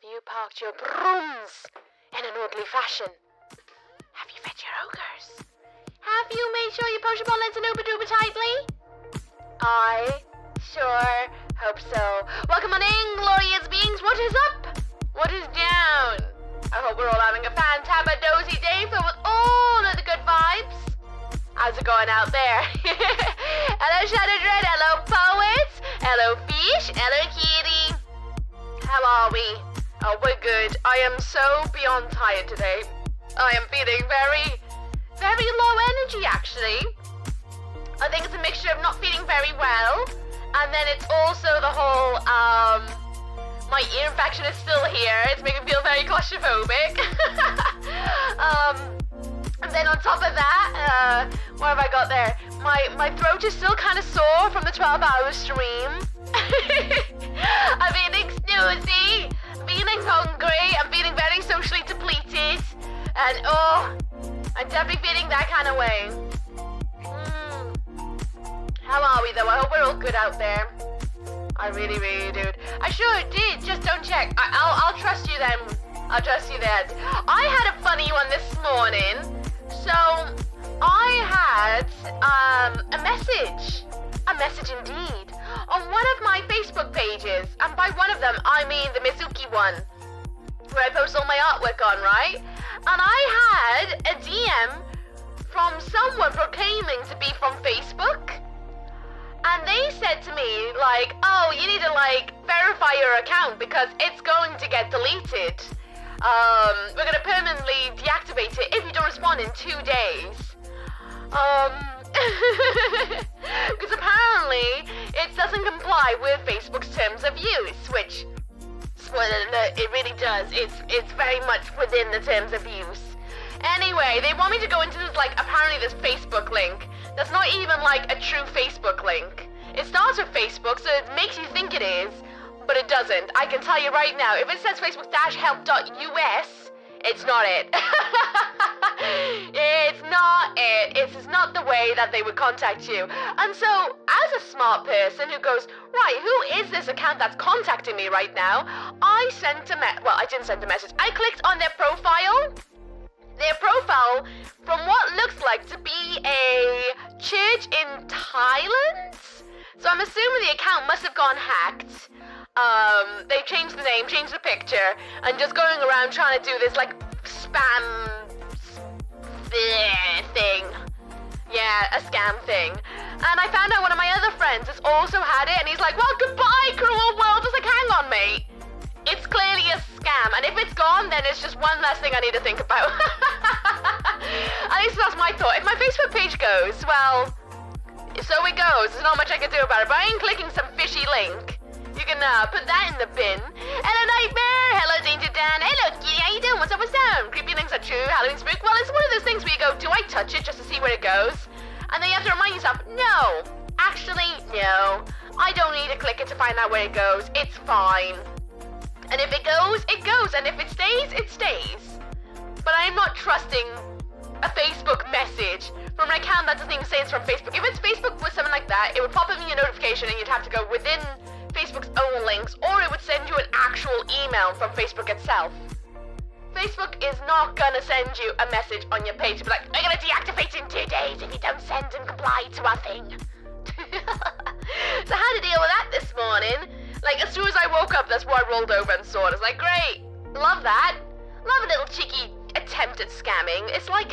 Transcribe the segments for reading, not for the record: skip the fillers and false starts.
you parked your brooms in an orderly fashion? Have you fed your ogres? Have you made sure you push your bonnets and uber-duper tightly? I sure hope so. Welcome on in, glorious beings. What is up? What is down? I hope we're all having a fantabadozy day filled with all of the good vibes. How's it going out there? Hello, Shadow Dread. Hello, Poets. Hello, Fish. Hello, Kitty. How are we? Oh, we're good. I am so beyond tired today. I am feeling very low energy, actually. I think it's a mixture of not feeling very well, and then it's also the whole, my ear infection is still here. It's making me feel very claustrophobic. And then on top of that, what have I got there? My throat is still kind of sore from the 12-hour stream. I'm feeling snoozy, feeling hungry, I'm feeling very socially depleted, and I'm definitely feeling that kind of way. How are we though? I hope we're all good out there. I really do. I sure did, just don't check. I'll trust you then. I'll trust you then. I had a funny one this morning. So, I had a message indeed, on one of my Facebook pages, and by one of them, I mean the Mizuki one, where I post all my artwork on, right? And I had a DM from someone proclaiming to be from Facebook, and they said to me, like, oh, you need to, like, verify your account because it's going to get deleted. We're gonna permanently deactivate it if you don't respond in 2 days. Because apparently it doesn't comply with Facebook's terms of use, which, spoiler alert, it really does. It's very much within the terms of use. Anyway, they want me to go into this, like, apparently this Facebook link that's not even, like, a true Facebook link. It starts with Facebook, so it makes you think it is, but it doesn't. I can tell you right now, if it says facebook-help.us, it's not it. It's not it. It's not the way that they would contact you. And so, as a smart person who goes, right, who is this account that's contacting me right now? I didn't send a message. I clicked on their profile. Their profile, from what looks like to be a church in Thailand. So I'm assuming the account must have gone hacked. They changed the name, changed the picture, and just going around trying to do this, like, spam thing. Yeah, a scam thing. And I found out one of my other friends has also had it, and he's like, well, goodbye, cruel world. I was like, hang on, mate. It's clearly a scam, and if it's gone, then it's just one less thing I need to think about. At least that's my thought. If my Facebook page goes, well, so it goes. There's not much I can do about it, but I ain't clicking some fishy link. You can put that in the bin. Hello, Nightmare. Hello, Danger Dan. Hello, Kitty. How you doing? What's up? What's down? Creepy things are true. Halloween spook. Well, it's one of those things where you go, do I touch it just to see where it goes? And then you have to remind yourself, no. Actually, no. I don't need to click it to find out where it goes. It's fine. And if it goes, it goes. And if it stays, it stays. But I'm not trusting a Facebook message from an account that doesn't even say it's from Facebook. If it's Facebook with something like that, it would pop up in your notification and you'd have to go within Facebook's own links, or it would send you an actual email from Facebook itself. Facebook is not gonna send you a message on your page to be like, we're gonna deactivate in 2 days if you don't send and comply to our thing. So how to deal with that this morning? Like, as soon as I woke up, that's what I rolled over and saw it. It's like, great, love that. Love a little cheeky attempt at scamming. It's like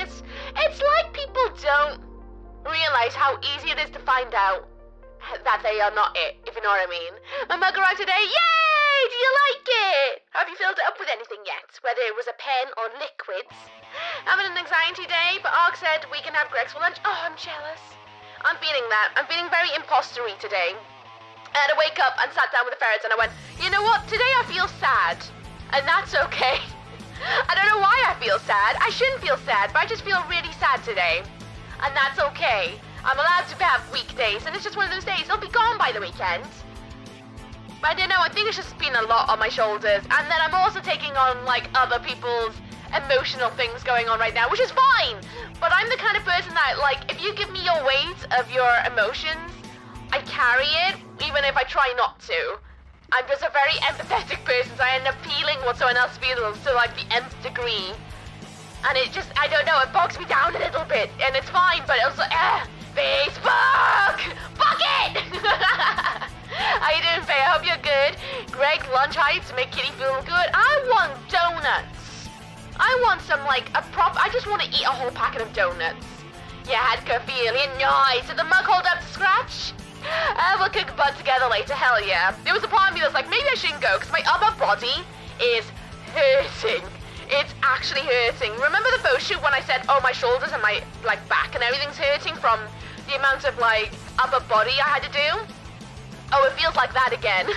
people don't realize how easy it is to find out that they are not it, if you know what I mean. My mug arrived today. Yay! Do you like it? Have you filled it up with anything yet? Whether it was a pen or liquids? Having an anxiety day, but Ark said we can have Greg's for lunch. Oh, I'm jealous. I'm feeling that. I'm feeling very impostery today. I had to wake up and sat down with the ferrets and I went, you know what? Today I feel sad. And that's okay. I don't know why I feel sad. I shouldn't feel sad, but I just feel really sad today. And that's okay. I'm allowed to have weekdays, and it's just one of those days. It'll be gone by the weekend. But I don't know, I think it's just been a lot on my shoulders. And then I'm also taking on, like, other people's emotional things going on right now, which is fine. But I'm the kind of person that, like, if you give me your weight of your emotions, I carry it, even if I try not to. I'm just a very empathetic person, so I end up feeling what someone else feels to like the nth degree. And it just, I don't know, it bogs me down a little bit, and it's fine, but it was like, Facebook! Fuck it! How you doing, Faye? I hope you're good. Greg, lunch heights to make Kitty feel good. I want donuts. I want some, like, I just want to eat a whole packet of donuts. Yeah, had feeling nice. Did the mug hold up to scratch? We'll kick butt together later, hell yeah. There was a part of me that was like, maybe I shouldn't go, because my upper body is hurting. It's actually hurting. Remember the photo shoot when I said, oh, my shoulders and my, like, back and everything's hurting from the amount of, like, upper body I had to do? Oh, it feels like that again.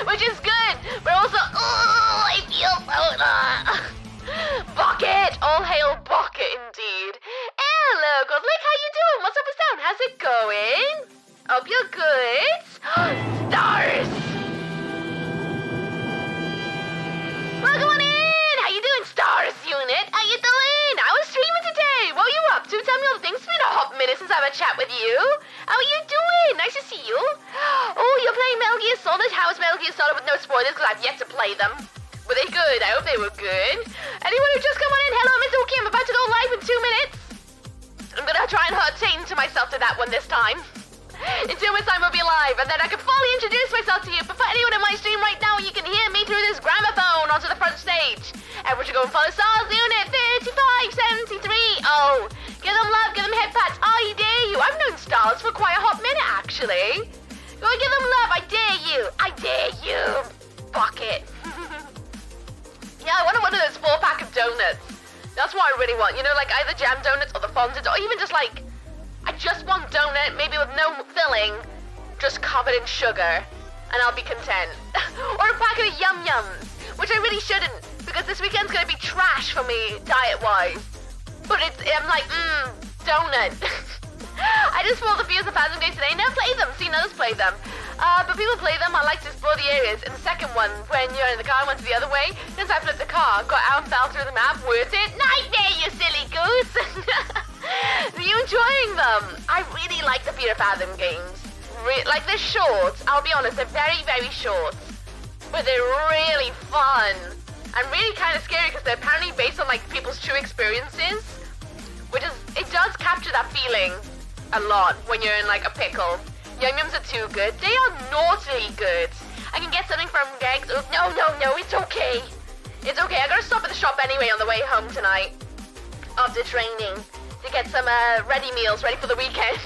Which is good, but also, oh, I feel so, Bucket! All hail Bucket, indeed. Hello, Godlick, how you doing? What's up and down? How's it going? Hope you're good. Stars! Welcome on in! How you doing, Stars Unit? How you doing? I was streaming today. What were you up to? Tell me all the things. It's been a hot minute since I've had a chat with you. How are you doing? Nice to see you. Oh, you're playing Metal Gear Solid? How is Metal Gear Solid with no spoilers? Because I've yet to play them. Were they good? I hope they were good. Anyone who just come on in, hello, Mr. Wookie. I'm about to go live in 2 minutes. I'm gonna try and attain to myself to that one this time. In 2 minutes time we'll be live, and then I can fully introduce myself to you. But for anyone in my stream right now, you can hear me through this gramophone onto the front stage. Everyone should go and follow Stars Unit 3573. Oh, give them love, give them head pats. I dare you. I've known Stars for quite a hot minute, actually. Go and give them love. I dare you. I dare you. Bucket. Yeah, I want one of those 4-pack of donuts. That's what I really want. You know, like either jam donuts or the fondant, or even just like, I just want donut, maybe with no filling, just covered in sugar, and I'll be content. Or a packet of Yum Yums, which I really shouldn't, because this weekend's gonna be trash for me, diet-wise. But I'm like, donut. I just pulled a few of the Phasm games today. Never played them, seen others play them. But people play them, I like to explore the areas. In the second one, when you're in the car, I went the other way. Since I flipped the car, got out and fell through the map, worth it? Nightmare, you silly goose! Are you enjoying them? I really like the Fear of Fathom games. Like, they're short, I'll be honest, they're very, very short. But they're really fun. And really kind of scary, because they're apparently based on, like, people's true experiences. Which is, it does capture that feeling a lot when you're in, like, a pickle. Yum Yums are too good. They are naughtily good. I can get something from Gegs. Oh, no, it's okay. It's okay. I gotta stop at the shop anyway on the way home tonight after training to get some ready meals ready for the weekend.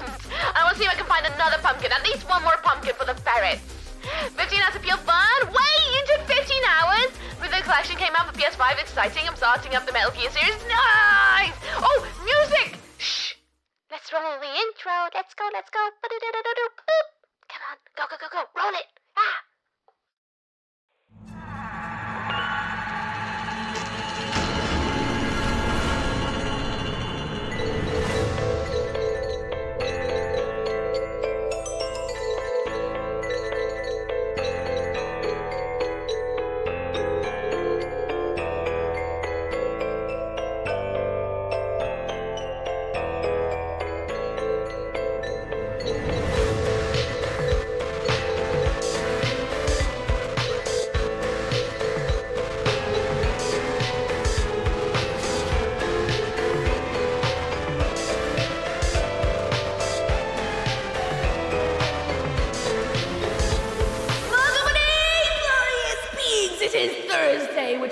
I want to see if I can find another pumpkin. At least one more pumpkin for the ferrets. 15 hours of pure fun. Wait, you did 15 hours? With the collection came out for PS5. Exciting. I'm starting up the Metal Gear series. Nice. Oh, music. Shh. Let's roll the intro. Let's go. Boop. Come on. Go. Roll it. Ah.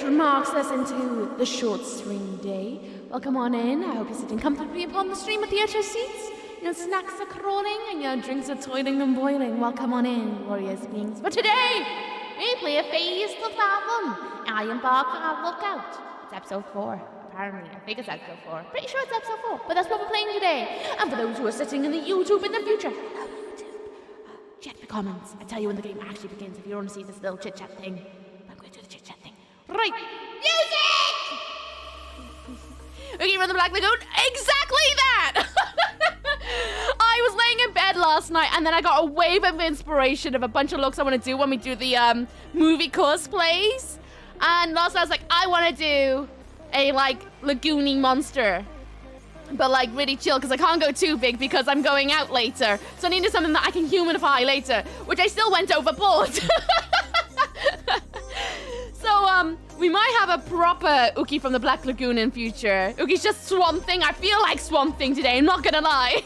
Marks us into the short stream day. Welcome on in. I hope you're sitting comfortably upon the stream with the theatre seats. Your snacks are crawling and your drinks are toiling and boiling. Welcome on in, glorious beings. But today, we play a Phase to Fathom. I embark on our lookout. It's episode 4, apparently. I think it's episode 4. Pretty sure it's episode 4, but that's what we're playing today. And for those who are sitting in the YouTube in the future, hello YouTube. Check the comments. I tell you when the game actually begins if you want to see this little chit-chat thing. I'm going to do the chit-chat thing. Right. Music! Okay, run the Black Lagoon. Exactly that! I was laying in bed last night and then I got a wave of inspiration of a bunch of looks I want to do when we do the movie cosplays. And last night I was like, I want to do a like lagoony monster. But like really chill because I can't go too big because I'm going out later. So I needed something that I can humanify later, which I still went overboard. We might have a proper Uki from the Black Lagoon in future. Uki's just Swamp Thing. I feel like Swamp Thing today, I'm not gonna lie.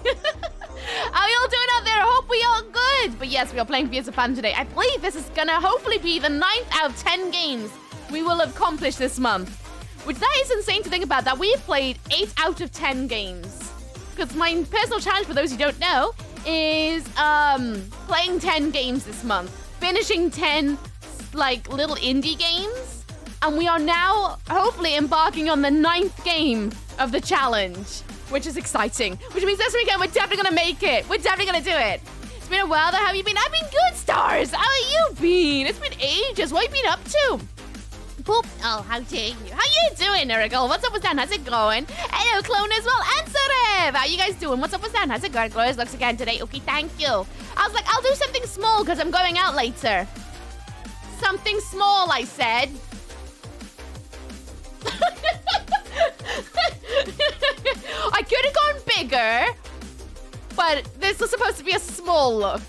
How y'all doing out there? Hope we all good. But yes, we are playing Fears of Fun today. I believe this is gonna hopefully be the 9th out of 10 games we will have accomplished this month. Which that is insane to think about, that we've played 8 out of 10 games. Because my personal challenge, for those who don't know, is playing 10 games this month. Finishing 10 like little indie games. And we are now hopefully embarking on the 9th game of the challenge, which is exciting. Which means this weekend we're definitely gonna make it. We're definitely gonna do it. It's been a while though. How have you been? I've been good, Stars. How have you been? It's been ages. What have you been up to? Boop. Oh, how dare you? How you doing, Nurigal? What's up with Dan? How's it going? Hello, Clone as well. And Sarev. How you guys doing? What's up with Dan? How's it going? Glorious looks again today. Okay, thank you. I was like, I'll do something small because I'm going out later. Something small, I said. I could have gone bigger, but this was supposed to be a small look.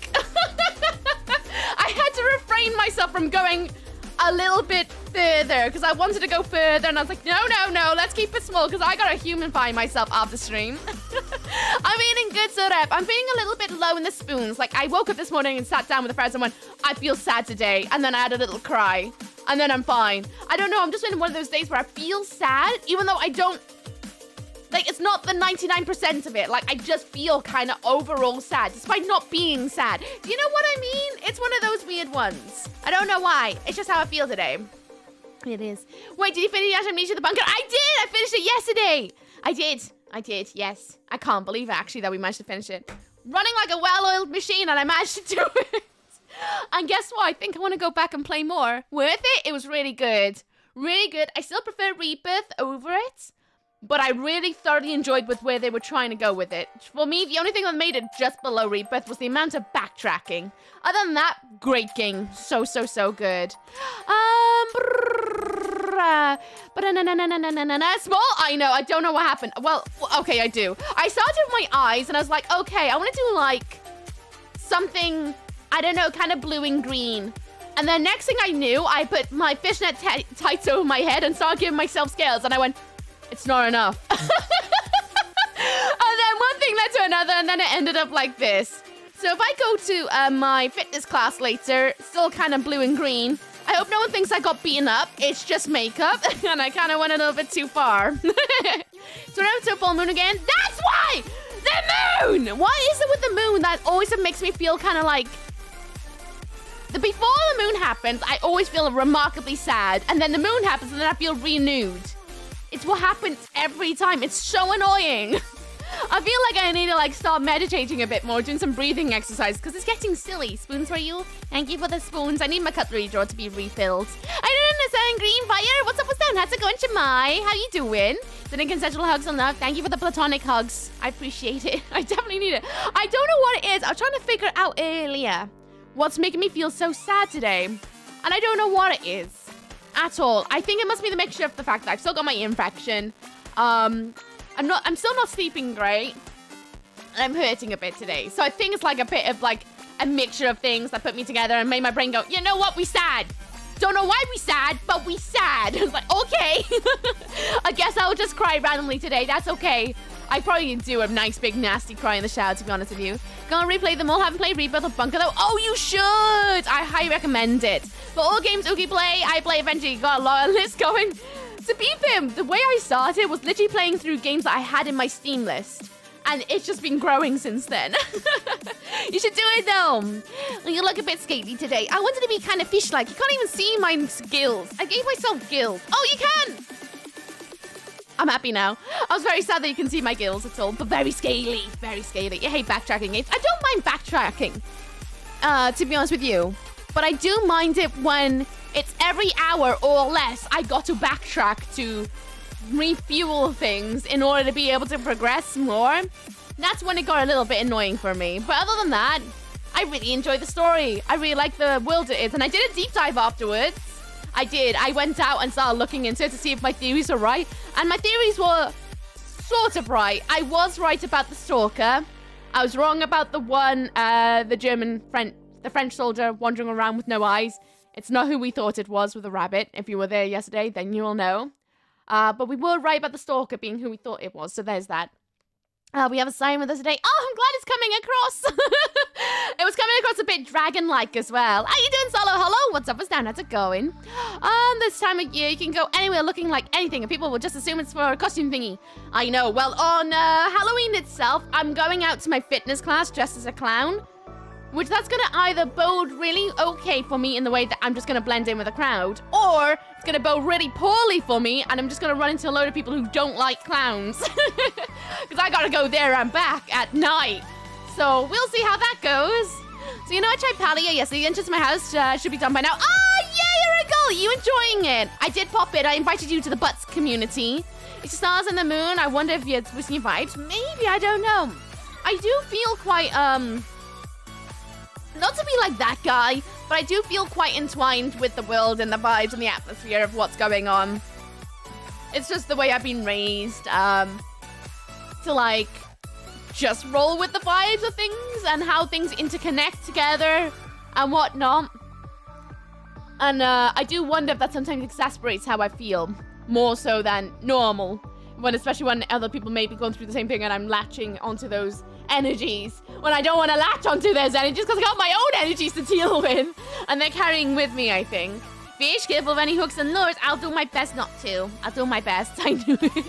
I had to refrain myself from going a little bit further because I wanted to go further, and I was like, no, let's keep it small because I gotta humanify myself off the stream. I'm eating good, Surep. I'm feeling a little bit low in the spoons. Like, I woke up this morning and sat down with a friend and went, I feel sad today, and then I had a little cry, and then I'm fine. I don't know, I'm just in one of those days where I feel sad, even though I don't, like, it's not the 99% of it. Like, I just feel kind of overall sad, despite not being sad. Do you know what I mean? It's one of those weird ones. I don't know why. It's just how I feel today. It is. Wait, did you finish Amnesia the Bunker? I did! I finished it yesterday! I did, yes. I can't believe, actually, that we managed to finish it. Running like a well-oiled machine, and I managed to do it. And guess what? I think I want to go back and play more. Worth it? It was really good. Really good. I still prefer Rebirth over it. But I really thoroughly enjoyed with where they were trying to go with it. For me, the only thing that made it just below Rebirth was the amount of backtracking. Other than that, great game. So good. Small? I know. I don't know what happened. Well, okay, I do. I started with my eyes, and I was like, okay, I want to do, like, something, I don't know, kind of blue and green. And then next thing I knew, I put my fishnet tights over my head and started giving myself scales, and I went, it's not enough. And then one thing led to another, and then it ended up like this. So if I go to my fitness class later, still kind of blue and green, I hope no one thinks I got beaten up. It's just makeup, and I kind of went a little bit too far. So now it's a full moon again. That's why! The moon! Why is it with the moon that always makes me feel kind of like... Before the moon happens, I always feel remarkably sad, and then the moon happens, and then I feel renewed. It's what happens every time. It's so annoying. I feel like I need to like start meditating a bit more, doing some breathing exercise, because it's getting silly. Spoons for you. Thank you for the spoons. I need my cutlery drawer to be refilled. I don't understand green fire. What's up with that? How's it going, Shamai? How you doing? Sending consensual hugs and love. Thank you for the platonic hugs. I appreciate it. I definitely need it. I don't know what it is. I was trying to figure out earlier what's making me feel so sad today, and I don't know what it is. At all. I think it must be the mixture of the fact that I've still got my ear infection. I'm still not sleeping great. And I'm hurting a bit today. So I think it's like a bit of like a mixture of things that put me together and made my brain go, you know what, we sad. Don't know why we sad, but we sad. I was like, okay. I guess I'll just cry randomly today. That's okay. I probably do a nice big nasty cry in the shower, to be honest with you. Gonna replay them all. Haven't played Rebirth or Bunker though. Oh, you should. I highly recommend it. For all games Oogie play, I play eventually. Got a lot of lists going. To be fair, the way I started was literally playing through games that I had in my Steam list. And it's just been growing since then. You should do it though. You look a bit scaly today. I wanted to be kind of fish-like. You can't even see my gills. I gave myself gills. Oh, you can. I'm happy now. I was very sad that you can see my gills at all, but very scaly. Very scaly. You hate backtracking games. I don't mind backtracking, to be honest with you. But I do mind it when it's every hour or less I got to backtrack to refuel things in order to be able to progress more. That's when it got a little bit annoying for me. But other than that, I really enjoyed the story. I really like the world it is. And I did a deep dive afterwards. I did. I went out and started looking into it to see if my theories were right. And my theories were sort of right. I was right about the stalker. I was wrong about the one, the French soldier wandering around with no eyes. It's not who we thought it was with a rabbit. If you were there yesterday, then you'll know. But we were right about the stalker being who we thought it was, so there's that. We have a sign with us today. Oh, I'm glad it's coming across. It was coming across a bit dragon-like as well. How you doing, Solo? Hello, what's up, what's down? How's it going? This time of year, you can go anywhere looking like anything, and people will just assume it's for a costume thingy. I know. Well, on Halloween itself, I'm going out to my fitness class dressed as a clown, which that's going to either bode really okay for me in the way that I'm just going to blend in with the crowd, or it's going to bode really poorly for me, and I'm just going to run into a load of people who don't like clowns. Because I got to go there and back at night. So we'll see how that goes. So you know, I tried Palia yesterday. The entrance to my house should be done by now. Ah, yay, Irigal! You enjoying it? I did pop it. I invited you to the Butts community. It's the stars and the moon. I wonder if you're twisting your vibes. Maybe, I don't know. I do feel quite, not to be like that guy, but I do feel quite entwined with the world and the vibes and the atmosphere of what's going on. It's just the way I've been raised, to like, just roll with the vibes of things and how things interconnect together and whatnot. And I do wonder if that sometimes exasperates how I feel, more so than normal. Especially when other people may be going through the same thing and I'm latching onto those energies when I don't want to latch onto those energies because I got my own energies to deal with and they're carrying with me, I think. Fish, careful of any hooks and lures. I'll do my best not to. I'll do my best. I knew it.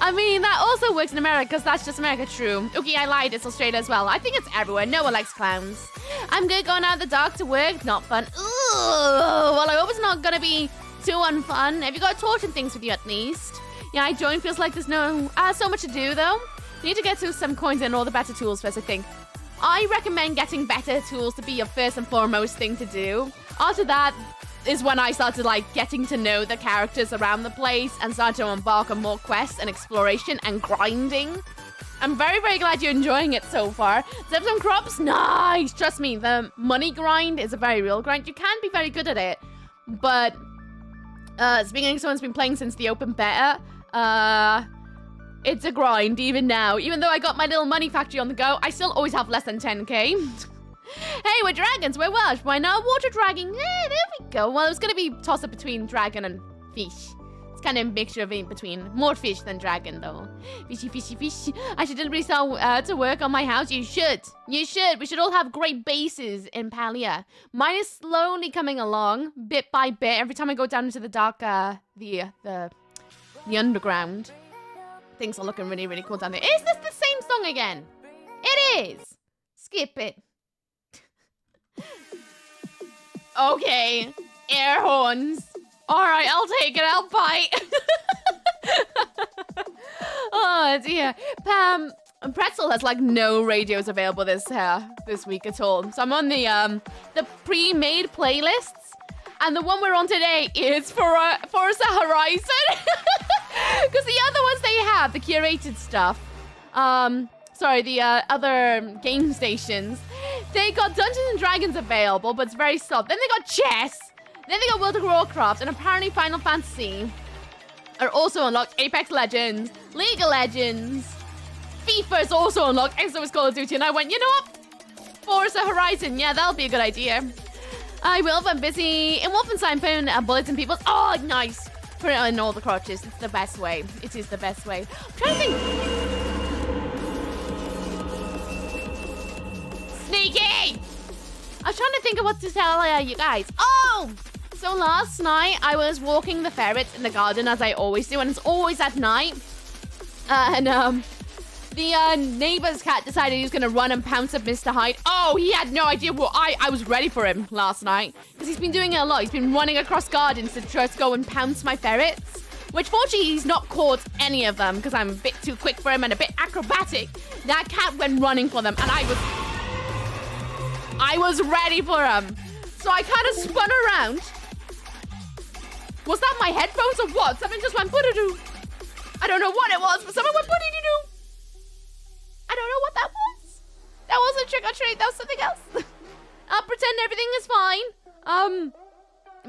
I mean, that also works in America because that's just America, true. Okay, I lied. It's Australia as well. I think it's everywhere. No one likes clowns. I'm good going out in the dark to work. Not fun. Ooh, well, I hope it's not going to be too unfun. Have you got a torch and things with you at least? Yeah, I joined. Feels like there's no so much to do though. You need to get to some coins and all the better tools first, I think. I recommend getting better tools to be your first and foremost thing to do. After that is when I started like getting to know the characters around the place and started to embark on more quests and exploration and grinding. I'm very, very glad you're enjoying it so far. Set some crops? Nice! Trust me, the money grind is a very real grind. You can be very good at it. But, speaking of someone's been playing since the open beta, it's a grind even now. Even though I got my little money factory on the go, I still always have less than 10k. Hey, we're dragons, we're Welsh. Why not water dragon? Yeah, there we go. Well, it was going to be toss-up between dragon and fish. It's kind of a mixture of in between. More fish than dragon, though. Fishy, fishy, fish. I should deliberately start to work on my house. You should. You should. We should all have great bases in Palia. Mine is slowly coming along, bit by bit. Every time I go down into the dark, the underground. Things are looking really, really cool down there. Is this the same song again? It is. Skip it. Okay. Air horns. Alright, I'll take it. I'll bite. Oh, dear. Pam, Pretzel has, like, no radios available this week at all. So I'm on the pre-made playlists. And the one we're on today is Forza Horizon. Because the other ones they have, the curated stuff, the other game stations, they got Dungeons and Dragons available, but it's very soft. Then they got chess. Then they got World of Warcraft, and apparently Final Fantasy are also unlocked. Apex Legends, League of Legends, FIFA is also unlocked, and so is Call of Duty. And I went, you know what? Forza Horizon, yeah, that'll be a good idea. I will, if I'm busy in Wolfenstein putting bullets in people's... Oh, nice. Put it in all the crotches. It's the best way. It is the best way. I'm trying to think... Sneaky! I was trying to think of what to tell you guys. Oh! So last night, I was walking the ferrets in the garden, as I always do, and it's always at night. The neighbor's cat decided he was going to run and pounce at Mr. Hyde. Oh, he had no idea what I was ready for him last night. Because he's been doing it a lot. He's been running across gardens to just go and pounce my ferrets. Which, fortunately, he's not caught any of them. Because I'm a bit too quick for him and a bit acrobatic. That cat went running for them. And I was ready for him. So I kind of spun around. Was that my headphones or what? Something just went poo-doo-doo. I don't know what it was, but someone went poo-doo-doo. I don't know what that was. That wasn't trick or treat. That was something else. I'll pretend everything is fine.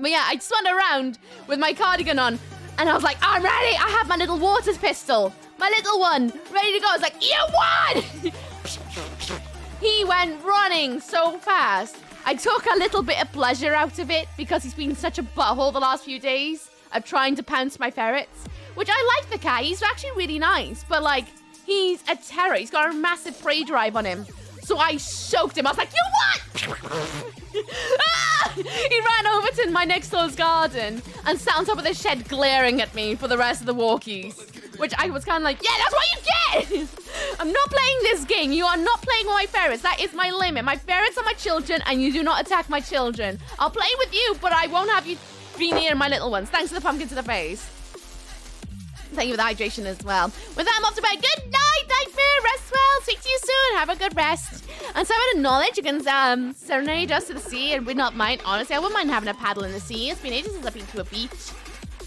But yeah, I spun around with my cardigan on, and I was like, I'm ready. I have my little water pistol, my little one, ready to go. I was like, you won! He went running so fast. I took a little bit of pleasure out of it because he's been such a butthole the last few days of trying to pounce my ferrets, which I like the cat. He's actually really nice, but like, he's a terror. He's got a massive prey drive on him. So I soaked him. I was like, you what? Ah! He ran over to my next door's garden and sat on top of the shed glaring at me for the rest of the walkies. Which I was kind of like, yeah, that's what you get! I'm not playing this game. You are not playing with my ferrets. That is my limit. My ferrets are my children and you do not attack my children. I'll play with you, but I won't have you be near my little ones. Thanks for the pumpkin to the face. Thank you for the hydration as well. With that, I'm off to bed. Good night, Nightmare. Rest well. Speak to you soon. Have a good rest. And so out of knowledge, you can serenade us to the sea and we'd not mind. Honestly, I wouldn't mind having a paddle in the sea. It's been ages since I've been to a beach.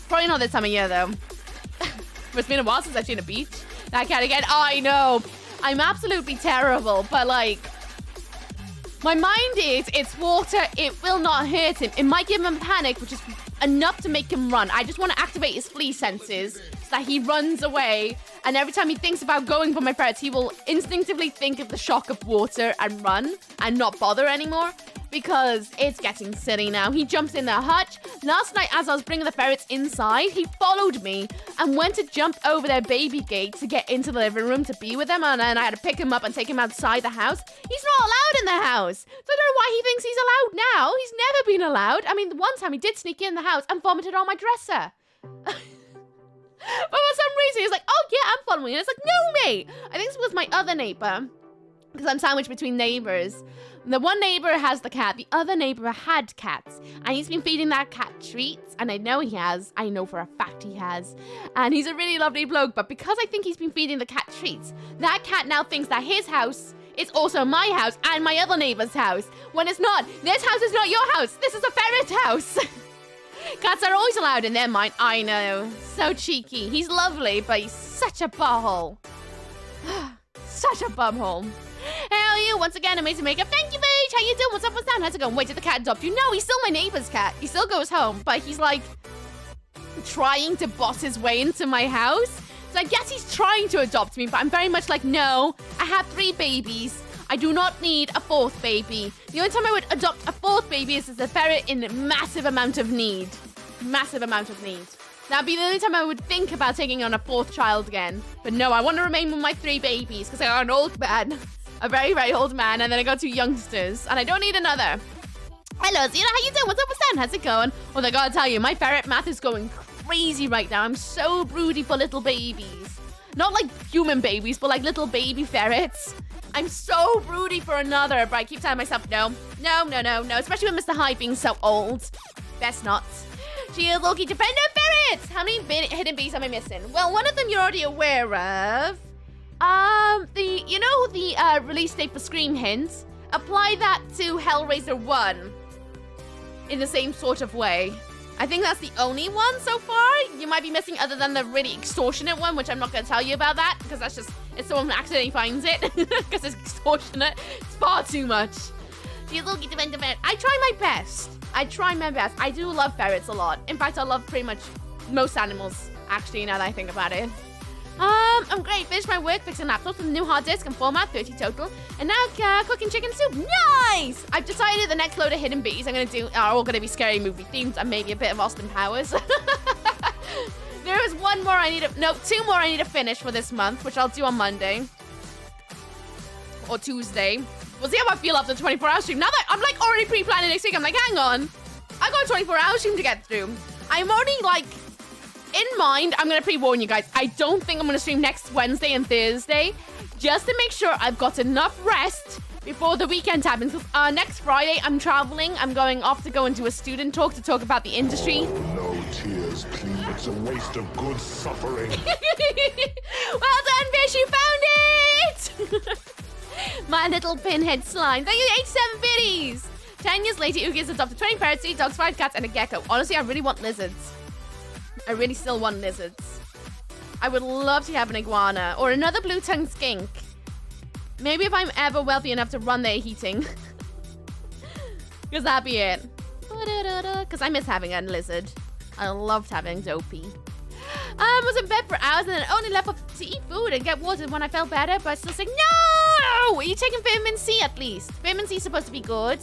Probably not this time of year, though. It's been a while since I've seen a beach. That cat again. Oh, I know. I'm absolutely terrible, but like, my mind is, it's water. It will not hurt him. It might give him panic, which is enough to make him run. I just want to activate his flea senses so that he runs away. And every time he thinks about going for my ferrets, he will instinctively think of the shock of water and run and not bother anymore because it's getting silly now. He jumps in the hutch. Last night, as I was bringing the ferrets inside, he followed me and went to jump over their baby gate to get into the living room to be with them. And then I had to pick him up and take him outside the house. He's not allowed in the house. So I don't know why he thinks he's allowed now. He's never been allowed. I mean, the one time he did sneak in the house and vomited on my dresser. But for some reason, he's like, oh yeah, I'm following you. It's like, no, mate. I think it was my other neighbor, because I'm sandwiched between neighbors. The one neighbor has the cat. The other neighbor had cats. And he's been feeding that cat treats. And I know he has. I know for a fact he has. And he's a really lovely bloke. But because I think he's been feeding the cat treats, that cat now thinks that his house is also my house and my other neighbor's house. When it's not. This house is not your house. This is a ferret house. Cats are always allowed in their mind. I know. So cheeky. He's lovely, but he's such a butthole. Such a bumhole. How are you? Once again, amazing makeup. Thank you, Paige. How you doing? What's up? What's down? How's it going? Wait, did the cat adopt you? No, he's still my neighbor's cat. He still goes home, but he's like trying to boss his way into my house. So I guess he's trying to adopt me, but I'm very much like, no, I have 3 babies. I do not need a 4th baby. The only time I would adopt a 4th baby is as a ferret in massive amount of need. Massive amount of need. That'd be the only time I would think about taking on a 4th child again. But no, I want to remain with my 3 babies because I got an old man. A very, very old man. And then I got 2 youngsters. And I don't need another. Hello, Zena. How you doing? What's up with Stan? How's it going? Well, I gotta tell you, my ferret math is going crazy right now. I'm so broody for little babies. Not like human babies, but like little baby ferrets. I'm so broody for another, but I keep telling myself, no. Especially with Mr. Hyde being so old. Best not. Shield, Loki, Defender, Ferrets! How many hidden bees am I missing? Well, one of them you're already aware of. The release date for Scream hints. Apply that to Hellraiser 1. In the same sort of way. I think that's the only one so far. You might be missing other than the really extortionate one, which I'm not going to tell you about that, because that's just, if someone accidentally finds it, because it's extortionate, it's far too much. I try my best. I do love ferrets a lot. In fact, I love pretty much most animals, actually, now that I think about it. I'm great. Finished my work fixing laptops with a new hard disk and format, 30 total. And now cooking chicken soup. Nice! I've decided the next load of hidden bees I'm going to do are all going to be scary movie themed and maybe a bit of Austin Powers. There is 2 more I need to finish for this month, which I'll do on Monday. Or Tuesday. We'll see how I feel after the 24-hour stream. Now that I'm like already pre-planning next week, I'm like, hang on. I got a 24-hour stream to get through. I'm already like, in mind, I'm going to pre-warn you guys. I don't think I'm going to stream next Wednesday and Thursday. Just to make sure I've got enough rest before the weekend happens. Next Friday, I'm traveling. I'm going off to go and do a student talk to talk about the industry. Oh, no tears, please. It's a waste of good suffering. Well done, Fish. You found it! My little pinhead slime. Thank you, 87 biddies. 10 years later, Oogie has adopted 20 parrots, 3 dogs, 5 cats, and a gecko. Honestly, I really want lizards. I really still want lizards. I would love to have an iguana or another blue-tongued skink. Maybe if I'm ever wealthy enough to run their heating. Because that'd be it. Because I miss having a lizard. I loved having Dopey. Was in bed for hours and then only left up to eat food and get water when I felt better, but I still saying, no! Crow, are you taking vitamin C at least? Vitamin C is supposed to be good.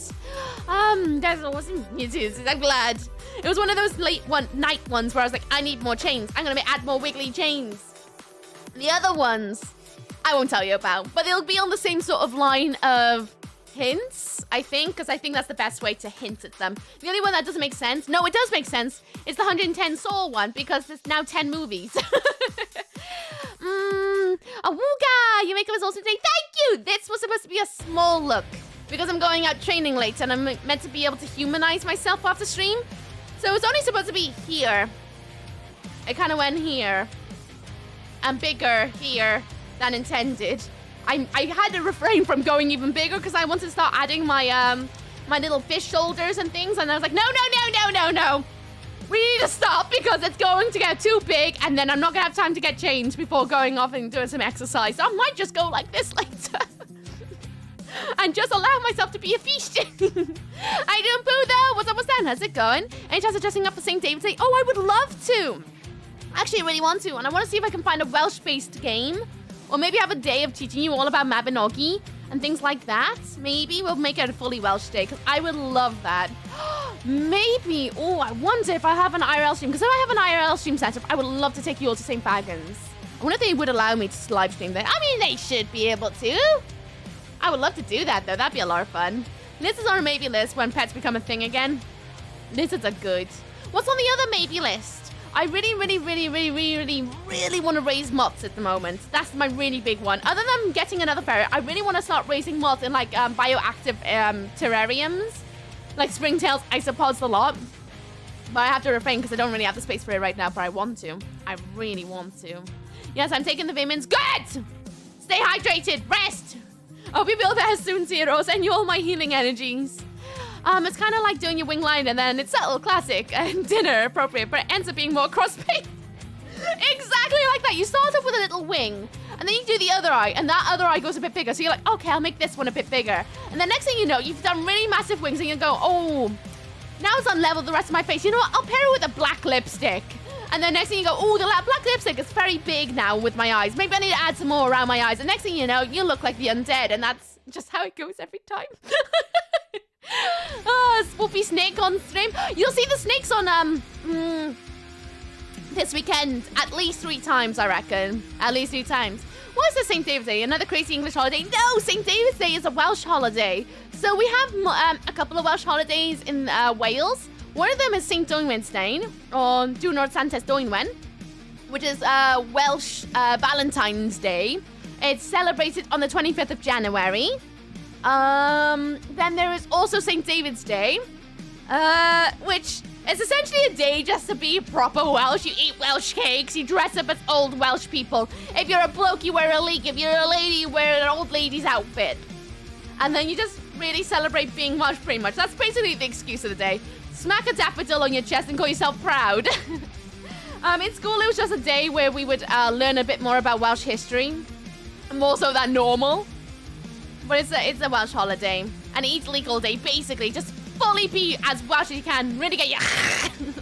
That's awesome. It is. I'm glad. It was one of those night ones where I was like, I need more chains. I'm gonna add more wiggly chains. The other ones, I won't tell you about, but they'll be on the same sort of line of hints, I think, because I think that's the best way to hint at them. The only one that doesn't make sense, no, it does make sense, is the 110 Soul one, because there's now 10 movies. Awooga, your makeup is also today. Thank you! This was supposed to be a small look, because I'm going out training late, and I'm meant to be able to humanize myself after stream. So it's only supposed to be here. It kind of went here. And bigger here than intended. I had to refrain from going even bigger because I wanted to start adding my my little fish shoulders and things, and I was like, no. We need to stop because it's going to get too big, and then I'm not gonna have time to get changed before going off and doing some exercise. So I might just go like this later. And just allow myself to be a fish. I didn't poo though. What's down? How's it going? Any chance of dressing up for St. David's Day? Oh, I would love to. Actually, I really want to, and I want to see if I can find a Welsh-based game. Or maybe have a day of teaching you all about Mabinogi and things like that. Maybe we'll make it a fully Welsh day, because I would love that. Maybe, oh, I wonder if I have an IRL stream, because if I have an IRL stream set up, I would love to take you all to St. Fagans. I wonder if they would allow me to live stream there. I mean, they should be able to. I would love to do that, though. That'd be a lot of fun. This is on a maybe list when pets become a thing again. Lizards are good. What's on the other maybe list? I really want to raise moths at the moment. That's my really big one. Other than getting another ferret, I really want to start raising moths in like bioactive terrariums. Like springtails, isopods a lot. But I have to refrain because I don't really have the space for it right now, but I want to. I really want to. Yes, I'm taking the vitamins. Good! Stay hydrated. Rest! I'll be built there soon, Zero. Send you all my healing energies. It's kind of like doing your wing line and then it's subtle, classic, and dinner appropriate, but it ends up being more cross-paint. Exactly like that. You start off with a little wing, and then you do the other eye, and that other eye goes a bit bigger. So you're like, okay, I'll make this one a bit bigger. And then next thing you know, you've done really massive wings, and you go, oh, now it's unleveled the rest of my face. You know what? I'll pair it with a black lipstick. And then next thing you go, oh, the black lipstick is very big now with my eyes. Maybe I need to add some more around my eyes. And next thing you know, you look like the undead, and that's just how it goes every time. Oh, spoopy snake on stream. You'll see the snakes on this weekend at least 3 times, I reckon. At least 3 times. What is the St. David's Day? Another crazy English holiday? No, St. David's Day is a Welsh holiday. So we have a couple of Welsh holidays in Wales. One of them is St. Dwynwen's Day, or Diwrnod Santes Dwynwen, which is Welsh Valentine's Day. It's celebrated on the 25th of January. Then there is also St. David's Day, which is essentially a day just to be proper Welsh. You eat Welsh cakes, you dress up as old Welsh people. If you're a bloke, you wear a leek. If you're a lady, you wear an old lady's outfit. And then you just really celebrate being Welsh pretty much. That's basically the excuse of the day. Smack a daffodil on your chest and call yourself proud. In school, it was just a day where we would learn a bit more about Welsh history. More so than normal. But it's a Welsh holiday. And eat leek all day, basically. Just fully be as Welsh as you can. Really get you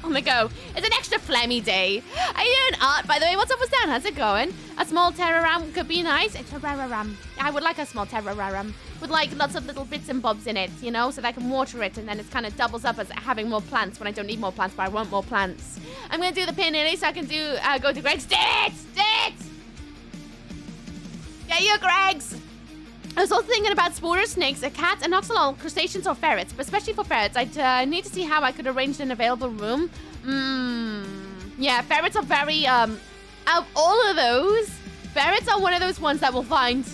on the go. It's an extra phlegmy day. Are you doing art, by the way? What's up, what's down? How's it going? A small terraram could be nice. A terraram. I would like a small terraram. With like lots of little bits and bobs in it, you know? So that I can water it and then it kind of doubles up as having more plants when I don't need more plants, but I want more plants. I'm going to do the pin nearly so I can go to Greg's. Stit! Yeah, you Greg's! I was also thinking about sporer snakes, a cat, and oxalol, crustaceans, or ferrets. But especially for ferrets, I'd need to see how I could arrange an available room. Yeah, ferrets are very, out of all of those, ferrets are one of those ones that will find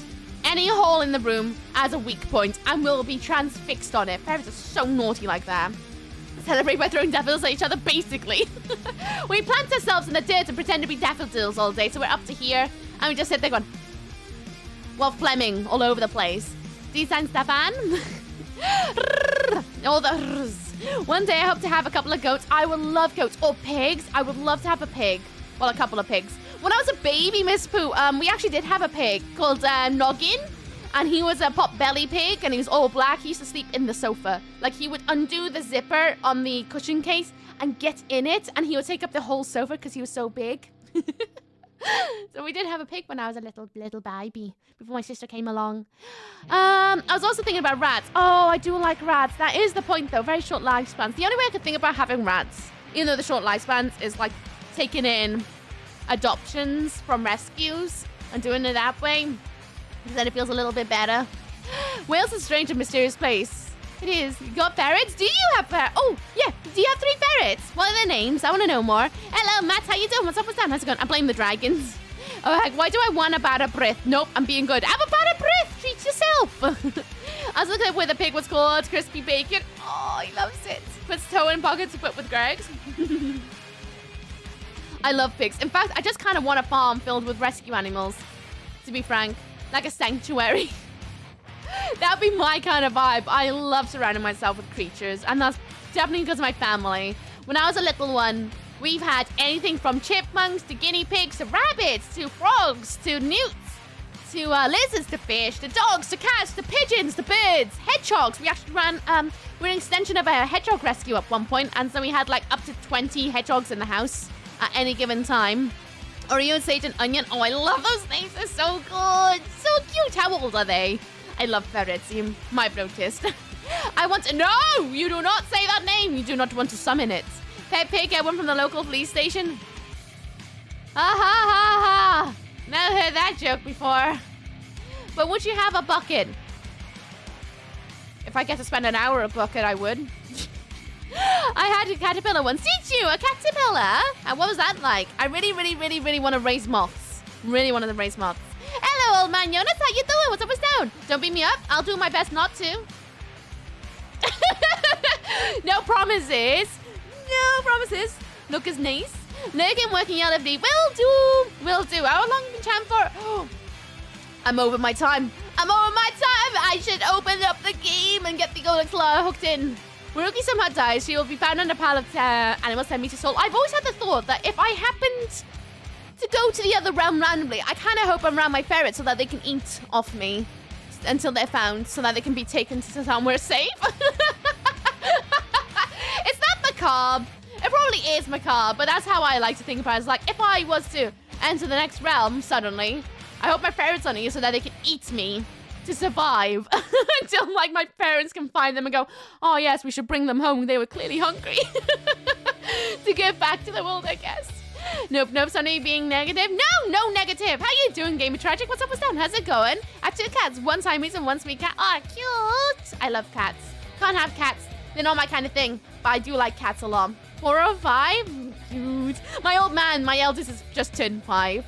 any hole in the room as a weak point and will be transfixed on it. Ferrets are so naughty like that. Celebrate by throwing daffodils at each other, basically. We plant ourselves in the dirt and pretend to be daffodils all day, so we're up to here, and we just sit there going, well, Fleming all over the place. Decent, Stefan. All the rrrs. One day I hope to have a couple of goats. I would love goats. Or pigs. I would love to have a pig. Well, a couple of pigs. When I was a baby, Miss Pooh, we actually did have a pig called Noggin. And he was a pot-belly pig, and he was all black. He used to sleep in the sofa. Like, he would undo the zipper on the cushion case and get in it, and he would take up the whole sofa because he was so big. So But we did have a pig when I was a little baby before my sister came along. I was also thinking about rats. Oh, I do like rats. That is the point, though. Very short lifespans. The only way I could think about having rats, even though the short lifespans, is like taking in adoptions from rescues and doing it that way. Because then it feels a little bit better. Wales is a strange and mysterious place. It is. You got ferrets? Do you have ferrets? Oh, yeah. Do you have 3 ferrets? What are their names? I want to know more. Hello, Matt. How you doing? What's up? What's down? How's it going? I blame the dragons. Oh, heck. Why do I want a bad breath? Nope, I'm being good. Have a bad breath. Treat yourself. I was looking at where the pig was called. Crispy bacon. Oh, he loves it. Puts toe in pocket to put with Greg's. I love pigs. In fact, I just kind of want a farm filled with rescue animals, to be frank. Like a sanctuary. That'd be my kind of vibe. I love surrounding myself with creatures, and that's definitely because of my family. When I was a little one, we've had anything from chipmunks to guinea pigs to rabbits to frogs to newts to lizards to fish to dogs to cats to pigeons to birds, hedgehogs. We actually ran we're an extension of a hedgehog rescue at one point, and so we had like up to 20 hedgehogs in the house at any given time. Oreo, sage, and onion. Oh, I love those names. They're so good. So cute. How old are they? I love ferrets. You might have noticed. I want to... No! You do not say that name. You do not want to summon it. Pet pig, get one from the local police station. Ha ha ha ha. Never heard that joke before. But would you have a bucket? If I get to spend an hour a bucket, I would. I had a caterpillar once. Did you? A caterpillar? And what was that like? I really want to raise moths. Really wanted to raise moths. Hello, old man Jonas. How you doing? What's up? What's down? Don't beat me up. I'll do my best not to. No promises. No promises. Look is nice. Looking, working LFD. Will do. Will do. How long have you been chatting for? Oh, I'm over my time. I'm over my time. I should open up the game and get the golden claw hooked in. Maruki somehow dies. She will be found under a pile of animals 10 meters tall. I've always had the thought that if I happened to go to the other realm randomly, I kind of hope I'm around my ferrets so that they can eat off me until they're found, so that they can be taken to somewhere safe. It's not macabre. It probably is macabre, but that's how I like to think about it. It's like, if I was to enter the next realm suddenly, I hope my ferrets on you so that they can eat me to survive until like my parents can find them and go, oh yes, we should bring them home. They were clearly hungry. To get back to the world, I guess. Nope, Sunday being negative. No negative. How you doing, Game of Tragic? What's up, what's down? How's it going? I have 2 cats, 1 Siamese and 1 sweet cat. Ah, cute. I love cats. Can't have cats. They're not my kind of thing, but I do like cats a lot. 405? Cute. My old man, my eldest, is just turned 5.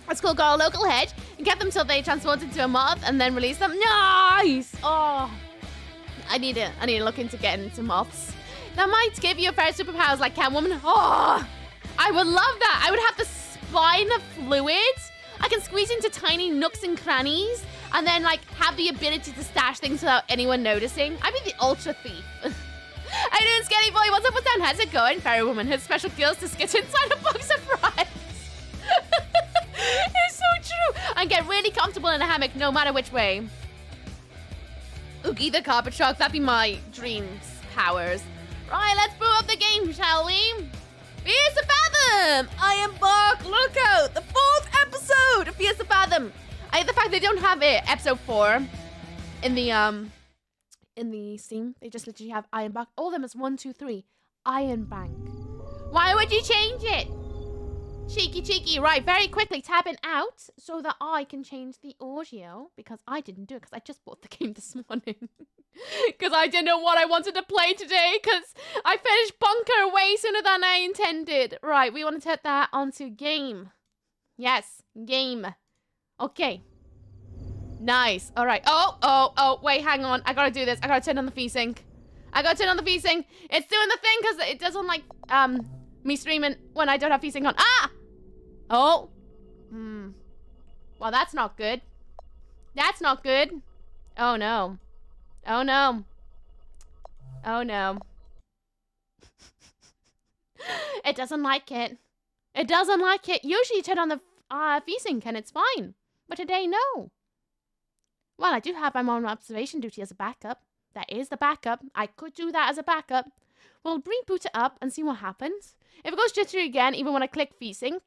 Let's go a local hedge and get them till they transform into a moth and then release them. Nice! Oh, I need to look into getting into moths. That might give you a fair superpowers like Catwoman. Oh, I would love that. I would have the spine of fluids. I can squeeze into tiny nooks and crannies and then like have the ability to stash things without anyone noticing. I'd be the ultra thief. How you doing, Skelly Boy? What's up, what's down? How's it going? Fairy Woman has special skills to skit inside a box of fries. It's so true. And get really comfortable in a hammock no matter which way. Oogie the carpet truck. That'd be my dreams powers. Right, let's boot up the game, shall we? Fierce to Fathom! I am back. Look out. The 4th episode of Fierce to Fathom. I hate the fact they don't have it. Episode 4 in the Steam. They just literally have Iron Bank. All of them is 1, 2, 3. Iron Bank. Why would you change it? Cheeky. Right, very quickly tapping out so that I can change the audio because I didn't do it because I just bought the game this morning. Because I didn't know what I wanted to play today because I finished Bunker way sooner than I intended. Right, we want to turn that onto game. Yes, game. Okay. Nice. All right. Oh, wait, hang on. I gotta do this. I gotta turn on the VSync. It's doing the thing because it doesn't like, me streaming when I don't have VSync on. Ah! Oh. Well, that's not good. That's not good. Oh, no. Oh, no. Oh, no. It doesn't like it. It doesn't like it. Usually you turn on the VSync and it's fine. But today, no. Well, I do have my on observation duty as a backup. That is the backup. I could do that as a backup. We'll reboot it up and see what happens. If it goes jittery again, even when I click VSync,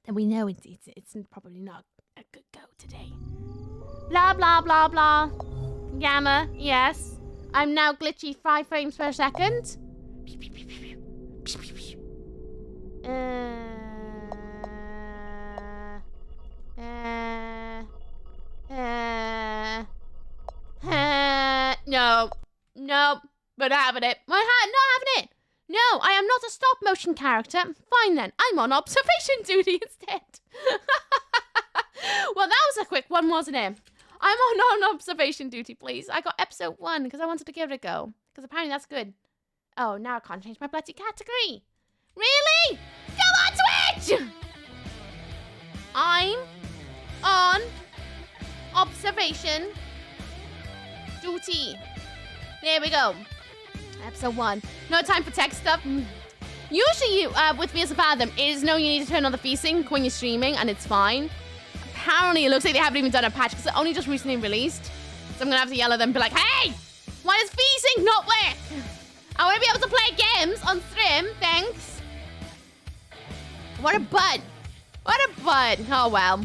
then we know it's probably not a good go today. Blah, blah, blah, blah. Gamma, yes. I'm now glitchy 5 frames per second. No, we're not having it. Not having it. No, I am not a stop motion character. Fine then, I'm on observation duty instead. Well, that was a quick one, wasn't it? I'm on observation duty, please. I got episode 1 because I wanted to give it a go. Because apparently that's good. Oh, now I can't change my bloody category. Really? Come on, Twitch! I'm on observation duty. There we go. Episode 1. No time for tech stuff. Usually, with me as a Fathom, it is no, you need to turn on the VSync when you're streaming, and it's fine. Apparently, it looks like they haven't even done a patch because it only just recently released. So I'm gonna have to yell at them and be like, hey! Why does VSync not work? I want to be able to play games on stream, thanks. What a bud. What a bud. Oh, well.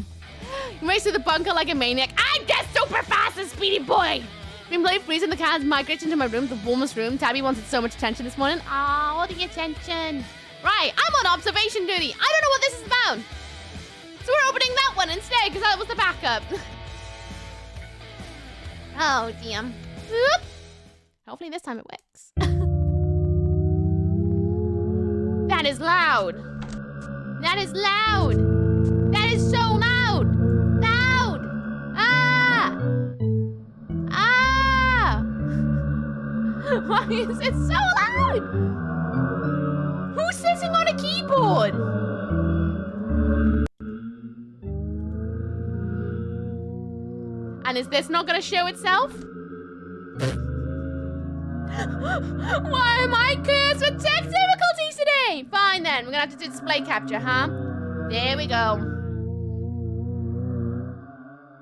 You race through the bunker like a maniac. I'm just super fast and speedy boy. Been playing freezing, the cat migrates into my room, the warmest room. Tabby wanted so much attention this morning. Oh, all the attention. Right, I'm on observation duty. I don't know what this is about. So we're opening that one instead, because that was the backup. Oh, damn. Oop. Hopefully this time it works. That is loud. That is loud. That is so loud. Loud. Ah. Ah. Why is it so loud? Who's sitting on a keyboard? And is this not going to show itself? Why am I cursed with tech difficulties today? Fine then, we're going to have to do display capture, huh? There we go.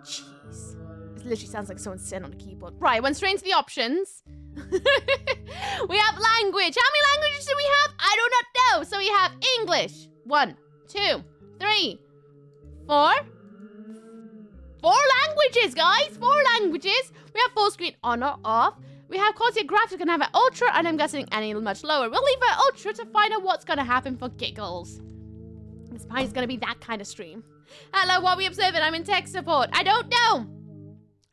Jeez. It literally sounds like someone's sitting on a keyboard. Right, went straight into the options. We have language. How many languages do we have? I do not know. So we have English. 1, 2, 3, 4. 4 languages, guys. 4 languages. We have full screen on or off. We have quality of graphics. We're going to have it ultra, and I'm guessing any much lower. We'll leave it ultra to find out what's going to happen for giggles. It's probably going to be that kind of stream. Hello, what are we observing? I'm in tech support. I don't know.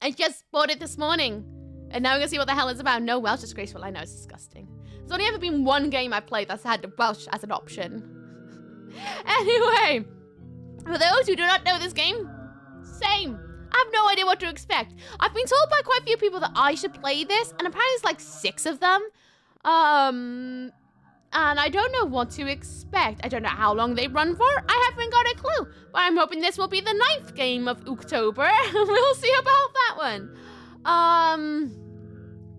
I just bought it this morning. And now we're going to see what the hell it's about. No Welsh, disgraceful. I know, it's disgusting. There's only ever been one game I've played that's had Welsh as an option. Anyway, for those who do not know this game, same. I have no idea what to expect. I've been told by quite a few people that I should play this, and apparently it's like 6 of them. And I don't know what to expect. I don't know how long they run for. I haven't got a clue. But I'm hoping this will be the 9th game of October. We'll see about that one.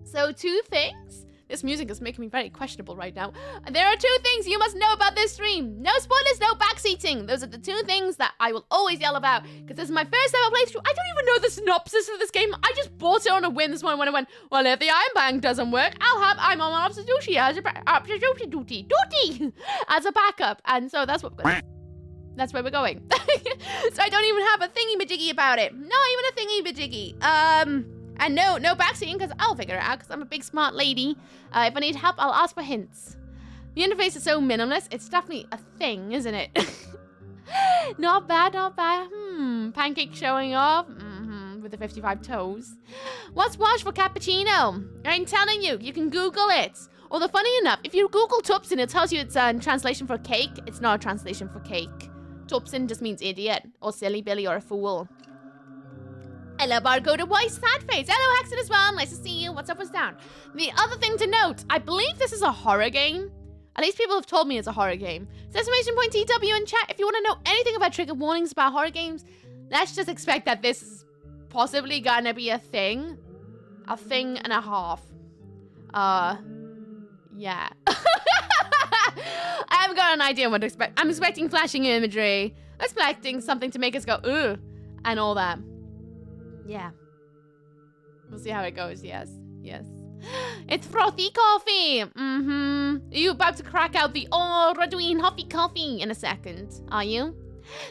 So 2 things. This music is making me very questionable right now. There are 2 things you must know about this stream. No spoilers, no backseating. Those are the 2 things that I will always yell about. Because this is my first ever playthrough. I don't even know the synopsis of this game. I just bought it on a whim this morning when I went, well, if the Iron Bang doesn't work, I'm on observation duty as a backup. And so that's what where we're going. So I don't even have a thingy-majiggy about it. Not even a thingy-majiggy. And no backseating, because I'll figure it out, because I'm a big smart lady. If I need help, I'll ask for hints. The interface is so minimalist, it's definitely a thing, isn't it? Not bad, not bad. Pancake showing off. With the 55 toes. What's Welsh for cappuccino? I'm telling you, you can Google it. Although, funny enough, if you Google Tupsin, it tells you it's a translation for cake. It's not a translation for cake. Tupsin just means idiot, or silly Billy, or a fool. Hello, Barcode White Sad Face. Hello, Hexen as well. Nice to see you. What's up, what's down? The other thing to note, I believe this is a horror game. At least people have told me it's a horror game. !TW in chat, if you want to know anything about trigger warnings about horror games, let's just expect that this is possibly gonna be a thing. A thing and a half. Yeah. I haven't got an idea what to expect. I'm expecting flashing imagery. I'm expecting something to make us go, ooh, and all that. Yeah. We'll see how it goes. Yes. Yes. It's frothy coffee. Are you about to crack out the Radween Huffy coffee in a second? Are you?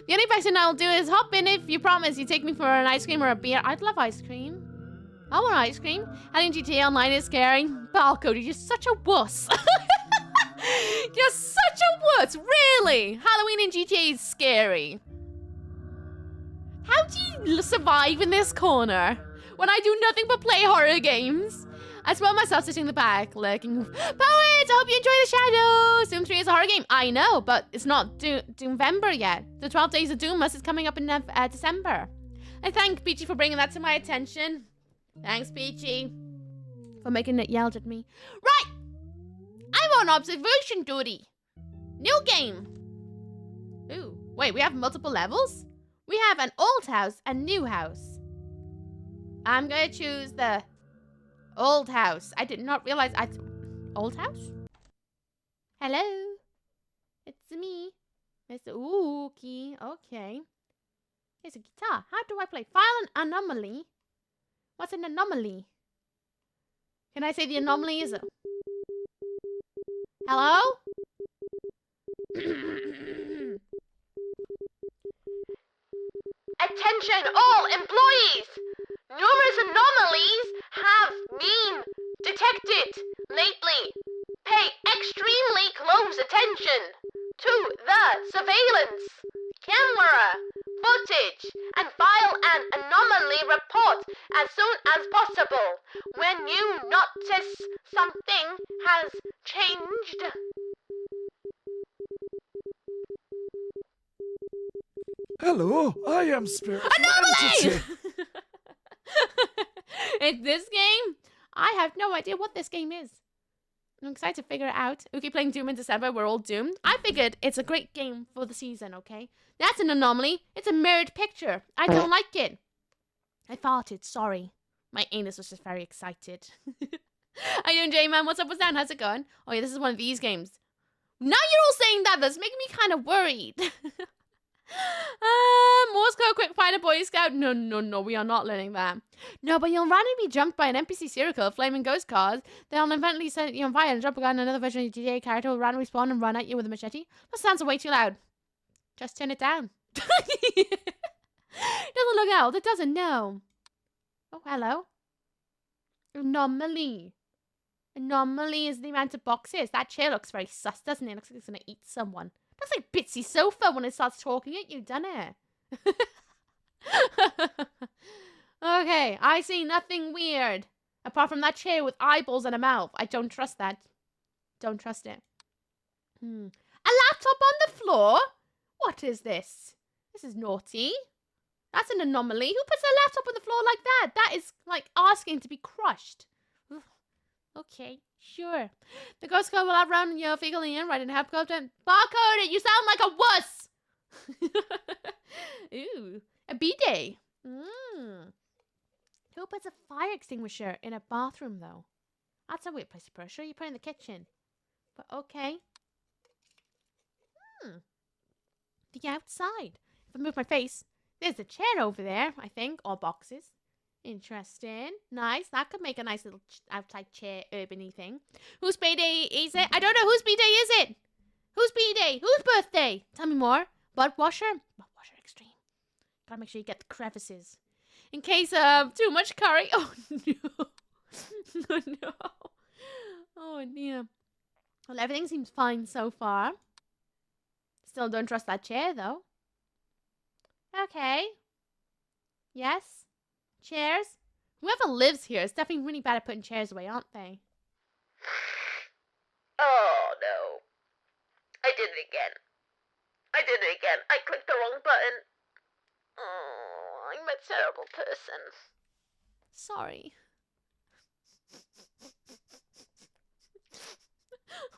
The only person I'll do is hop in if you promise you take me for an ice cream or a beer. I'd love ice cream. I want ice cream. Having GTA Online is scary. Balco, you're such a wuss. You're such a wuss, really. Halloween in GTA is scary. How do you survive in this corner when I do nothing but play horror games? I smell myself sitting in the back, lurking. Poet, I hope you enjoy the shadows. Doom 3 is a horror game. I know, but it's not Doomvember yet. The 12 Days of Doommas is coming up in December. I thank Peachy for bringing that to my attention. Thanks, Peachy, for making it yelled at me. Right! I'm on observation duty. New game. Ooh, wait, we have multiple levels? We have an old house and new house. I'm gonna choose the old house. I did not realize old house? Hello? It's me. It's Ookie. Okay. Here's a guitar. How do I play? File an anomaly. What's an anomaly? Can I say the anomaly is a... Hello? Attention all employees! Numerous anomalies have been detected lately. Pay extremely close attention to the surveillance camera footage and file an anomaly report as soon as possible when you notice something has changed. Hello, I am Spirit. Anomaly! It's this game? I have no idea what this game is. I'm excited to figure it out. Okay, playing Doom in December, we're all doomed. I figured it's a great game for the season, okay? That's an anomaly. It's a mirrored picture. I don't like it. I farted, sorry. My anus was just very excited. How you doing, J-Man? What's up, what's down? How's it going? Oh yeah, this is one of these games. Now you're all saying that, that's making me kind of worried. Morse code, quick, find a Boy Scout. No, we are not learning that. No, but you'll randomly be jumped by an NPC serial killer, flaming ghost cars. They'll eventually set you on fire and drop a gun, and another version of your GTA character will randomly spawn and run at you with a machete. That sounds way too loud. Just turn it down. It doesn't look old, it doesn't know. Oh, hello. Anomaly. Anomaly is the amount of boxes. That chair looks very sus, doesn't it? Looks like it's gonna eat someone. Looks like Bitsy Sofa when it starts talking at you, doesn't it? Okay, I see nothing weird. Apart from that chair with eyeballs and a mouth. I don't trust that. Don't trust it. A laptop on the floor? What is this? This is naughty. That's an anomaly. Who puts a laptop on the floor like that? That is like asking to be crushed. Okay, sure. The ghost code will outrun your vehicle and right in help code and barcode it. You sound like a wuss. Ooh, a bidet. Who puts a fire extinguisher in a bathroom though? That's a weird place to put it. Sure, you put it in the kitchen. But okay. The outside. If I move my face, there's a chair over there, I think, or boxes. Interesting. Nice. That could make a nice little outside chair urban-y thing. Whose B-Day is it? I don't know. Whose B-Day is it? Whose B-Day? Whose birthday? Tell me more. Butt washer? Butt washer extreme. Gotta make sure you get the crevices. In case of too much curry. Oh, no. Oh, no. Oh, dear. Well, everything seems fine so far. Still don't trust that chair, though. Okay. Yes. Chairs? Whoever lives here is definitely really bad at putting chairs away, aren't they? Oh no. I did it again. I clicked the wrong button. Oh, I'm a terrible person. Sorry.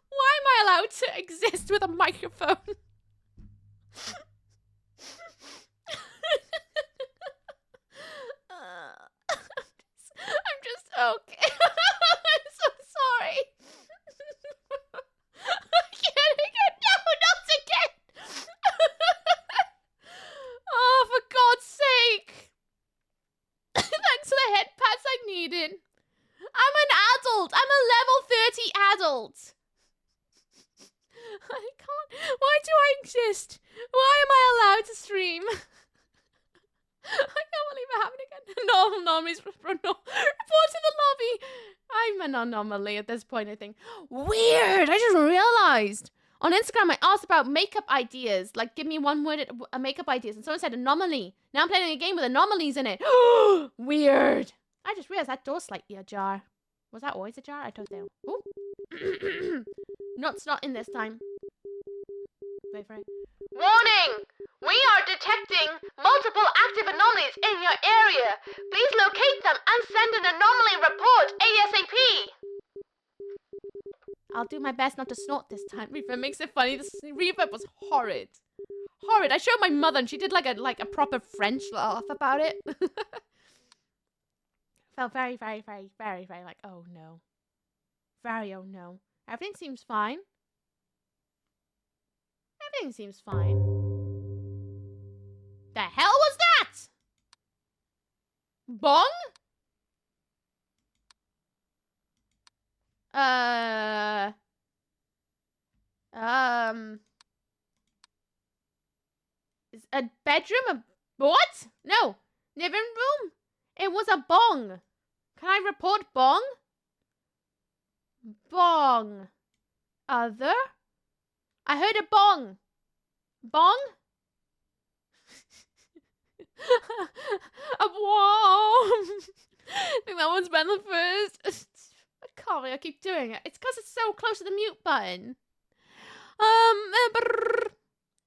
Why am I allowed to exist with a microphone? I'm just okay. I'm so sorry. Again. No, not again. Oh, for God's sake. Thanks for the head pats I needed. I'm an adult. I'm a level 30 adult. I can't. Why do I exist? Why am I allowed to stream? I can't believe it happened again. No, anomalies. Report to the lobby. I'm an anomaly at this point, I think. Weird. I just realized. On Instagram, I asked about makeup ideas. Like, give me one word makeup ideas. And someone said anomaly. Now I'm playing a game with anomalies in it. Weird. I just realized that door's slightly ajar. Was that always ajar? I don't know. Ooh. No, it's not in this time. Wait for it. Warning! We are detecting multiple active anomalies in your area. Please locate them and send an anomaly report ASAP. I'll do my best not to snort this time. Reverb makes it funny. The reverb was horrid. Horrid. I showed my mother and she did like a proper French laugh about it. Felt very, very, very, very, very like, oh no. Very, oh no. Everything seems fine. Everything seems fine. The hell was that? Bong? Is a bedroom a what? No. Living room? It was a bong. Can I report bong? Bong. Other? I heard a bong. Bong? A bong. I think that one's been the first. I can't believe I keep doing it. It's because it's so close to the mute button.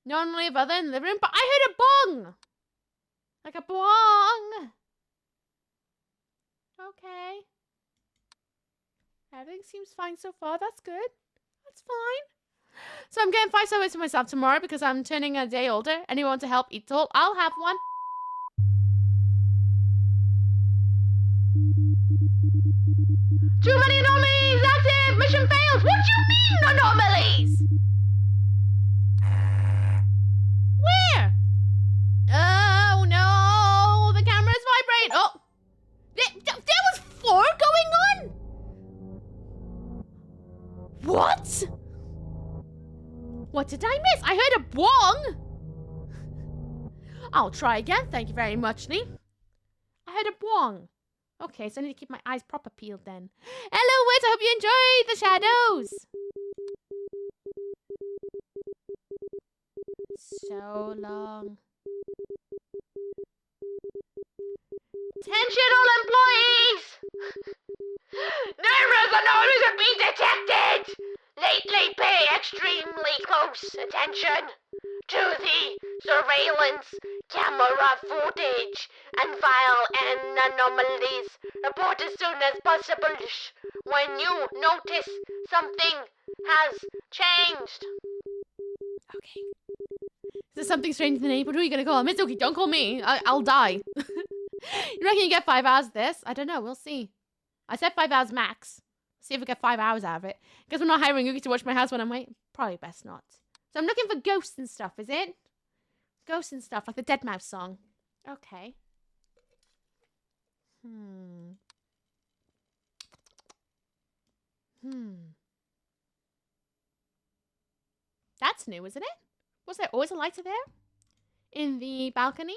Normally have other in the living room, but I heard a bong. Like a bong. Okay. Everything seems fine so far. That's good. That's fine. So I'm getting 5 subways to myself tomorrow because I'm turning a day older. Anyone want to help eat all? I'll have one. Too many anomalies! Active! Mission failed! What do you mean, anomalies? Where? Oh no! The camera's vibrating. Oh! There was 4 going on? What? What did I miss? I heard a bong. I'll try again. Thank you very much, Lee. I heard a bong. Okay, so I need to keep my eyes proper peeled then. Hello, Wit. I hope you enjoyed the shadows. So long. Attention all employees! Numerous anomalies have been detected! Lately pay extremely close attention to the surveillance camera footage and file and anomalies. Report as soon as possible when you notice something has changed. Okay. Is there something strange in the neighborhood? Who are you going to call? Mizuki, don't call me. I'll die. You reckon you get 5 hours of this? I don't know. We'll see. I said 5 hours max. See if we get 5 hours out of it. Guess we're not hiring Yuki to watch my house when I'm waiting. Probably best not. So I'm looking for ghosts and stuff, is it? Ghosts and stuff, like the Dead Mouse song. Okay. That's new, isn't it? Was there always a lighter there? In the balcony?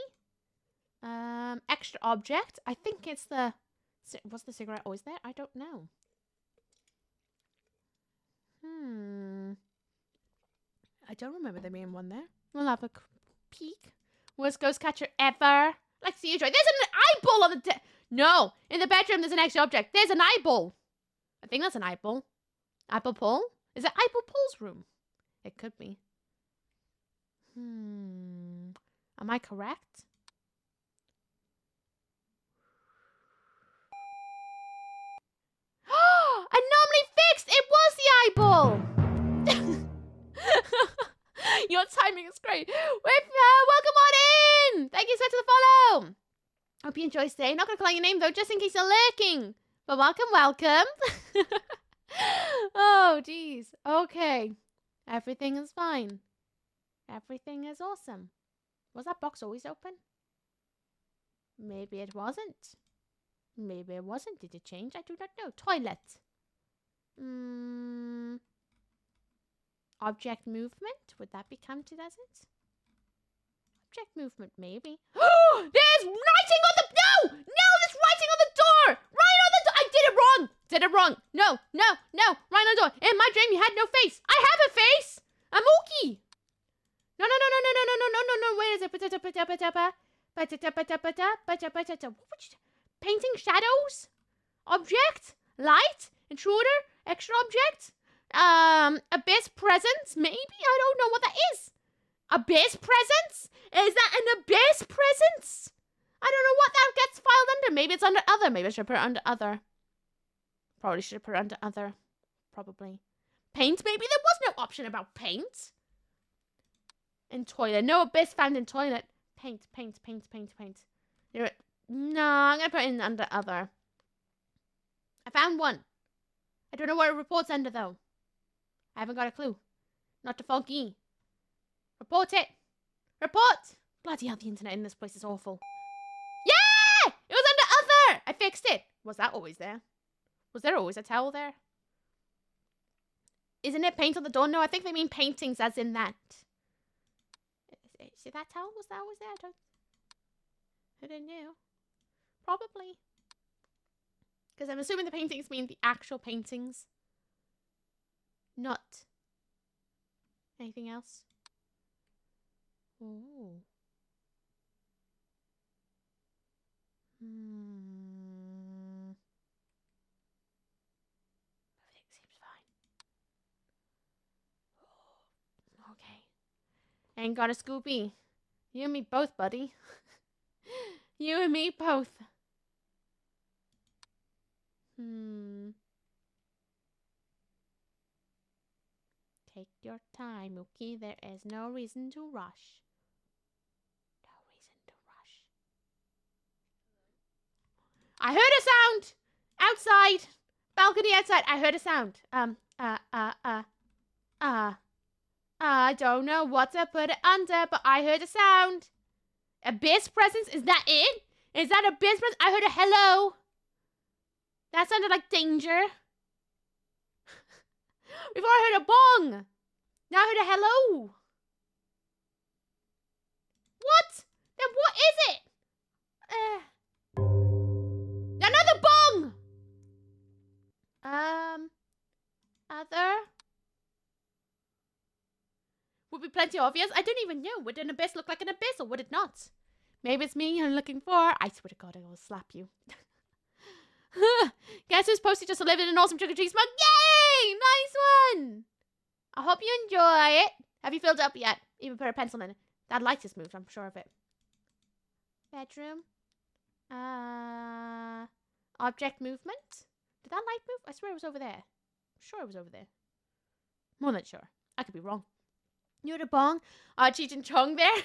Extra object. I think it's the... Was the cigarette always there? I don't know. I don't remember there being one there. We'll have a peek. Worst ghost catcher ever. Like the usual. There's an eyeball on the... No! In the bedroom, there's an extra object. There's an eyeball. I think that's an eyeball. Eyeball Paul? Is it Eyeball Paul's room? It could be. Am I correct? Anomaly fixed! It was the eyeball! Your timing is great. Welcome on in! Thank you so much for the follow. Hope you enjoy staying. Not going to call your name though, just in case you're lurking. But welcome. Oh, jeez. Okay. Everything is fine. Everything is awesome. Was that box always open? Maybe it wasn't. Maybe it wasn't. Did it change? I do not know. Toilet. Object movement. Would that be counted as it? Object movement, maybe. There's writing on the... No! No, there's writing on the door! Right on the door! I did it wrong! Did it wrong. No, no, no. Right on the door. In my dream, you had no face. I have a face! I'm Mookie! No, no, no, no, no, no, no, no, no, no, no. Where is it? Painting shadows? Object? Light? Intruder? Extra object? Abyss presence? Maybe? I don't know what that is. Abyss presence? Is that an abyss presence? I don't know what that gets filed under. Maybe it's under other. Maybe I should put it under other. Probably should put it under other. Probably. Paint? Maybe there was no option about paint. In toilet. No abyss found in toilet. Paint. No, I'm going to put it in under other. I found one. I don't know what it reports under, though. I haven't got a clue. Not to foggy. Report it. Report. Bloody hell, the internet in this place is awful. Yeah! It was under other. I fixed it. Was that always there? Was there always a towel there? Isn't it paint on the door? No, I think they mean paintings as in that. See that towel? Was that always there? I don't know. Probably. Because I'm assuming the paintings mean the actual paintings. Not anything else. Ooh. Everything seems fine. Okay. Ain't got a Scoopy. You and me both, buddy. You and me both. Take your time, Mookie. There is no reason to rush. No reason to rush. I heard a sound! Outside! Balcony outside. I heard a sound. I don't know what to put it under, but I heard a sound. Abyss presence? Is that it? Is that abyss presence? I heard a hello. That sounded like danger. Before I heard a bong. Now I heard a hello. What? Then what is it? Another bong. Other. Would be plenty obvious. I don't even know. Would an abyss look like an abyss or would it not? Maybe it's me you're looking for. I swear to God, I will slap you. Guess who's posted just to live in an awesome trick-or-treat smug? Yay! Nice one! I hope you enjoy it. Have you filled up yet? Even put a pencil in it. That light just moved, I'm sure of it. Bedroom. Object movement. Did that light move? I swear it was over there. I'm sure it was over there. More than sure. I could be wrong. You had a bong? Cheech and Chong there?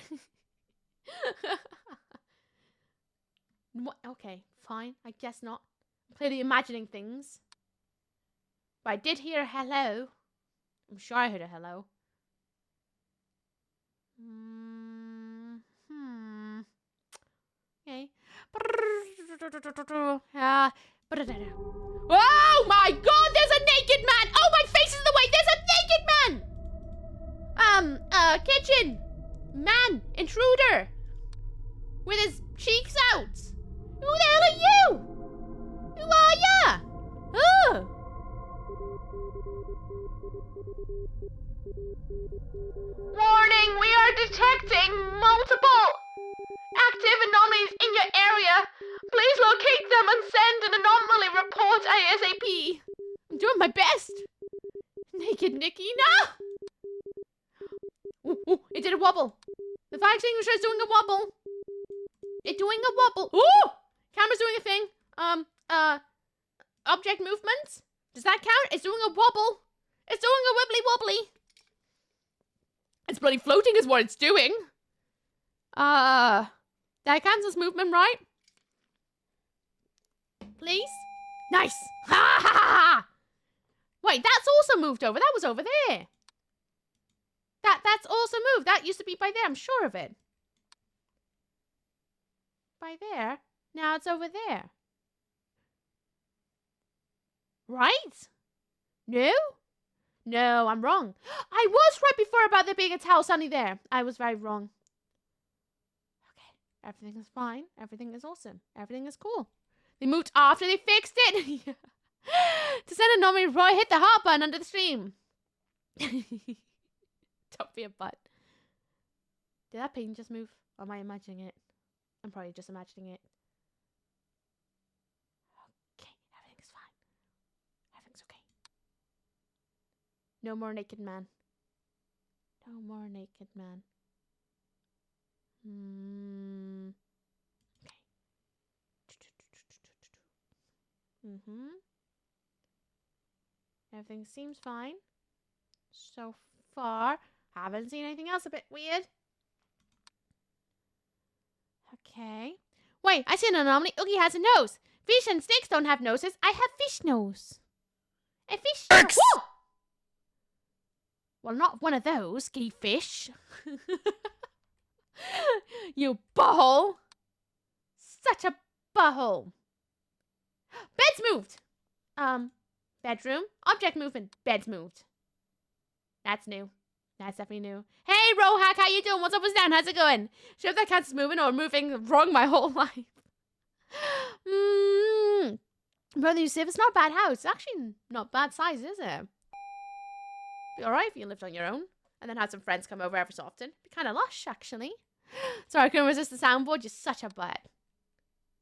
What? Okay, fine. I guess not. I'm clearly imagining things. But I did hear a hello. I'm sure I heard a hello. Okay. Oh my God! There's a naked man! Oh, my face is in the way! There's a naked man! Kitchen! Man! Intruder! With his cheeks out! Who the hell are you? Who are ya? Oh! Warning, we are detecting multiple active anomalies in your area. Please locate them and send an anomaly report ASAP. I'm doing my best. Naked Nikki, no! Ooh, it did a wobble. The fire extinguisher is doing a wobble. It's doing a wobble. Ooh! Camera's doing a thing. Object movement. Does that count? It's doing a wobble. It's doing a wibbly wobbly. It's bloody floating is what it's doing. That counts as movement, right? Please? Nice. Ha ha ha! Wait, that's also moved over. That was over there. That's also moved. That used to be by there. I'm sure of it. By there. Now it's over there. Right? No? No, I'm wrong. I was right before about there being a towel sunny there. I was very wrong. Everything is fine. Everything is awesome. Everything is cool. They moved after they fixed it. To send a nominee, Roy hit the heart button under the stream. Don't be a butt. Did that painting just move? Or am I imagining it? I'm probably just imagining it. Okay, everything's fine. Everything's okay. No more naked man. No more naked man. Okay. Everything seems fine. So far. Haven't seen anything else a bit weird. Okay. Wait, I see an anomaly. Oogie has a nose. Fish and snakes don't have noses. I have fish nose. A fish nose. Woo! Well, not one of those, gay fish. You butthole. Such a butthole. Bed's moved. Bedroom. Object movement. Bed's moved. That's new. That's definitely new. Hey, Rohack, how you doing? What's up, what's down? How's it going? Sure if that counts as moving or moving wrong my whole life. Brother Yusuf, it's not a bad house. It's actually not bad size, is it? Be alright if you lived on your own. And then had some friends come over every so often. Be kind of lush, actually. Sorry, I couldn't resist the soundboard. You're such a butt.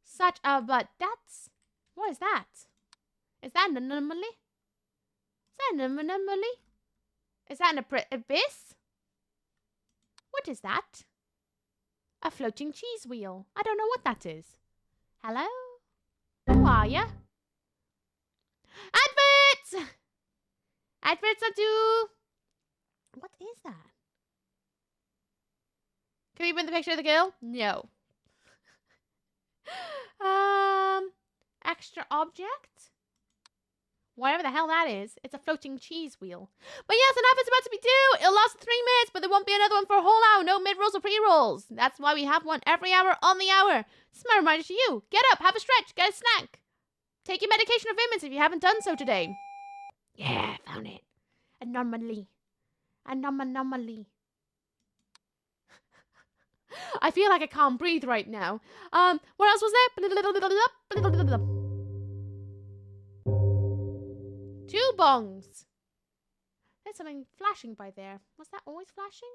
Such a butt. That's... What is that? Is that an anomaly? Is that an anomaly? Is that an abyss? What is that? A floating cheese wheel. I don't know what that is. Hello? Who are ya? Adverts! Adverts are due. What is that? Can we put the picture of the girl? No. Extra object? Whatever the hell that is. It's a floating cheese wheel. But yes, an advert's about to be due. It'll last 3 minutes, but there won't be another one for a whole hour. No mid-rolls or pre-rolls. That's why we have one every hour on the hour. Just my reminder to you. Get up, have a stretch, get a snack. Take your medication of vitamins if you haven't done so today. Yeah, found it. Anomaly. Anomaly. I feel like I can't breathe right now. What else was there? 2 bongs. There's something flashing by there. Was that always flashing?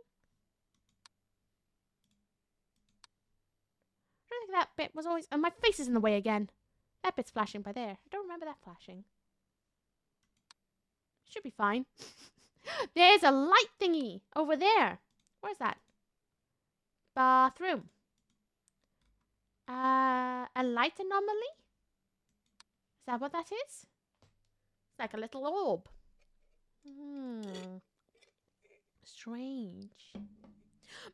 I don't think that bit was always... And my face is in the way again. That bit's flashing by there. I don't remember that flashing. Should be fine. There's a light thingy over there. Where's that? Bathroom. A light anomaly? Is that what that is? It's like a little orb. Strange.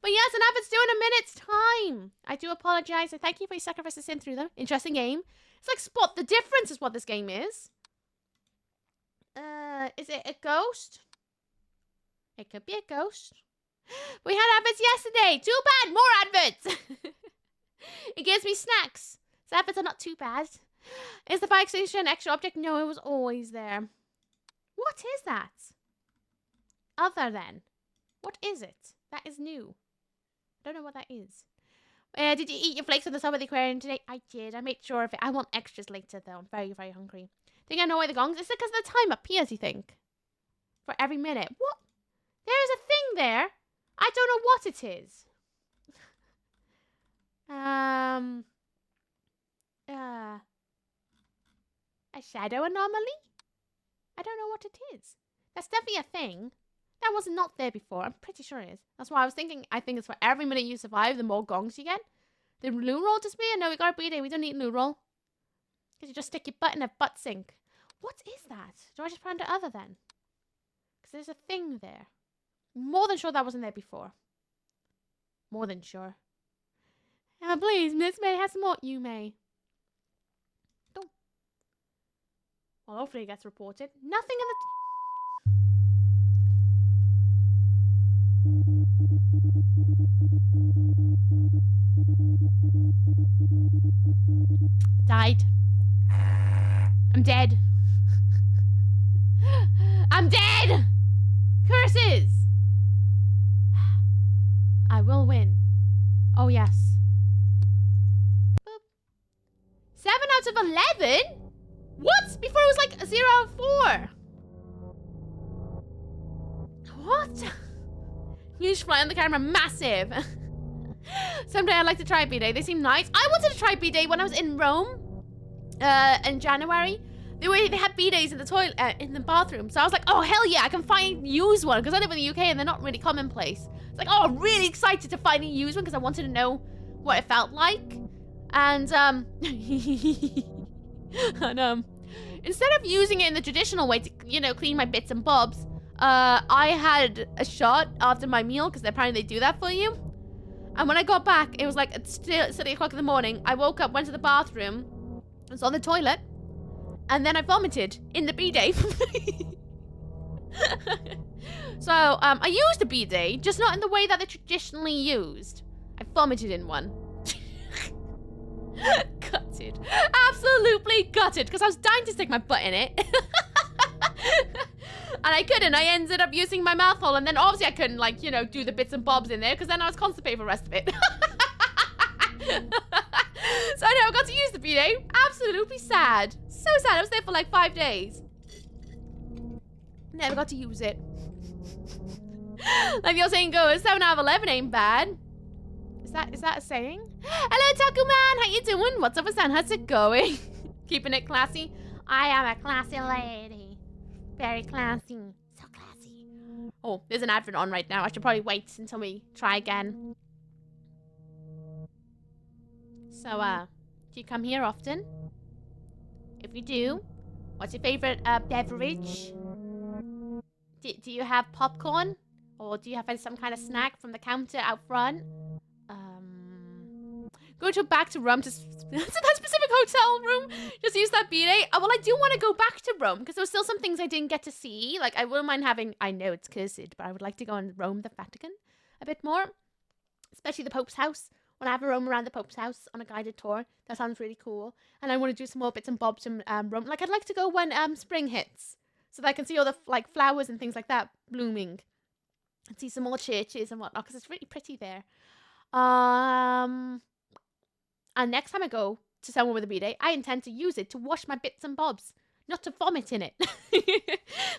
But yes, an advert's due in a minute's time. I do apologize. I thank you for your sacrifice to sin through them. Interesting game. It's like Spot the Difference is what this game is. Is it a ghost? It could be a ghost. We had adverts yesterday. Too bad. More adverts. It gives me snacks. So adverts are not too bad. Is the fire extinguisher an extra object? No, it was always there. What is that? Other than. What is it? That is new. I don't know what that is. Did you eat your flakes on the side of the aquarium today? I did. I made sure of it. I want extras later, though. I'm very, very hungry. Think I know why the gongs? Is it because the time appears, you think? For every minute. What? There is a thing there. I don't know what it is. A shadow anomaly? I don't know what it is. That's definitely a thing. That was not there before. I'm pretty sure it is. That's why I was thinking. I think it's for every minute you survive, the more gongs you get. The loo roll disappear? No, we got a B-day. We don't need loo roll. Because you just stick your butt in a butt sink. What is that? Do I just put under other then? Because there's a thing there. More than sure that wasn't there before. More than sure. Please, Miss May has some more. You may. Don't. Well, hopefully it gets reported. Nothing in the... Died. I'm dead. I'm dead! Curses! I will win. Oh, yes. out of 11? What? Before it was like 0 out of 4. What? Huge fly on the camera, massive. Someday I'd like to try B-Day. They seem nice. I wanted to try B-Day when I was in Rome in January. They had B-Days in the toilet, in the bathroom. So I was like, oh, hell yeah, I can use one. Because I live in the UK and they're not really commonplace. It's like, oh, I'm really excited to finally use one because I wanted to know what it felt like. And, instead of using it in the traditional way to, you know, clean my bits and bobs, I had a shot after my meal because apparently they do that for you. And when I got back, it was like still 8 o'clock in the morning. I woke up, went to the bathroom, was on the toilet, and then I vomited in the B-Day. So, I used a B-Day, just not in the way that they're traditionally used. I vomited in one. Gutted. Absolutely gutted, because I was dying to stick my butt in it. And I couldn't. I ended up using my mouth hole, and then obviously I couldn't, like, you know, do the bits and bobs in there, because then I was constipated for the rest of it. So I never got to use the B-Day. Absolutely sad. So sad. I was there for like 5 days. Never got to use it. Like you're saying, go, 7 out of 11 ain't bad. Is that a saying? Hello, Taku Man. How you doing? What's up, San? How's it going? Keeping it classy? I am a classy lady. Very classy. So classy. Oh, there's an advert on right now. I should probably wait until we try again. So, do you come here often? If you do, what's your favorite beverage? Do you have popcorn? Or do you have some kind of snack from the counter out front? Go back to Rome to that specific hotel room. Just use that B-Day. Well, I do want to go back to Rome because there were still some things I didn't get to see. Like, I wouldn't mind having, I know it's cursed, but I would like to go and roam the Vatican a bit more. Especially the Pope's house. When I have a roam around the Pope's house on a guided tour. That sounds really cool. And I want to do some more bits and bobs in Rome. Like, I'd like to go when spring hits. So that I can see all the, like, flowers and things like that blooming. And see some more churches and whatnot. Because it's really pretty there. And next time I go to somewhere with a B-Day, I intend to use it to wash my bits and bobs. Not to vomit in it.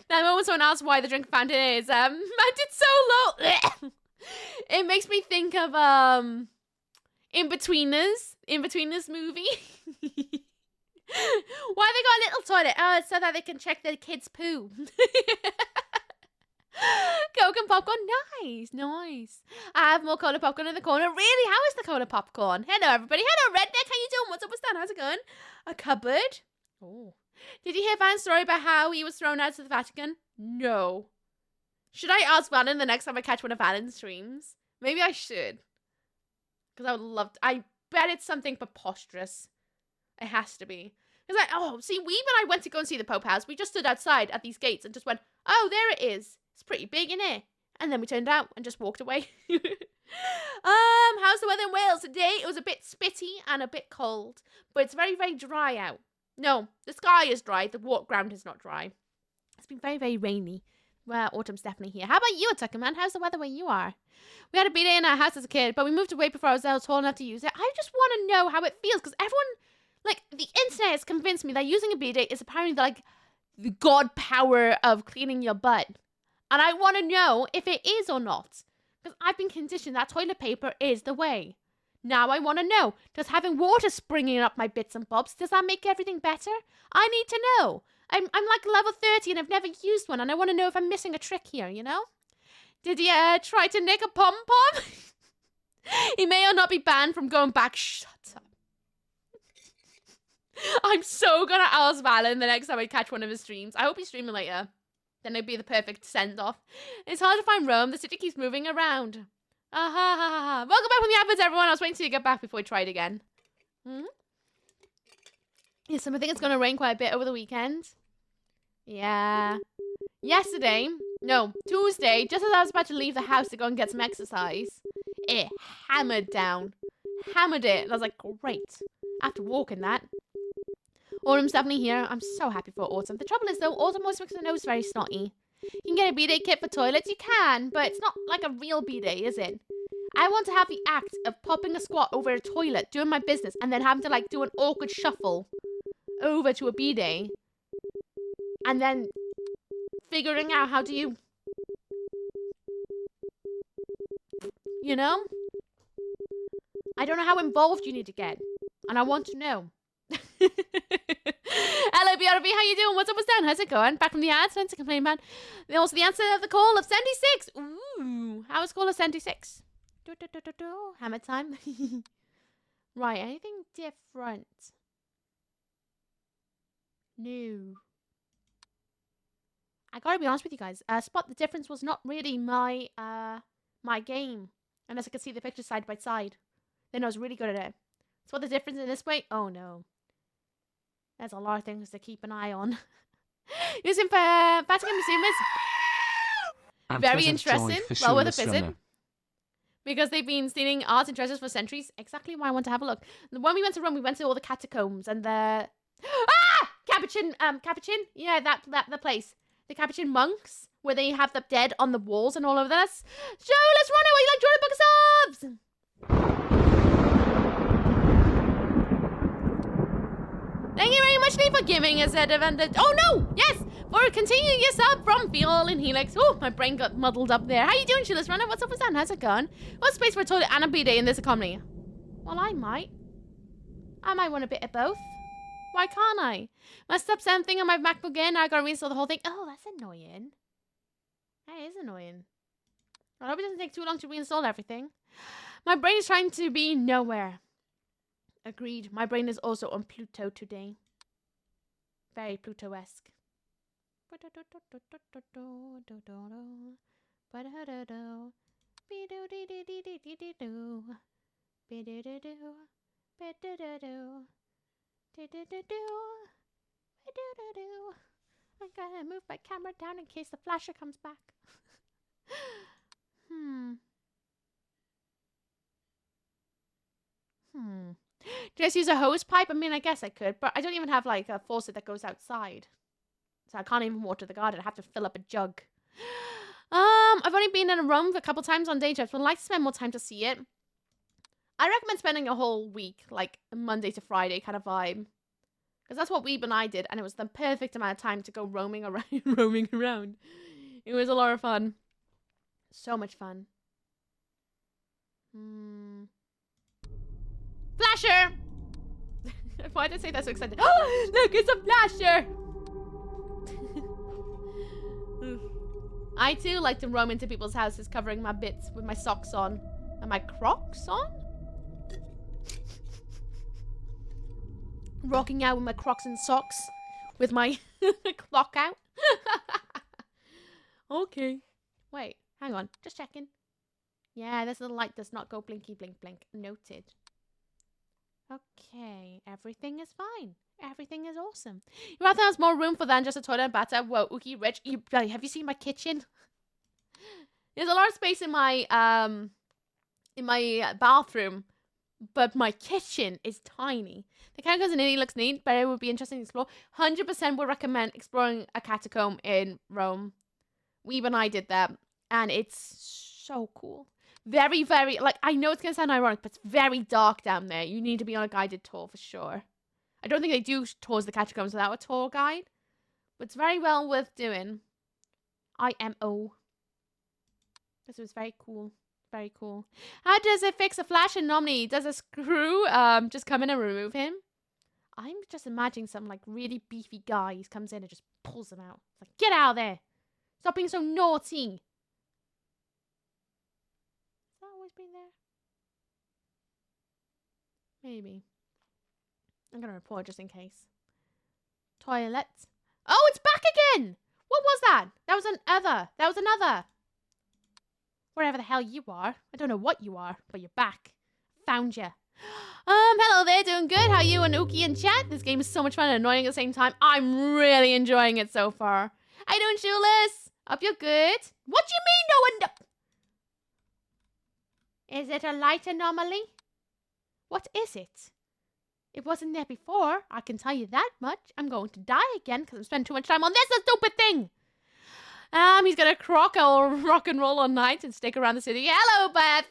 That moment someone asked why the drink fountain is, I did so low. It makes me think of, In-Betweeners movie. Why they got a little toilet? Oh, it's so that they can check their kids' poo. Coke and popcorn, nice. I have more cola popcorn in the corner. Really? How is the cola popcorn? Hello, everybody. Hello, Redneck. How you doing? What's up with Stan? How's it going? A cupboard. Oh. Did you hear Van's story about how he was thrown out to the Vatican? No. Should I ask Van the next time I catch one of Van's streams? Maybe I should. Because I would love to. I bet it's something preposterous. It has to be. Because when I went to go and see the Pope house, we just stood outside at these gates and just went, oh, there it is. It's pretty big, isn't it? And then we turned out and just walked away. How's the weather in Wales today? It was a bit spitty and a bit cold, but it's very, very dry out. No, the sky is dry. The ground is not dry. It's been very, very rainy. Well, autumn's definitely here. How about you, Tucker Man? How's the weather where you are? We had a B-Day in our house as a kid, but we moved away before I was tall enough to use it. I just want to know how it feels, because everyone, like, the internet has convinced me that using a B-Day is apparently, like, the god power of cleaning your butt. And I want to know if it is or not. Because I've been conditioned that toilet paper is the way. Now I want to know. Does having water springing up my bits and bobs, does that make everything better? I need to know. I'm like level 30 and I've never used one. And I want to know if I'm missing a trick here, you know? Did he try to nick a pom-pom? He may or not be banned from going back. Shut up. I'm so going to ask Valen the next time I catch one of his streams. I hope he's streaming later. Then it'd be the perfect send-off. It's hard to find Rome. The city keeps moving around. Welcome back from the adverts, everyone. I was waiting till you get back before we try it again. Yes, I think it's going to rain quite a bit over the weekend. Yeah. Tuesday, just as I was about to leave the house to go and get some exercise, it hammered down. Hammered it. And I was like, great. After walking that. Autumn's definitely here. I'm so happy for autumn. The trouble is, though, autumn always makes the nose very snotty. You can get a B-Day kit for toilets. You can, but it's not like a real B-Day, is it? I want to have the act of popping a squat over a toilet, doing my business, and then having to like do an awkward shuffle over to a B-day. And then figuring out how do you know? I don't know how involved you need to get. And I want to know. Hello, BRB, how you doing? What's up, what's down? How's it going? Back from the ads, nothing to complain about. Also, the answer of the call of 76. Ooh, how is call of 76? Hammer time. Right, anything different? No. I gotta be honest with you guys. Spot the difference was not really my my game. Unless I could see the pictures side by side. Then I was really good at it. Spot the difference in this way? Oh no. There's a lot of things to keep an eye on. Using for Vatican Museum is very interesting. Well worth a visit. Because they've been stealing art and treasures for centuries. Exactly why I want to have a look. When we went to Rome, we went to all the catacombs and the Capuchin. Yeah, the place. The Capuchin monks, where they have the dead on the walls and all of this. So let's run away like Jordan Book of Subs! Thank you very much, Lee, for giving us a defendant. Oh no! Yes! For continuing your sub from Feel and Helix. Oh, my brain got muddled up there. How you doing, Let's Runner? What's up with that? How's it going? What's space for a toilet and a B-day in this economy? Well, I might. I might want a bit of both. Why can't I? Messed up something on my MacBook again. I gotta reinstall the whole thing. Oh, that's annoying. That is annoying. I hope it doesn't take too long to reinstall everything. My brain is trying to be nowhere. Agreed. My brain is also on Pluto today. Very Pluto-esque. I gotta move my camera down in case the flasher comes back. Just use a hose pipe? I mean, I guess I could, but I don't even have like a faucet that goes outside. So I can't even water the garden. I have to fill up a jug. I've only been in Rome a couple times on day trips, but I'd like to spend more time to see it. I recommend spending a whole week, like Monday to Friday kind of vibe. Because that's what Weeb and I did, and it was the perfect amount of time to go roaming around. It was a lot of fun. So much fun. Flasher! Why did I say that so excited? Oh, look, it's a flasher! I too like to roam into people's houses covering my bits with my socks on. And my Crocs on? Rocking out with my Crocs and socks. With my clock out. Okay. Wait, hang on. Just checking. Yeah, this little light does not go blinky blink blink. Noted. Okay, everything is fine. Everything is awesome. You rather have more room for than just a toilet and bathtub. Whoa, Uki Rich, have you seen my kitchen? There's a lot of space in my bathroom, but my kitchen is tiny. The catacombs in Italy looks neat, but it would be interesting to explore. 100% would recommend exploring a catacomb in Rome. Weeb and I did that, and it's so cool. Very, very, like, I know it's going to sound ironic, but it's very dark down there. You need to be on a guided tour for sure. I don't think they do tours of the catacombs without a tour guide, but it's very well worth doing. IMO. This was very cool. Very cool. How does it fix a flash anomaly? Does a screw just come in and remove him? I'm just imagining some like really beefy guy comes in and just pulls him out. It's like, get out of there. Stop being so naughty. Has that always been there? Maybe. I'm going to report just in case. Toilet. Oh, it's back again! What was that? That was another. That was another. Wherever the hell you are. I don't know what you are, but you're back. Found you. Hello there, doing good? How are you and Uki in chat? This game is so much fun and annoying at the same time. I'm really enjoying it so far. How you doing, Shoeless? Hope you're good. What do you mean no one... Is it a light anomaly? What is it? It wasn't there before, I can tell you that much. I'm going to die again because I'm spending too much time on this stupid thing. He's gonna rock and roll all night and stick around the city. Hello, Beth.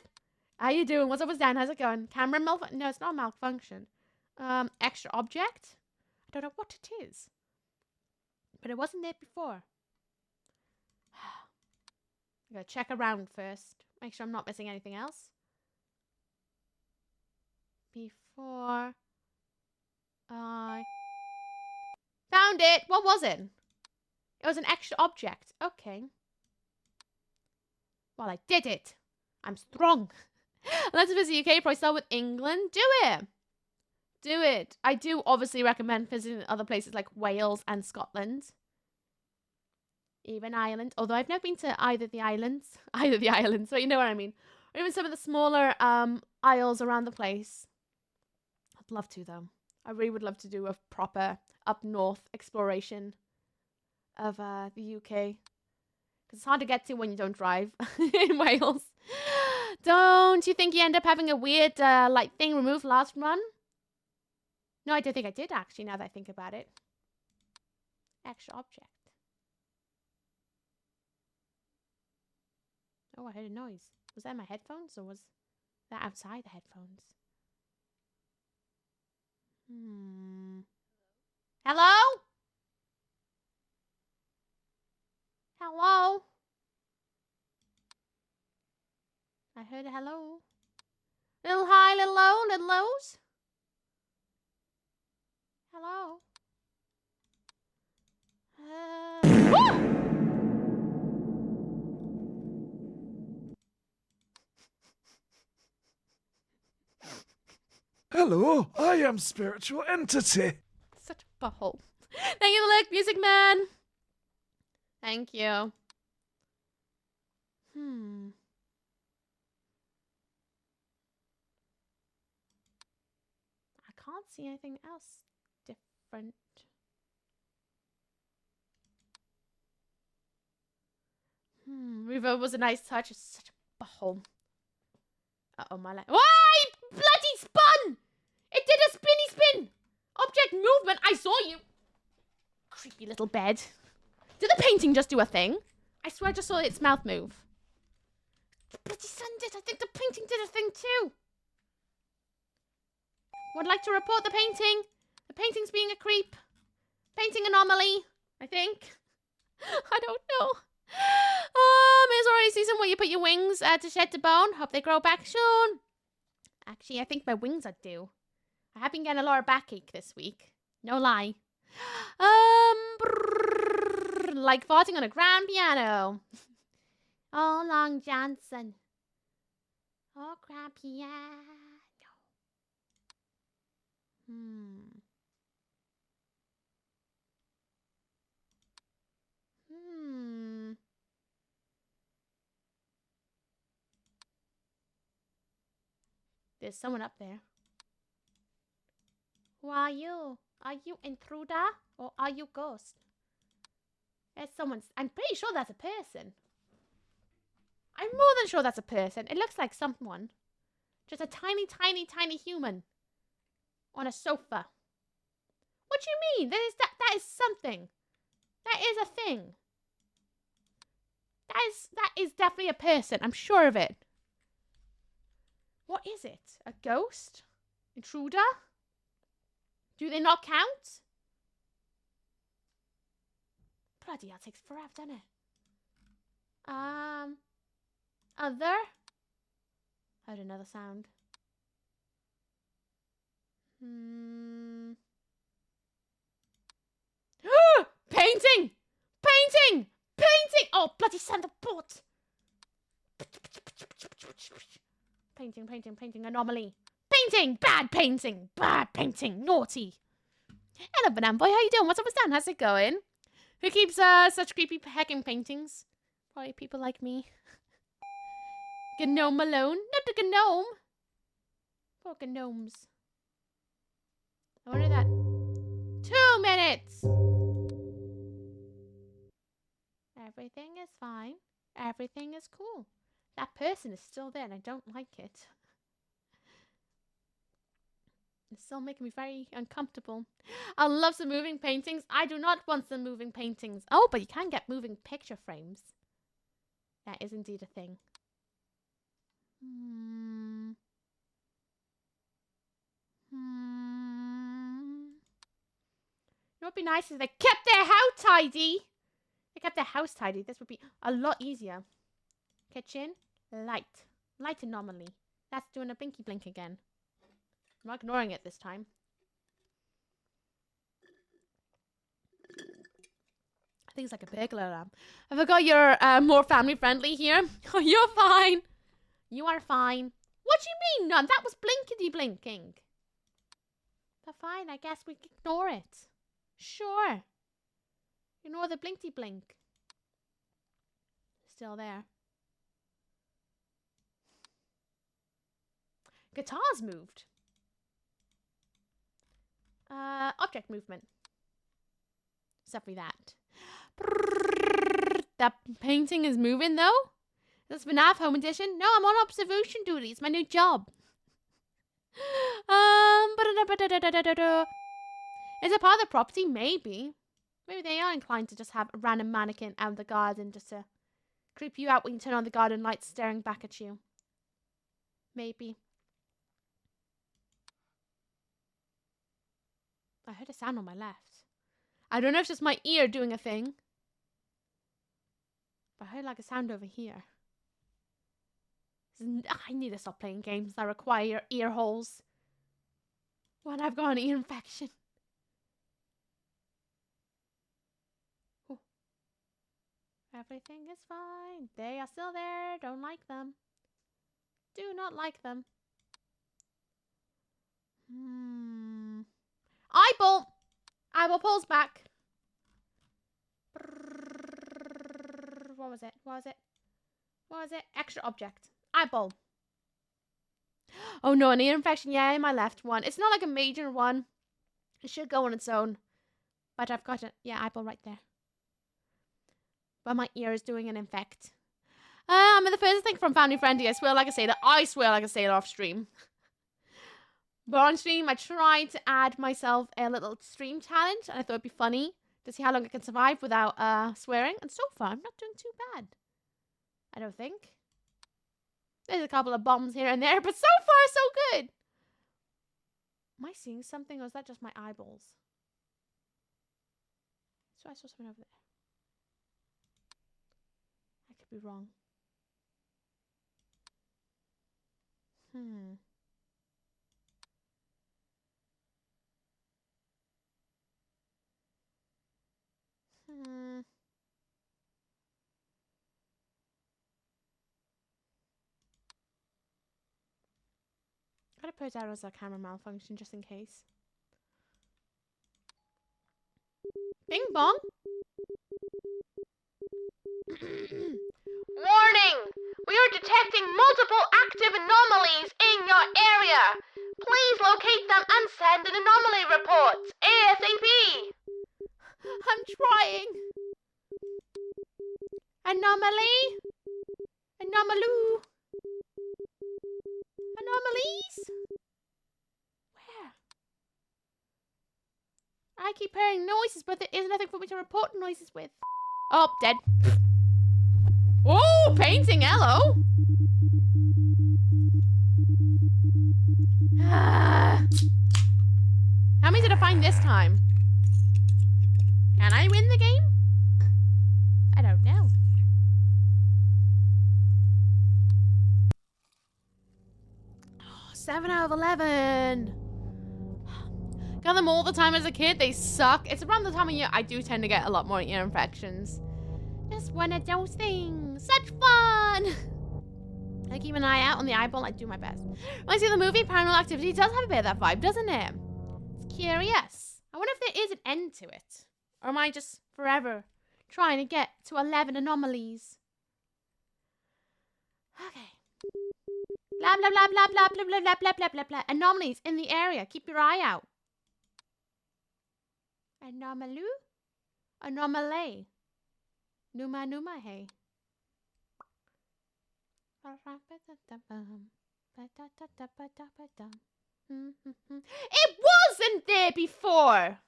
How you doing? What's up with Dan? How's it going? Camera malfunction? No, it's not malfunction. Extra object? I don't know what it is. But it wasn't there before. I gotta check around first. Make sure I'm not missing anything else. Before I found it. What was it? It was an extra object. Okay. Well, I did it. I'm strong. Let's visit UK. Probably start with England. Do it. Do it. I do obviously recommend visiting other places like Wales and Scotland. Even Ireland. Although I've never been to either the islands. Either the islands, but you know what I mean. Or even some of the smaller isles around the place. I'd love to, though. I really would love to do a proper up north exploration of the UK. Because it's hard to get to when you don't drive in Wales. Don't you think you end up having a weird like thing removed last run? No, I don't think I did, actually, now that I think about it. Extra object. Oh, I heard a noise. Was that my headphones, or was that outside the headphones? Hello? Hello? I heard a hello. Little high, little low, little lows. Hello? Hello, I am spiritual entity. Such a butthole. Thank you, Lick, Music Man. Thank you. I can't see anything else different. Reverb was a nice touch. It's such a butthole. Uh-oh, my life. Why? Bloody spun! It did a spinny spin! Object movement, I saw you! Creepy little bed. Did the painting just do a thing? I swear I just saw its mouth move. The bloody sun did. I think the painting did a thing too. Would like to report the painting. The painting's being a creep. Painting anomaly, I think. I don't know. It's already season where you put your wings to shed the bone. Hope they grow back soon. Actually, I think my wings are due. I have been getting a lot of backache this week. No lie. Like farting on a grand piano. Oh, Long Johnson. Oh, grand piano. There's someone up there. Who are you? Are you intruder or are you ghost? There's someone. I'm pretty sure that's a person. I'm more than sure that's a person. It looks like someone. Just a tiny, tiny, tiny human. On a sofa. What do you mean? That is something. That is a thing. That is definitely a person. I'm sure of it. What is it? A ghost? Intruder? Do they not count? Bloody hell, it takes forever, doesn't it? Other? Heard another sound. Painting! Painting! Painting! Oh, bloody sand port! Painting, painting, painting, anomaly. Painting! Bad painting! Bad painting! Naughty! Hello, Banana Boy, how you doing? What's up with Dan? How's it going? Who keeps such creepy heckin' paintings? Probably people like me. Gnome alone? Not a gnome! Poor gnomes. I wonder that. 2 minutes! Everything is fine. Everything is cool. That person is still there and I don't like it. It's still making me very uncomfortable. I love some moving paintings. I do not want some moving paintings. Oh, but you can get moving picture frames. That is indeed a thing. It would be nice if they kept their house tidy. They kept their house tidy. This would be a lot easier. Kitchen, light. Light anomaly. That's doing a blinky blink again. I'm not ignoring it this time. I think it's like a burglar alarm. I forgot you're more family friendly here. Oh, you're fine. You are fine. What do you mean none? That was blinkety blinking. But fine, I guess we can ignore it. Sure. Ignore the blinky blink. Still there. Guitars moved. Object movement. Except for that. That painting is moving though? Is this FNAF Home Edition? No, I'm on observation duty. It's my new job. Is it part of the property? Maybe. Maybe they are inclined to just have a random mannequin out in the garden just to creep you out when you turn on the garden lights staring back at you. Maybe. I heard a sound on my left. I don't know if it's just my ear doing a thing. But I heard like a sound over here. I need to stop playing games that require ear holes when I've got an ear infection. Oh. Everything is fine. They are still there. Don't like them. Do not like them. Eyeball! Eyeball pulls back. What was it? What was it? What was it? Extra object. Eyeball. Oh no, an ear infection. Yeah, in my left one. It's not like a major one. It should go on its own. But I've got it. Yeah, eyeball right there. But my ear is doing an infect. I'm the first thing from Family Friendly. I swear like a sailor. I swear like a sailor off stream. But on stream, I tried to add myself a little stream challenge. And I thought it'd be funny to see how long I can survive without swearing. And so far, I'm not doing too bad. I don't think. There's a couple of bombs here and there, but so far, so good. Am I seeing something, or is that just my eyeballs? So I saw something over there. I could be wrong. Gotta put that as a camera malfunction just in case. Bing bong. Warning! We are detecting multiple active anomalies in your area. Please locate them and send an anomaly report ASAP. I'm trying. Anomaly. Anomaloo. Anomalies? Where? I keep hearing noises, but there is nothing for me to report noises with. Oh, dead. Oh, painting, hello. How many did I find this time? Can I win the game? I don't know. 7 out of 11. Got them all the time as a kid. They suck. It's around the time of year I do tend to get a lot more ear infections. Just one of those things. Such fun. I keep an eye out on the eyeball. I do my best. When I see the movie, Paranormal Activity does have a bit of that vibe, doesn't it? It's curious. I wonder if there is an end to it. Or am I just forever trying to get to 11 anomalies? Okay. Blah, blah, blah, blah, blah, blah, blah, blah, blah, blah, blah, blah. Anomalies in the area. Keep your eye out. Anomaloo? Anomaly. Numa, numa, hey. It wasn't there before!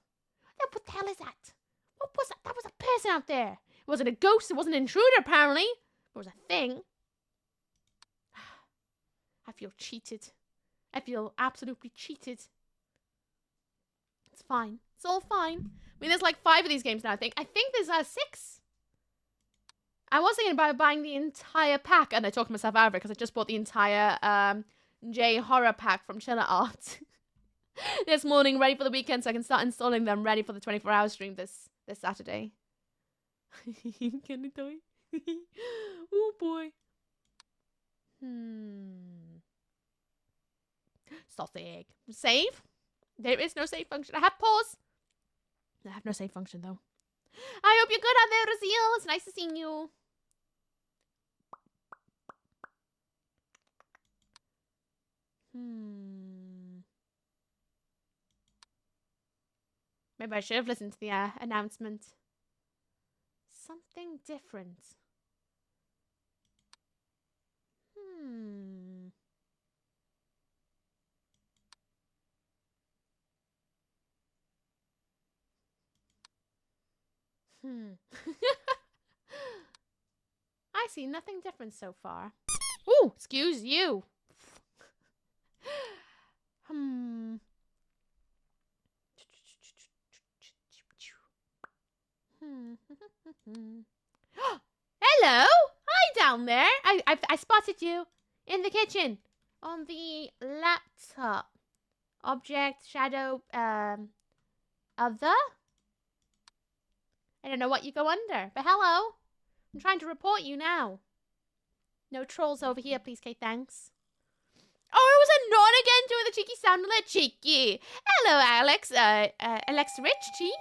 What the hell is that? What was that? That was a person out there. It wasn't a ghost. It wasn't an intruder, apparently. It was a thing. I feel cheated. I feel absolutely cheated. It's fine. It's all fine. I mean, there's like 5 of these games now, I think. I think there's 6. I was thinking about buying the entire pack, and I talked myself out of it because I just bought the entire J horror pack from Chiller Art this morning, ready for the weekend, so I can start installing them, ready for the 24-hour stream this Saturday. Can it die? Oh boy. Sausage. Save? There is no save function. I have pause. I have no save function though. I hope you're good out there, Raziel. It's nice to see you. Maybe I should have listened to the announcement. Something different. I see nothing different so far. Ooh, excuse you. Hello! Hi down there. I spotted you in the kitchen on the laptop. Object, shadow, other? I don't know what you go under, but hello. I'm trying to report you now. No trolls over here, please, Kate, thanks. Oh, it was a non again doing the cheeky sound alert. Cheeky. Hello, Alex. Alex Richie.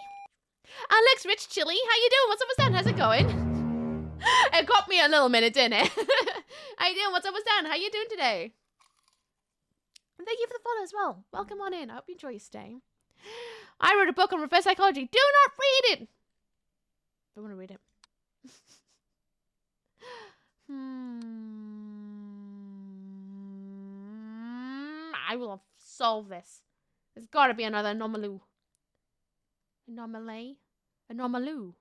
Alex Rich Chili, how you doing? What's up with that? How's it going? It got me a little minute, didn't it? How you doing? What's up with that? How you doing today? And thank you for the follow as well. Welcome on in. I hope you enjoy your stay. I wrote a book on reverse psychology. Do not read it. I want to read it. I will solve this. There's got to be another anomaly. Anomaloo.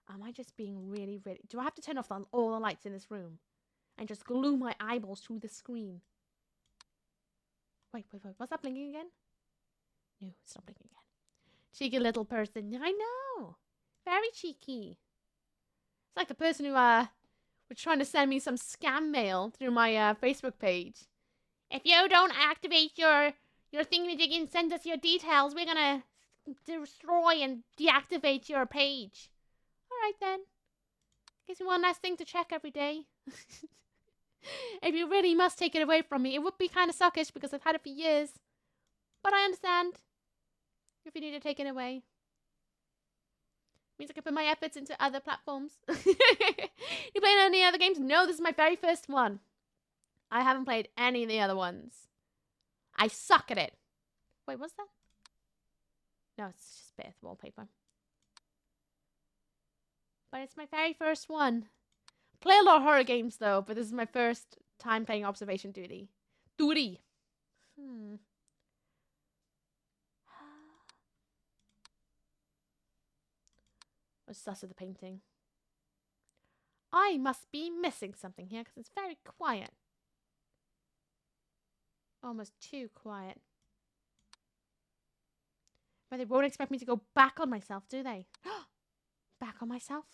Am I just being really... Do I have to turn off all the lights in this room? And just glue my eyeballs to the screen? Wait. What's that blinking again? No, it's not blinking again. Cheeky little person. I know. Very cheeky. It's like the person who was trying to send me some scam mail through my Facebook page. If you don't activate your thingamajig and send us your details, we're gonna destroy and deactivate your page. Alright then. Gives me one last thing to check every day. If you really must take it away from me, it would be kind of suckish because I've had it for years. But I understand. If you need to take it away. Means I can put my efforts into other platforms. You playing any other games? No, this is my very first one. I haven't played any of the other ones. I suck at it. Wait, what's that? No, it's just a bit of wallpaper. But it's my very first one. Play a lot of horror games though, but this is my first time playing Observation Duty. What's sus of the painting? I must be missing something here because it's very quiet. Almost too quiet. But they won't expect me to go back on myself, do they? Back on myself?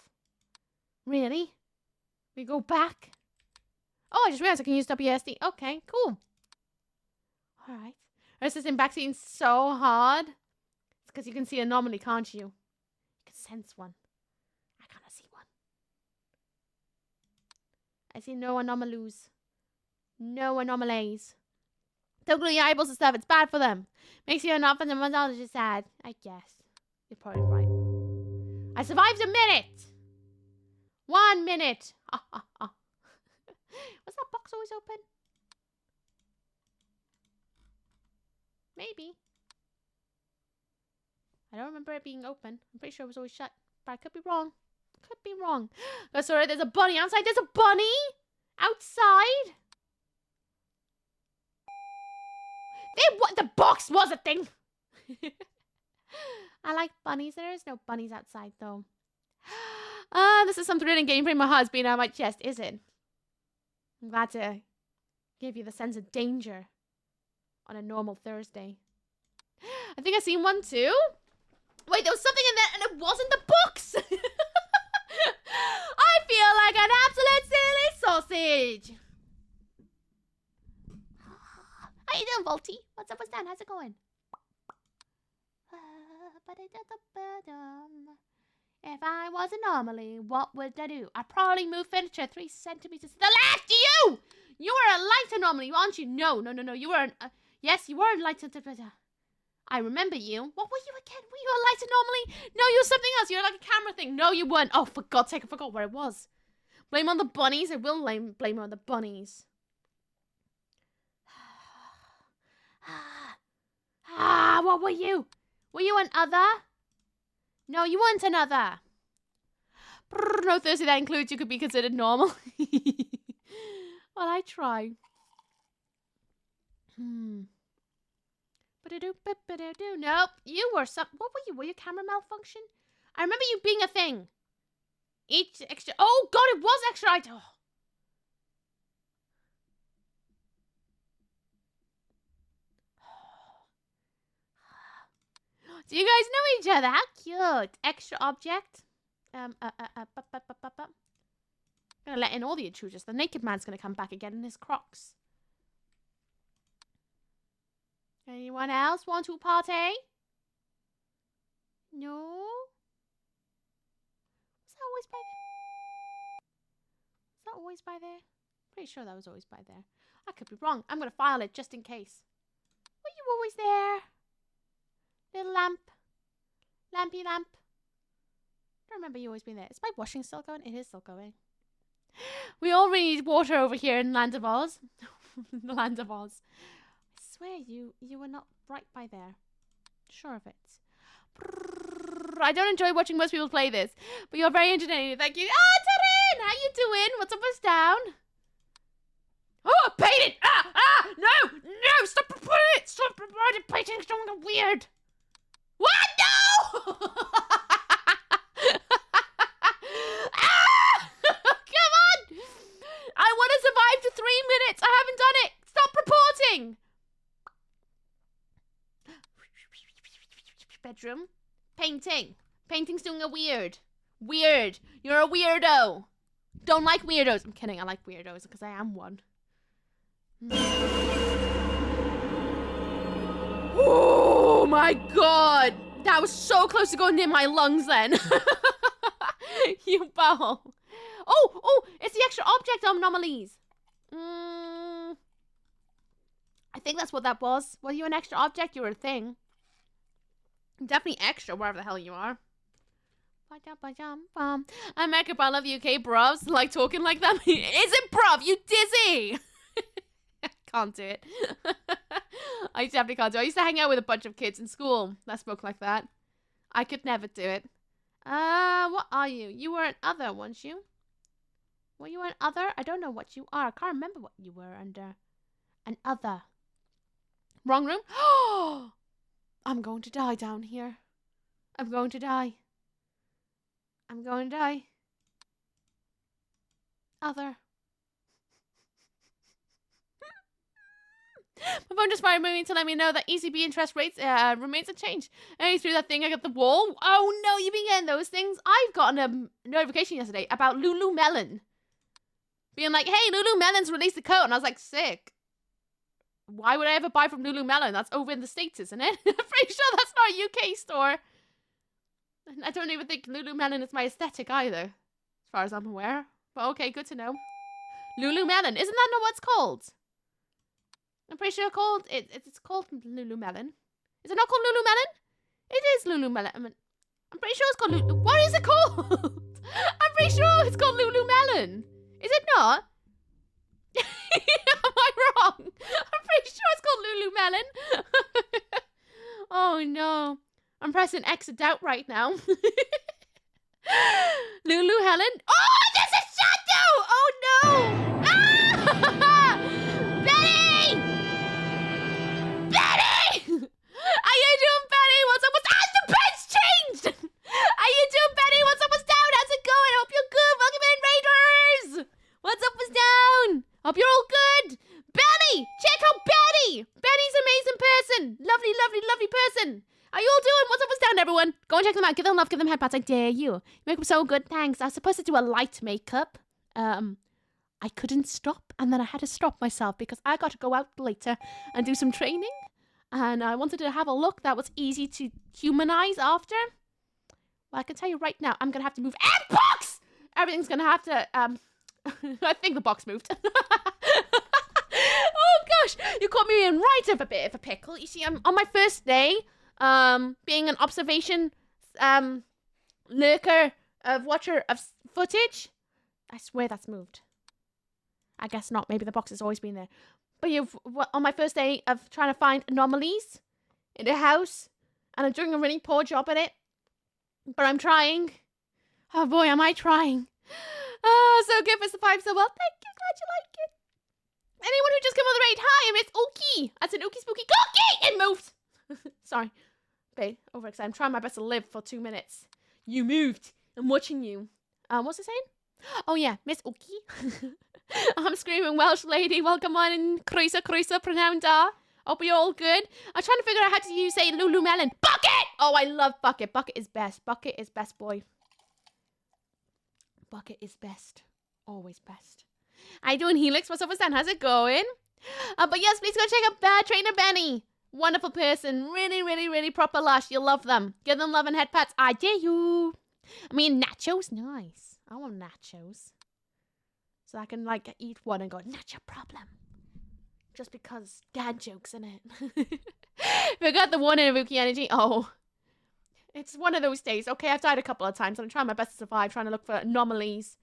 Really? We go back? Oh, I just realized I can use WSD. Okay, cool. Alright. Resisting backseating so hard. It's because you can see an anomaly, can't you? You can sense one. I cannot see one. I see no anomalies. No anomalies. Don't glue your eyeballs and stuff. It's bad for them. Makes you not fundamentally sad. I guess. You're probably right. I survived a minute. 1 minute. Was that box always open? Maybe. I don't remember it being open. I'm pretty sure it was always shut. But I could be wrong. Could be wrong. Oh, sorry, there's a bunny outside. There's a bunny outside. What? The box was a thing. I like bunnies. There is no bunnies outside, though. This is some thrilling gameplay. My heart's beating out my chest. Is it? I'm glad to give you the sense of danger on a normal Thursday. I think I seen one too. Wait, there was something in there and it wasn't the books. I feel like an absolute silly sausage. How you doing, Volty? What's up, what's down? How's it going? If I was an anomaly, what would I do? I'd probably move furniture 3 centimeters to the left. You! You were a light anomaly, aren't you? No. You were an... yes, you were a light... I remember you. What were you again? Were you a light anomaly? No, you were something else. You were like a camera thing. No, you weren't. Oh, for God's sake, I forgot where it was. Blame on the bunnies. I will blame on the bunnies. What were you? Were you an other? No, you weren't an other. No Thursday that includes you could be considered normal. Well, I try. Nope. You were some... what were you? Were you camera malfunction? I remember you being a thing. Each extra... oh, God, it was extra. Oh. Do you guys know each other? How cute. Extra object. Gonna let in all the intruders. The naked man's gonna come back again in his Crocs. Anyone else want to party? No? Was that always by there? Was that always by there? Pretty sure that was always by there. I could be wrong. I'm gonna file it just in case. Were you always there? Little lamp. Lampy lamp. I don't remember you always being there. Is my washing still going? It is still going. We all really need water over here in Land of Oz. The Land of Oz. I swear you were not right by there. Sure of it. I don't enjoy watching most people play this, but you're very entertaining. Thank you. Taryn! How you doing? What's up, what's down? Oh, painted! No! Stop putting it! Stop painting something weird! What? No! Come on! I want to survive to 3 minutes. I haven't done it. Stop reporting. Bedroom. Painting. Painting's doing a weird. Weird. You're a weirdo. Don't like weirdos. I'm kidding. I like weirdos because I am one. Oh my God. That was so close to going near my lungs then. You bow. Oh, it's the extra object anomalies. I think that's what that was. Were you an extra object? You were a thing. Definitely extra, wherever the hell you are. America, I love UK, bruvs. Like talking like that. Is it bruv? You dizzy? Can't do it. I definitely can't do it. I used to hang out with a bunch of kids in school that spoke like that. I could never do it. What are you? You were an other, weren't you? Were you an other? I don't know what you are. I can't remember what you were under. An other. Wrong room? Oh! I'm going to die down here. I'm going to die. I'm going to die. Other. My phone just fired me to let me know that ECB interest rates remains unchanged. And I threw that thing at the wall. Oh no, you've been getting those things. I've gotten a notification yesterday about Lululemon. Being like, hey, Lululemon's released a coat. And I was like, sick. Why would I ever buy from Lululemon? That's over in the States, isn't it? I'm pretty sure that's not a UK store. And I don't even think Lululemon is my aesthetic either. As far as I'm aware. But okay, good to know. Lululemon. Isn't that not what it's called? I'm pretty sure it's called Lululemon. Is it not called Lululemon? It is Lululemon. I'm pretty sure it's called what is it called? I'm pretty sure it's called Lululemon. Is it not? Am I wrong? I'm pretty sure it's called Lululemon. Oh no. I'm pressing exit out right now. Lulu Helen. Oh, there's a shadow! Oh no! Ah! Betty! Betty! How you doing, Betty? What's up? The bed's changed! How you doing, Betty? What's up? What's down? How's it going? Hope you're good. Welcome in, Raiders! What's up? What's down? Hope person. How you all doing? What's up, what's down, everyone? Go and check them out. Give them love, give them headpats. I dare you. You make them so good, thanks. I was supposed to do a light makeup. I couldn't stop, and then I had to stop myself because I got to go out later and do some training. And I wanted to have a look that was easy to humanize after. Well, I can tell you right now, I'm going to have to move. And box! Everything's going to have to, I think the box moved. Oh, gosh. You caught me in right of a bit of a pickle. You see, I'm on my first day, being an observation, lurker, watcher of footage. I swear that's moved. I guess not. Maybe the box has always been there. But on my first day of trying to find anomalies in the house, and I'm doing a really poor job at it. But I'm trying. Oh boy, am I trying. Oh, so good for survive so well. Thank you, glad you like it. Anyone who just came on the raid, hi, I'm Miss Ookie. That's an Ookie Spooky Cookie! It moved! Sorry. Babe, overexcited. I'm trying my best to live for 2 minutes. You moved. I'm watching you. What's it saying? Oh yeah, Miss Ookie. I'm screaming Welsh lady. Welcome on in. Croeso, pronoun da. Hope you're all good. I'm trying to figure out how to say Lulumelon. Bucket! Oh, I love Bucket. Bucket is best. Bucket is best, boy. Bucket is best. Always best. How you doing, Helix? What's up with Stan? How's it going? But yes, please go check out Trainer Benny. Wonderful person. Really, really, really proper lush. You'll love them. Give them love and head pats. I dare you. I mean, nachos. Nice. I want nachos. So I can, like, eat one and go, not your problem. Just because dad jokes in it. Forgot the one in Ibuki energy. Oh. It's one of those days. Okay, I've died a couple of times. I'm trying my best to survive, trying to look for anomalies.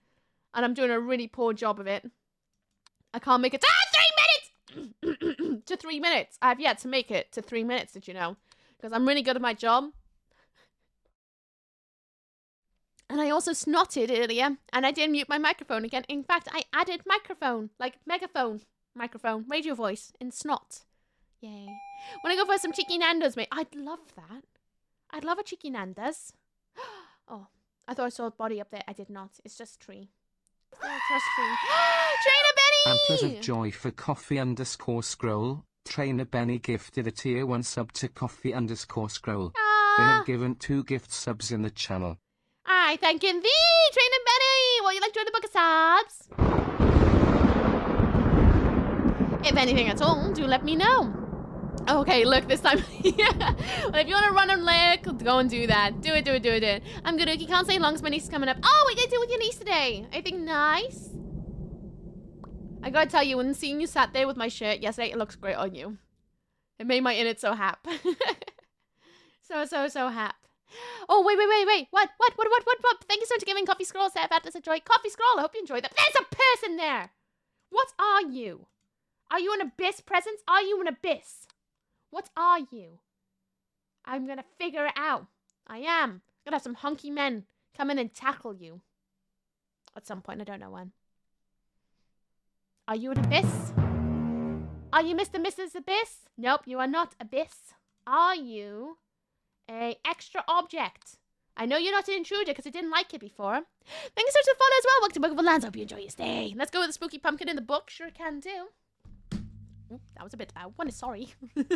And I'm doing a really poor job of it. I can't make it to 3 minutes! To 3 minutes. I have yet to make it to 3 minutes, did you know? Because I'm really good at my job. And I also snotted earlier. And I didn't mute my microphone again. In fact, I added microphone. Like megaphone. Microphone. Radio voice. In snot. Yay. When I go for some cheeky Nando's, mate. I'd love that. I'd love a cheeky Nando's. Oh. I thought I saw a body up there. I did not. It's just tree. It's just tree. Trainer Benny! Antlers of joy for coffee_scroll. Trainer Benny gifted a tier 1 sub to coffee_scroll. They have given 2 gift subs in the channel. I thanking thee, Trainer Benny! Well, you like to join the book of subs? If anything at all, do let me know. Okay, look, this time. Yeah. Well, if you want to run and lick, go and do that. Do it. I'm good, Ookie. Can't stay long because my niece is coming up. Oh, we get to do with your niece today. Anything nice? I gotta tell you, when seeing you sat there with my shirt yesterday, it looks great on you. It made my innards so hap. So hap. Oh, wait. What? Thank you so much for giving Coffee Scroll. Say I've a joy. Coffee Scroll, I hope you enjoyed that. There's a person there! What are you? Are you an abyss presence? Are you an abyss? What are you? I'm gonna figure it out. I am. I'm gonna have some hunky men come in and tackle you. At some point, I don't know when. Are you an abyss? Are you Mr. Mrs. Abyss? Nope, you are not abyss. Are you a extra object? I know you're not an intruder because I didn't like it before. Thank you so much for the follow as well. Welcome to Book of the Lands. Hope you enjoy your stay. Let's go with the spooky pumpkin in the book. Sure can do. Ooh, that was a bit loud. One is sorry. It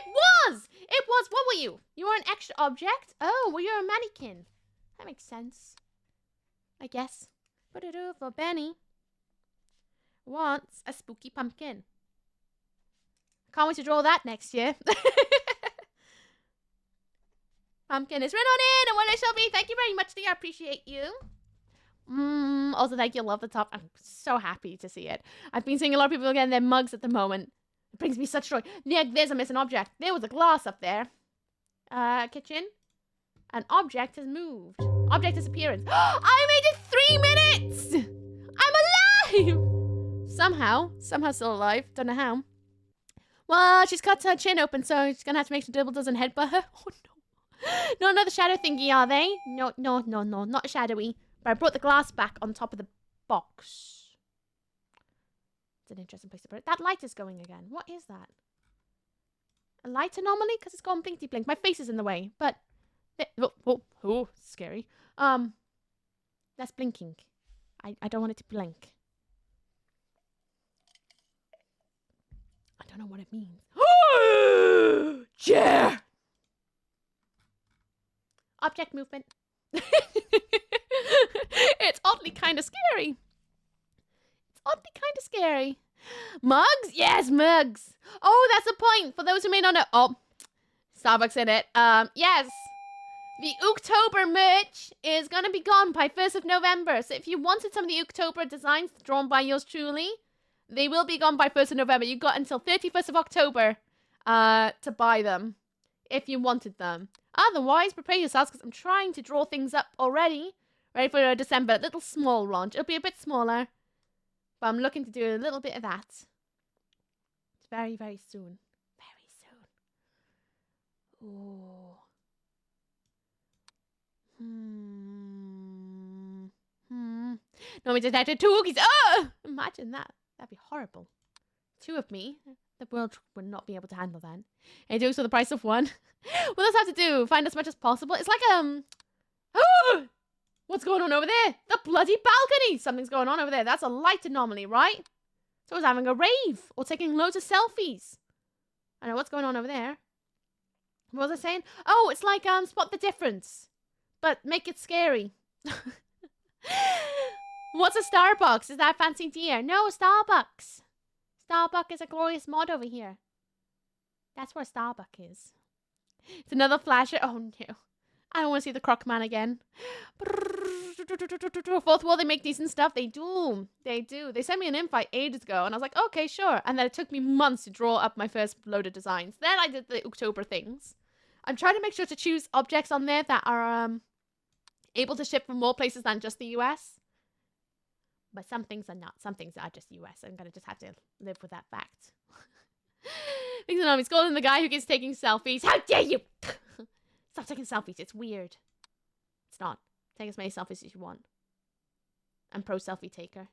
was! What were you? You were an extra object? Oh, well, you're a mannequin. That makes sense. I guess. Put it over for Benny. Wants a spooky pumpkin. Can't wait to draw that next year. Pumpkin is written on it, and what it shall be. Thank you very much, dear. I appreciate you. Also, thank you. Love the top. I'm so happy to see it. I've been seeing a lot of people getting their mugs at the moment. It brings me such joy. Yeah, there's a missing object. There was a glass up there. Kitchen. An object has moved. Object disappearance. I made it 3 minutes! I'm alive! Somehow still alive. Don't know how. Well, she's cut her chin open, so she's gonna have to make sure Dibble doesn't headbutt her. Oh, no. Not another shadow thingy, are they? No, not shadowy. But I brought the glass back on top of the box. It's an interesting place to put it. That light is going again. What is that? A light anomaly? Because it's gone blinky blink. My face is in the way, but... Oh, scary. That's blinking. I don't want it to blink. I don't know what it means. Jen! Object movement. It's oddly kind of scary. It's oddly kind of scary. Mugs? Yes, mugs. Oh, that's a point. For those who may not know. Oh, Starbucks in it. Yes. The October merch is going to be gone by 1st of November. So if you wanted some of the October designs drawn by yours truly, they will be gone by 1st of November. You got until 31st of October to buy them if you wanted them. Otherwise, prepare yourselves because I'm trying to draw things up already. Ready for a December little small launch. It'll be a bit smaller. But I'm looking to do a little bit of that. It's very, very soon. Very soon. Ooh. No, we detected 2 cookies. Oh! Imagine that. That'd be horrible. 2 of me. The world would not be able to handle that. And doing so the price of 1. What does that have to do? Find as much as possible. It's like, oh! What's going on over there? The bloody balcony! Something's going on over there. That's a light anomaly, right? So I was having a rave. Or taking loads of selfies. I don't know what's going on over there. What was I saying? Oh, it's like, spot the difference. But make it scary. What's a Starbucks? Is that fancy deer? No, Starbucks. Starbucks is a glorious mod over here. That's where Starbucks is. It's another flasher. Oh, no. I don't want to see the Croc Man again. 4th Wall, they make decent stuff. They do. They do. They sent me an invite ages ago, and I was like, okay, sure. And then it took me months to draw up my first load of designs. Then I did the October things. I'm trying to make sure to choose objects on there that are able to ship from more places than just the US. But some things are not. Some things are just US. I'm going to just have to live with that fact. Things are he's calling the guy who keeps taking selfies. How dare you! Stop taking selfies. It's weird. It's not. Take as many selfies as you want. I'm pro selfie taker.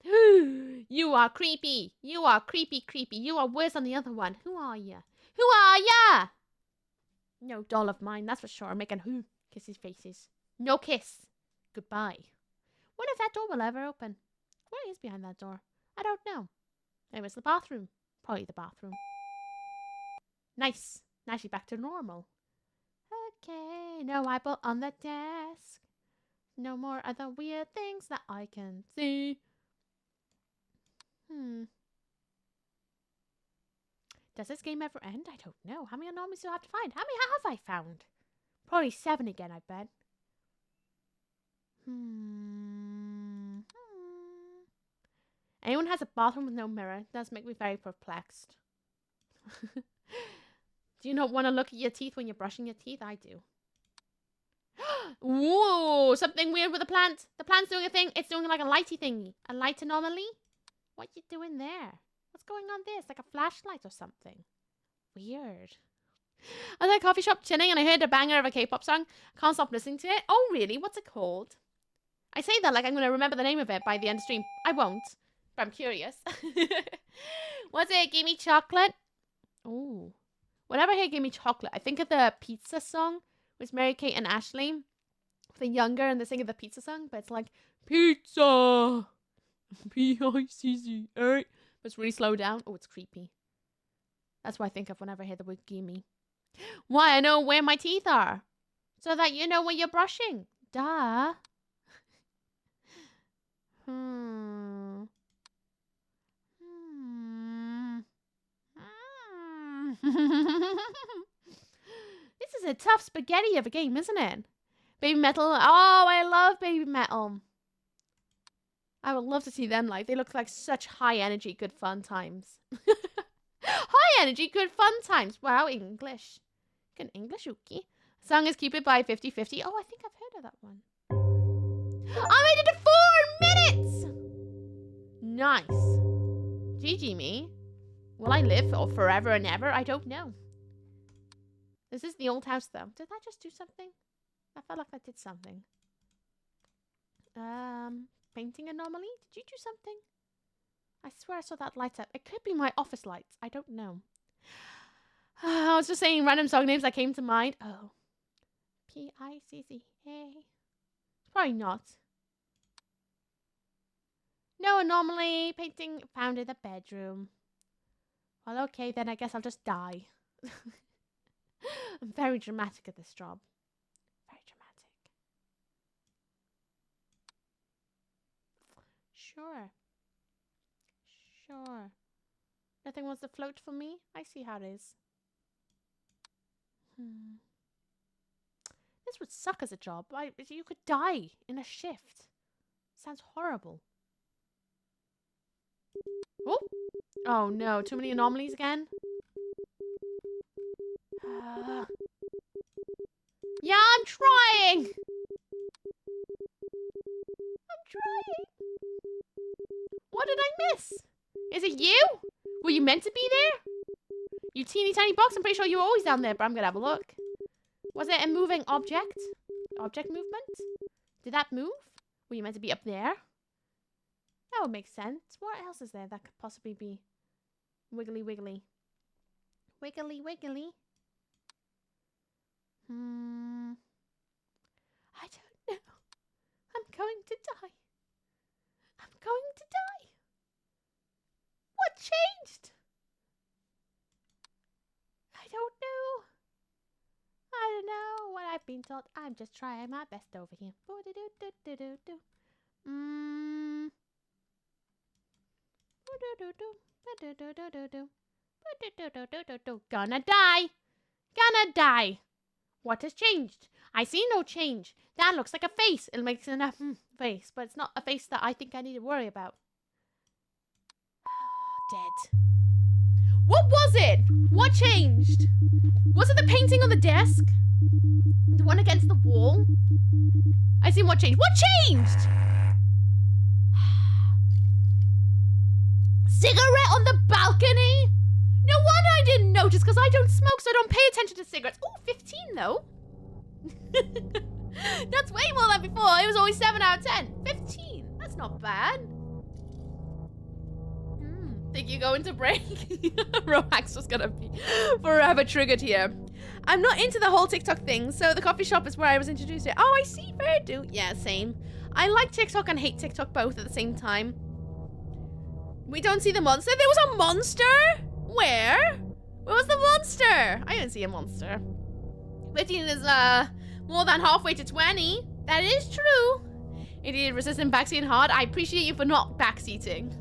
You are creepy. You are creepy. You are worse than the other one. Who are ya? Who are ya? No doll of mine, that's for sure. Making kisses faces. No kiss. Goodbye. Wonder if that door will ever open. What is behind that door? I don't know. Maybe it's the bathroom. Probably the bathroom. Nice. Now she's back to normal. Okay, no eyeball on the desk. No more other weird things that I can see. Does this game ever end? I don't know. How many anomalies do I have to find? How many have I found? Probably 7 again, I bet. Anyone has a bathroom with no mirror? It does make me very perplexed. Do you not want to look at your teeth when you're brushing your teeth? I do. Whoa! Something weird with the plant. The plant's doing a thing. It's doing like a lighty thingy. A light anomaly? What you doing there? What's going on there? It's like a flashlight or something. Weird. I was at a coffee shop chilling and I heard a banger of a K-pop song. Can't stop listening to it. Oh, really? What's it called? I say that like I'm going to remember the name of it by the end of stream. I won't, but I'm curious. What's it? Give me chocolate? Oh. Whenever I hear Give Me Chocolate, I think of the pizza song with Mary Kate and Ashley. They're younger and they're singing the pizza song, but it's like, pizza! P-I-C-C, alright? But it's really slow down. Oh, it's creepy. That's what I think of whenever I hear the word gimme. Why? I know where my teeth are. So that you know when you're brushing. Duh. This is a tough spaghetti of a game, isn't it? Baby Metal. Oh, I love Baby Metal. I would love to see them live. They look like such high energy, good fun times. High energy, good fun times. Wow, English. Good English, Uki. Song is Keep It by 50/50. Oh, I think I've heard of that one. I made it to 4 minutes! Nice. GG me. Will I live or forever and ever? I don't know. This is the old house, though. Did that just do something? I felt like that did something. Painting anomaly? Did you do something? I swear I saw that light up. It could be my office lights. I don't know. I was just saying random song names that came to mind. Oh. P-I-C-C-A. Probably not. No anomaly. Painting found in the bedroom. Well, okay, then I guess I'll just die. I'm very dramatic at this job. Sure. Sure. Nothing wants to float for me? I see how it is. This would suck as a job. You could die in a shift. Sounds horrible. Oh! Oh no, too many anomalies again? Yeah, I'm trying! I'm trying! What did I miss? Is it you? Were you meant to be there? You teeny tiny box, I'm pretty sure you were always down there, but I'm gonna have a look. Was it a moving object? Object movement? Did that move? Were you meant to be up there? That would make sense. What else is there that could possibly be wiggly wiggly? Wiggly wiggly. I don't know. I'm going to die. I'm going to die. What changed? I don't know. I don't know what I've been told. I'm just trying my best over here. Gonna die. Gonna die. What has changed? I see no change. That looks like a face. It makes a face, but it's not a face that I think I need to worry about. Dead. What was it? What changed? Was it the painting on the desk? The one against the wall? I see what changed. What changed? Cigarette on the balcony? No wonder I didn't notice, because I don't smoke, so I don't pay attention to cigarettes. Oh, 15 though. That's way more than before. It was always 7 out of 10. 15. That's not bad. Think you're going to break? Romax was gonna be forever triggered here. I'm not into the whole TikTok thing, so the coffee shop is where I was introduced to it. Oh, I see. Fair do. Yeah, same. I like TikTok and hate TikTok both at the same time. We don't see the monster. There was a monster? Where? Where was the monster? I didn't see a monster. 15 is more than halfway to 20. That is true. Idiot resistant backseating hard. I appreciate you for not backseating.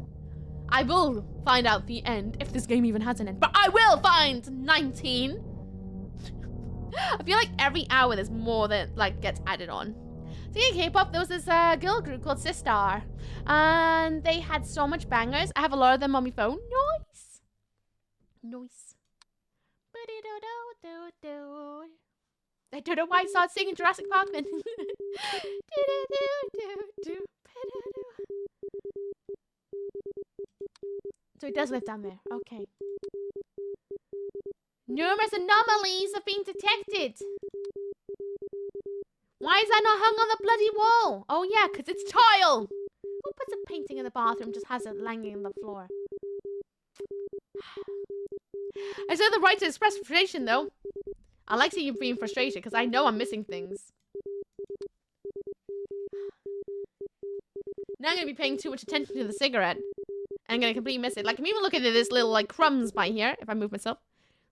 I will find out the end, if this game even has an end. But I will find 19. I feel like every hour there's more that gets added on. Speaking of K-pop, there was this girl group called Sistar. And they had so much bangers. I have a lot of them on my phone. Nice. Nice. I don't know why I started singing Jurassic Park then. So it does live down there. Okay. Numerous anomalies have been detected. Why is that not hung on the bloody wall? Oh yeah, because it's tile. Who puts a painting in the bathroom, just has it hanging on the floor? I said the right to express frustration though. I like seeing you being frustrated because I know I'm missing things. Now I'm going to be paying too much attention to the cigarette. And I'm going to completely miss it. Like, I'm even looking at this little, crumbs by here, if I move myself.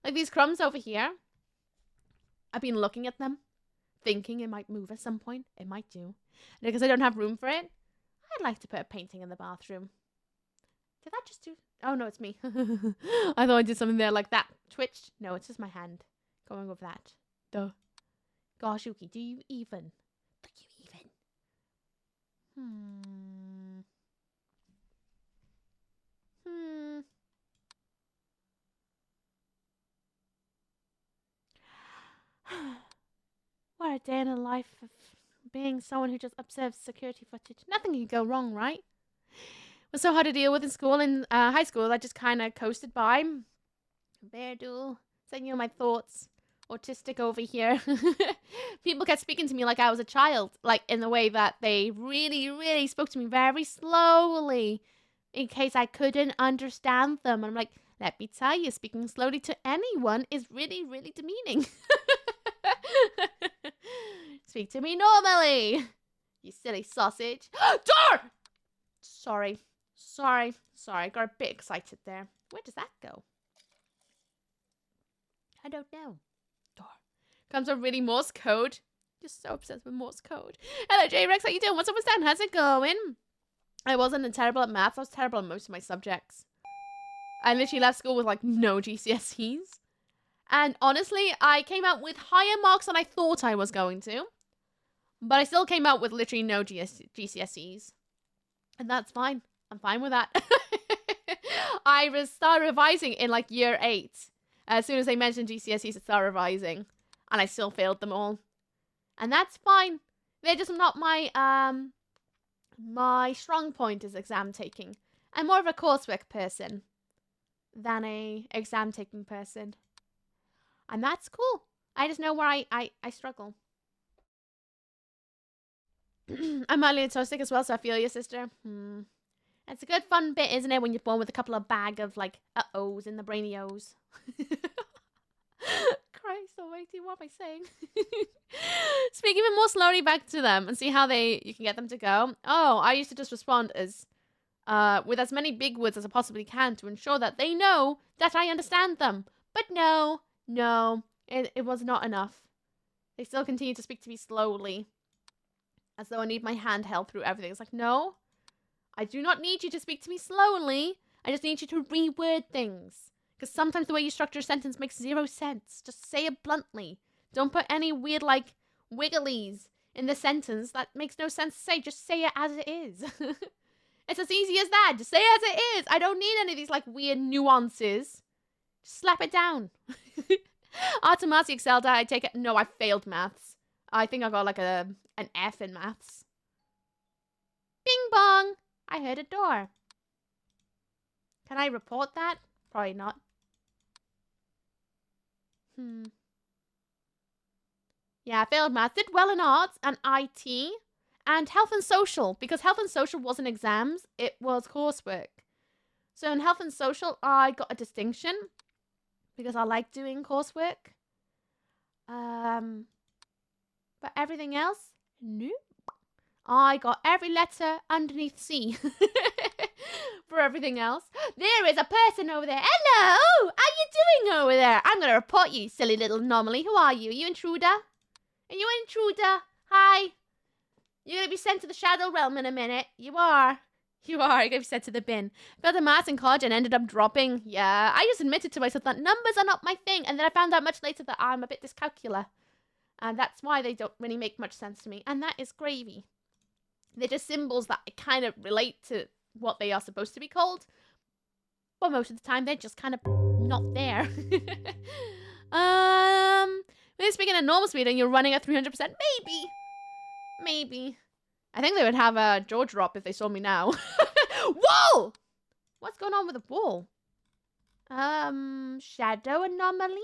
Like, these crumbs over here. I've been looking at them, thinking it might move at some point. It might do. And because I don't have room for it, I'd like to put a painting in the bathroom. Did that just do... Oh, no, it's me. I thought I did something there like that. Twitched? No, it's just my hand going over that. Duh. Gosh, Yuki, do you even? Do you even? What a day in the life of being someone who just observes security footage. Nothing can go wrong, right? It was so hard to deal with in school. In high school, I just kind of coasted by. Bear duel. Saying, you know, my thoughts. Autistic over here. People kept speaking to me like I was a child. Like, in the way that they really, really spoke to me very slowly. In case I couldn't understand them. And I'm like, let me tell you, speaking slowly to anyone is really, really demeaning. Speak to me normally. You silly sausage. Door! Sorry. I got a bit excited there. Where does that go? I don't know. Door. Comes from reading Morse code. Just so obsessed with Morse code. Hello, J-Rex. How you doing? What's up with Stan? How's it going? I wasn't terrible at maths. I was terrible at most of my subjects. I literally left school with like no GCSEs. And honestly, I came out with higher marks than I thought I was going to. But I still came out with literally no GCSEs. And that's fine. I'm fine with that. I started revising in like year 8. As soon as they mentioned GCSEs, I started revising. And I still failed them all. And that's fine. They're just not my, my strong point is exam taking. I'm more of a coursework person than a exam taking person. And that's cool. I just know where I struggle. I'm only autistic as well, so I feel your sister. It's a good fun bit, isn't it, when you're born with a couple of bag of like uh-ohs in the brainy O's. Christ almighty, what am I saying? Speak even more slowly back to them and see how you can get them to go. Oh, I used to just respond as with as many big words as I possibly can to ensure that they know that I understand them. But no, it was not enough. They still continue to speak to me slowly, as though I need my hand held through everything. It's like, no, I do not need you to speak to me slowly. I just need you to reword things. Because sometimes the way you structure a sentence makes 0 sense. Just say it bluntly. Don't put any weird, like, wigglies in the sentence that makes no sense to say. Just say it as it is. It's as easy as that. Just say it as it is. I don't need any of these, like, weird nuances. Just slap it down. Artemasi excelled at, I take it. No, I failed maths. I think I got, like, an F in maths. Bing bong. I heard a door. Can I report that? Probably not. Yeah, I failed maths. Did well in arts and IT and health and social. Because health and social wasn't exams. It was coursework. So in health and social, I got a distinction. Because I like doing coursework. But everything else, nope. I got every letter underneath C. For everything else. There is a person over there. Hello! How you doing over there? I'm going to report you, silly little anomaly. Who are you? Are you intruder? Are you an intruder? Hi. You're going to be sent to the shadow realm in a minute. You are. You are. You're going to be sent to the bin. Failed a maths in college and ended up dropping. Yeah, I just admitted to myself that numbers are not my thing. And then I found out much later that I'm a bit dyscalcular. And that's why they don't really make much sense to me. And that is gravy. They're just symbols that I kind of relate to what they are supposed to be called. But most of the time, they're just kind of not there. When you're speaking at normal speed and you're running at 300%, maybe. I think they would have a jaw drop if they saw me now. Whoa! What's going on with the wall? Shadow anomaly?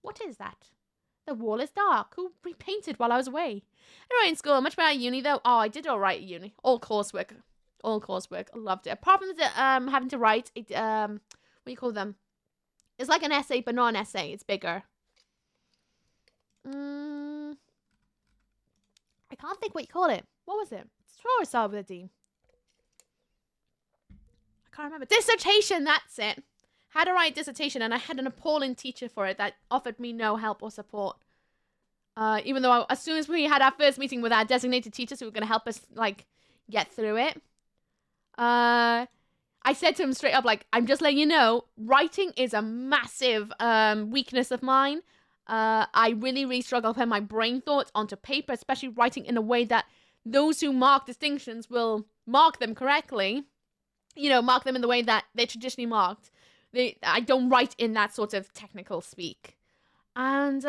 What is that? The wall is dark. Who repainted while I was away? Anyway, in school, much better at uni though. Oh, I did all right at uni. All coursework. I loved it. Apart from the, having to write, what do you call them? It's like an essay, but not an essay. It's bigger. I can't think what you call it. What was it? It's sure it started with a D. I can't remember. Dissertation, that's it. Had to write a dissertation, and I had an appalling teacher for it that offered me no help or support. Even though as soon as we had our first meeting with our designated teachers who were going to help us, like, get through it, I said to him straight up, like, I'm just letting you know, writing is a massive weakness of mine. I really struggle putting my brain thoughts onto paper, especially writing in a way that those who mark distinctions will mark them correctly. You know, mark them in the way that they're traditionally marked. I don't write in that sort of technical speak. And,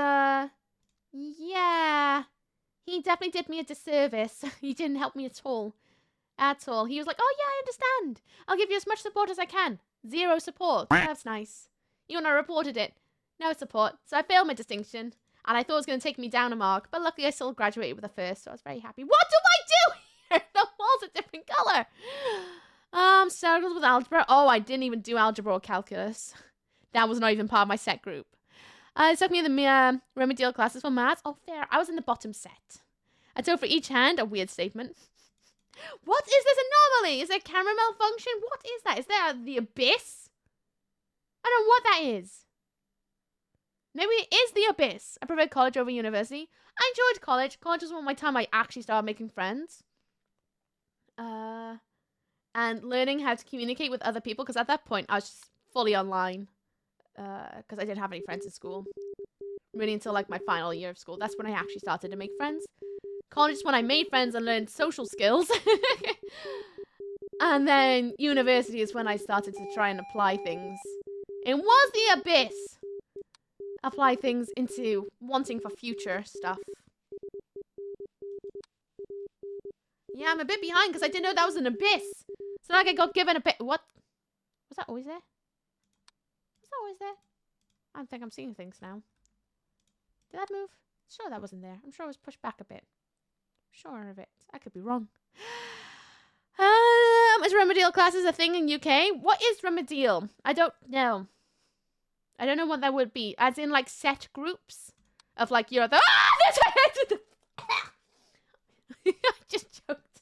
yeah, he definitely did me a disservice. He didn't help me at all. He was like, oh yeah, I understand. I'll give you as much support as I can. 0 support. That's nice. You and I reported it. No support. So I failed my distinction. And I thought it was going to take me down a mark. But luckily I still graduated with a first. So I was very happy. What do I do here? The wall's a different color. Struggles with algebra. Oh, I didn't even do algebra or calculus. That was not even part of my set group. It took me the remedial classes for maths. Oh, fair. I was in the bottom set. I took for each hand a weird statement. What is this anomaly? Is there camera malfunction? What is that? Is there the abyss? I don't know what that is. Maybe it is the abyss. I prefer college over university. I enjoyed college. College was one of my time I actually started making friends. and learning how to communicate with other people, because at that point I was just fully online, because I didn't have any friends in school. Really until like my final year of school. That's when I actually started to make friends. College is when I made friends and learned social skills. And then university is when I started to try and apply things. It was the abyss. Apply things into wanting for future stuff. Yeah, I'm a bit behind because I didn't know that was an abyss. So like I got given a bit. What? Was that always there? Was that always there? I don't think I'm seeing things now. Did that move? Sure that wasn't there. I'm sure it was pushed back a bit. Sure of it. I could be wrong. Is remedial classes a thing in UK? What is remedial? I don't know. I don't know what that would be. As in like set groups of like you're the that's I just joked.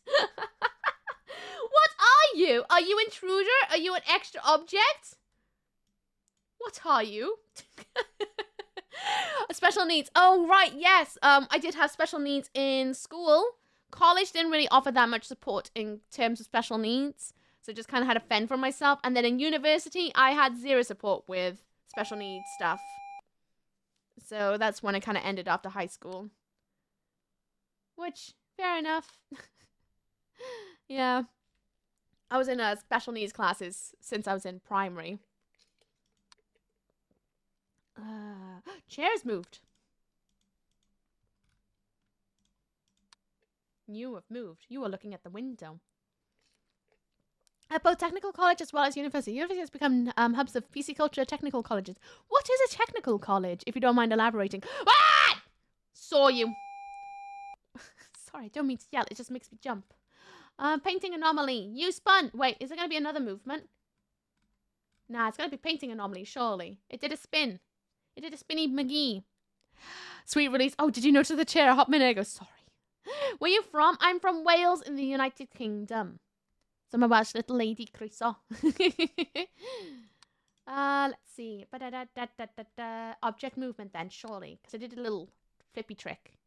What are you? Are you intruder? Are you an extra object? What are you? Special needs. Oh right, yes. I did have special needs in school. College didn't really offer that much support in terms of special needs, so just kind of had to fend for myself. And then in university, I had zero support with special needs stuff. So that's when I kind of ended after high school. Which, fair enough. Yeah. I was in special needs classes since I was in primary. Chairs moved. You have moved. You are looking at the window. At both technical college as well as university. University has become hubs of PC culture, technical colleges. What is a technical college, if you don't mind elaborating? Ah! Saw you. Sorry, don't mean to yell. It just makes me jump. Painting anomaly. You spun. Wait, is there going to be another movement? Nah, it's going to be painting anomaly, surely. It did a spin. It did a spinny McGee. Sweet release. Oh, did you notice the chair? A hot minute ago. Sorry. Where you from? I'm from Wales in the United Kingdom. So I'm a Welsh little lady, Croeso. Let's see. Object movement then, surely. Because I did a little flippy trick.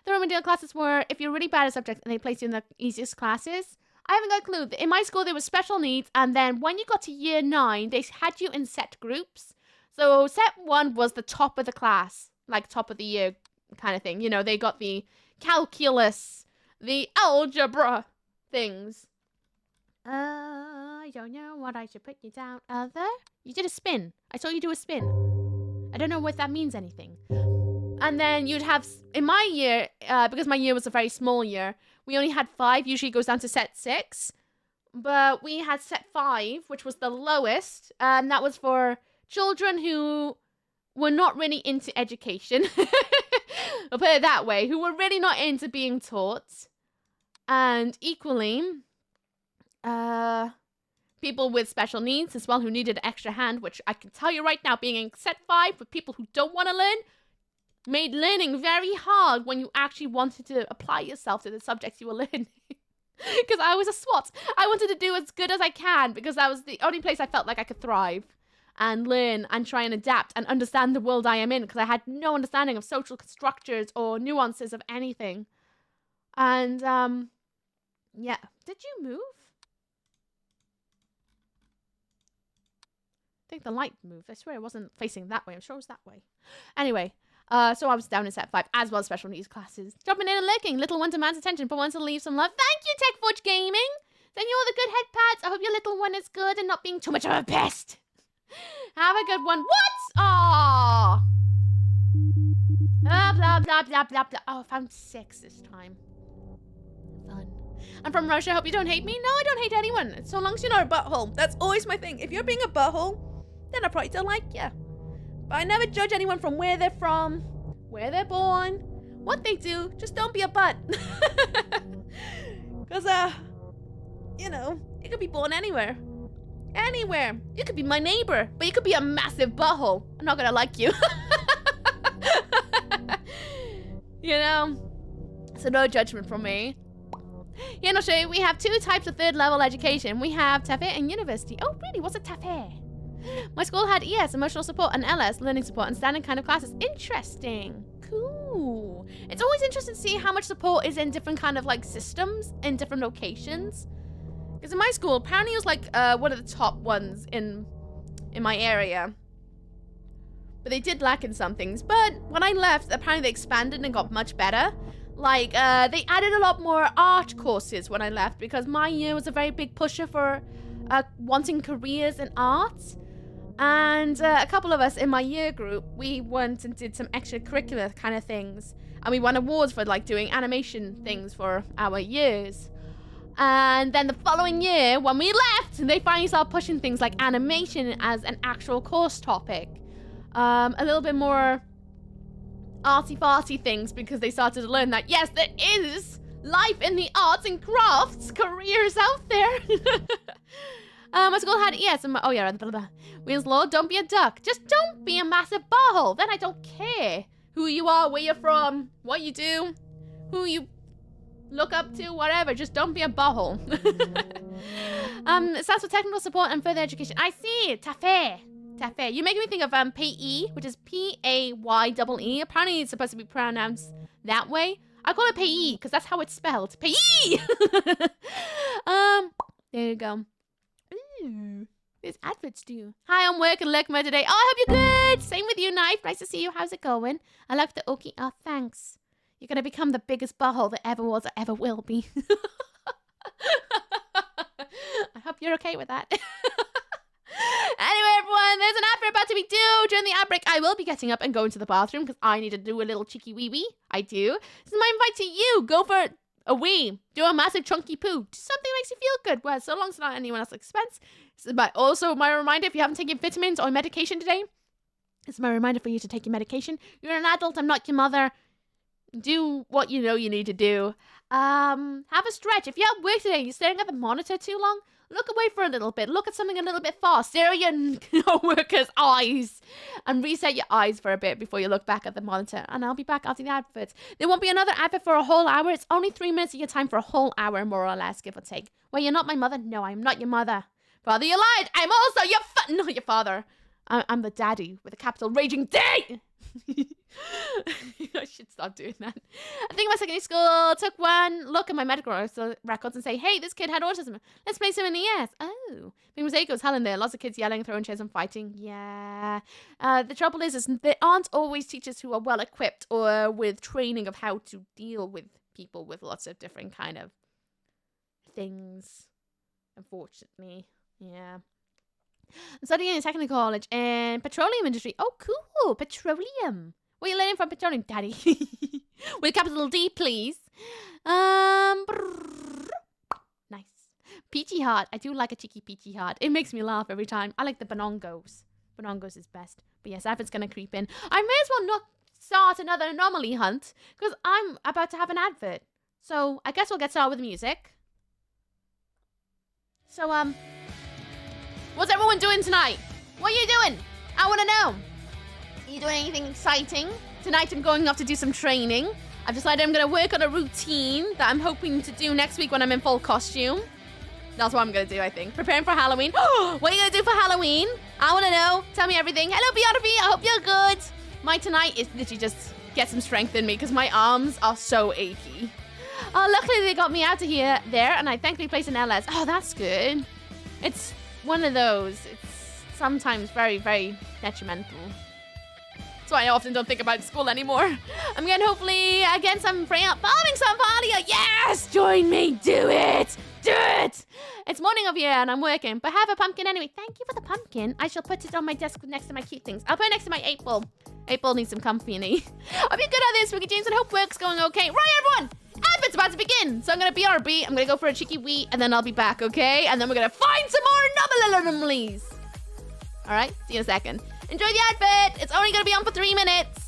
The remedial classes were, if you're really bad at subjects and they place you in the easiest classes. I haven't got a clue. In my school, there was special needs. And then when you got to year 9, they had you in set groups. So set 1 was the top of the class. Like top of the year kind of thing. You know, they got the calculus, the algebra things. I don't know what I should put you down. Other? You did a spin. I saw you do a spin. I don't know if that means anything. And then you'd have, in my year, because my year was a very small year, we only had 5. Usually it goes down to set 6. But we had set 5, which was the lowest. And that was for children who were not really into education. I'll put it that way. Who were really not into being taught. And equally, people with special needs as well who needed an extra hand, which I can tell you right now, being in set 5 with people who don't want to learn, made learning very hard when you actually wanted to apply yourself to the subjects you were learning. Because I was a SWAT. I wanted to do as good as I can because that was the only place I felt like I could thrive and learn and try and adapt and understand the world I am in, because I had no understanding of social structures or nuances of anything. And, yeah. Did you move? I think the light moved. I swear it wasn't facing that way. I'm sure it was that way. Anyway, so I was down in set 5, as well as special needs classes. Dropping in and lurking. Little one demands attention, but wants to leave some love. Thank you, TechForge Gaming! Thank you all the good head pats. I hope your little one is good and not being too much of a pest. Have a good one. What? Aww. Blah, blah, blah, blah, blah, blah. Oh, I found 6 this time. Fun. I'm from Russia. Hope you don't hate me. No, I don't hate anyone. So long as you're not a butthole. That's always my thing. If you're being a butthole, then I probably don't like you. But I never judge anyone from where they're from, where they're born, what they do. Just don't be a butt. Because, you know, you could be born anywhere. Anywhere. You could be my neighbor, but you could be a massive butthole. I'm not gonna like you. You know? So no judgment from me. Here, and I'll show you. We have 2 types of 3rd level education. We have TAFE and university. Oh, really? What's a TAFE? My school had ES, emotional support, and LS, learning support, and standard kind of classes. Interesting. Cool. It's always interesting to see how much support is in different kind of like systems in different locations. Because in my school, apparently it was like one of the top ones in my area. But they did lack in some things. But when I left, apparently they expanded and got much better. Like, they added a lot more art courses when I left, because my year was a very big pusher for wanting careers in arts. And a couple of us in my year group, we went and did some extracurricular kind of things. And we won awards for, like, doing animation things for our years. And then the following year, when we left, they finally started pushing things like animation as an actual course topic. A little bit more arty-farty things, because they started to learn that, yes, there is life in the arts and crafts careers out there. My school had, yes, oh yeah, blah, blah. Winslow, don't be a duck. Just don't be a massive butthole. Then I don't care who you are, where you're from, what you do, who you look up to, whatever. Just don't be a butthole. It stands for technical support and further education. I see. Tafe. Tafe. You make me think of PE, which is P-A-Y-E-E. Apparently it's supposed to be pronounced that way. I call it PE because that's how it's spelled. PE. There you go. Ooh, there's adverts too. Hi, I'm working Lekma today. Oh, I hope you're good. Same with you, Knife. Nice to see you. How's it going? I like the Okie. Oh, thanks. You're gonna become the biggest butthole that ever was or ever will be. I hope you're okay with that. Anyway, everyone, there's an advert about to be due. During the ad break, I will be getting up and going to the bathroom because I need to do a little cheeky wee-wee. I do. This is my invite to you. Go for a wee. Do a massive chunky poo. Do something that makes you feel good. Well, so long as it's not anyone else's expense. But also, my reminder, if you haven't taken vitamins or medication today, it's my reminder for you to take your medication. You're an adult. I'm not your mother. Do what you know you need to do. Have a stretch. If you're at work today and you're staring at the monitor too long, look away for a little bit. Look at something a little bit far. Stare at your worker's eyes. And reset your eyes for a bit before you look back at the monitor. And I'll be back after the adverts. There won't be another advert for a whole hour. It's only 3 minutes of your time for a whole hour, more or less, give or take. Well, you're not my mother? No, I'm not your mother. Father, you lied. I'm also not your father. I'm the daddy with a capital raging D. I should stop doing that. I think my secondary school took one look at my medical records and say, hey, this kid had autism. Let's place him in the ES. Oh. Big mistake goes hell in there. Lots of kids yelling, throwing chairs and fighting. Yeah. The trouble is there aren't always teachers who are well equipped or with training of how to deal with people with lots of different kind of things. Unfortunately. Yeah. I'm studying in technical college in petroleum industry. Oh, cool. Petroleum. What are you learning from petroleum, Daddy? With a capital D, please. Nice. Peachy heart. I do like a cheeky peachy heart. It makes me laugh every time. I like the bonongos. Bonongos is best. But yes, advert's gonna creep in. I may as well not start another anomaly hunt because I'm about to have an advert. So I guess we'll get started with music. So, what's everyone doing tonight? What are you doing? I want to know. Are you doing anything exciting? Tonight I'm going off to do some training. I've decided I'm going to work on a routine that I'm hoping to do next week when I'm in full costume. That's what I'm going to do, I think. Preparing for Halloween. What are you going to do for Halloween? I want to know. Tell me everything. Hello, BRB. I hope you're good. My tonight is literally just get some strength in me because my arms are so achy. Oh, luckily they got me out of there, and I thankfully placed an LS. Oh, that's good. It's one of those. It's sometimes very, very detrimental. That's why I often don't think about school anymore. I'm going to hopefully get some farming some Valia. Yes! Join me. Do it. Do it. It's morning over here and I'm working, but have a pumpkin anyway. Thank you for the pumpkin. I shall put it on my desk next to my cute things. I'll put it next to my 8-ball. 8-ball needs some company. I'll be good at this, Spooky James, and hope work's going okay. Right, everyone? Advert's about to begin. So I'm going to BRB. I'm going to go for a cheeky wee, and then I'll be back, okay? And then we're going to find some more anomalies. All right? See you in a second. Enjoy the advert. It's only going to be on for 3 minutes.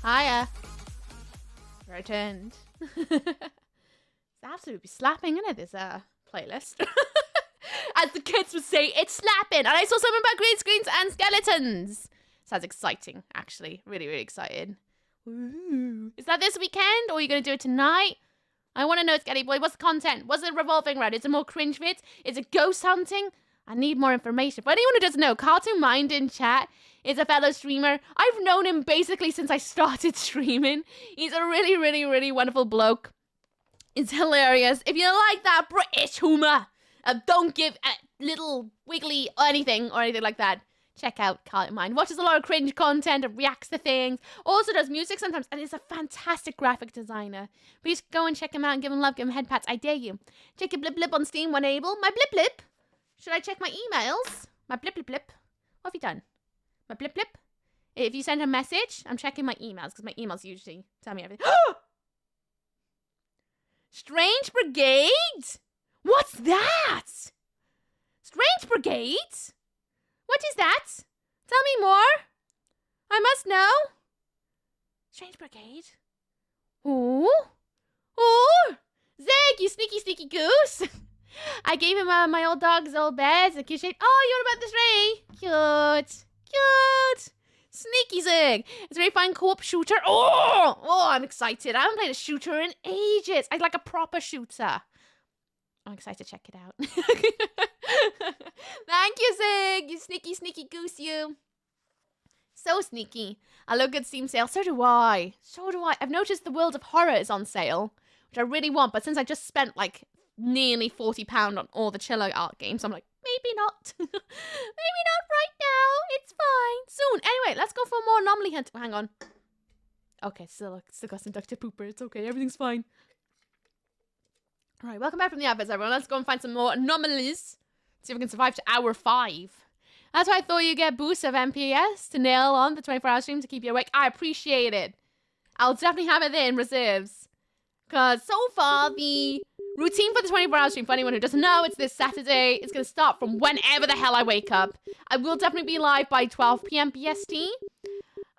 Hiya. Returned. It's absolutely slapping, isn't it, this playlist? As the kids would say, it's slapping. And I saw something about green screens and skeletons. Sounds exciting, actually. Really, really excited. Ooh. Is that this weekend, or are you going to do it tonight? I want to know, Skelly Boy. What's the content? What's it revolving around? Is it more cringe vids? Is it ghost hunting? I need more information. For anyone who doesn't know, Cartoon Mind in chat is a fellow streamer. I've known him basically since I started streaming. He's a really, really, really wonderful bloke. It's hilarious. If you like that British humour, don't give a little wiggly or anything like that, check out Cartoon Mind. Watches a lot of cringe content and reacts to things. Also does music sometimes, and is a fantastic graphic designer. Please go and check him out and give him love, give him head pats. I dare you. Check your blip blip on Steam when able. My blip blip. Should I check my emails? My blip blip blip. What have you done? My blip blip? If you send a message, I'm checking my emails, because my emails usually tell me everything. Strange Brigade? What's that? Strange Brigade? What is that? Tell me more. I must know. Strange Brigade? Ooh. Ooh. Zeg, you sneaky, sneaky goose. I gave him my old dog's old bed. Oh, you're about the stray. Cute. Cute. Sneaky Zig. It's a very fun co-op shooter. Oh, I'm excited. I haven't played a shooter in ages. I'd like a proper shooter. I'm excited to check it out. Thank you, Zig. You sneaky, sneaky goose, you. So sneaky. I love good Steam sale. So do I. So do I. I've noticed the World of Horror is on sale, which I really want. But since I just spent like nearly £40 on all the Chiller art games, I'm like, maybe not. Maybe not right now. It's fine. Soon. Anyway, let's go for more anomaly hunt. Hang on. Okay, still got some Dr. Pooper. It's okay. Everything's fine. Alright, welcome back from the adverts, everyone. Let's go and find some more anomalies. See if we can survive to hour 5. That's why I thought you'd get boosts of MPS to nail on the 24-hour stream to keep you awake. I appreciate it. I'll definitely have it there in reserves. Because so far, the routine for the 24-hour stream, for anyone who doesn't know, it's this Saturday. It's going to start from whenever the hell I wake up. I will definitely be live by 12 p.m. BST.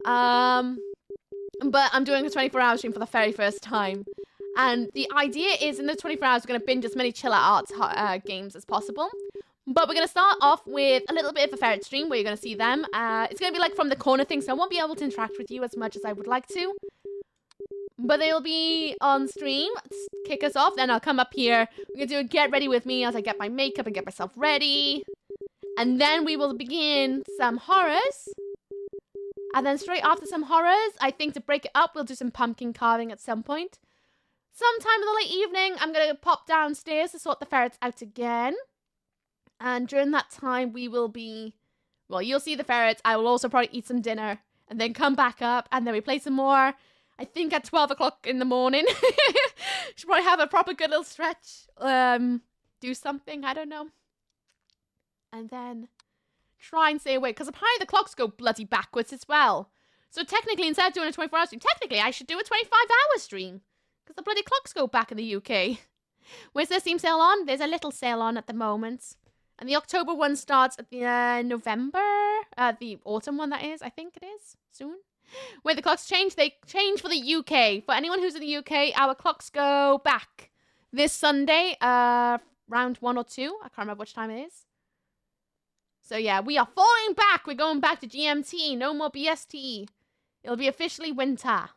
But I'm doing a 24-hour stream for the very first time. And the idea is in the 24 hours, we're going to binge as many Chiller Arts games as possible. But we're going to start off with a little bit of a ferret stream where you're going to see them. It's going to be like from the corner thing, so I won't be able to interact with you as much as I would like to. But they'll be on stream, kick us off, then I'll come up here. We're going to do a get ready with me as I get my makeup and get myself ready. And then we will begin some horrors. And then straight after some horrors, I think to break it up, we'll do some pumpkin carving at some point. Sometime in the late evening, I'm going to pop downstairs to sort the ferrets out again. And during that time, we will be... Well, you'll see the ferrets. I will also probably eat some dinner. And then come back up. And then we play some more. I think at 12 o'clock in the morning. Should probably have a proper good little stretch. Do something. I don't know. And then try and stay awake. Because apparently the clocks go bloody backwards as well. So technically, instead of doing a 24-hour stream, technically I should do a 25-hour stream. Because the bloody clocks go back in the UK. Where's the Steam sale on? There's a little sale on at the moment. And the October one starts at the November. The autumn one, that is. I think it is. Soon. Where the clocks change, they change for the UK. For anyone who's in the UK, our clocks go back this Sunday. Round 1 or 2. I can't remember which time it is. So yeah, we are falling back. We're going back to GMT. No more BST. It'll be officially winter.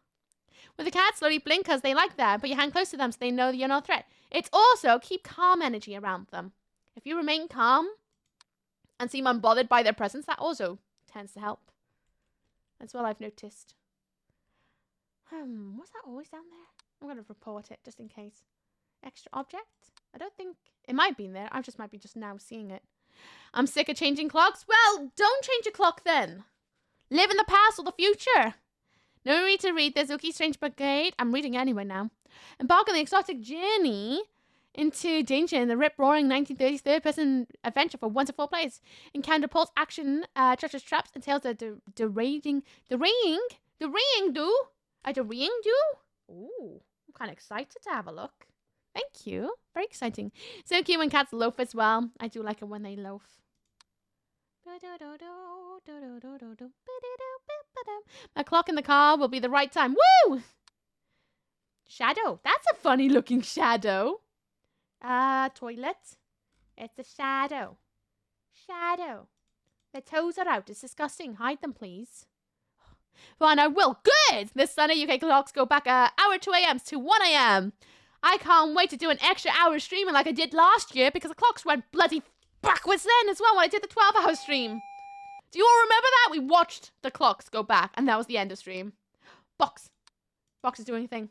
With the cats, slowly blink because they like that. Put your hand close to them so they know that you're not a threat. It's also keep calm energy around them. If you remain calm and seem unbothered by their presence, that also tends to help. That's what I've noticed. Was that always down there? I'm going to report it just in case. Extra object? I don't think... It might be in there. I just might be just now seeing it. I'm sick of changing clocks. Well, don't change your clock then. Live in the past or the future. No need to read the Zuki Strange Brigade. I'm reading anyway now. Embark on the exotic journey into danger in the rip-roaring 1930s third-person adventure for 1 to 4 players. Encounter pulse action, treacherous traps, and tales of deraying do. Ooh, I'm kind of excited to have a look. Thank you. Very exciting. So cute when cats loaf as well. I do like it when they loaf. My clock in the car will be the right time. Woo! Shadow. That's a funny looking shadow. Toilet. It's a shadow. Shadow. Their toes are out. It's disgusting. Hide them, please. Fine, I will. Good! This Sunday, UK clocks go back hour 2 a.m. to 1 a.m. I can't wait to do an extra hour streaming like I did last year because the clocks went bloody backwards then as well when I did the 12-hour stream. Do you all remember that? We watched the clocks go back and that was the end of stream. Box. Box is doing a thing.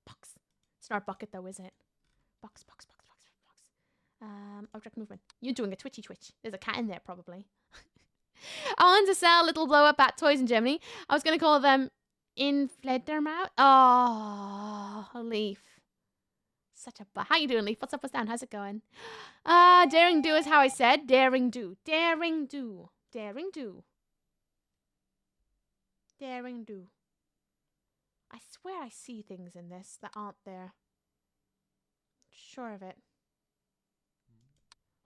Box. It's not a bucket though, is it? Box. Object movement. You're doing a twitchy twitch. There's a cat in there probably. I wanted to sell little blow-up bat toys in Germany. I was going to call them Infledermaus. Oh, Leaf. Such a How you doing, Leaf? What's up, what's down? How's it going? Daring do is how I said. Daring do. Daring do. Daring do. Daring do. I swear I see things in this that aren't there. Sure of it.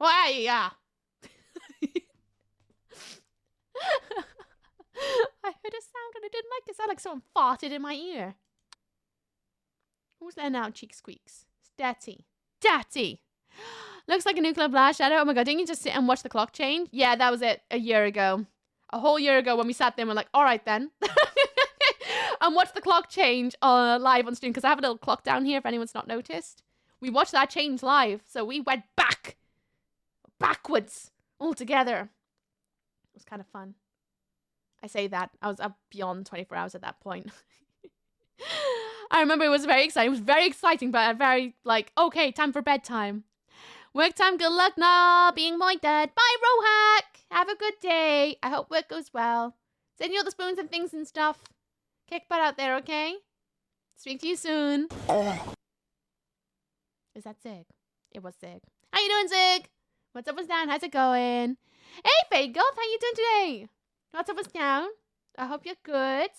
Oh, yeah. I heard a sound and I didn't like it. It sounded like someone farted in my ear. Who's letting out cheek squeaks? It's Daddy. Daddy! Looks like a nuclear blast shadow. Oh my god, didn't you just sit and watch the clock change? Yeah, that was it. A year ago. A whole year ago when we sat there and we're like, alright then. And watch the clock change live on stream because I have a little clock down here if anyone's not noticed. We watched that change live. So we went backwards altogether. It was kind of fun. I say that. I was up beyond 24 hours at that point. I remember it was very exciting. It was very exciting, but very like, okay, time for bedtime. Work time, good luck, nah, being my dad. Bye, Rohack. Have a good day. I hope work goes well. Send you all the spoons and things and stuff. Kick butt out there, okay? Speak to you soon. Is that Zig? It was Zig. How you doing, Zig? What's up, what's down? How's it going? Hey, Fade Golf, how you doing today? What's up, what's down? I hope you're good.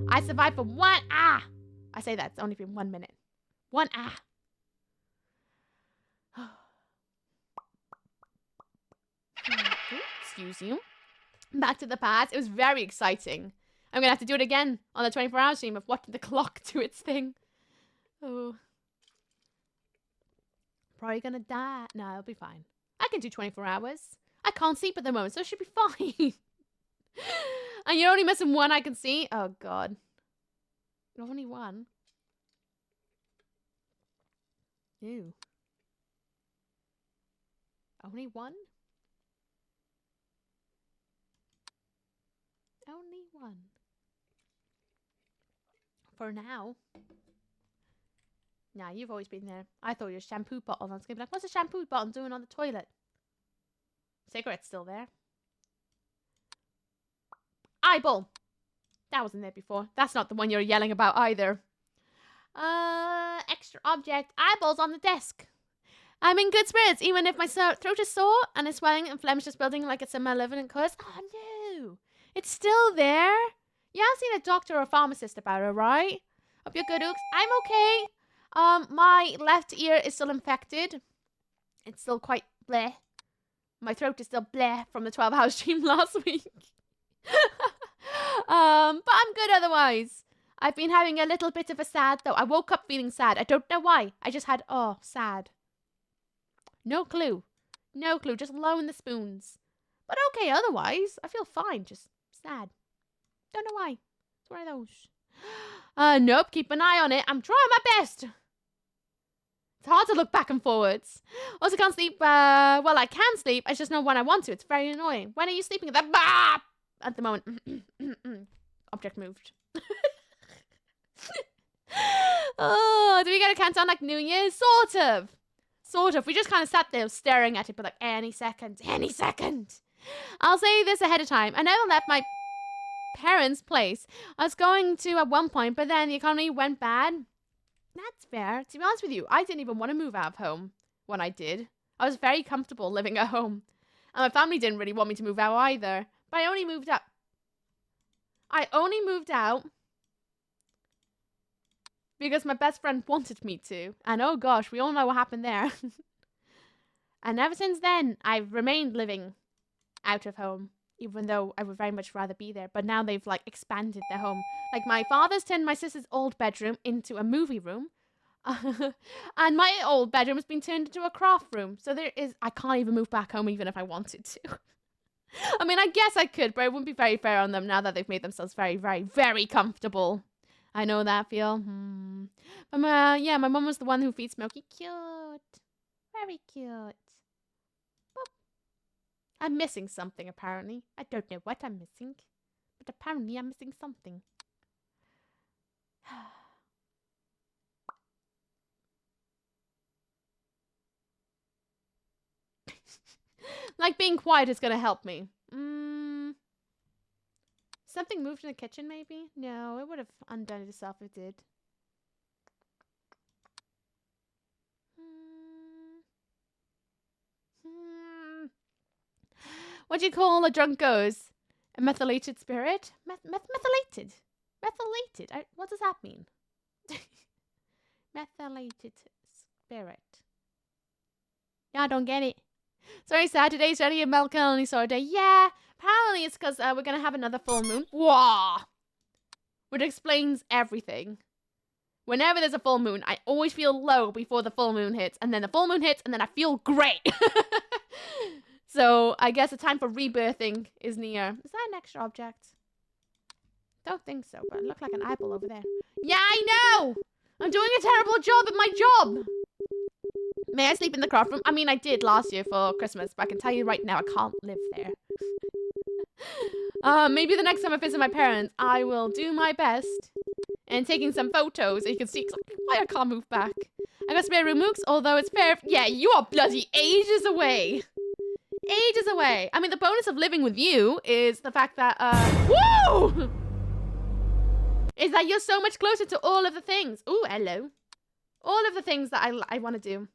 I survived for 1 hour. I say that, it's only been 1 minute. 1 hour. Excuse you. Back to the past. It was very exciting. I'm going to have to do it again on the 24-hour stream of watching the clock do its thing. Oh. Probably going to die. No, it'll be fine. I can do 24 hours. I can't sleep at the moment, so it should be fine. And you're only missing one I can see? Oh, God. Only one? Ew. Only one? Only one. For now. Nah, you've always been there. I thought you were a shampoo bottle. I was going to be like, what's a shampoo bottle doing on the toilet? Cigarette's still there. Eyeball. That wasn't there before. That's not the one you're yelling about either. Extra object. Eyeballs on the desk. I'm in good spirits, even if my throat is sore and it's swelling and phlegm's just building like it's a malevolent curse. Oh, no. It's still there. You haven't seen a doctor or a pharmacist about it, right? Hope you're good, Ooks. I'm okay. My left ear is still infected. It's still quite bleh. My throat is still bleh from the 12-hour stream last week. But I'm good otherwise. I've been having a little bit of a sad though. I woke up feeling sad. I don't know why. I just had, sad. No clue. No clue. Just low in the spoons. But okay, otherwise, I feel fine. Just sad. Don't know why. It's one of those. Nope. Keep an eye on it. I'm trying my best. It's hard to look back and forwards. Also can't sleep. Well, I can sleep. I just know when I want to. It's very annoying. When are you sleeping at that? Bah! At the moment. Object moved. Oh, do we get a countdown like New Year's? Sort of. Sort of. We just kind of sat there staring at it, but like any second. Any second. I'll say this ahead of time. I never left my parents' place. I was going to at one point, but then the economy went bad. That's fair. To be honest with you, I didn't even want to move out of home when I did. I was very comfortable living at home. And my family didn't really want me to move out either. But I only moved out. Because my best friend wanted me to. And oh gosh, we all know what happened there. And ever since then, I've remained living out of home, even though I would very much rather be there. But now they've like expanded their home. Like my father's turned my sister's old bedroom into a movie room. And my old bedroom has been turned into a craft room. So I can't even move back home even if I wanted to. I mean, I guess I could, but it wouldn't be very fair on them now that they've made themselves very, very, very comfortable. I know that feel. But yeah, my mum was the one who feeds Smokey. Cute. Very cute. Boop. I'm missing something, apparently. I don't know what I'm missing. But apparently I'm missing something. Like being quiet is going to help me. Something moved in the kitchen, maybe? No, it would have undone itself if it did. What do you call a drunk ghost? A methylated spirit? Methylated? Methylated? What does that mean? Methylated spirit. Yeah, I don't get it. Sorry, Saturday's only a milk and only sort of day. Yeah, apparently it's because we're going to have another full moon. Whoa! Which explains everything. Whenever there's a full moon, I always feel low before the full moon hits. And then the full moon hits, and then I feel great. So I guess the time for rebirthing is near. Is that an extra object? Don't think so, but it looked like an eyeball over there. Yeah, I know! I'm doing a terrible job at my job! May I sleep in the craft room? I mean, I did last year for Christmas, but I can tell you right now, I can't live there. Maybe the next time I visit my parents, I will do my best and taking some photos so you can see why I can't move back. I got spare room mooks, although it's fair. Yeah, you are bloody ages away. Ages away. I mean, the bonus of living with you is the fact that, woo! Is that you're so much closer to all of the things. Ooh, hello. All of the things that I want to do.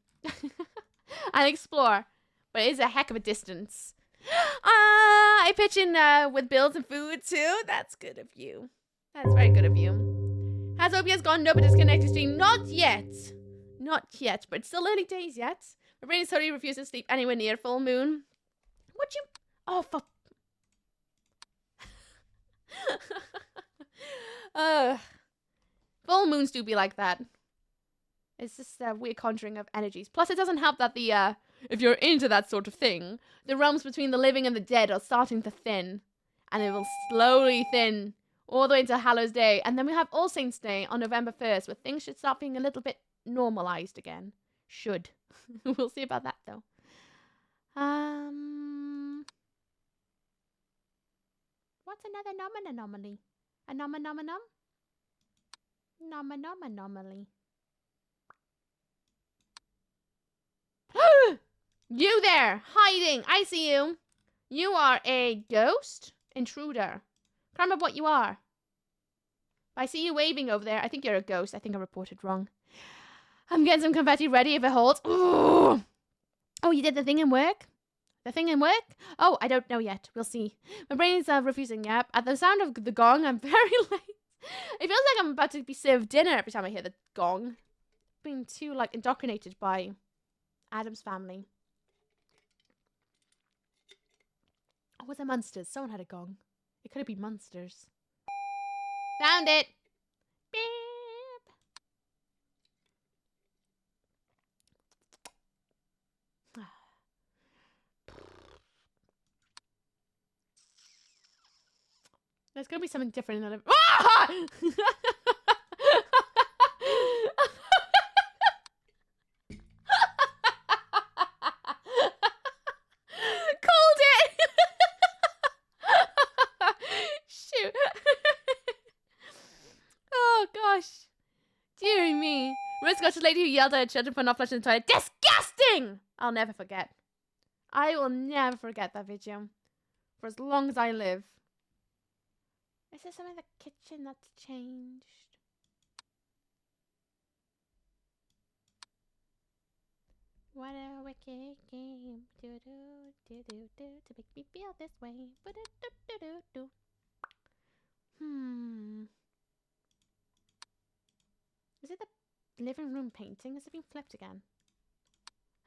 And explore. But it is a heck of a distance. I pitch in with bills and food too. That's good of you. That's very good of you. Has OBS gone? No, but disconnected stream. Not yet. Not yet, but it's still early days yet. My brain totally refuses to sleep anywhere near full moon. Would you? Oh, fuck. Full moons do be like that. It's just a weird conjuring of energies. Plus, it doesn't help that the, if you're into that sort of thing, the realms between the living and the dead are starting to thin. And it will slowly thin all the way into Hallows Day. And then we have All Saints Day on November 1st, where things should start being a little bit normalized again. Should. We'll see about that, though. What's another anomaly? Anomaly. You there, hiding. I see you. You are a ghost intruder. Can't remember what you are. But I see you waving over there. I think you're a ghost. I think I reported wrong. I'm getting some confetti ready if it holds. Ooh. Oh, you did the thing in work? The thing in work? Oh, I don't know yet. We'll see. My brain is refusing. Yep. At the sound of the gong, I'm very late. It feels like I'm about to be served dinner every time I hear the gong. Being too, like, indoctrinated by Adam's family. Oh, was it Munsters? Someone had a gong. It could have been Munsters. Found it! Beep! There's gonna be something different in that. Ah! Called it! Shoot. Oh gosh. Dear me. Rose got a lady who yelled at her children for not flushing the toilet. Disgusting! I'll never forget. I will never forget that video. For as long as I live. Is there something in the kitchen that's changed? What a wicked game to make me feel this way. Is it the living room painting? Has it been flipped again?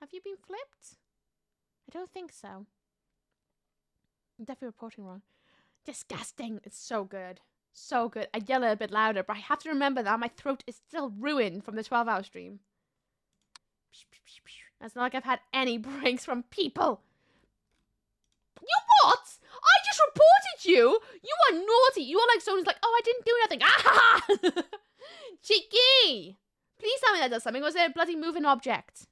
Have you been flipped? don't think so. I'm definitely reporting wrong. Disgusting. It's so good. So good. I yell a bit louder, but I have to remember that my throat is still ruined from the 12-hour stream. It's not like I've had any breaks from people. You what? I just reported you. You are naughty. You are like someone who's like, oh, I didn't do nothing. Ah! Cheeky. Please tell me that does something. Was there a bloody moving object?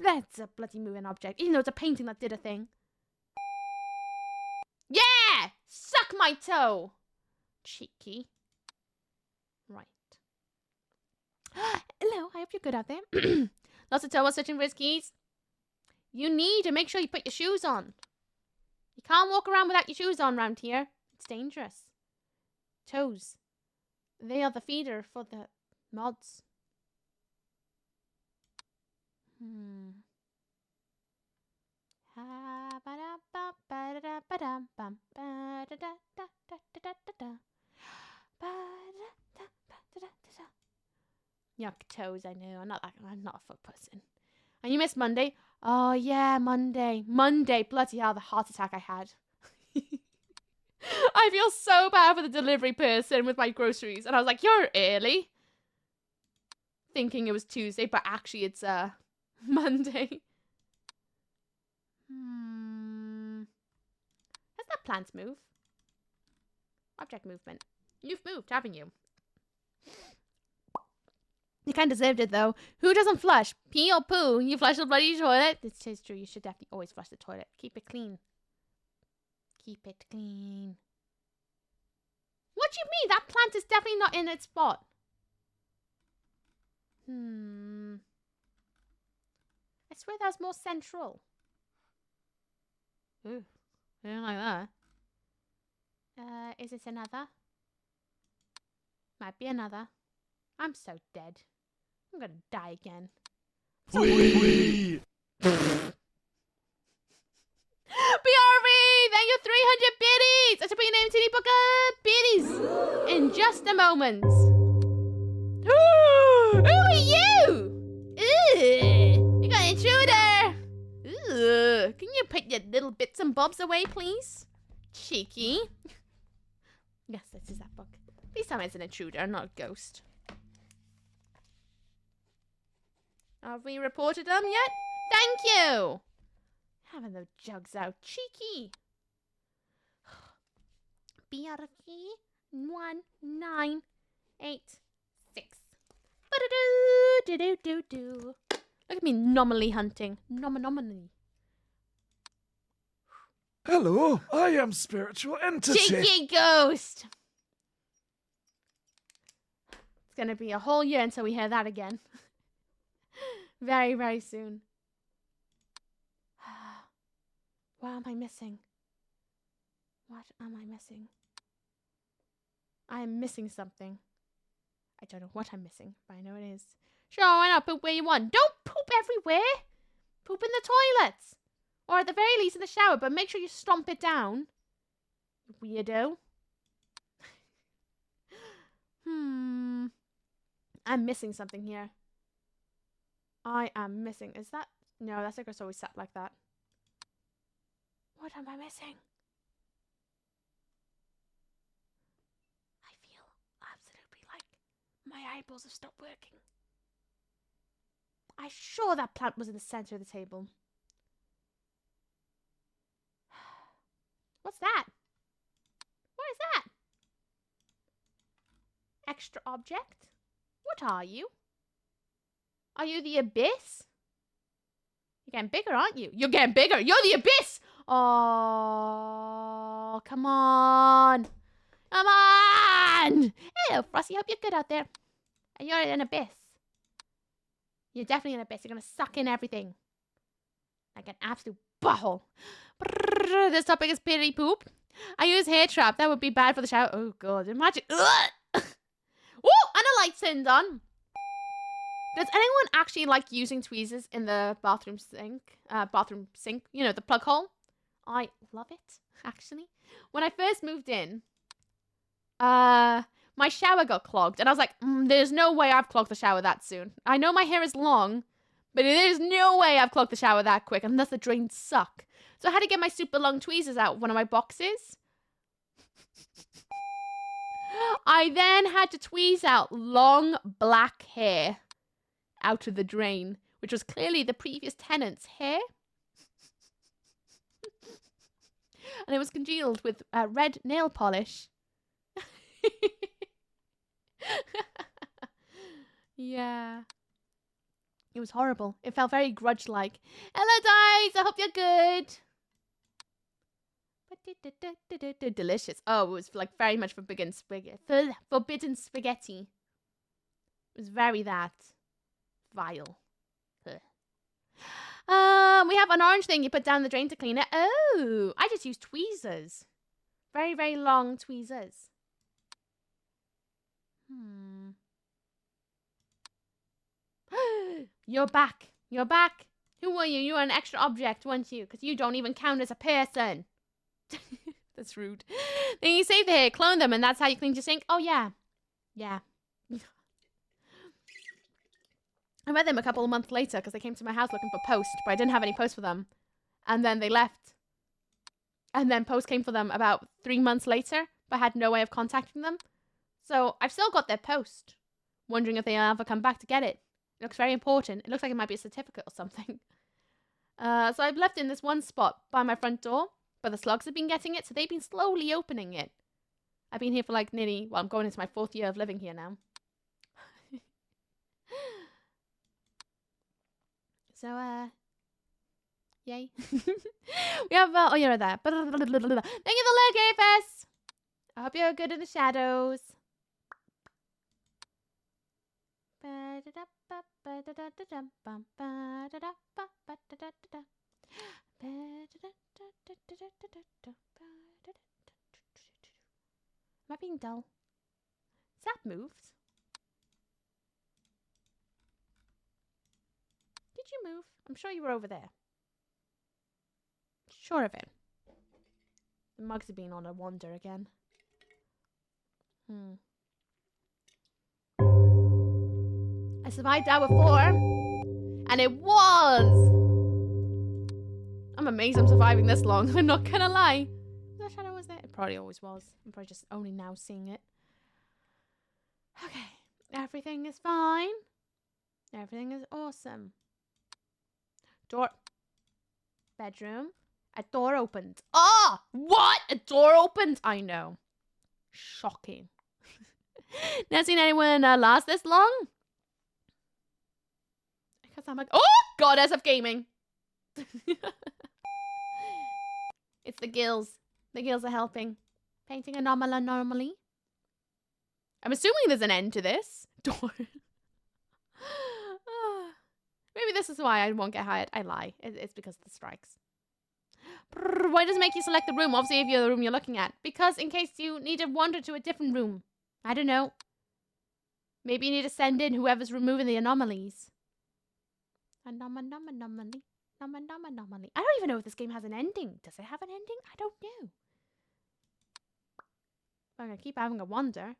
That's a bloody moving object. Even though it's a painting that did a thing. Yeah! Suck my toe. Cheeky. Right. Hello, I hope you're good out there. Lots of toe searching for his keys. You need to make sure you put your shoes on. You can't walk around without your shoes on around here. It's dangerous. Toes. They are the feeder for the mods. Yuck, toes, I know. I'm not a foot person. And you missed Monday? Oh, yeah, Monday. Monday, bloody hell, the heart attack I had. I feel so bad for the delivery person with my groceries. And I was like, you're early. Thinking it was Tuesday, but actually it's Monday. Has that plant move? Object movement. You've moved, haven't you? You kind of deserved it, though. Who doesn't flush? Pee or poo? You flush the bloody toilet? This is true. You should definitely always flush the toilet. Keep it clean. Keep it clean. What do you mean? That plant is definitely not in its spot. I swear that was more central. Ooh, I don't like that. Is it another? Might be another. I'm so dead. I'm gonna die again. Wee! BRV! Thank you 300 biddies! I should put your name to the book of biddies in just a moment. Who are you? You got an intruder. Can you put your little bits and bobs away, please? Cheeky. Yes, this is that book. Please tell me it's an intruder, not a ghost. Have we reported them yet? Thank you! Having those jugs out. Cheeky! BRP 1986. Ba-da-doo-doo-doo-doo. Look at me nominally hunting. Nominally. Hello, I am spiritual entity. Cheeky ghost! It's gonna be a whole year until we hear that again. Very, very soon. What am I missing? What am I missing? I am missing something. I don't know what I'm missing, but I know it is. Sure, why not? Poop where you want. Don't poop everywhere. Poop in the toilets. Or at the very least in the shower, but make sure you stomp it down. Weirdo. I'm missing something here. I am missing. Is that? No, that's like it's always sat like that. What am I missing? I feel absolutely like my eyeballs have stopped working. I'm sure that plant was in the center of the table. What's that? What is that? Extra object? What are you? Are you the abyss? You're getting bigger, aren't you? You're getting bigger. You're the abyss. Oh, come on. Come on. Hello, Frosty. Hope you're good out there. And you're an abyss. You're definitely an abyss. You're going to suck in everything. Like an absolute butthole. This topic is pity poop. I use hair trap. That would be bad for the shower. Oh, God. Imagine. Ugh. Woo! And a light turned on. Does anyone actually like using tweezers in the bathroom sink? You know, the plug hole? I love it, actually. When I first moved in, my shower got clogged. And I was like, there's no way I've clogged the shower that soon. I know my hair is long, But there's no way I've clogged the shower that quick unless the drains suck. So I had to get my super long tweezers out of one of my boxes. I then had to tweeze out long black hair out of the drain, which was clearly the previous tenant's hair. And it was congealed with red nail polish. Yeah. It was horrible. It felt very grudge-like. Hello, Dice! I hope you're good. Delicious. Oh, it was like very much forbidden spaghetti. Forbidden spaghetti. It was very that. Vile. We have an orange thing you put down the drain to clean it. Oh, I just use tweezers. Very, very long tweezers. You're back. You're back. Who were you? You were an extra object, weren't you? Because you don't even count as a person. That's rude. Then you save the hair, clone them, and that's how you clean your sink. Oh, yeah. Yeah. I met them a couple of months later because they came to my house looking for post, but I didn't have any post for them. And then they left. And then post came for them about 3 months later, but I had no way of contacting them. So I've still got their post. Wondering if they'll ever come back to get it. It looks very important. It looks like it might be a certificate or something. So I've left in this one spot by my front door, but the slugs have been getting it, so they've been slowly opening it. I've been here for like nearly, well, I'm going into my 4th year of living here now. So, yay. We have, oh, you're there. Thank you for the look, Aphis. I hope you're good in the shadows. Am I being dull? Is that moved? Did you move? I'm sure you were over there. Sure of it. The mugs have been on a wander again. I survived hour 4. And it was! I'm amazed I'm surviving this long. I'm not gonna lie. That shadow was there? It probably always was. I'm probably just only now seeing it. Okay. Everything is fine. Everything is awesome. Door. Bedroom. A door opened. Ah! What? A door opened? I know. Shocking. Never seen anyone last this long? Because I'm like, oh! Goddess of gaming. It's the gills. The gills are helping. Painting normally. I'm assuming there's an end to this. Door. Maybe this is why I won't get hired. I lie. It's because of the strikes. Why does it make you select the room? Obviously, if you're the room you're looking at. Because in case you need to wander to a different room. I don't know. Maybe you need to send in whoever's removing the anomalies. Anomaly. I don't even know if this game has an ending. Does it have an ending? I don't know. I'm going to keep having a wander.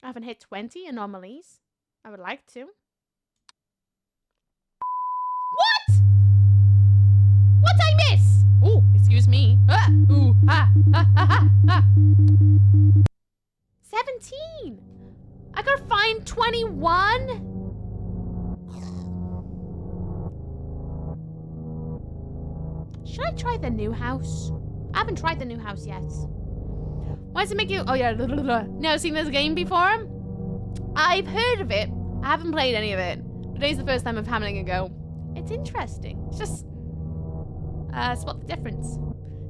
I haven't hit 20 anomalies. I would like to. What? What'd I miss? Oh, excuse me. Ooh, ha, ha, ha, ha, ha. 17. I got fined 21. Should I try the new house? I haven't tried the new house yet. Why does it make you... Oh, yeah. Never seen this game before? I've heard of it. I haven't played any of it. Today's the first time of having a go. It's interesting. It's just... spot the difference.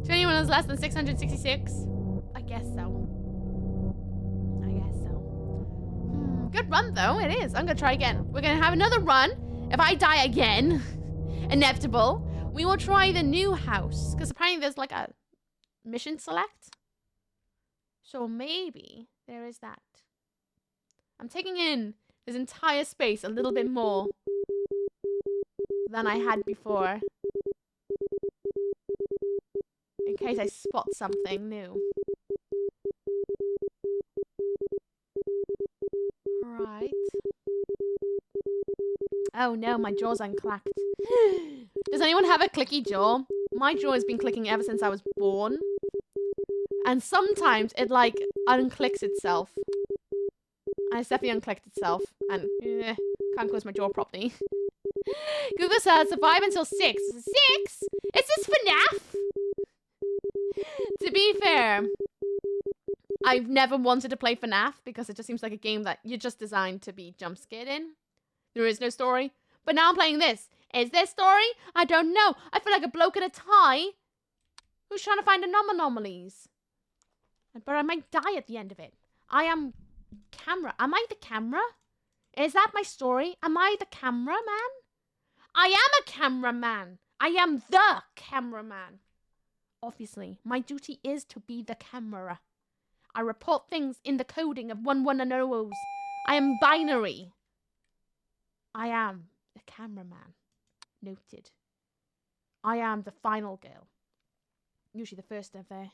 To anyone who's less than 666? I guess so. Good run, though. It is. I'm going to try again. We're going to have another run. If I die again, inevitable, we will try the new house. Because apparently there's like a mission select. So maybe there is that. I'm taking in this entire space a little bit more than I had before. In case I spot something new. Right. Oh no, my jaw's unclacked. Does anyone have a clicky jaw? My jaw has been clicking ever since I was born. And sometimes it like unclicks itself. And it's definitely unclicked itself. And can't close my jaw properly. Google says survive until 6. 6? Is this FNAF? To be fair, I've never wanted to play FNAF because it just seems like a game that you're just designed to be jump scared in. There is no story. But now I'm playing this. Is there story? I don't know. I feel like a bloke in a tie who's trying to find anomalies. But I might die at the end of it. I am camera. Am I the camera? Is that my story? Am I the cameraman? I am a cameraman. I am the cameraman. Obviously, my duty is to be the camera. I report things in the coding of 1 and zeros. I am binary. I am the cameraman. Noted. I am the final girl. Usually the first of there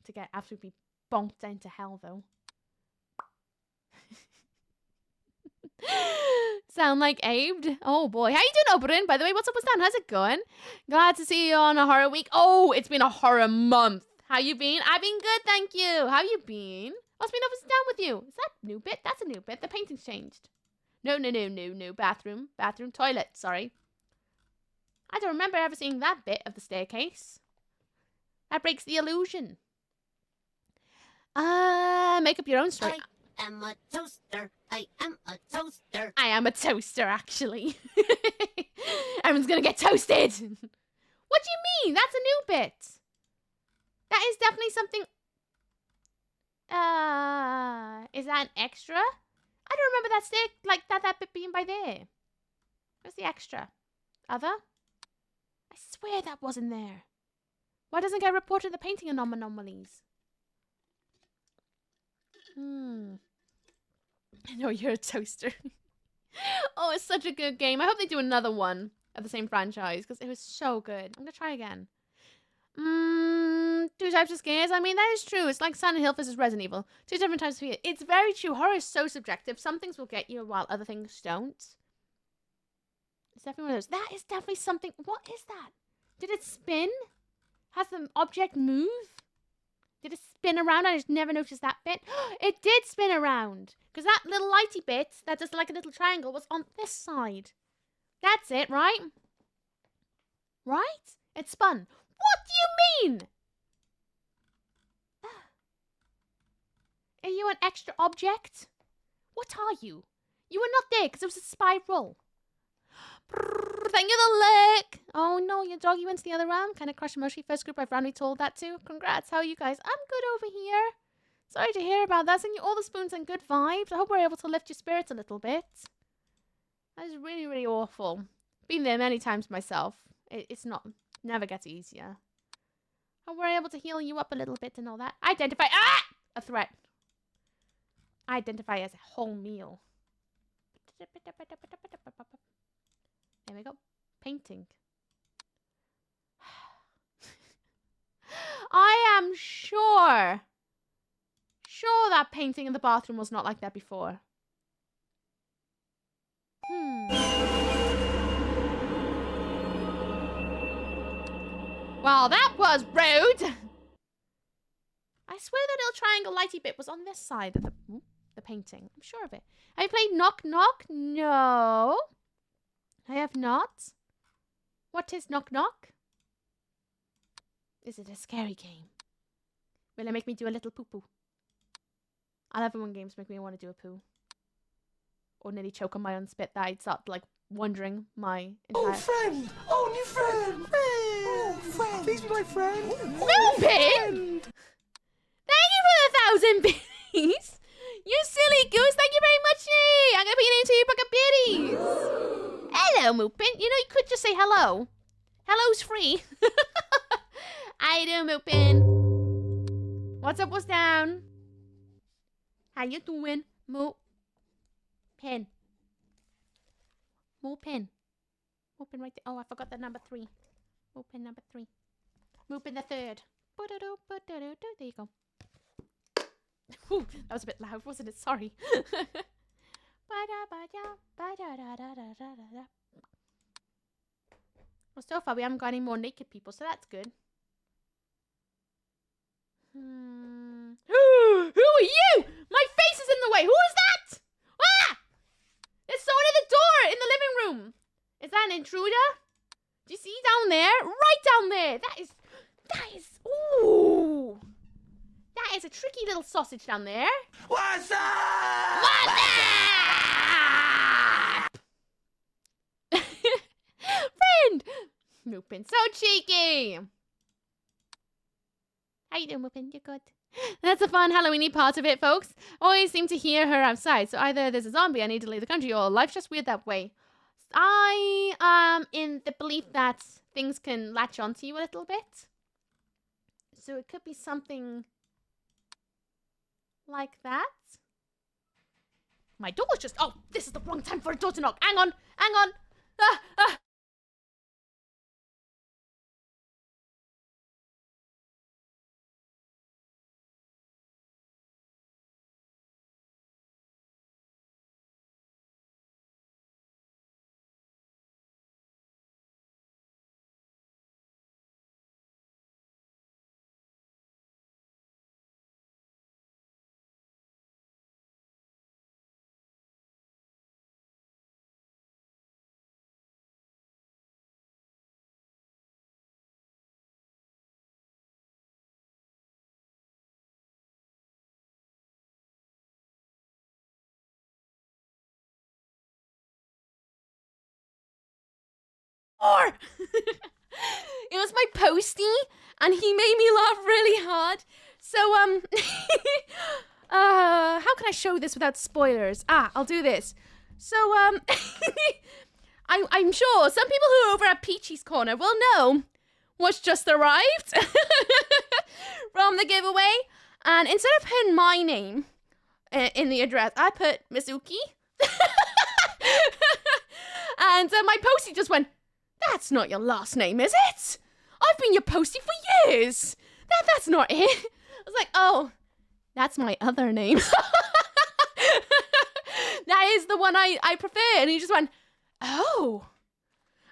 to get absolutely bonked down to hell, though. Sound like Abe? Oh boy. How you doing, Oberyn? By the way, what's up, what's down? How's it going? Glad to see you on a horror week. Oh, it's been a horror month. How you been? I've been good, thank you. How you been? What's been up and down with you? Is that a new bit? That's a new bit. The painting's changed. No. Bathroom. Bathroom. Toilet. Sorry. I don't remember ever seeing that bit of the staircase. That breaks the illusion. Make up your own story. I am a toaster. I am a toaster. I am a toaster, actually. Everyone's gonna get toasted. What do you mean? That's a new bit. That is definitely something... is that an extra? I don't remember that stick, like that bit being by there. Where's the extra? Other? I swear that wasn't there. Why doesn't it get reported the painting anomalies? I know you're a toaster. Oh, it's such a good game. I hope they do another one of the same franchise because it was so good. I'm gonna try again. 2 types of scares. I mean, that is true. It's like Silent Hill versus Resident Evil. 2 different types of fear. It's very true. Horror is so subjective. Some things will get you while other things don't. It's definitely one of those. That is definitely something. What is that? Did it spin? Has the object move? Did it spin around? I just never noticed that bit. It did spin around. Because that little lighty bit, that does like a little triangle, was on this side. That's it, right? Right? It spun. What do you mean? Are you an extra object? What are you? You were not there because it was a spiral. Thank you, the lick. Oh no, your doggy went to the other round. Kind of crush emoji. First group I've randomly told that to. Congrats. How are you guys? I'm good over here. Sorry to hear about that. Sending you all the spoons and good vibes. I hope we're able to lift your spirits a little bit. That is really, really awful. Been there many times myself. It's not, never gets easier. Hope we're able to heal you up a little bit and all that. Identify, a threat. Identify as a whole meal. There we go. Painting. I am sure that painting in the bathroom was not like that before. Well, that was rude. I swear that little triangle lighty bit was on this side of the painting. I'm sure of it. Have you played Knock Knock? No. I have not. What is Knock Knock? Is it a scary game? Will it make me do a little poo-poo? I love it when games make me want to do a poo. Or nearly choke on my own spit that I'd start, like, wondering my entire... Oh, friend! Oh, new friend! Oh, friend! Please be my friend! Moopin! Thank you for the 1,000 biddies! You silly goose, thank you very much! I'm gonna put your name to your book of biddies! Hello, Moopin. You know, you could just say hello. Hello's free. I do, Moopin. What's up, what's down? How you doing, Moopin? Moopin. Moopin right there. Oh, I forgot the number 3. Moopin number 3. Moopin the 3rd. There you go. Whew, that was a bit loud, wasn't it? Sorry. Well, so far we haven't got any more naked people, so that's good. Who are you? My face is in the way. Who is that? Ah! There's someone at the door in the living room. Is that an intruder? Do you see down there? Right down there. That is, ooh. That is a tricky little sausage down there. What's up? What's up? Friend! Moopin, so cheeky. How you doing, Moopin? You good? That's a fun Halloween-y part of it, folks. Always seem to hear her outside, so either there's a zombie I need to leave the country, or life's just weird that way. I am in the belief that things can latch onto you a little bit. So it could be something like that. My door's just... Oh, this is the wrong time for a door to knock. Hang on. Ah. It was my postie, and he made me laugh really hard. So, how can I show this without spoilers? I'll do this. So, I'm sure some people who are over at Peachy's Corner will know what's just arrived from the giveaway. And instead of putting my name in the address, I put Mizuki. And my postie just went, "That's not your last name, is it? I've been your postie for years. That's not it." I was like, "Oh, that's my other name." That is the one I prefer. And he just went, "Oh."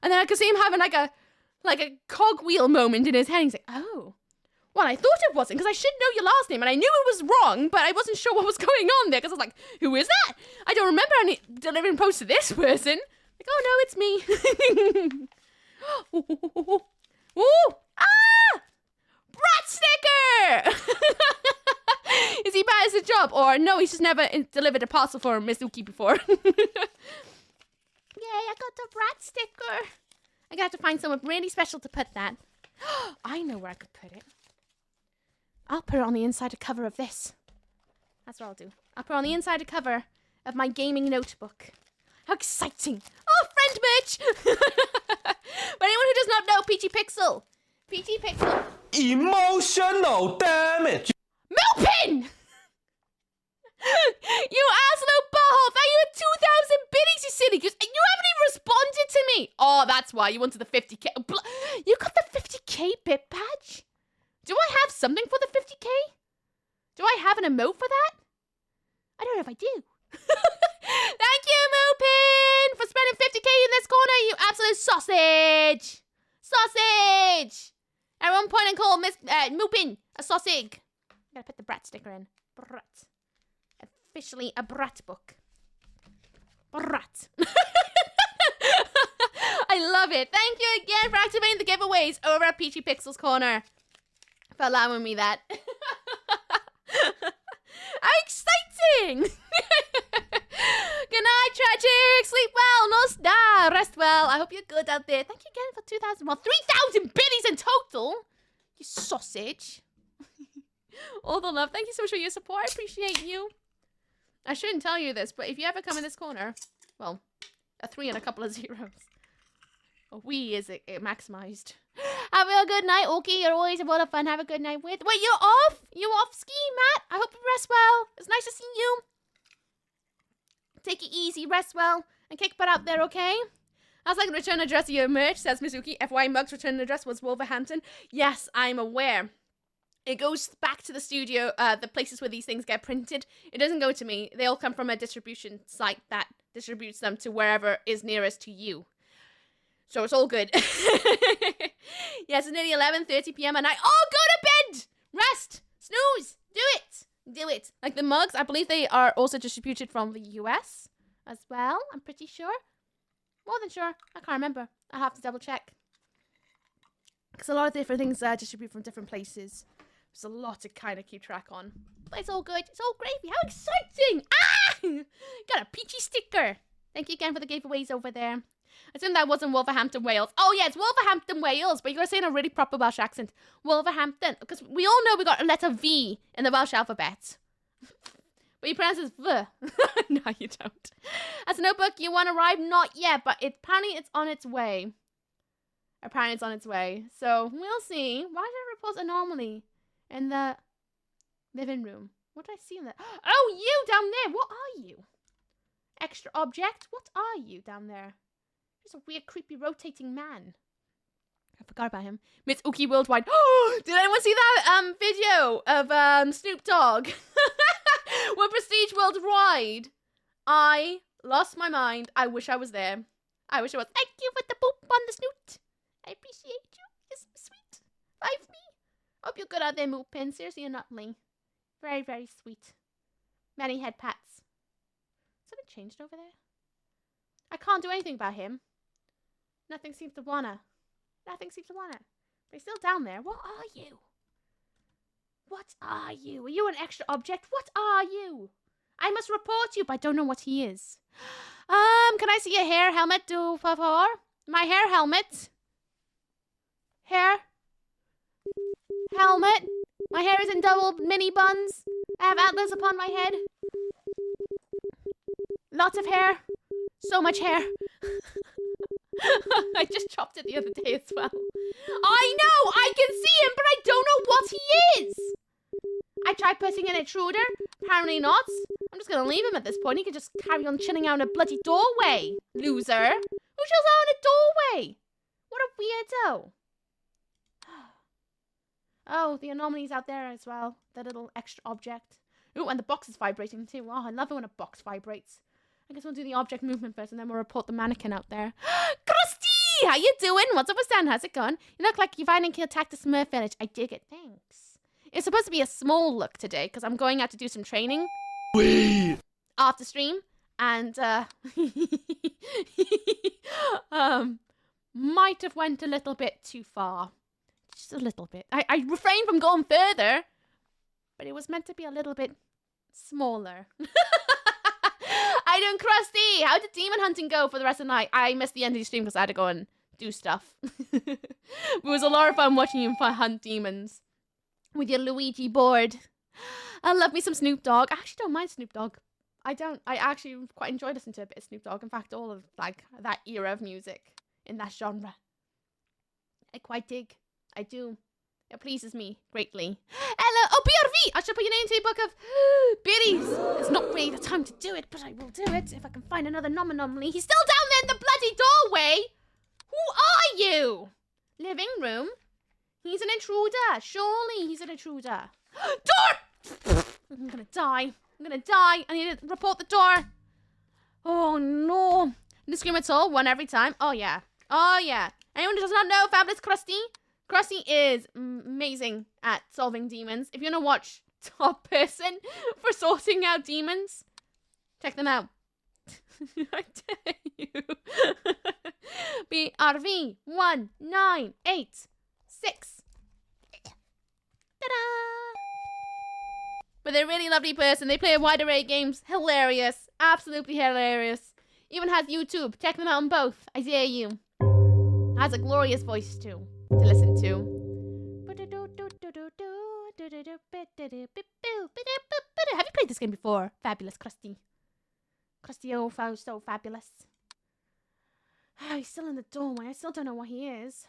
And then I could see him having like a cogwheel moment in his head. He's like, "Oh. Well, I thought it wasn't, because I should know your last name, and I knew it was wrong, but I wasn't sure what was going on there, because I was like, who is that? I don't remember any delivering post to this person." Like, "Oh, no, it's me." Ooh! Ah! Brat sticker! Is he bad at his job? Or no, he's just never delivered a parcel for Mizuki before. Yay, I got the brat sticker. I'm gonna have to find someone really special to put that. I know where I could put it. I'll put it on the inside cover of this. That's what I'll do. I'll put it on the inside cover of my gaming notebook. How exciting! Oh, friend merch! For anyone who does not know, Peachy Pixel. Emotional damage. Milpin! You absolute butthole! Thank you at 2,000 biddies, you silly goose. And you haven't even responded to me. Oh, that's why you wanted the 50k. You got the 50k bit badge? Do I have something for the 50k? Do I have an emote for that? I don't know if I do. Thank you, Moopin, for spending 50k in this corner, you absolute sausage! Sausage! At one point I called Miss Moopin a sausage. Gotta put the brat sticker in. Brat. Officially a brat book. Brat. I love it. Thank you again for activating the giveaways over at Peachy Pixel's Corner. For allowing me that. How exciting! Good night, tragic. Sleep well. No star. Rest well. I hope you're good out there. Thank you again for 2,000. Well, 3,000 biddies in total. You sausage. All the love. Thank you so much for your support. I appreciate you. I shouldn't tell you this, but if you ever come in this corner, well, a 3 and a couple of zeros. A wee is it maximized. Have a good night, okay? You're always a lot of fun. Have a good night with. Wait, you're off? You off ski, Matt? I hope you rest well. It's nice to see you. Take it easy, rest well, and kick butt out there, okay? I was like, return address of your merch, says Mizuki. FY Mug's return address was Wolverhampton. Yes, I'm aware. It goes back to the studio, the places where these things get printed. It doesn't go to me. They all come from a distribution site that distributes them to wherever is nearest to you. So it's all good. Yes, it's nearly 11:30 p.m. at night. Oh, go to bed! Rest! Snooze! Do it! Do it. Like the mugs, I believe they are also distributed from the US as well. I'm pretty sure. More than sure. I can't remember. I have to double check. Because a lot of different things distribute from different places. There's a lot to kind of keep track on. But it's all good. It's all gravy. How exciting! Ah! Got a peachy sticker. Thank you again for the giveaways over there. I assume that wasn't Wolverhampton, Wales. Oh, yeah, it's Wolverhampton, Wales. But you got to say in a really proper Welsh accent. Wolverhampton. Because we all know we got a letter V in the Welsh alphabet. But you pronounce it as V. No, you don't. As a notebook, you want to arrive? Not yet, but apparently it's on its way. Apparently it's on its way. So, we'll see. Why did it report anomaly in the living room? What did I see in there? Oh, you down there. What are you? Extra object? What are you down there? Just a weird, creepy, rotating man. I forgot about him. Miss Ookie Worldwide. Oh, did anyone see that video of Snoop Dogg? With Prestige Worldwide. I lost my mind. I wish I was there. I wish I was. Thank you for the boop on the snoot. I appreciate you. You're so sweet. 5 me. Hope you're good out there, Moopin. Seriously, you're not me. Very, very sweet. Many head pats. Something changed over there? I can't do anything about him. Nothing seems to wanna. Nothing seems to wanna. But he's still down there. What are you? What are you? Are you an extra object? What are you? I must report you, but I don't know what he is. Can I see a hair helmet, do favor? My hair helmet. Hair. Helmet. My hair is in double mini buns. I have antlers upon my head. Lots of hair. So much hair. I just chopped it the other day as well. I know! I can see him, but I don't know what he is! I tried putting an intruder. Apparently not. I'm just gonna leave him at this point. He can just carry on chilling out in a bloody doorway. Loser. Who chills out in a doorway? What a weirdo. Oh, the anomaly's out there as well. The little extra object. Ooh, and the box is vibrating too. Oh, I love it when a box vibrates. I guess we'll do the object movement first and then we'll report the mannequin out there. Krusty! How you doing? What's up with Stan? How's it going? You look like you've finally attacked the Smurf village. I dig it. Thanks. It's supposed to be a small look today because I'm going out to do some training. After stream. And, might have went a little bit too far. Just a little bit. I refrained from going further. But it was meant to be a little bit smaller. I done Krusty. How did demon hunting go for the rest of the night? I missed the end of the stream because I had to go and do stuff. It was a lot of fun watching you hunt demons with your Luigi board. I love me some Snoop Dogg. I actually don't mind Snoop Dogg. I actually quite enjoy listening to a bit of Snoop Dogg. In fact, all of like that era of music in that genre. I quite dig. I do. It pleases me greatly. Hello. Oh, BRV! I should put your name to your book of biddies. It's not really the time to do it, but I will do it if I can find another anomaly. He's still down there in the bloody doorway. Who are you? Living room? He's an intruder. Surely he's an intruder. Door! I'm gonna die. I'm gonna die. I need to report the door. Oh, no. Didn't scream at all. One every time. Oh, yeah. Oh, yeah. Anyone who does not know Fabulous Krusty? Krusty is amazing at solving demons. If you want to watch Top Person for sorting out demons, check them out. I dare you. BRV 1986. Ta-da! But they're a really lovely person. They play a wide array of games. Hilarious. Absolutely hilarious. Even has YouTube. Check them out on both. I dare you. Has a glorious voice too to listen to. Have you played this game before? Fabulous Krusty. Krusty, oh, so fabulous. Oh, he's still in the doorway. I still don't know what he is.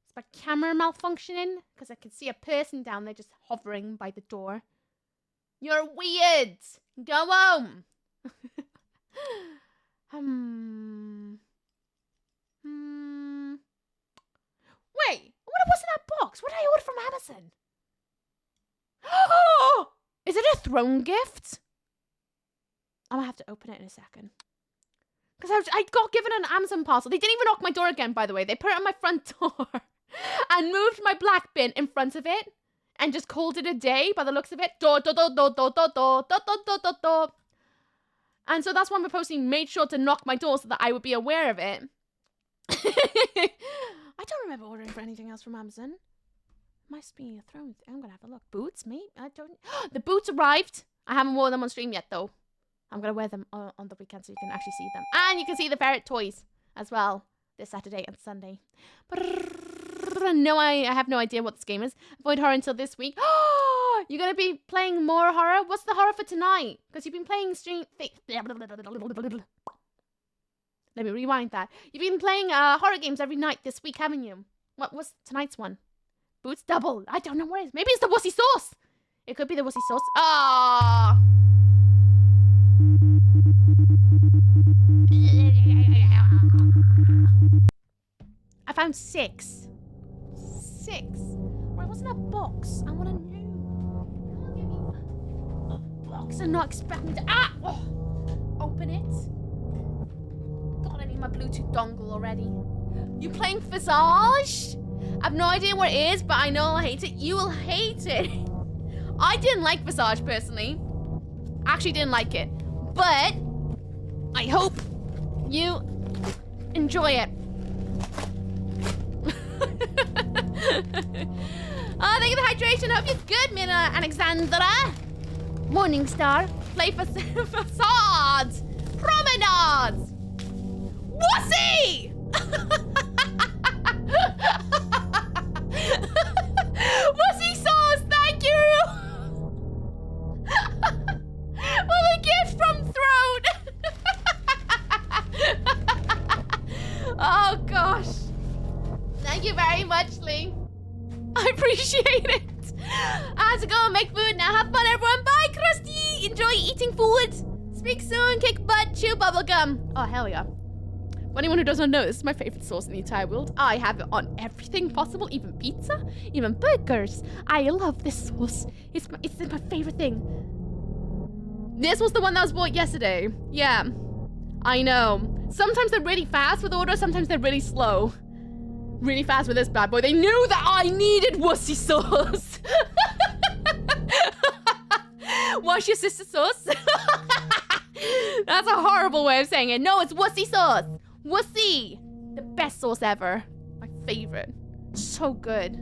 Is my camera malfunctioning? Because I can see a person down there just hovering by the door. You're weird. Go home. Wait, what's in that box? What did I order from Amazon? Oh, is it a throne gift? I'm gonna have to open it in a second. Because I got given an Amazon parcel. They didn't even knock my door again, by the way. They put it on my front door and moved my black bin in front of it and just called it a day by the looks of it. And so that's why my posting made sure to knock my door so that I would be aware of it. I don't remember ordering for anything else from Amazon. Must be a throne. I'm gonna have a look. Boots, mate? I don't... The boots arrived. I haven't worn them on stream yet, though. I'm gonna wear them on the weekend so you can actually see them. And you can see the ferret toys as well this Saturday and Sunday. No, I have no idea what this game is. Avoid horror until this week. You're gonna be playing more horror? What's the horror for tonight? Because you've been playing Let me rewind that. You've been playing horror games every night this week, haven't you? What was tonight's one? Boots double. I don't know what it is. Maybe it's the wussy sauce. It could be the wussy sauce. Ah. I found 6. 6. Why wasn't a box? I want to know. Give me a box and not expect me to open it. God, I need my Bluetooth dongle already. You playing Visage? I have no idea what it is, but I know I'll hate it. You will hate it. I didn't like Visage personally. Actually didn't like it. But I hope you enjoy it. Thank you for the hydration. Hope you're good, Mina Alexandra. Morningstar. Play for facades. Promenades. Wussy! Wussy sauce, thank you! For the gift from Throne! Oh gosh. Thank you very much, Lee. I appreciate it. I have to go and make food now. Have fun, everyone. Bye, Krusty. Enjoy eating food. Speak soon. Kick butt. Chew bubblegum. Oh, hell yeah. For anyone who doesn't know, this is my favorite sauce in the entire world. I have it on everything possible, even pizza, even burgers. I love this sauce. It's my favorite thing. This was the one that was bought yesterday. Yeah, I know. Sometimes they're really fast with orders, sometimes they're really slow. Really fast with this bad boy. They knew that I needed wussy sauce. Wash your sister sauce? That's a horrible way of saying it. No, it's wussy sauce. Wussy. The best sauce ever. My favorite. So good.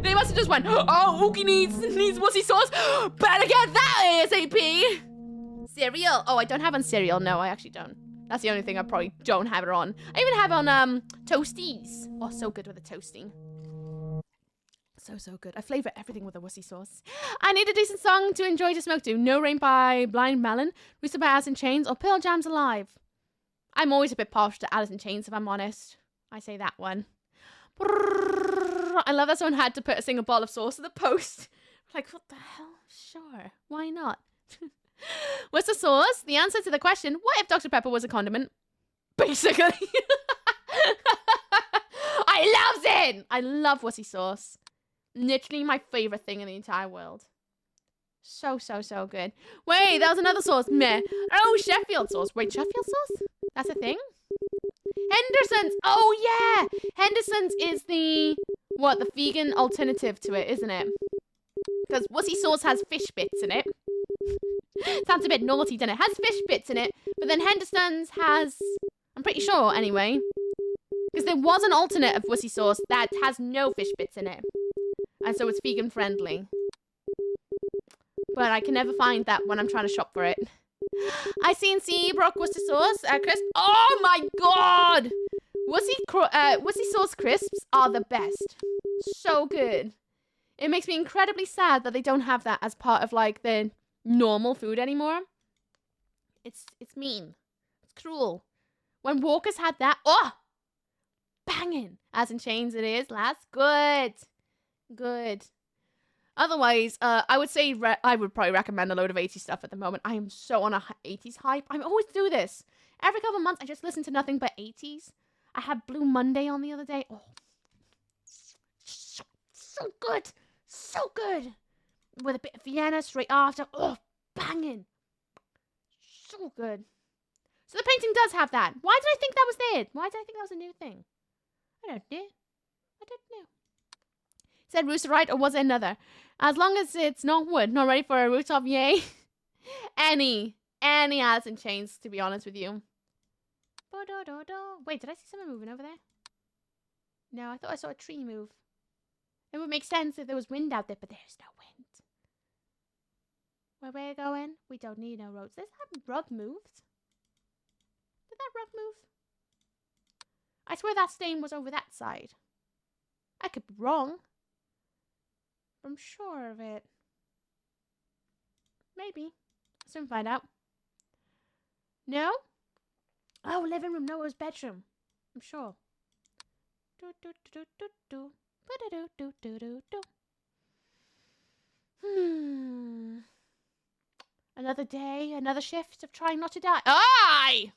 They must have just went, oh, Ookie needs wussy sauce. Better get that ASAP. Cereal. Oh, I don't have on cereal. No, I actually don't. That's the only thing I probably don't have it on. I even have on toasties. Oh, so good with a toasting. So good. I flavor everything with a wussy sauce. I need a decent song to enjoy to smoke to. No Rain by Blind Melon, Rooster by Alice in Chains, or Pearl Jam's Alive. I'm always a bit partial to Alice in Chains, if I'm honest. I say that one. I love that someone had to put a single bottle of sauce in the post. Like, what the hell? Sure. Why not? What's the sauce? The answer to the question, what if Dr. Pepper was a condiment? Basically. I love it! I love wussy sauce. Literally my favorite thing in the entire world. So good. Wait, that was another sauce. Meh. Oh, Sheffield sauce. Wait, Sheffield sauce? That's a thing? Henderson's. Oh, yeah. Henderson's is the vegan alternative to it, isn't it? Because wussy sauce has fish bits in it. Sounds a bit naughty, doesn't it? Has fish bits in it, but then Henderson's has, I'm pretty sure anyway, because there was an alternate of wussy sauce that has no fish bits in it, and so it's vegan friendly. But I can never find that when I'm trying to shop for it. ICNC Brock Worcester sauce crisp. Oh my god! Wussy sauce crisps are the best. So good. It makes me incredibly sad that they don't have that as part of like the normal food anymore. It's mean. It's cruel. When Walker's had that, oh, banging. As in Chains it is, lads. Good. Good. Otherwise, I would say I would probably recommend a load of 80s stuff at the moment. I am so on a 80s hype. I always do this. Every couple of months, I just listen to nothing but 80s. I had Blue Monday on the other day. Oh, so good. So good. With a bit of Vienna straight after. Oh, banging. So good. So the painting does have that. Why did I think that was there? Why did I think that was a new thing? I don't know. I don't know. Said rooster right, or was it another? As long as it's not wood, not ready for a rooftop, yay. Any Alice in Chains, to be honest with you. Wait, did I see someone moving over there? No, I thought I saw a tree move. It would make sense if there was wind out there, but there's no wind. Where we're going, we don't need no roads. There's that rug moved. Did that rug move? I swear that stain was over that side. I could be wrong. I'm sure of it. Maybe. Soon find out. No? Oh, living room. No, it was bedroom. I'm sure. Another day, another shift of trying not to die. Aye!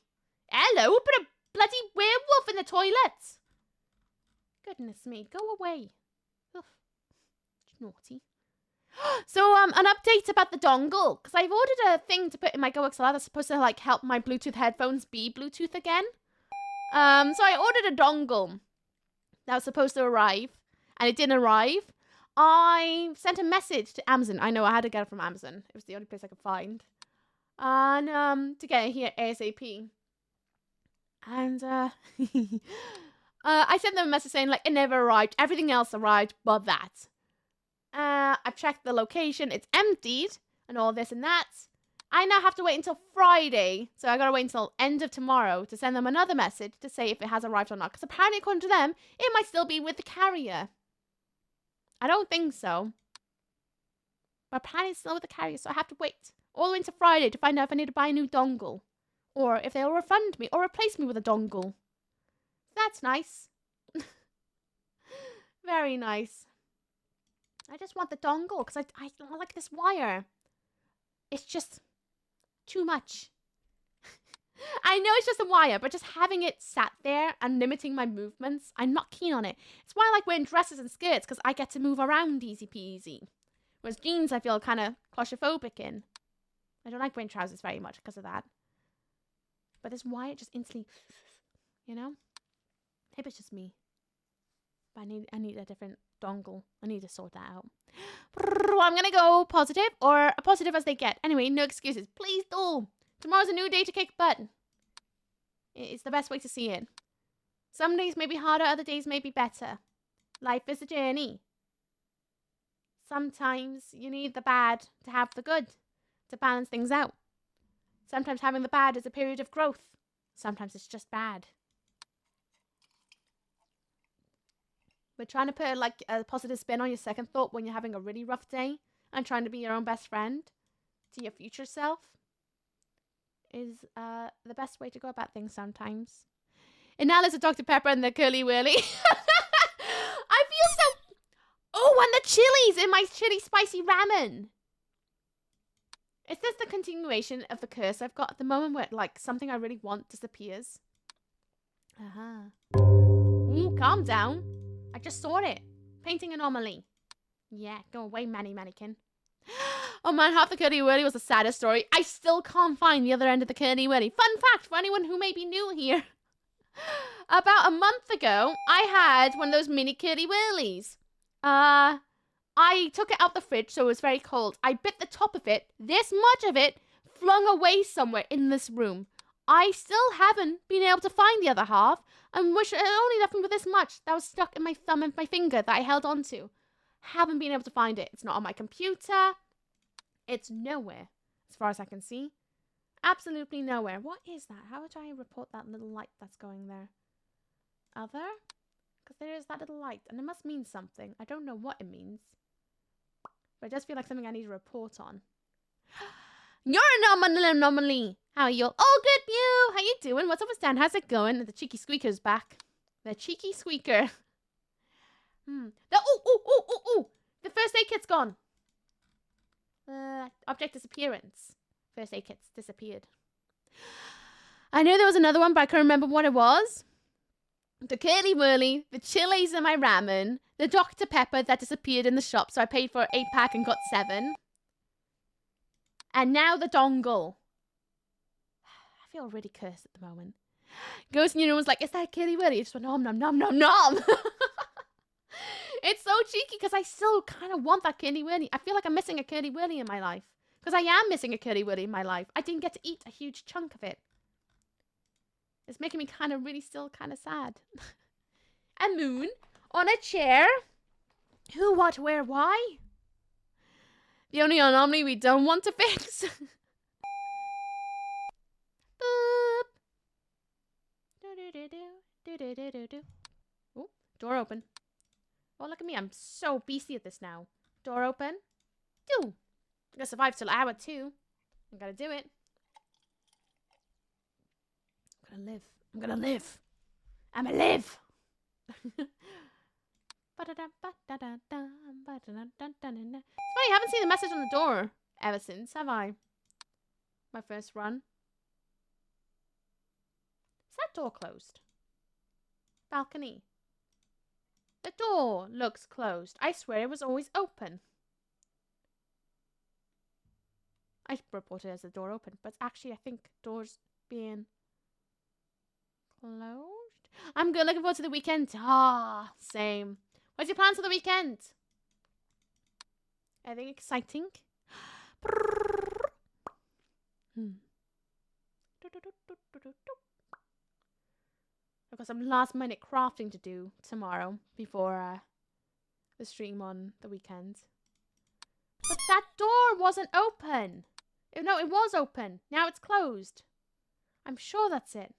Hello, put a bloody werewolf in the toilet. Goodness me, go away. Ugh. Naughty. So, an update about the dongle. Because I've ordered a thing to put in my GoXLR that's supposed to, like, help my Bluetooth headphones be Bluetooth again. So I ordered a dongle that was supposed to arrive. And it didn't arrive. I sent a message to Amazon. I know I had to get it from Amazon. It was the only place I could find. And, to get it here ASAP. And, I sent them a message saying, like, it never arrived. Everything else arrived, but that. I've checked the location. It's emptied. And all this and that. I now have to wait until Friday. So I gotta wait until end of tomorrow to send them another message to say if it has arrived or not. Because apparently, according to them, it might still be with the carrier. I don't think so. But apparently it's still with the carrier. So I have to wait all the way until Friday to find out if I need to buy a new dongle. Or if they'll refund me or replace me with a dongle. That's nice. Very nice. I just want the dongle because I like this wire. It's just too much. I know it's just a wire, but just having it sat there and limiting my movements, I'm not keen on it. It's why I like wearing dresses and skirts because I get to move around easy peasy. Whereas jeans I feel kind of claustrophobic in. I don't like wearing trousers very much because of that. But this wire just instantly, you know? Maybe it's just me. But I need a different dongle. I need to sort that out. Well, I'm gonna go positive, or a positive as they get. Anyway, no excuses. Please do. Tomorrow's a new day to kick butt. It's the best way to see it. Some days may be harder, other days may be better. Life is a journey. Sometimes you need the bad to have the good, to balance things out. Sometimes having the bad is a period of growth. Sometimes it's just bad. But trying to put like a positive spin on your second thought when you're having a really rough day and trying to be your own best friend to your future self is the best way to go about things sometimes. And now there's a Dr. Pepper and the Curly Whirly. I feel so... Oh, and the chilies in my chili spicy ramen. Is this the continuation of the curse I've got at the moment where like something I really want disappears? Ooh, calm down. I just saw it. Painting anomaly. Yeah, go away, mannequin. Oh man, half the Curly Whirly was the saddest story. I still can't find the other end of the Curly Whirly. Fun fact for anyone who may be new here. About a month ago, I had one of those mini Curly Whirlies. I took it out the fridge, so it was very cold. I bit the top of it, this much of it, flung away somewhere in this room. I still haven't been able to find the other half, and wish I only left me with this much that was stuck in my thumb and my finger that I held onto. Haven't been able to find it. It's not on my computer. It's nowhere, as far as I can see. Absolutely nowhere. What is that? How would I report that little light that's going there? Other? Because there is that little light, and it must mean something. I don't know what it means. But it does feel like something I need to report on. You're an anomaly. How are you? Oh, good, you. How you doing? What's up with Stan? How's it going? The cheeky squeaker's back. The cheeky squeaker. The first aid kit's gone. Object disappearance. First aid kit's disappeared. I knew there was another one, but I couldn't remember what it was. The Curly Whirly, the chilies in my ramen, the Dr. Pepper that disappeared in the shop, so I paid for 8-pack and got 7. And now the dongle. I feel really cursed at the moment. Ghost in your room was like, is that Kitty Willy? I just went, nom, nom, nom, nom, nom. It's so cheeky because I still kind of want that Kitty Willy. I feel like I'm missing a Kitty Willy in my life. Because I am missing a Kitty Willy in my life. I didn't get to eat a huge chunk of it. It's making me kind of really still kind of sad. A moon on a chair. Who, what, where, why? The only anomaly we don't want to fix. Boop. Do-do-do-do. Oh, door open. Oh, look at me. I'm so beastly at this now. Door open. Do. I'm gonna survive till hour 2. I gotta do it. I'm gonna live. I'm gonna live. I'm gonna live. It's funny, I haven't seen the message on the door ever since, have I? My first run. Is that door closed? Balcony. The door looks closed. I swear it was always open. I reported it as the door open, but actually I think doors being closed. I'm good. Looking forward to the weekend. Ah, same. What's your plans for the weekend? Anything exciting? I've got some last minute crafting to do tomorrow before the stream on the weekend. But that door wasn't open. No, it was open. Now it's closed. I'm sure that's it.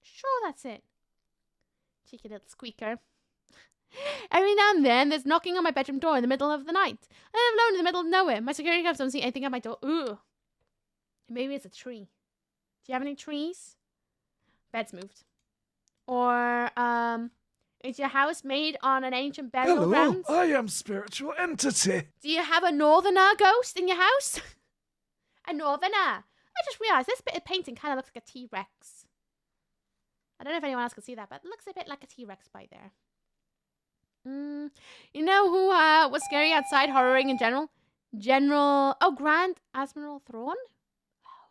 Sure that's it. Cheeky little squeaker. Every now and then, there's knocking on my bedroom door in the middle of the night. I live alone in the middle of nowhere. My security guards don't see anything at my door. Ooh. Maybe it's a tree. Do you have any trees? Bed's moved. Or, is your house made on an ancient burial ground? I am spiritual entity. Do you have a northerner ghost in your house? A northerner. I just realised this bit of painting kind of looks like a T-Rex. I don't know if anyone else can see that, but it looks a bit like a T-Rex by there. You know who was scary outside, horroring in general? Grand Admiral Thrawn? Oh,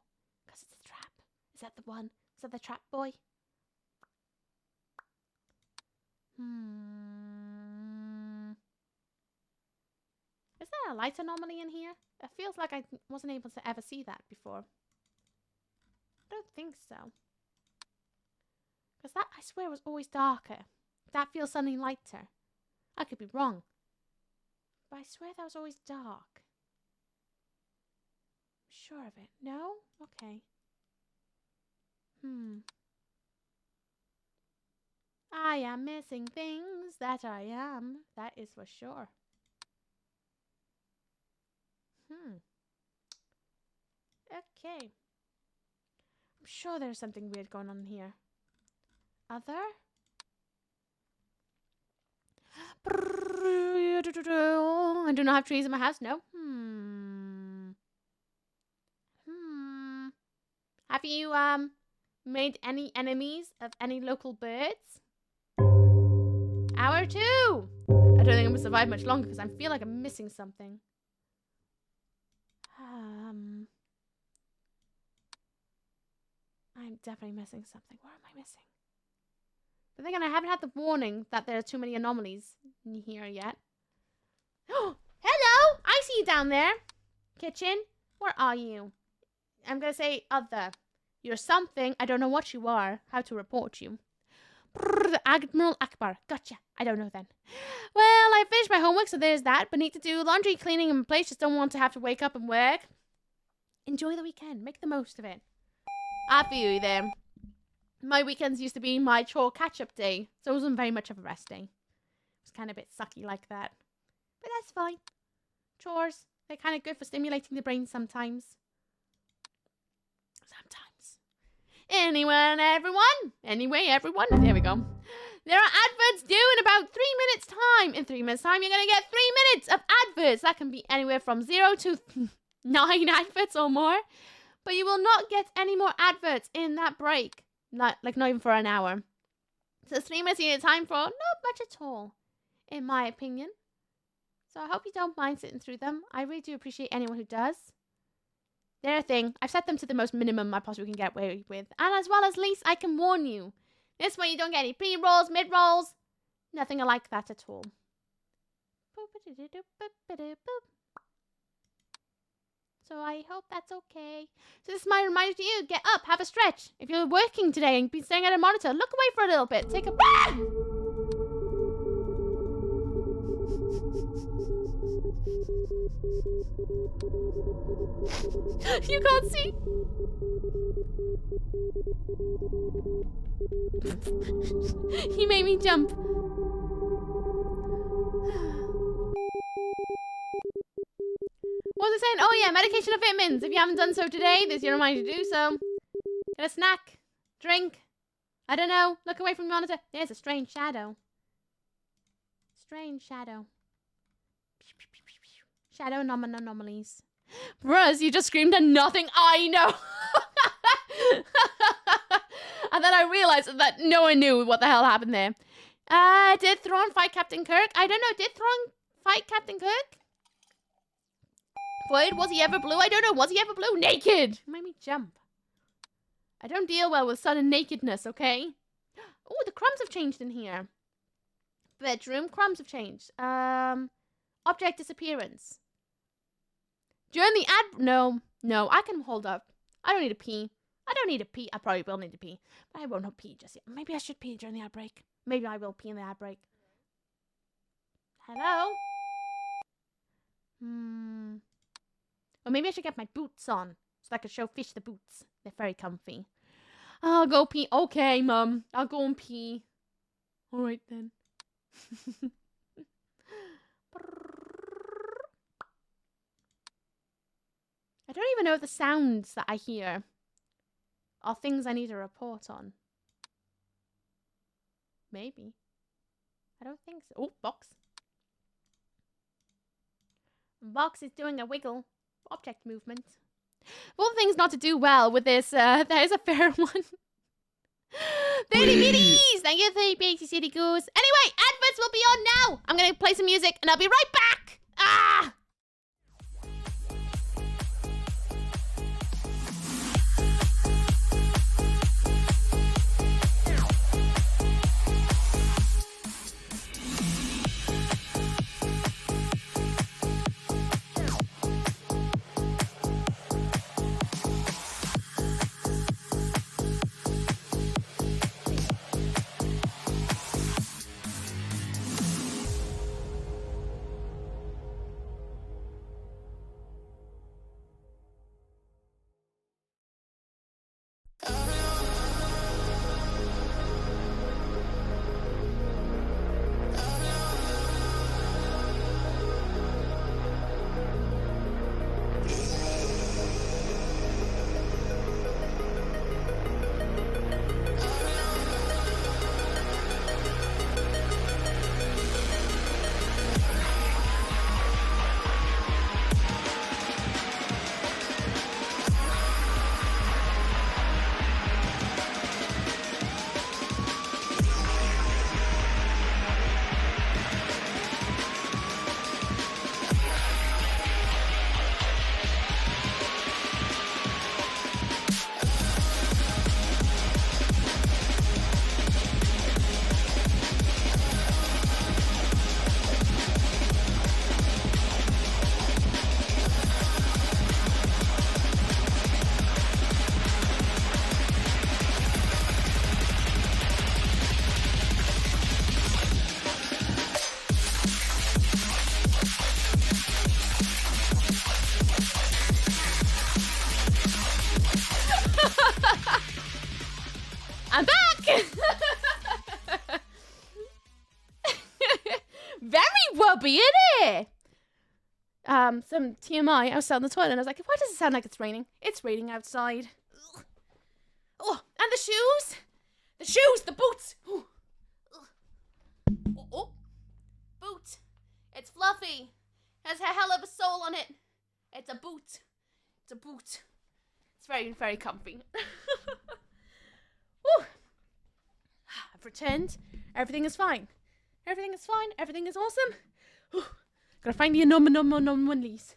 because it's a trap. Is that the one? Is that the trap boy? Is there a light anomaly in here? It feels like I wasn't able to ever see that before. I don't think so. Because that, I swear, was always darker. That feels suddenly lighter. I could be wrong. But I swear that was always dark. I'm sure of it. No? Okay. I am missing things, that I am. That is for sure. Okay. I'm sure there's something weird going on here. Other? I do not have trees in my house. No. Have you made any enemies of any local birds? Hour 2. I don't think I'm gonna survive much longer because I feel like I'm missing something. I'm definitely missing something. What am I missing? But then again, I haven't had the warning that there are too many anomalies in here yet. Oh, hello! I see you down there. Kitchen, where are you? I'm gonna say other. You're something. I don't know what you are. How to report you. Admiral Akbar. Gotcha. I don't know then. Well, I finished my homework, so there's that. But need to do laundry, cleaning, and place. Just don't want to have to wake up and work. Enjoy the weekend. Make the most of it. I feel you there. My weekends used to be my chore catch-up day, so it wasn't very much of a rest day. It was kind of a bit sucky like that. But that's fine. Chores, they're kind of good for stimulating the brain sometimes. Anyway, everyone. There we go. There are adverts due in about 3 minutes time. In 3 minutes time, you're going to get 3 minutes of adverts. That can be anywhere from 0 to 9 adverts or more. But you will not get any more adverts in that break. Not even for an hour. So 3 minutes you need time for not much at all, in my opinion. So I hope you don't mind sitting through them. I really do appreciate anyone who does. They're a thing. I've set them to the most minimum I possibly can get away with. And as well as least, I can warn you. This way you don't get any pre-rolls, mid-rolls. Nothing like that at all. So I hope that's okay. So this is my reminder to you. Get up, have a stretch. If you're working today and be staring at a monitor, look away for a little bit. Take a breath. You can't see. He made me jump. What was I saying? Oh yeah, medication and vitamins. If you haven't done so today, this is your reminder to do so. Get a snack. Drink. I don't know. Look away from the monitor. There's a strange shadow. Strange shadow. Shadow anomalies. Bruh, you just screamed and nothing. I know. And then I realized that no one knew what the hell happened there. Did Thrawn fight Captain Kirk? I don't know. Did Thrawn fight Captain Kirk? Void, was he ever blue? I don't know. Was he ever blue? Naked! Made me jump. I don't deal well with sudden nakedness, okay? Oh, the crumbs have changed in here. Bedroom, crumbs have changed. Object disappearance. During the ad... No, I can hold up. I don't need to pee. I probably will need to pee. But I won't pee just yet. Maybe I should pee during the ad break. Maybe I will pee in the ad break. Hello? Or maybe I should get my boots on. So I can show Fish the boots. They're very comfy. I'll go pee. Okay, Mum. I'll go and pee. Alright then. I don't even know if the sounds that I hear are things I need to report on. Maybe. I don't think so. Oh, box. Box is doing a wiggle. Object movement. One thing's not to do well with this. There's a fair one. 30 bitties! Thank you, 30 bitty city goose. Anyway, adverts will be on now. I'm gonna play some music and I'll be right back. Ah! I'm back! Very wubby, innit? Some TMI, I was sat on the toilet and I was like, why does it sound like it's raining? It's raining outside. Ugh. Oh, and the shoes! The shoes, the boots! Ooh. Oh. Boot. It's fluffy. Has a hell of a sole on it. It's a boot. It's a boot. It's very, very comfy. Woo. I've returned. Everything is fine. Everything is fine. Everything is awesome. Whew. Gotta find the anomalies.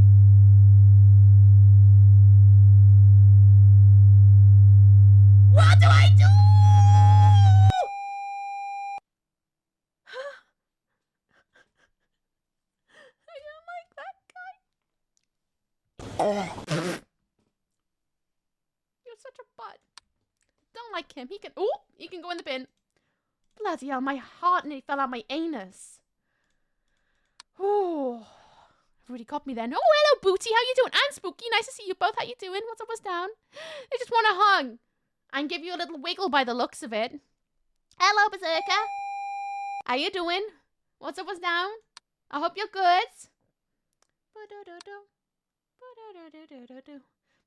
I don't like that guy. You're such a butt. Don't like him. He can go in the bin. Bloody hell, my heart nearly fell out my anus. Oh, really got me then. Oh, hello, Booty. How you doing? And Spooky. Nice to see you both. How you doing? What's up, what's down? They just want a hug and give you a little wiggle by the looks of it. Hello, Berserker. How you doing? What's up, what's down? I hope you're good.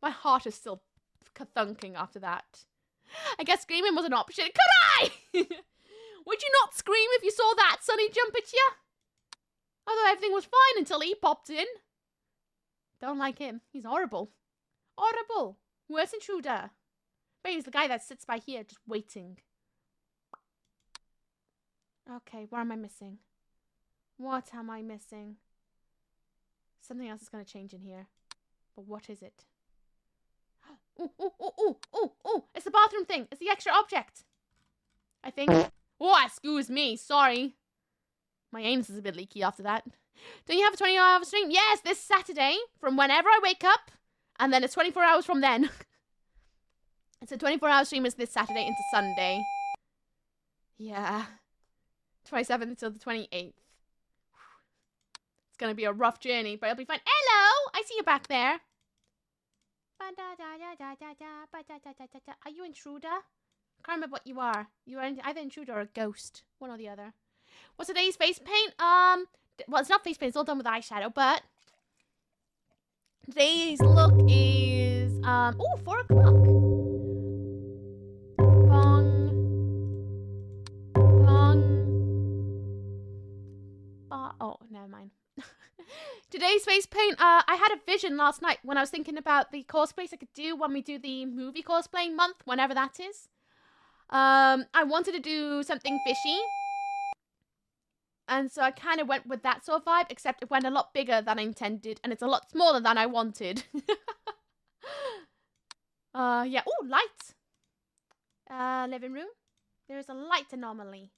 My heart is still thunking after that. I guess screaming was an option. Could I? Would you not scream if you saw that Sonny jump at you? Although everything was fine until he popped in. Don't like him. He's horrible. Horrible. Worse intruder. But he's the guy that sits by here just waiting. Okay, what am I missing? What am I missing? Something else is going to change in here. But what is it? Oh, it's the bathroom thing. It's the extra object. I think. Oh, excuse me. Sorry. My anus is a bit leaky after that. Don't you have a 24-hour stream? Yes, this Saturday. From whenever I wake up. And then it's 24 hours from then. It's a 24-hour stream is this Saturday into Sunday. Yeah. 27th until the 28th. It's going to be a rough journey, but it'll be fine. Hello! I see you back there. Are you intruder? I can't remember what you are. You are either intruder or a ghost. One or the other. What's today's face paint? Well, it's not face paint. It's all done with eyeshadow, but today's look is 4 o'clock. Bong. Oh, never mind. Today's face paint, I had a vision last night when I was thinking about the cosplays I could do when we do the movie cosplaying month, whenever that is. I wanted to do something fishy. And so I kind of went with that sort of vibe, except it went a lot bigger than I intended, and it's a lot smaller than I wanted. Yeah. Oh, light. Living room. There's a light anomaly.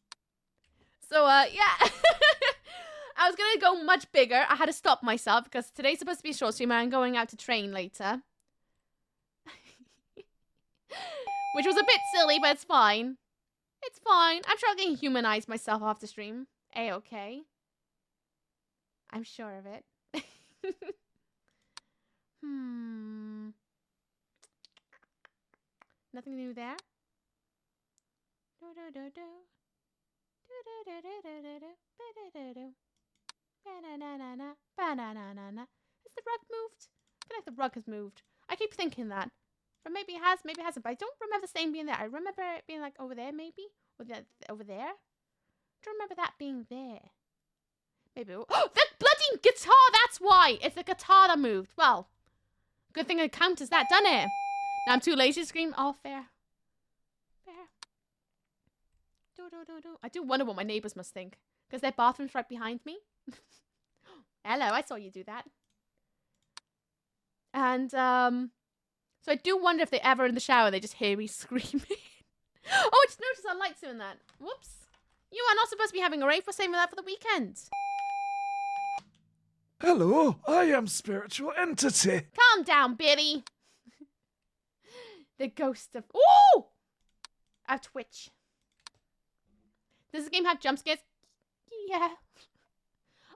So, yeah. I was going to go much bigger. I had to stop myself because today's supposed to be a short stream and I'm going out to train later. Which was a bit silly, but it's fine. It's fine. I'm sure I can humanize myself after stream. A-okay. I'm sure of it. Nothing new there? Has the rug moved? I feel like the rug has moved. I keep thinking that. But maybe it has, maybe it hasn't. But I don't remember the same being there. I remember it being like over there, maybe? Or over there? I don't remember that being there. Maybe. Oh, that bloody guitar! That's why! It's the guitar that moved. Well, good thing it counts as that, doesn't it? Now I'm too lazy to scream. Oh, fair. Fair. I do wonder what my neighbours must think. Because their bathroom's right behind me. Hello, I saw you do that. And, so I do wonder if they ever in the shower, they just hear me screaming. Oh, I just noticed our light's doing that. Whoops. You are not supposed to be having a rave. We're saving that for the weekend. Hello, I am Spiritual Entity. Calm down, Billy. The ghost of... Ooh! Of Twitch. Does this game have jump scares? Yeah.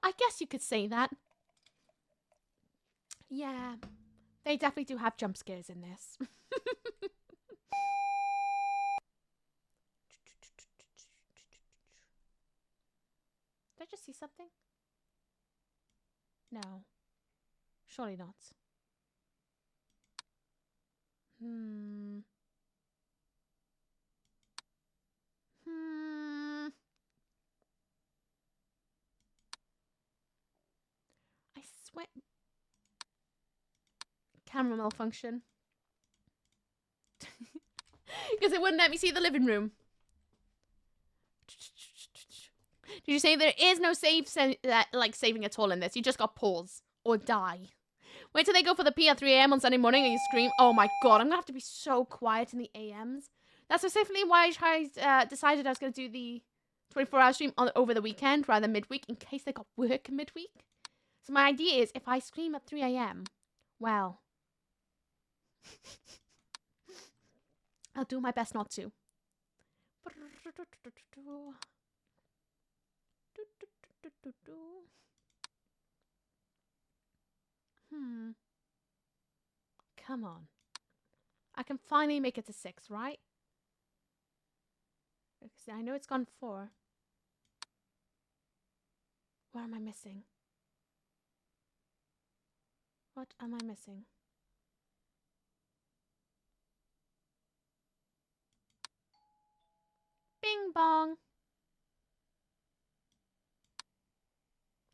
I guess you could say that. Yeah. They definitely do have jump scares in this. Did I just see something? No. Surely not. I swear. Camera malfunction. Because it wouldn't let me see the living room. Did you say there is no saving at all in this? You just got pause or die. Wait till they go for the pee at 3 a.m. on Sunday morning and you scream. Oh my god, I'm gonna have to be so quiet in the AMs. That's specifically why I decided I was going to do the 24-hour stream over the weekend rather than midweek in case I got work midweek. So my idea is if I stream at 3 a.m., well, I'll do my best not to. Come on. I can finally make it to 6, right? Because I know it's gone 4. What am I missing? What am I missing? Bing bong.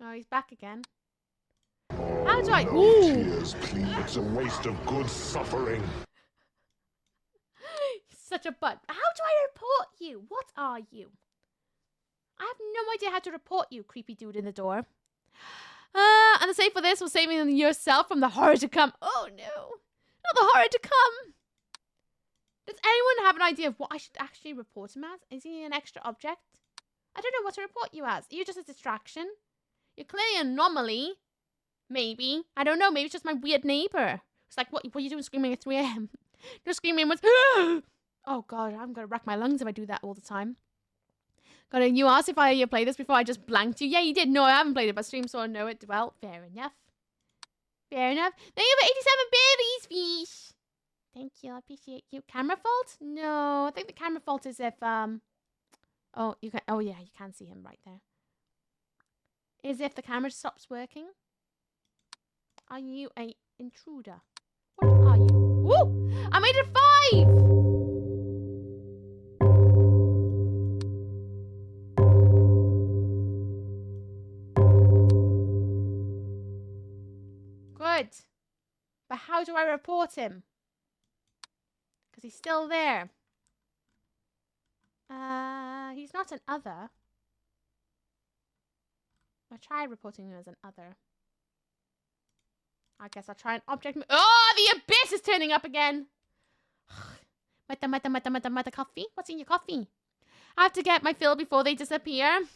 Oh, he's back again. How do I... Ooh! Tears, please. It's a waste of good suffering. He's such a butt. How do I report you? What are you? I have no idea how to report you, creepy dude in the door. And the save for this was saving yourself from the horror to come. Oh no, not the horror to come. Does anyone have an idea of what I should actually report him as? Is he an extra object? I don't know what to report you as. Are you just a distraction? You're clearly an anomaly. Maybe. I don't know. Maybe it's just my weird neighbor. It's like, what are you doing screaming at 3 a.m.? You're screaming was, oh god, I'm going to rack my lungs if I do that all the time. God, you asked if I played this before I just blanked you. Yeah, you did. No, I haven't played it, but stream so I know it well. Fair enough. Fair enough. Thank you for 87 berries, fish. Thank you. I appreciate you. Camera fault? No, I think the camera fault is if, oh, you can, oh yeah, you can see him right there. Is if the camera stops working. Are you a intruder? What are you? Woo! I made it 5! Good. But how do I report him? Because he's still there. He's not an other. I'll try reporting him as an other. I guess I'll try an object. Oh, the abyss is turning up again. Mata coffee? What's in your coffee? I have to get my fill before they disappear.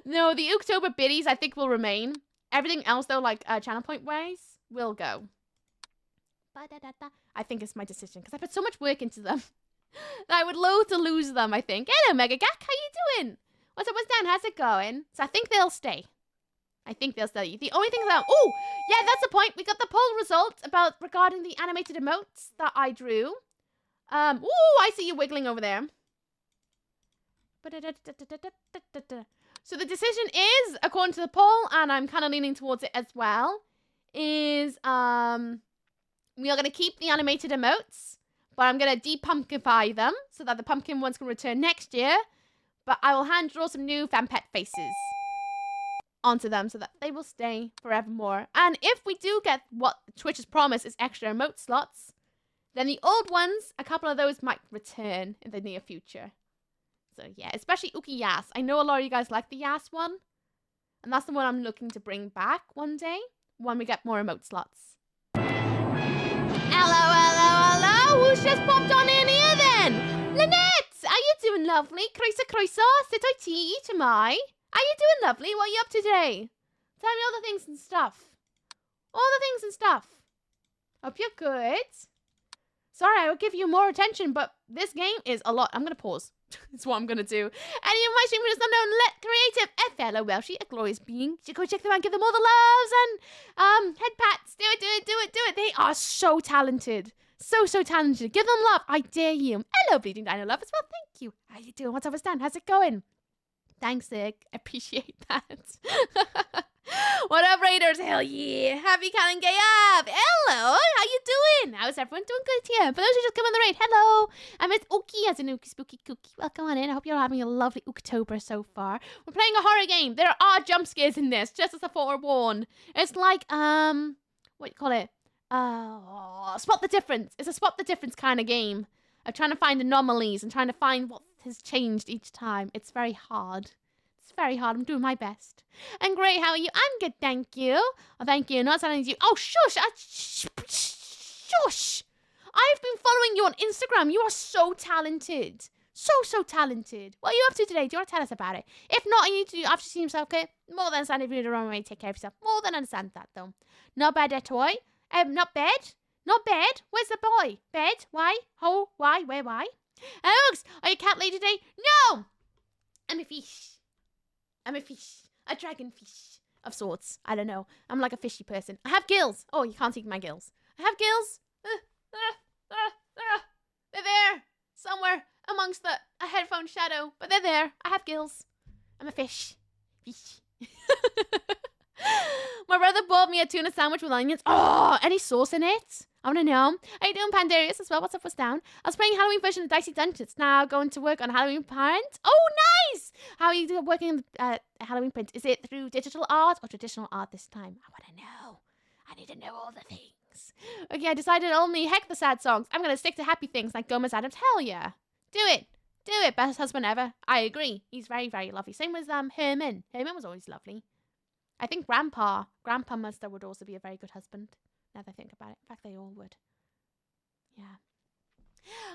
No, the October biddies I think will remain. Everything else though, like channel point ways, will go. I think it's my decision because I put so much work into them that I would loathe to lose them. I think. Hello, Mega Gak, how you doing? What's up? What's down? How's it going? So I think they'll stay. I think they'll stay. The only thing that oh yeah, that's the point. We got the poll results about regarding the animated emotes that I drew. Ooh, I see you wiggling over there. So the decision is, according to the poll, and I'm kind of leaning towards it as well, is we are going to keep the animated emotes, but I'm going to de-pumpkify them so that the pumpkin ones can return next year. But I will hand draw some new fan pet faces onto them so that they will stay forevermore. And if we do get what Twitch has promised is extra emote slots, then the old ones, a couple of those might return in the near future. So yeah, especially Uki Yas. I know a lot of you guys like the Yas one. And that's the one I'm looking to bring back one day when we get more emote slots. Hello, hello, hello. Who's just popped on in here then? Lynette, how you doing, lovely? Croisa, sit I tea, eat am I? How you doing, lovely? What are you up to today? Tell me all the things and stuff. All the things and stuff. Hope you're good. Sorry, I will give you more attention, but this game is a lot. I'm going to pause. That's what I'm going to do. Any of my streamers not known, let creative a fellow Welshie, a glorious being. You go check them out, give them all the loves and head pats. Do it. They are so talented. So talented. Give them love. I dare you. Hello, Bleeding Dino Love as well. Thank you. How you doing? What's up, Stan? How's it going? Thanks, Nick. Appreciate that. What up, Raiders? Hell yeah. Happy Callan Gay Up. Hello. How you doing? How's everyone doing? Good here. For those who just come on the raid, hello. I'm Miss Ookie as an Ookie Spooky Cookie. Welcome on in. I hope you're having a lovely Ooktober so far. We're playing a horror game. There are jump scares in this, just as a forewarn. It's like, what do you call it? Spot the difference. It's a spot the difference kind of game. Of trying to find anomalies and trying to find what has changed each time. It's very hard. Very hard. I'm doing my best. And great. How are you? I'm good. Thank you. Oh, thank you. Not telling you. Oh, shush. Shush. I've been following you on Instagram. You are so talented. So talented. What are you up to today? Do you want to tell us about it? If not, you need to, after seeing yourself, okay? More than understand if you're the wrong way, take care of yourself. More than understand that, though. Not bad at all. Not bad. Not bad. Where's the boy? Bed? Why? Ho? Why? Where? Why? Alex, are you cat lady today? No! I'm a fish. I'm a fish. A dragon fish of sorts. I don't know. I'm like a fishy person. I have gills. Oh, you can't see my gills. I have gills. They're there. Somewhere amongst a headphone shadow. But they're there. I have gills. I'm a fish. Fish. My brother bought me a tuna sandwich with onions. Oh, any sauce in it? I want to know. How you doing, Pandarius, as well? What's up, what's down? I was playing Halloween version of Dicey Dungeons. Now going to work on Halloween print. Oh, nice! How are you working on Halloween print? Is it through digital art or traditional art this time? I want to know. I need to know all the things. Okay, I decided only heck the sad songs. I'm going to stick to happy things like Gomez Adams. Hell yeah. Do it. Do it. Best husband ever. I agree. He's very, very lovely. Same with Herman. Herman was always lovely. I think Grandpa Muster would also be a very good husband. Now that I think about it. In fact, they all would. Yeah.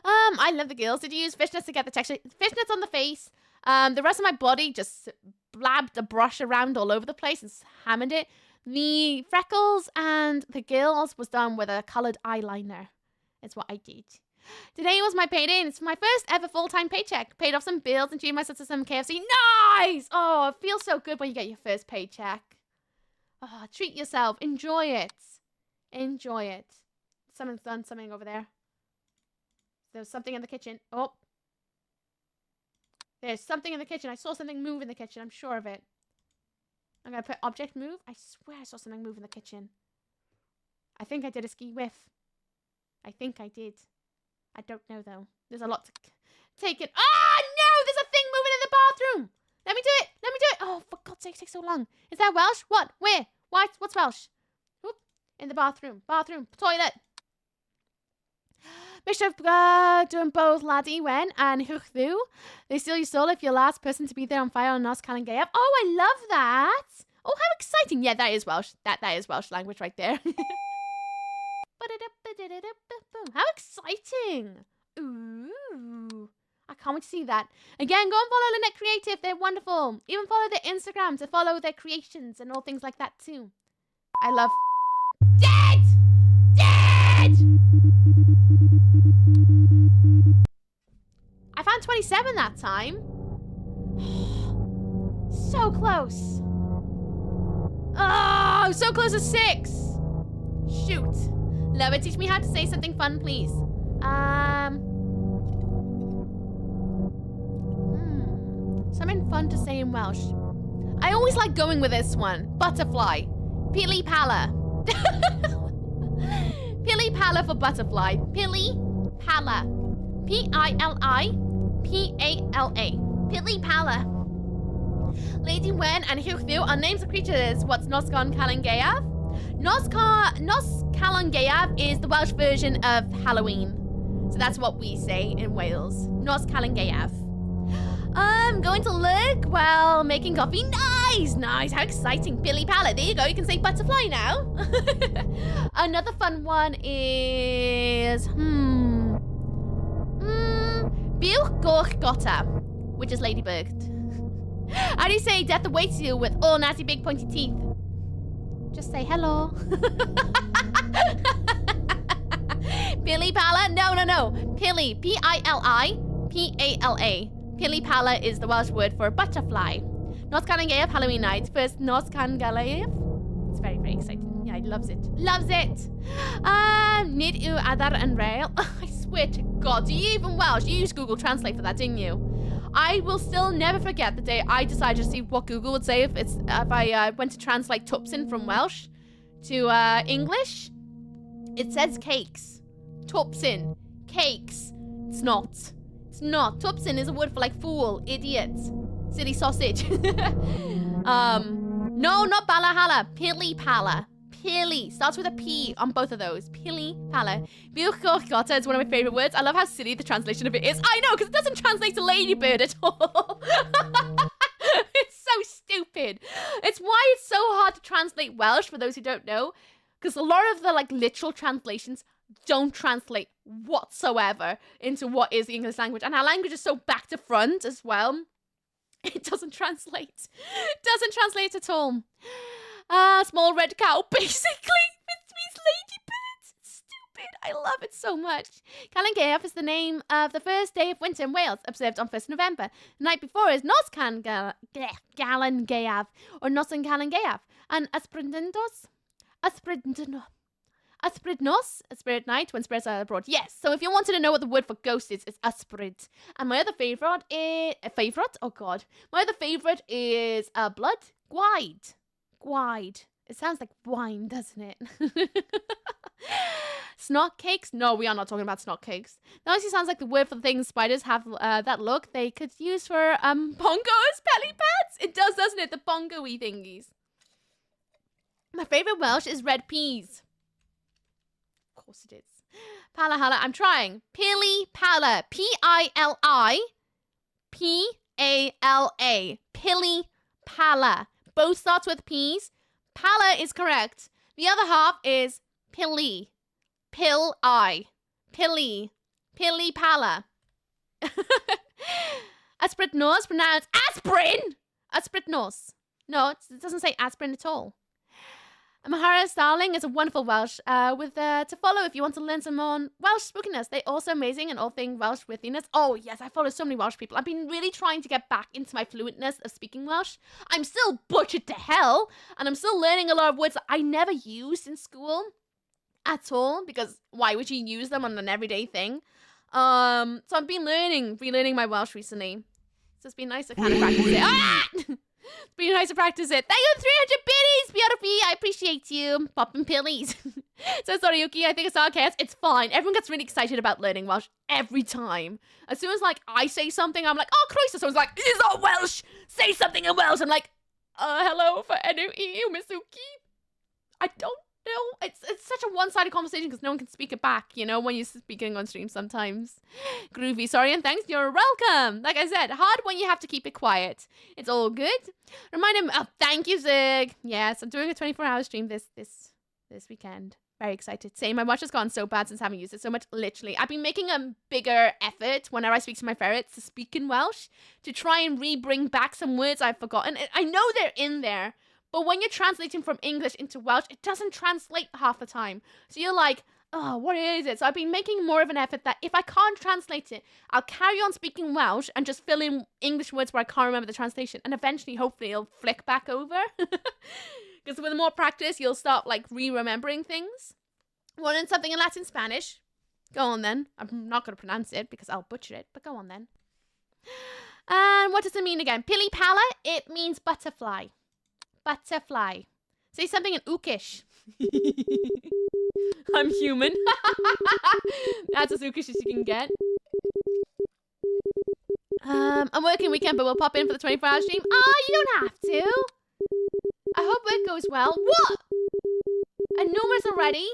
I love the gills. Did you use fishnets to get the texture? Fishnets on the face. The rest of my body just blabbed a brush around all over the place and hammered it. The freckles and the gills was done with a coloured eyeliner. It's what I did. Today was my payday and it's my first ever full-time paycheck. Paid off some bills and treated myself to some KFC. Nice! Oh, it feels so good when you get your first paycheck. Oh, treat yourself. Enjoy it. Enjoy it. Someone's done something over there. There's something in the kitchen. Oh. There's something in the kitchen. I saw something move in the kitchen. I'm sure of it. I'm going to put object move. I swear I saw something move in the kitchen. I think I did a ski whiff. I think I did. I don't know, though. There's a lot to take it. Ah, no! There's a thing moving in the bathroom. Let me do it. Let me do it. Oh, for God's sake, it takes so long. Is that Welsh? What? Where? What? What's Welsh? Oop. In the bathroom. Bathroom. Toilet. Bishop doing both laddie when and huchthu. They steal your soul if you're last person to be there on fire on Nos Calangaev. Oh, I love that. Oh, how exciting. Yeah, that is Welsh. That is Welsh language right there. How exciting. Ooh. I can't wait to see that. Again, go and follow Lynette Creative. They're wonderful. Even follow their Instagram to follow their creations and all things like that too. I love... Dead! Dead! I found 27 that time. So close. Oh, so close to 6. Shoot. Lover, teach me how to say something fun, please. Something fun to say in Welsh. I always like going with this one. Butterfly. Pili Pala. Pili Pala for butterfly. Pili Pala. P-I-L-I-P-A-L-A. Pili Pala. Lady Wen and Huchthu are names of creatures. What's Nosgon Calangaeaf? Nos Calangaeaf is the Welsh version of Halloween. So that's what we say in Wales. Nos Calangaeaf. I'm going to look while making coffee. Nice! Nice. How exciting. Pili Pala. There you go. You can say butterfly now. Another fun one is... Buch Gorch Gotta, which is Ladybird. How do you say death awaits you with all nasty big pointy teeth? Just say hello. Pili Pala? No. Pili. P-I-L-I-P-A-L-A. Pili Pala is the Welsh word for butterfly. Nos Calangaeaf Halloween night. First Nos Calangaeaf. It's very, very exciting. Yeah, he loves it. Loves it. Nid yw adar yn rail. I swear to God. Do you even Welsh? You used Google Translate for that, didn't you? I will still never forget the day I decided to see what Google would say if I went to translate Tupsin from Welsh to English. It says cakes. Tupsin. Cakes. It's not. It's not. Tupsin is a word for like fool, idiot, silly sausage. No, not Balahala. Pili Pala. Pili. Starts with a P on both of those. Pili Pala. Buchgochgotta is one of my favorite words. I love how silly the translation of it is. I know, because it doesn't translate to ladybird at all. It's so stupid. It's why it's so hard to translate Welsh, for those who don't know. Because a lot of the like literal translations don't translate whatsoever into what is the English language. And our language is so back to front as well. It doesn't translate. It doesn't translate at all. Small red cow, basically. It means ladybird. It's stupid. I love it so much. Calan Gaeaf is the name of the first day of winter in Wales, observed on 1st November. The night before is Nos Calan Gaeaf, or Noson Calan Gaeaf. And Asprindnos, Spirit Night, when spirits are abroad. Yes, so if you wanted to know what the word for ghost is, it's Asprid. And my other favourite is... My other favourite is blood. Gwide. It sounds like wine, doesn't it? Snot cakes? No, we are not talking about snot cakes. That actually sounds like the word for the things spiders have that look they could use for bongos, belly pads. It does, doesn't it? The bongo-y thingies. My favourite Welsh is red peas. Of course it is. Pala hala. I'm trying. Pili pala. Pili. Pala. Pili pala. Both starts with P's. Pala is correct. The other half is pili. Pili. Pili pala. Aspritnos pronounced aspirin. Aspritnos. No, it doesn't say aspirin at all. Mahara Starling is a wonderful Welsh to follow if you want to learn some more Welsh spookiness. They're also amazing in all things Welsh withiness. Oh, yes, I follow so many Welsh people. I've been really trying to get back into my fluentness of speaking Welsh. I'm still butchered to hell, and I'm still learning a lot of words that I never used in school at all, because why would you use them on an everyday thing? So I've been relearning my Welsh recently. So it's been nice to kind of practice it. Ah! It's been nice to practice it. Thank you, 300 biddies, BRP. I appreciate you. Popping pillies. So sorry, Yuki. I think it's sarcasm. It's fine. Everyone gets really excited about learning Welsh every time. As soon as like I say something, I'm like, oh, Christ. Someone's like, this is all Welsh. Say something in Welsh. I'm like, hello for NOE, Misuki. I don't know. It's such a one-sided conversation because no one can speak it back, you know, when you're speaking on stream sometimes. Groovy, sorry, and thanks. You're welcome. Like I said, hard when you have to keep it quiet. It's all good. Remind him. Oh, thank you, Zig. Yes, I'm doing a 24-hour stream this weekend. Very excited. Same, my watch has gone so bad since having used it so much. Literally, I've been making a bigger effort whenever I speak to my ferrets to speak in Welsh to try and bring back some words I've forgotten. I know they're in there, but when you're translating from English into Welsh, it doesn't translate half the time. So you're like, oh, what is it? So I've been making more of an effort that if I can't translate it, I'll carry on speaking Welsh and just fill in English words where I can't remember the translation. And eventually, hopefully, it'll flick back over. Because with more practice, you'll start like remembering things. Wanting something in Latin Spanish? Go on then. I'm not going to pronounce it because I'll butcher it, but go on then. And what does it mean again? Pili pala, it means butterfly. Butterfly. Say something in Ookish. I'm human. That's as Ookish as you can get. I'm working weekend, but we'll pop in for the 24-hour stream. Oh, you don't have to. I hope it goes well. What? And numerous already?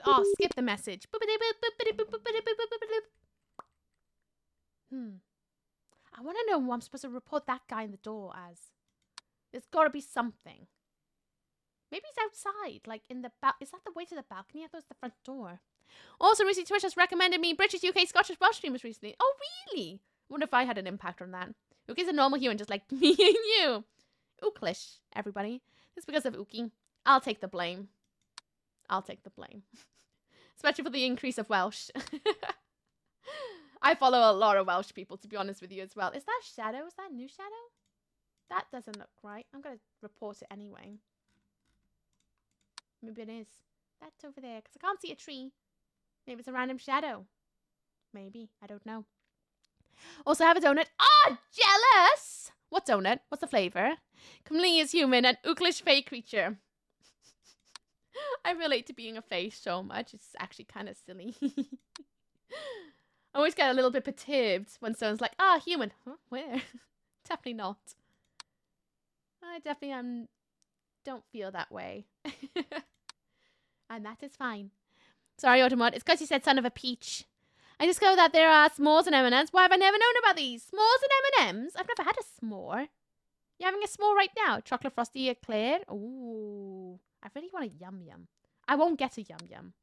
Oh, skip the message. I want to know who I'm supposed to report that guy in the door as. There's got to be something. Maybe he's outside, like in the is that the way to the balcony? I thought it was the front door. Also, Lucy Twitch has recommended me British, UK, Scottish Welsh streamers recently. Oh, really? I wonder if I had an impact on that. Uki's a normal human, just like me and you. Ooklish, everybody. It's because of Uki. I'll take the blame. I'll take the blame. Especially for the increase of Welsh. I follow a lot of Welsh people, to be honest with you as well. Is that Shadow? Is that new Shadow? That doesn't look right. I'm going to report it anyway. Maybe it is. That's over there, because I can't see a tree. Maybe it's a random shadow. Maybe. I don't know. Also have a donut. Ah, jealous! What donut? What's the flavour? Kamli is human and Ooklish fae creature. I relate to being a fae so much. It's actually kind of silly. I always get a little bit perturbed when someone's like, ah, human. Huh? Where? Definitely not. I definitely don't feel that way. And that is fine. Sorry, Automod. It's because you said son of a peach. I discovered that there are s'mores and M&Ms. Why have I never known about these? S'mores and M&Ms? I've never had a s'more. You having a s'more right now? Chocolate frosty eclair? Ooh. I really want a yum yum. I won't get a yum yum.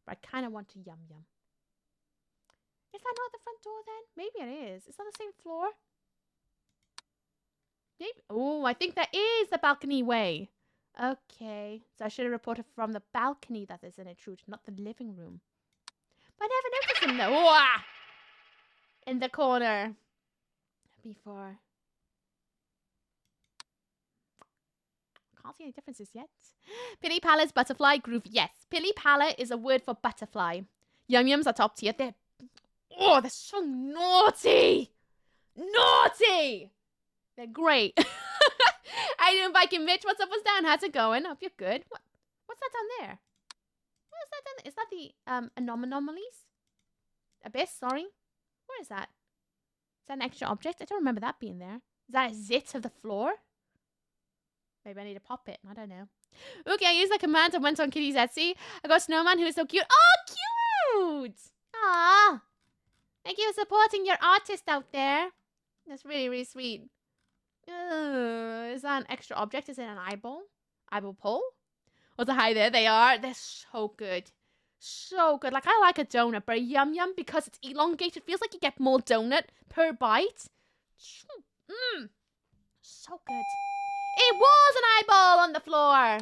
But I kind of want a yum yum. Is that not the front door then? Maybe it is. Is that the same floor? Maybe. Oh, I think that is the balcony way. Okay. So I should have reported from the balcony that there's an intruder, not the living room. But I never noticed him though. Wah! In the corner. Before. Can't see any differences yet. Pilly Pala's butterfly groove. Yes. Pilly Pala is a word for butterfly. Yum Yums are top tier. They're so naughty. Naughty. They're great. I didn't invite you, Mitch. What's up? What's down? How's it going? Hope you're good. What's that down there? What is that down there? Is that the anomalies? Abyss, sorry. What is that? Is that an extra object? I don't remember that being there. Is that a zit of the floor? Maybe I need to pop it. I don't know. Okay, I used the command and went on Kitty's Etsy. I got a snowman who is so cute. Oh, cute! Ah, thank you for supporting your artist out there. That's really, really sweet. Is that an extra object? Is it an eyeball? Eyeball pole? What's a hi there? They are. They're so good. So good. Like, I like a donut, but a yum yum, because it's elongated, feels like you get more donut per bite. Mmm. So good. It was an eyeball on the floor. I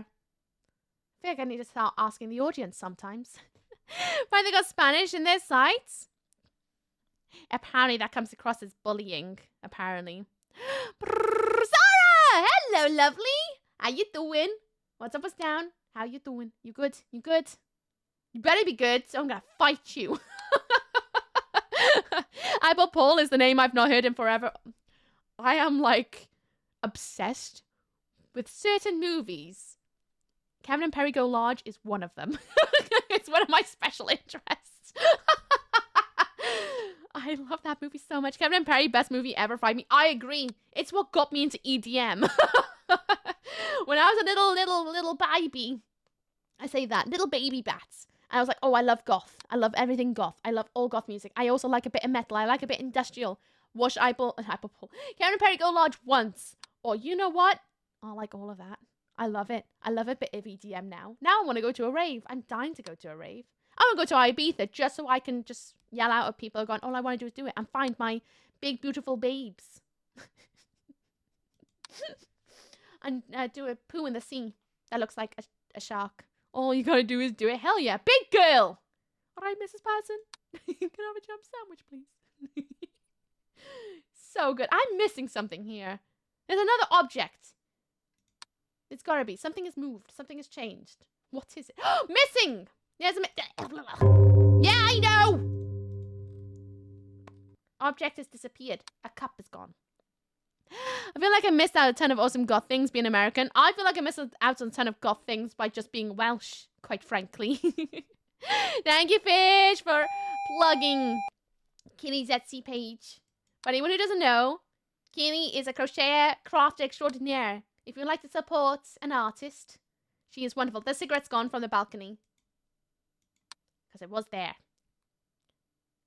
feel like I need to start asking the audience sometimes. Finally got Spanish in their sites. Apparently that comes across as bullying. Apparently. Zara! Hello, lovely. How you doing? What's up, what's down? How you doing? You good? You good? You better be good, so I'm gonna fight you. Eyeball Paul is the name I've not heard in forever. I am, like, obsessed with certain movies. Kevin and Perry Go Large is one of them. It's one of my special interests. I love that movie so much. Kevin and Perry, best movie ever. Find me. I agree. It's what got me into EDM. When I was a little baby, I say that, little baby bats. And I was like, oh, I love goth. I love everything goth. I love all goth music. I also like a bit of metal. I like a bit industrial. Watch Kevin and Perry Go Large once. Or you know what? I like all of that. I love it. I love a bit of EDM now. Now I want to go to a rave. I'm dying to go to a rave. I want to go to Ibiza just so I can just yell out at people going, all I want to do is do it and find my big, beautiful babes. And do a poo in the sea that looks like a shark. All you gotta do is do it. Hell yeah. Big girl! Alright, Mrs. Patterson. Can I have a jam sandwich, please? So good. I'm missing something here. There's another object. It's gotta be. Something has moved. Something has changed. What is it? Missing! There's a yeah, I know! Object has disappeared. A cup is gone. I feel like I missed out a ton of awesome goth things being American. I feel like I missed out on a ton of goth things by just being Welsh, quite frankly. Thank you, Fish, for plugging Kenny's Etsy page. For anyone who doesn't know, Kenny is a crocheter craft extraordinaire. If you'd like to support an artist, she is wonderful. The cigarette's gone from the balcony. Because it was there.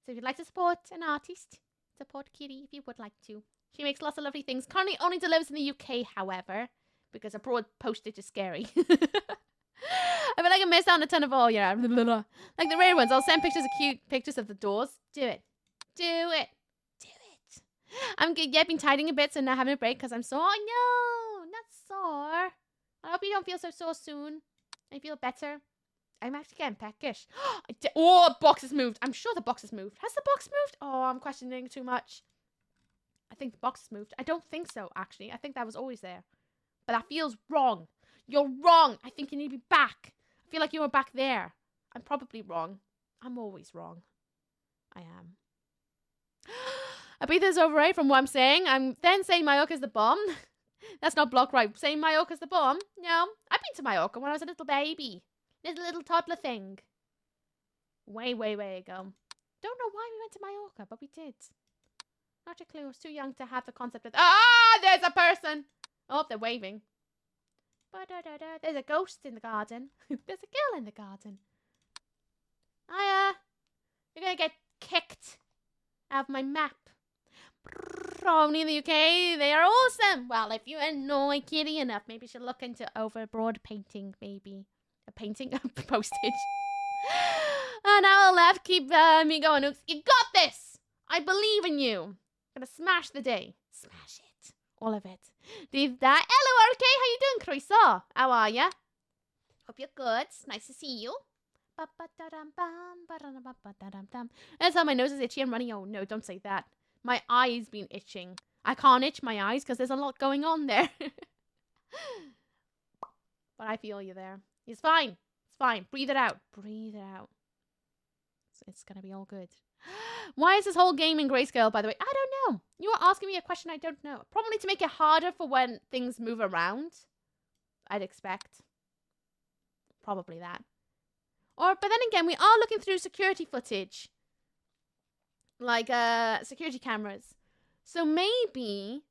So if you'd like to support an artist, support Kitty if you would like to. She makes lots of lovely things. Currently only delivers in the UK, however, because abroad postage is scary. I feel like I missed out on a ton of all, yeah. Like the rare ones. I'll send pictures of cute pictures of the doors. Do it. Do it. Do it. I'm good. Yeah, I've been tidying a bit, so now having a break because I'm sore. Oh, no, not sore. I hope you don't feel so sore soon. I feel better. I'm actually getting peckish. Oh, box has moved. I'm sure the box has moved. Has the box moved? Oh, I'm questioning too much. I think the box has moved. I don't think so, actually. I think that was always there. But that feels wrong. You're wrong. I think you need to be back. I feel like you were back there. I'm probably wrong. I'm always wrong. I am. Ibiza's overrated from what I'm saying. I'm then saying Mallorca's the bomb. That's not block right. Saying Mallorca's the bomb. No. I've been to Mallorca when I was a little baby. Little toddler thing. Way ago. Don't know why we went to Mallorca, but we did. Not a clue. I was too young to have the concept of... Ah! There's a person! Oh, they're waving. There's a ghost in the garden. There's a girl in the garden. Hiya. You're gonna get kicked out of my map. Probably in the UK, they are awesome. Well, if you annoy Kitty enough, maybe you should look into overboard painting, maybe. A painting of postage. And now left, keep me going. Oops, you got this! I believe in you. I'm gonna smash the day. Smash it. All of it. Did that. Hello, RK. How you doing, Croissant? How are ya? Hope you're good. Nice to see you. That's how my nose is itchy and runny. Oh no, don't say that. My eye's been itching. I can't itch my eyes because there's a lot going on there. But I feel you there. It's fine. It's fine. Breathe it out. Breathe it out. It's gonna be all good. Why is this whole game in grayscale, by the way? I don't know. You are asking me a question I don't know. Probably to make it harder for when things move around. I'd expect. Probably that. But then again, we are looking through security footage. Like, security cameras. So maybe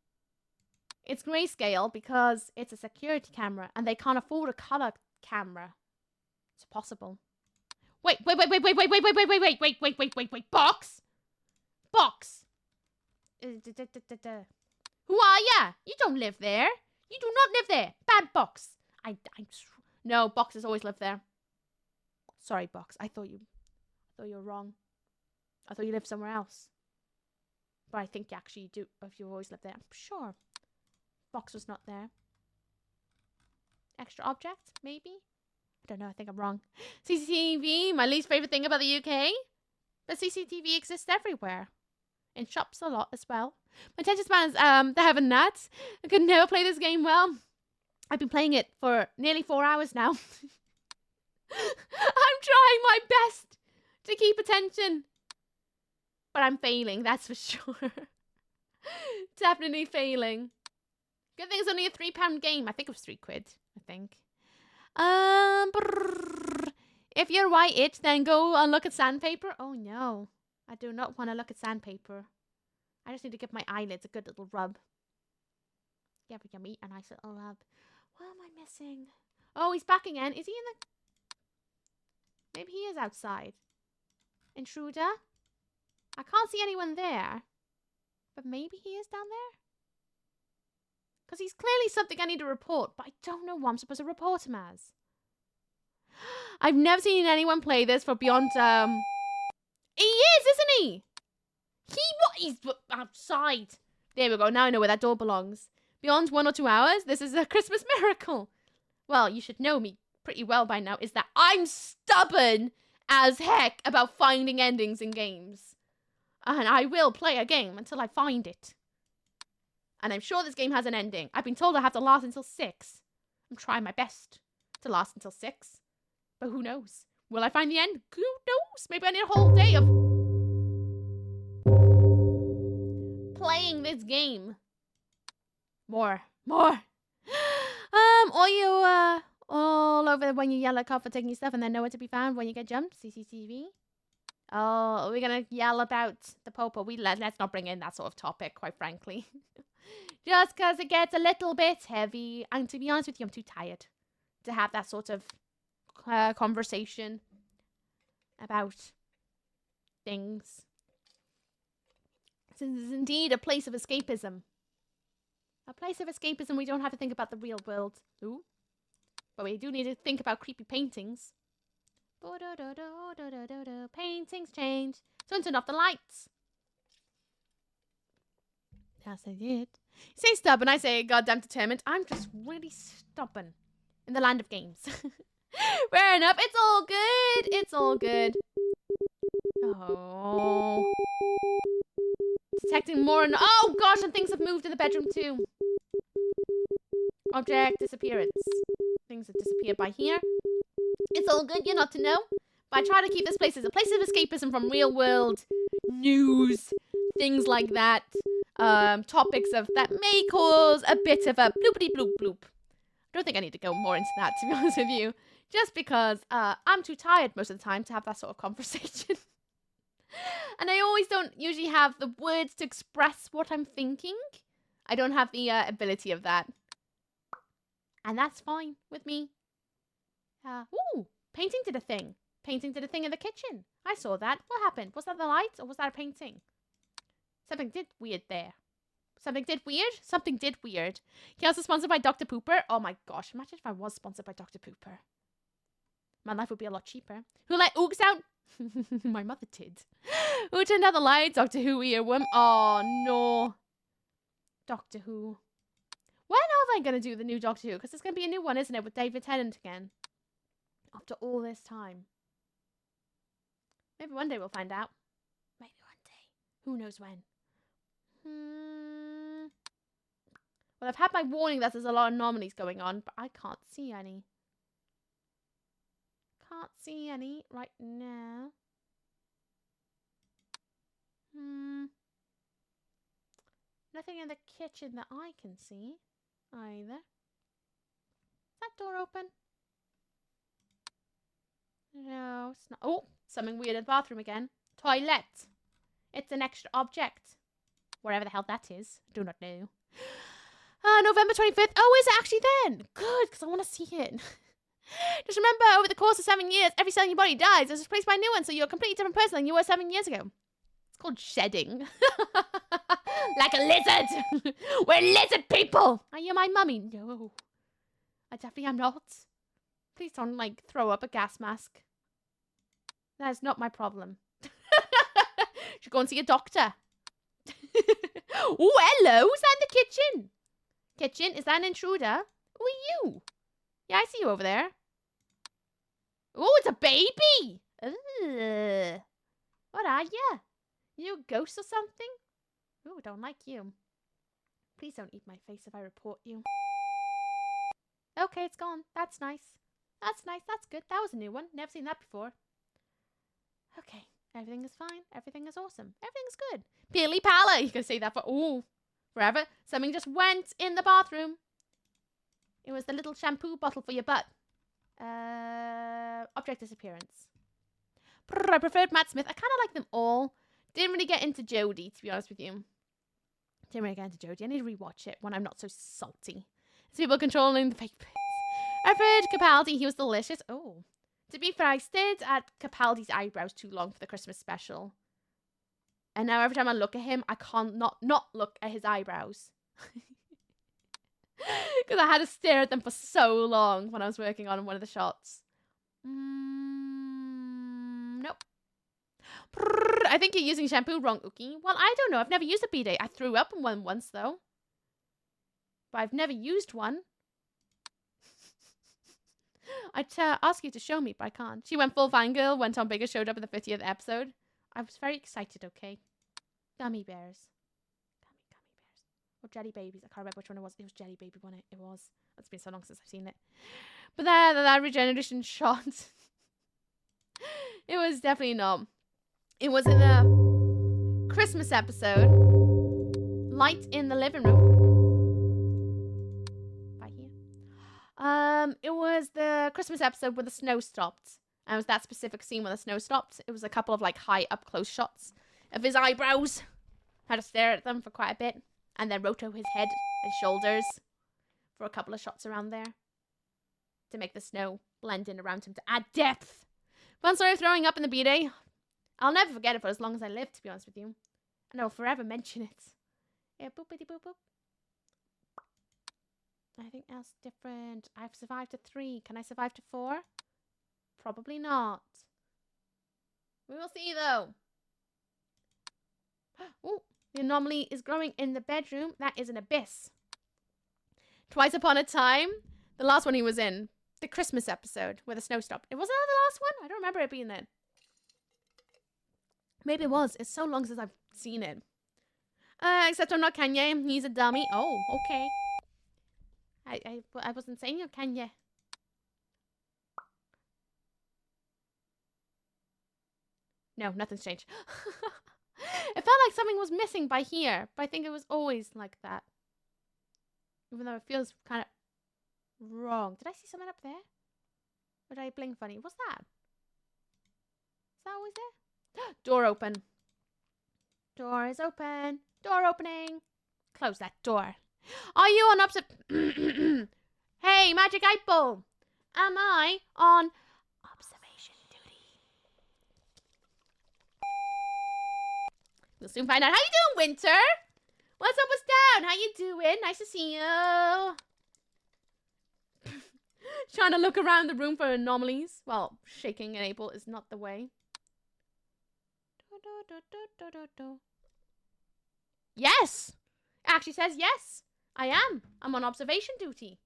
it's grayscale because it's a security camera and they can't afford a color camera. It's possible. Wait. Box? Box. Who are ya? You don't live there. You do not live there. Bad Box. No, Boxes always live there. Sorry, Box. I thought you were wrong. I thought you lived somewhere else. But I think you actually do if you always lived there. I'm sure. Box was not there. Extra object, maybe? I don't know, I think I'm wrong. CCTV, my least favourite thing about the UK. But CCTV exists everywhere. In shops a lot as well. My attention span is the heaven nuts. I could never play this game well. I've been playing it for nearly 4 hours now. I'm trying my best to keep attention. But I'm failing, that's for sure. Definitely failing. Good thing it's only a £3 game. I think it was £3, I think. If you're white itch, then go and look at sandpaper. Oh no, I do not want to look at sandpaper. I just need to give my eyelids a good little rub. Give me a nice little rub. What am I missing? Oh, he's back again. Is he in the... Maybe he is outside. Intruder? I can't see anyone there. But maybe he is down there? Because he's clearly something I need to report, but I don't know what I'm supposed to report him as. I've never seen anyone play this for beyond, He is, isn't he? He's outside. There we go, now I know where that door belongs. Beyond 1 or 2 hours, this is a Christmas miracle. Well, you should know me pretty well by now, is that I'm stubborn as heck about finding endings in games. And I will play a game until I find it. And I'm sure this game has an ending. I've been told I have to last until 6. I'm trying my best to last until 6. But who knows? Will I find the end? Who knows? Maybe I need a whole day of playing this game. More. All over when you yell at cop for taking your stuff and then nowhere to be found when you get jumped. CCTV. Oh, we're gonna yell about the popo. Let's not bring in that sort of topic, quite frankly. Just because it gets a little bit heavy. And to be honest with you, I'm too tired to have that sort of conversation about things. This is indeed a place of escapism. A place of escapism. We don't have to think about the real world. Ooh. But we do need to think about creepy paintings. Paintings change. So turn off the lights. Yes, I did. You say stubborn, I say goddamn determined. I'm just really stubborn in the land of games. Fair enough. It's all good. It's all good. Oh. Detecting more and... Oh, gosh, and things have moved in the bedroom, too. Object disappearance. Things have disappeared by here. It's all good. You're not to know. But I try to keep this place as a place of escapism from real world news. Things like that. Topics of that may cause a bit of a bloopity bloop bloop. I don't think I need to go more into that, to be honest with you. Just because I'm too tired most of the time to have that sort of conversation. And I always don't usually have the words to express what I'm thinking. I don't have the ability of that. And that's fine with me. Ooh, painting did a thing. Painting did a thing in the kitchen. I saw that. What happened? Was that the light or was that a painting? Something did weird there. Something did weird? Something did weird. He also sponsored by Dr. Pooper. Oh my gosh, imagine if I was sponsored by Dr. Pooper. My life would be a lot cheaper. Who let Oogs out? My mother did. Who turned out the lights? Doctor Who earworm. Oh no. Doctor Who. When are they going to do the new Doctor Who? Because it's going to be a new one, isn't it? With David Tennant again. After all this time. Maybe one day we'll find out. Maybe one day. Who knows when? Well, I've had my warning that there's a lot of anomalies going on, but I can't see any. Can't see any right now. Nothing in the kitchen that I can see either. Is that door open? No, it's not. Oh, something weird in the bathroom again. Toilet. It's an extra object. Wherever the hell that is. Do not know. November 25th. Oh, is it actually then? Good, because I want to see it. Just remember, over the course of 7 years, every cell in your body dies. It's replaced by a new one, so you're a completely different person than you were 7 years ago. It's called shedding. Like a lizard. We're lizard people. Are you my mummy? No. I definitely am not. Please don't, like, throw up a gas mask. That is not my problem. Should go and see a doctor. Oh, hello. Who's that in the kitchen? Kitchen? Is that an intruder? Who are you? Yeah, I see you over there. Oh, it's a baby. Ugh. What are you? You a ghost or something? Oh, don't like you. Please don't eat my face if I report you. Okay, it's gone. That's nice. That's nice. That's good. That was a new one. Never seen that before. Okay. Everything is fine. Everything is awesome. Everything's good. Peely Pala. You can say that for forever. Something just went in the bathroom. It was the little shampoo bottle for your butt. Object disappearance. I preferred Matt Smith. I kind of like them all. Didn't really get into Jodie, to be honest with you. Didn't really get into Jodie. I need to rewatch it when I'm not so salty. It's people controlling the fake bits. I preferred Capaldi. He was delicious. Oh. To be fair, I stared at Capaldi's eyebrows too long for the Christmas special. And now every time I look at him, I can't not look at his eyebrows. Because I had to stare at them for so long when I was working on one of the shots. Nope. I think you're using shampoo wrong, Ookie. Well, I don't know. I've never used a bidet. I threw up in one once, though. But I've never used one. I'd ask you to show me, but I can't. She went full fangirl when Tom Baker showed up in the 50th episode. I was very excited, okay? Gummy bears. Gummy bears. Or Jelly Babies. I can't remember which one it was. It was Jelly Baby, wasn't it? It was. It's been so long since I've seen it. But that regeneration shot. It was definitely not. It was in the Christmas episode. Light in the living room. Right here. It was the Christmas episode where the snow stopped. And it was that specific scene where the snow stopped. It was a couple of like high up close shots of his eyebrows. Had to stare at them for quite a bit. And then roto his head and shoulders for a couple of shots around there. To make the snow blend in around him to add depth. Fun story of throwing up in the bidet. I'll never forget it for as long as I live, to be honest with you. And I'll forever mention it. Yeah, boopity boop boop. Anything else different? I've survived to 3. Can I survive to 4? Probably not. We will see, though. Oh, the anomaly is growing in the bedroom. That is an abyss. Twice Upon a Time. The last one he was in. The Christmas episode where the snow stopped. It wasn't that the last one? I don't remember it being there. Maybe it was. It's so long since I've seen it. Except I'm not Kanye. He's a dummy. Oh, okay. I wasn't saying you're Kanye. No, nothing's changed. It felt like something was missing by here, but I think it was always like that. Even though it feels kind of wrong. Did I see something up there? Or did I blink funny? What's that? Is that always there? Door open. Door is open. Door opening. Close that door. Are you on Hey, Magic 8 Ball. Am I on observation duty? We'll soon find out. How you doing, Winter? What's up, what's down? How you doing? Nice to see you. Trying to look around the room for anomalies. Well, shaking an apple is not the way. Yes! It actually says yes. I am. I'm on observation duty.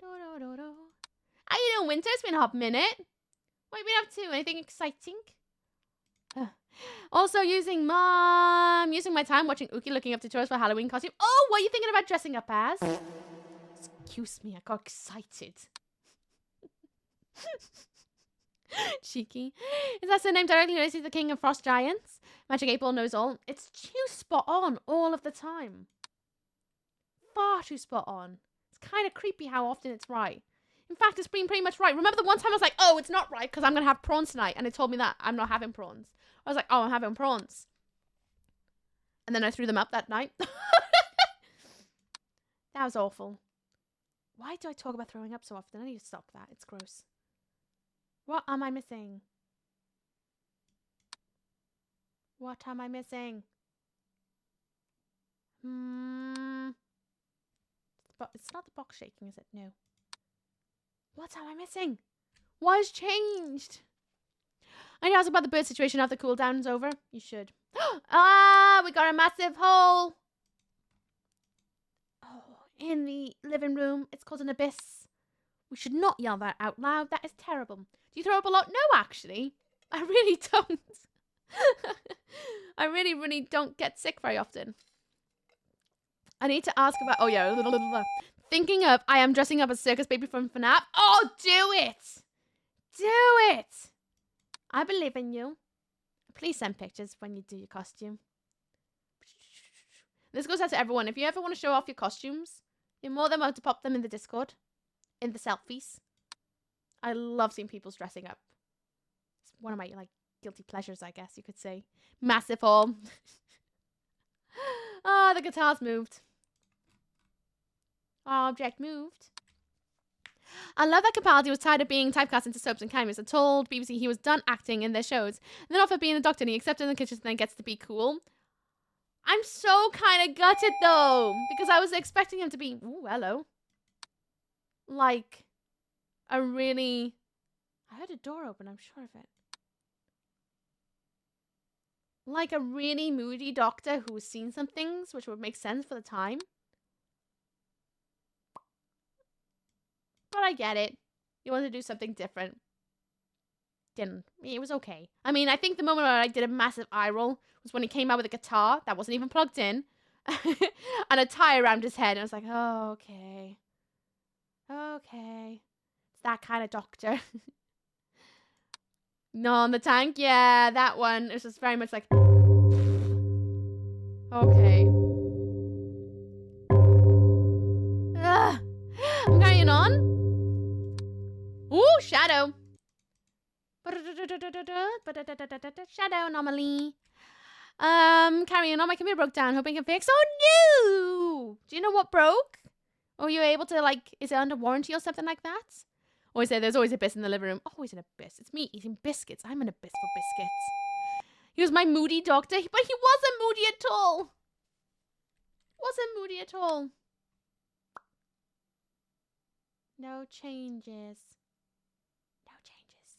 How you doing, Winter? It's been a hot minute. What have you been up to? Anything exciting? Also using my time watching Uki looking up tutorials for Halloween costume. Oh, what are you thinking about dressing up as? Excuse me, I got excited. Cheeky. Is that surname directly related to the King of Frost Giants? Magic 8 Ball knows all. It's too spot on all of the time. Far too spot on. It's kind of creepy how often it's right. In fact, it's been pretty much right. Remember the one time I was like, oh, it's not right because I'm going to have prawns tonight. And it told me that I'm not having prawns. I was like, oh, I'm having prawns. And then I threw them up that night. That was awful. Why do I talk about throwing up so often? I need to stop that. It's gross. What am I missing? What am I missing? It's not the box shaking, is it? No. What am I missing? What has changed? I need to ask about the bird situation after the cooldown's over. You should. Ah, we got a massive hole. Oh, in the living room. It's called an abyss. We should not yell that out loud. That is terrible. Do you throw up a lot? No, actually. I really don't. I really, really don't get sick very often. I need to ask about... Oh, yeah. Thinking of I am dressing up as Circus Baby from FNAF. Oh, do it. Do it. I believe in you. Please send pictures when you do your costume. This goes out to everyone. If you ever want to show off your costumes, you're more than welcome to pop them in the Discord. In the selfies. I love seeing people's dressing up. It's one of my, like, guilty pleasures, I guess you could say. Massive haul. Ah, the guitar's moved. Object moved. I love that Capaldi was tired of being typecast into soaps and cameos and told BBC he was done acting in their shows. And then offered being a doctor and he accepted in the kitchen and then gets to be cool. I'm so kind of gutted though. Because I was expecting him to be, ooh, hello. Like, a really... I heard a door open, I'm sure of it. Like a really moody doctor who's seen some things which would make sense for the time. But I get it. You wanted to do something different. Didn't. It was okay. I mean, I think the moment where I did a massive eye roll was when he came out with a guitar that wasn't even plugged in. And a tie around his head. And I was like, oh, okay. Okay. It's that kind of doctor. No, on the tank? Yeah, that one. It's just very much like... Okay. Ugh. I'm carrying on. Ooh, shadow. Shadow anomaly. Carrying on. My computer broke down. Hoping it can fix. Oh, no! Do you know what broke? Or are you able to, like, is it under warranty or something like that? Or is there's always abyss in the living room? Always an abyss. It's me eating biscuits. I'm an abyss for biscuits. He was my moody doctor, but he wasn't moody at all. Wasn't moody at all. No changes. No changes.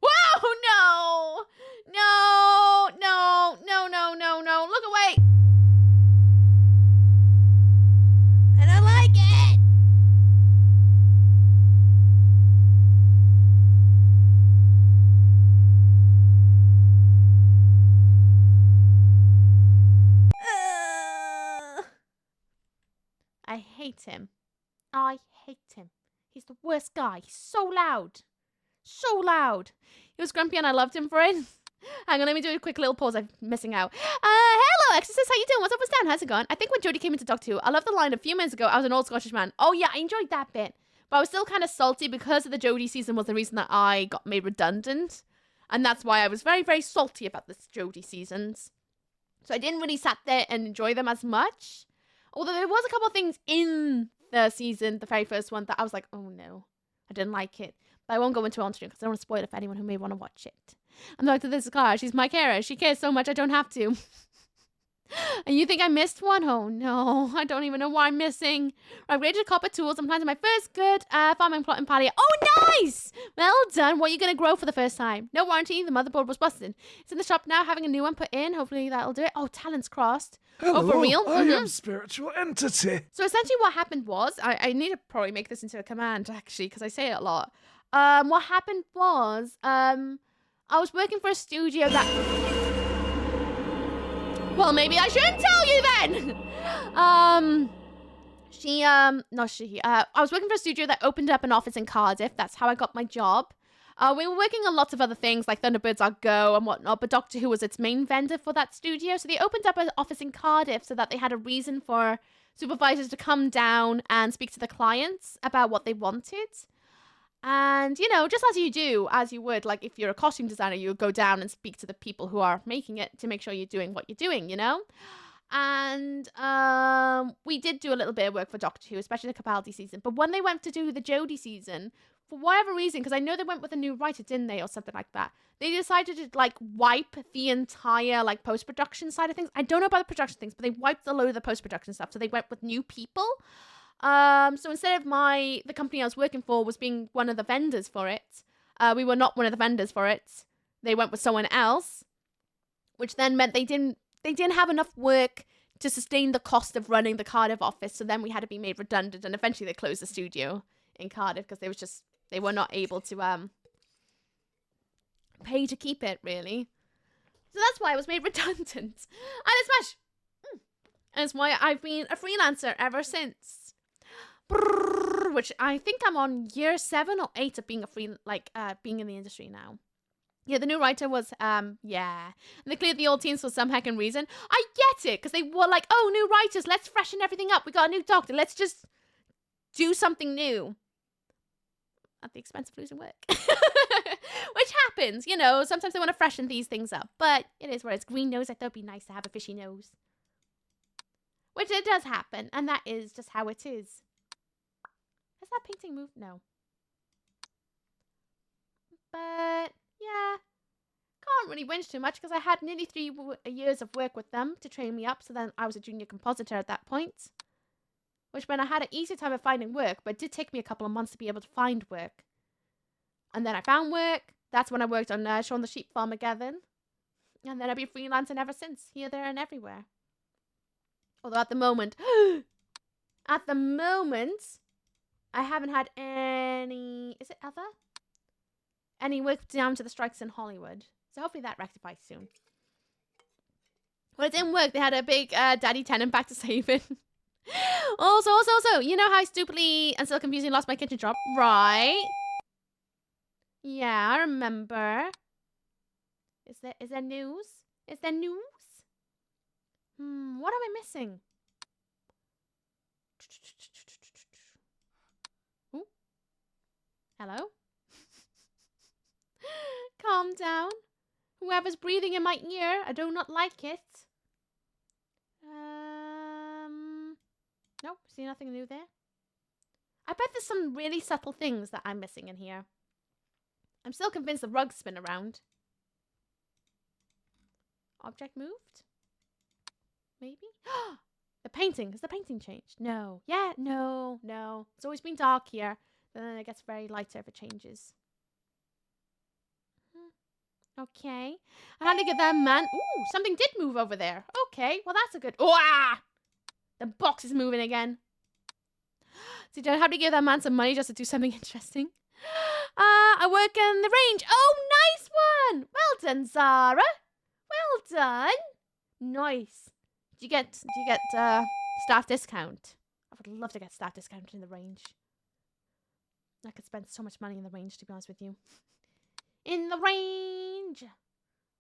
Whoa! No! No! No! No! No! No! No! Look away! I don't like it! I hate him. I hate him. He's the worst guy. He's so loud. So loud. He was grumpy and I loved him for it. Hang on, let me do a quick little pause. I'm missing out. Hello, Exorcist. How you doing? What's up, what's down? How's it going? I think when Jodie came into Doctor Who, I love the line a few minutes ago. I was an old Scottish man. Oh, yeah, I enjoyed that bit. But I was still kind of salty because of the Jodie season was the reason that I got made redundant. And that's why I was very, very salty about this Jodie seasons. So I didn't really sat there and enjoy them as much. Although there was a couple of things in the season, the very first one, that I was like, oh no, I didn't like it. But I won't go into it on stream because I don't want to spoil it for anyone who may want to watch it. I'm like, this is Clara. She's my carer. She cares so much I don't have to. And you think I missed one? Oh no, I don't even know what I'm missing. I've graded copper tools. I'm planting my first good farming plot in Palia. Oh, nice! Well done. What are you going to grow for the first time? No warranty. The motherboard was busted. It's in the shop now, having a new one put in. Hopefully that'll do it. Oh, talents crossed. Hello, Oh, for real? I am spiritual entity. So essentially what happened was, I need to probably make this into a command, actually, because I say it a lot. What happened was, I was working for a studio that... Well, maybe I shouldn't tell you then! I was working for a studio that opened up an office in Cardiff. That's how I got my job. We were working on lots of other things like Thunderbirds Are Go and whatnot, but Doctor Who was its main vendor for that studio. So they opened up an office in Cardiff so that they had a reason for supervisors to come down and speak to the clients about what they wanted. And, you know, just as you do, as you would, like if you're a costume designer, you would go down and speak to the people who are making it to make sure you're doing what you're doing, you know? And we did do a little bit of work for Doctor Who, especially the Capaldi season. But when they went to do the Jodie season, for whatever reason, because I know they went with a new writer, didn't they, or something like that, they decided to, like, wipe the entire, like, post-production side of things. I don't know about the production things, but they wiped a load of the post-production stuff, so they went with new people. So instead of the company I was working for was being one of the vendors for it, we were not one of the vendors for it. They went with someone else, which then meant they didn't have enough work to sustain the cost of running the Cardiff office. So then we had to be made redundant, and eventually they closed the studio in Cardiff because they were not able to pay to keep it, really. So that's why I was made redundant. And it's smash. And it's why I've been a freelancer ever since. Which I think I'm on year 7 or 8 of being being in the industry now. Yeah, the new writer was, yeah. And they cleared the old teams for some heckin' reason. I get it, because they were like, oh, new writers, let's freshen everything up. We got a new doctor, let's just do something new. At the expense of losing work. Which happens, you know, sometimes they want to freshen these things up. But it is where it's green nose. I thought it'd be nice to have a fishy nose. Which it does happen, and that is just how it is. Has that painting moved? No. But, yeah. Can't really whinge too much because I had nearly 3 years of work with them to train me up. So then I was a junior compositor at that point. Which meant I had an easier time of finding work. But it did take me a couple of months to be able to find work. And then I found work. That's when I worked on Shaun the Sheep Farm again. And then I've been freelancing ever since. Here, there, and everywhere. Although at the moment... I haven't had any... Is it other? Any work down to the strikes in Hollywood. So hopefully that rectifies soon. Well, it didn't work. They had a big Daddy Tenant back to save it. Also, you know how I stupidly and still confusing lost my kitchen job? Right. Yeah, I remember. Is there news? Is there news? What am I missing? Ooh. Hello? Calm down. Whoever's breathing in my ear, I do not like it. Nope, see nothing new there. I bet there's some really subtle things that I'm missing in here. I'm still convinced the rugs spin around. Object moved? Maybe? The painting. Has the painting changed? No. Yeah, no. It's always been dark here. But then it gets very lighter if it changes. Okay. I had to get that man. Ooh, something did move over there. Okay, well that's a good... Oh, ah! The box is moving again. See, I have to give that man some money just to do something interesting. I work in the range. Oh, nice one! Well done, Zara. Well done. Nice. Do you get staff discount? I would love to get staff discount in the range. I could spend so much money in the range, to be honest with you. In the range.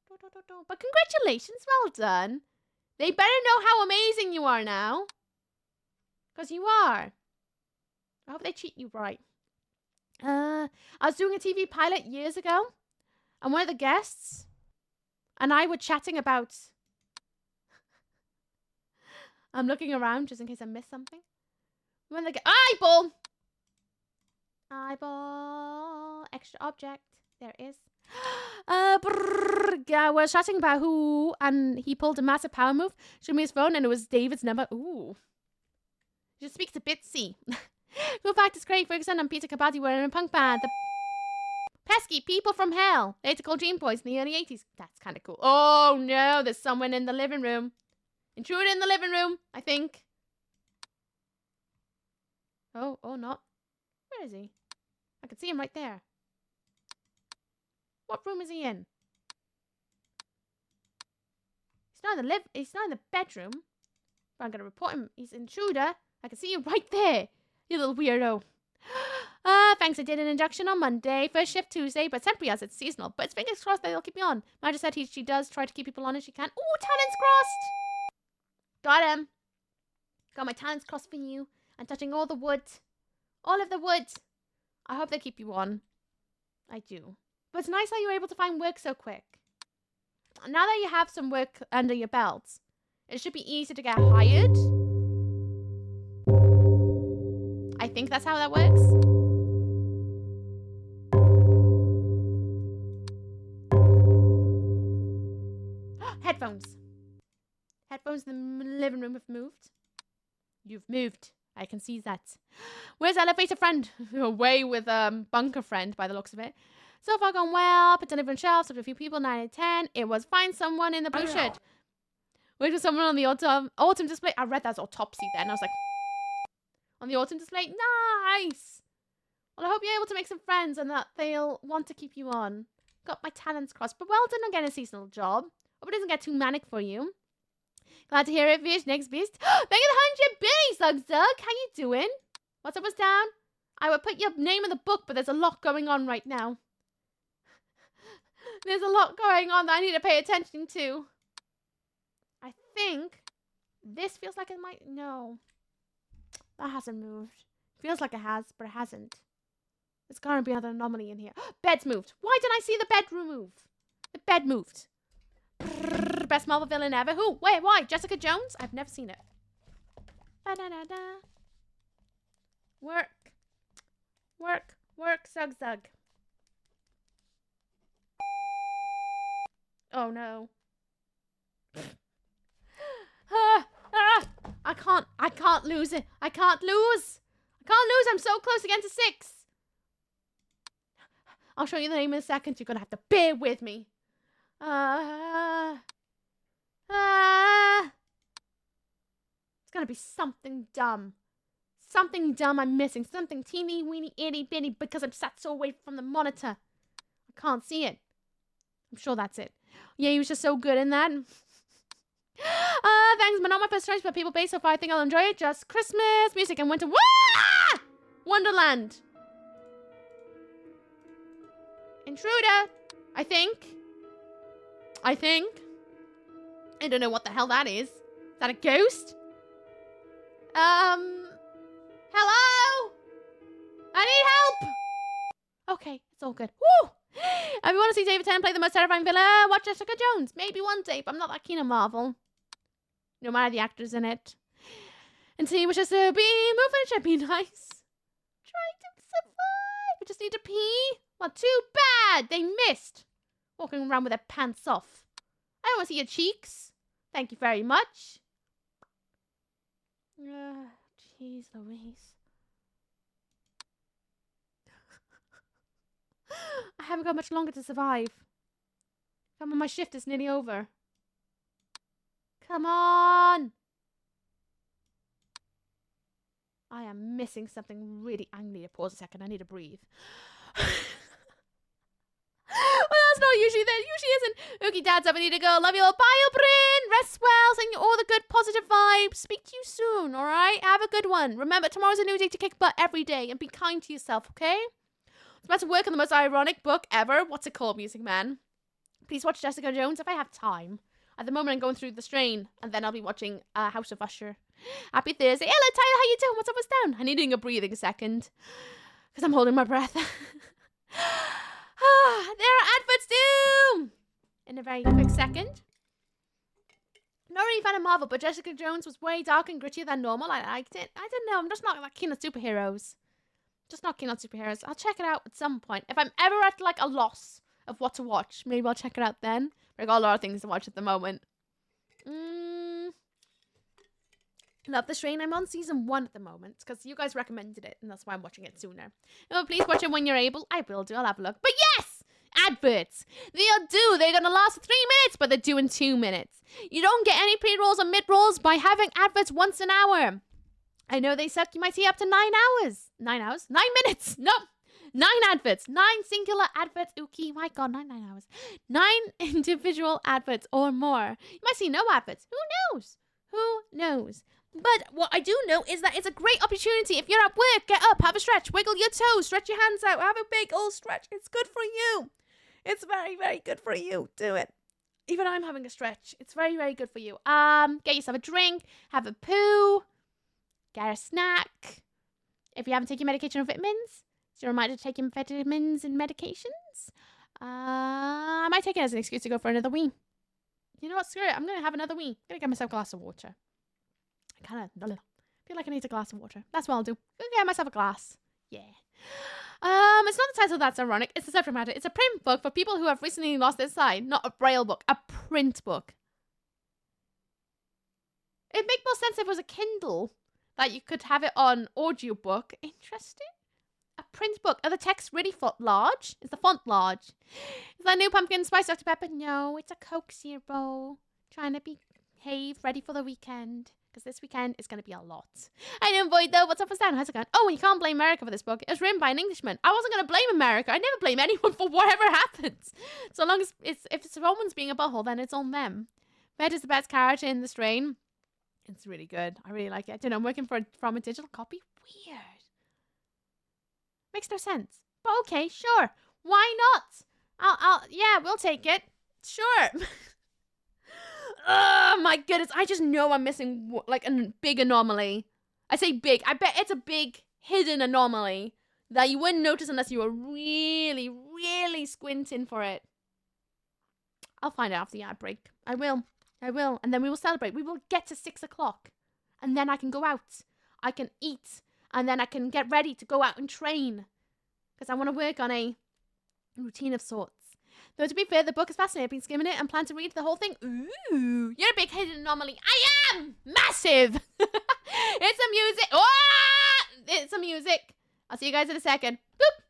But congratulations, well done. They better know how amazing you are now. Because you are. I hope they treat you right. I was doing a TV pilot years ago. And one of the guests and I were chatting about... I'm looking around just in case I missed something. When they get... Eyeball! Eyeball. Extra object. There it is. Yeah, we're chatting about who, and he pulled a massive power move. Showed me his phone, and it was David's number. Ooh. Just speak to Bitsy. Who fact is Craig Ferguson and Peter Capaldi were in a punk band. The pesky people from hell. Later called Dream Boys in the early 80s. That's kind of cool. Oh no, there's someone in the living room. Intruder in the living room, I think. Oh, not. Where is he? I can see him right there. What room is he in? He's not in the bedroom. But I'm gonna report him. He's an intruder. I can see you right there. You little weirdo. Thanks. I did an induction on Monday. First shift Tuesday, but temporary as it's seasonal. But it's fingers crossed that they'll keep me on. Manager said she does try to keep people on as she can. Ooh, talents crossed. Got him. Got my talents crossed for you. I'm touching all the wood. All of the wood. I hope they keep you on. I do. But it's nice how you were able to find work so quick. Now that you have some work under your belt, it should be easy to get hired. I think that's how that works. Headphones. Headphones in the living room have moved. You've moved. I can see that. Where's elevator friend? Away with bunker friend by the looks of it. So far gone well. Put delivering shelves with a few people. 9 and 10. It was find someone in the blue shirt. Wait for someone on the autumn display. I read that's autopsy then. I was like, on the autumn display. Nice. Well, I hope you're able to make some friends and that they'll want to keep you on. Got my talents crossed. But well done on getting a seasonal job. Hope it doesn't get too manic for you. Glad to hear it, Vish. Next beast. Thank you 100 biddies, Doug. How you doing? What's up, what's down? I would put your name in the book, but there's a lot going on right now. There's a lot going on that I need to pay attention to. I think this feels like it might... No. That hasn't moved. Feels like it has, but it hasn't. There's gotta be another anomaly in here. Bed's moved. Why didn't I see the bed move? The bed moved. Best Marvel villain ever. Who? Wait, why? Jessica Jones? I've never seen it. Ba-da-da-da. Work. Work. Work. Zug zug. Oh no. I can't lose it. I can't lose. I'm so close again to 6. I'll show you the name in a second. You're gonna have to bear with me. It's gonna be something dumb. Something dumb I'm missing. Something teeny weeny itty bitty because I'm sat so away from the monitor. I can't see it. I'm sure that's it. Yeah, he was just so good in that. Thanks, but not my first choice, but people based so far. I think I'll enjoy it. Just Christmas music and winter. Wonderland. Intruder. I think. I don't know what the hell that is. Is that a ghost? Hello? I need help. Okay, it's all good. Woo! If you want to see David Tennant play the most terrifying villain, watch Jessica Jones. Maybe one day, but I'm not that keen on Marvel. No matter the actors in it. And see, which is to be moving, it should be nice. Trying to survive. We just need to pee. Well, too bad. They missed. Walking around with their pants off. I don't want to see your cheeks. Thank you very much. Jeez Louise. I haven't got much longer to survive. Come on, my shift is nearly over. Come on! I am missing something really... I need to pause a second. I need to breathe. Well, that's not usually there. Usually isn't. Ookie Dad's up. I need to go. Love you all. Bye, Bryn. Rest well. Send you all the good positive vibes. Speak to you soon, alright? Have a good one. Remember, tomorrow's a new day to kick butt every day. And be kind to yourself, okay? I'm about to work on the most ironic book ever. What's it called, Music Man? Please watch Jessica Jones if I have time. At the moment, I'm going through The Strain, and then I'll be watching House of Usher. Happy Thursday. Hello, Tyler. How you doing? What's up? What's down? I need a breathing second, because I'm holding my breath. There are adverts too! In a very quick second. Not really a fan of Marvel, but Jessica Jones was way darker and grittier than normal. I liked it. I don't know. I'm just not that keen on superheroes. Just not keen on superheroes. I'll check it out at some point. If I'm ever at like a loss of what to watch. Maybe I'll check it out then. But I got a lot of things to watch at the moment. Love the Strain. I'm on season 1 at the moment because you guys recommended it, and that's why I'm watching it sooner. Oh, please watch it when you're able. I will do. I'll have a look. But yes, adverts. They're gonna last 3 minutes, but they're doing 2 minutes. You don't get any pre-rolls or mid-rolls by having adverts once an hour. I know they suck. You might see up to 9 hours. 9 hours? 9 minutes. No. 9 adverts. 9 singular adverts. Ookie, my God, 9 hours. 9 individual adverts or more. You might see no adverts. Who knows? Who knows? But what I do know is that it's a great opportunity. If you're at work, get up, have a stretch, wiggle your toes, stretch your hands out, have a big old stretch. It's good for you. It's very, very good for you. Do it. Even I'm having a stretch. It's very, very good for you. Get yourself a drink, have a poo, get a snack. If you haven't taken medication or vitamins, it's a reminder to take your vitamins and medications. I might take it as an excuse to go for another wee. You know what? Screw it. I'm going to have another wee. I'm going to get myself a glass of water. I kind of feel like I need a glass of water. That's what I'll do. I'll get myself a glass. Yeah. It's not the title that's ironic. It's the subject matter. It's a print book for people who have recently lost their sight. Not a braille book. A print book. It'd make more sense if it was a Kindle. That you could have it on audiobook. Interesting. A print book. Are the texts really large? Is the font large? Is that new pumpkin spice Dr. Pepper? No, it's a Coke Zero. Trying to behave, ready for the weekend. Because this weekend is going to be a lot. I know, Void, though. What's up with that? How's it going? Oh, you can't blame America for this book. It was written by an Englishman. I wasn't going to blame America. I never blame anyone for whatever happens. So long as if someone's being a butthole, then it's on them. Red is the best character in the Strain. It's really good. I really like it. I don't know. I'm working from a digital copy. Weird. Makes no sense. But okay, sure. Why not? Yeah, we'll take it. Sure. Oh my goodness. I just know I'm missing like a big anomaly. I say big. I bet it's a big hidden anomaly that you wouldn't notice unless you were really, really squinting for it. I'll find out after the ad break. I will. And then we will celebrate. We will get to 6 o'clock. And then I can go out. I can eat. And then I can get ready to go out and train. Because I want to work on a routine of sorts. Though to be fair, the book is fascinating. I've been skimming it and plan to read the whole thing. Ooh, you're a big hidden anomaly. I am massive. It's a music. Oh, it's a music. I'll see you guys in a second. Boop.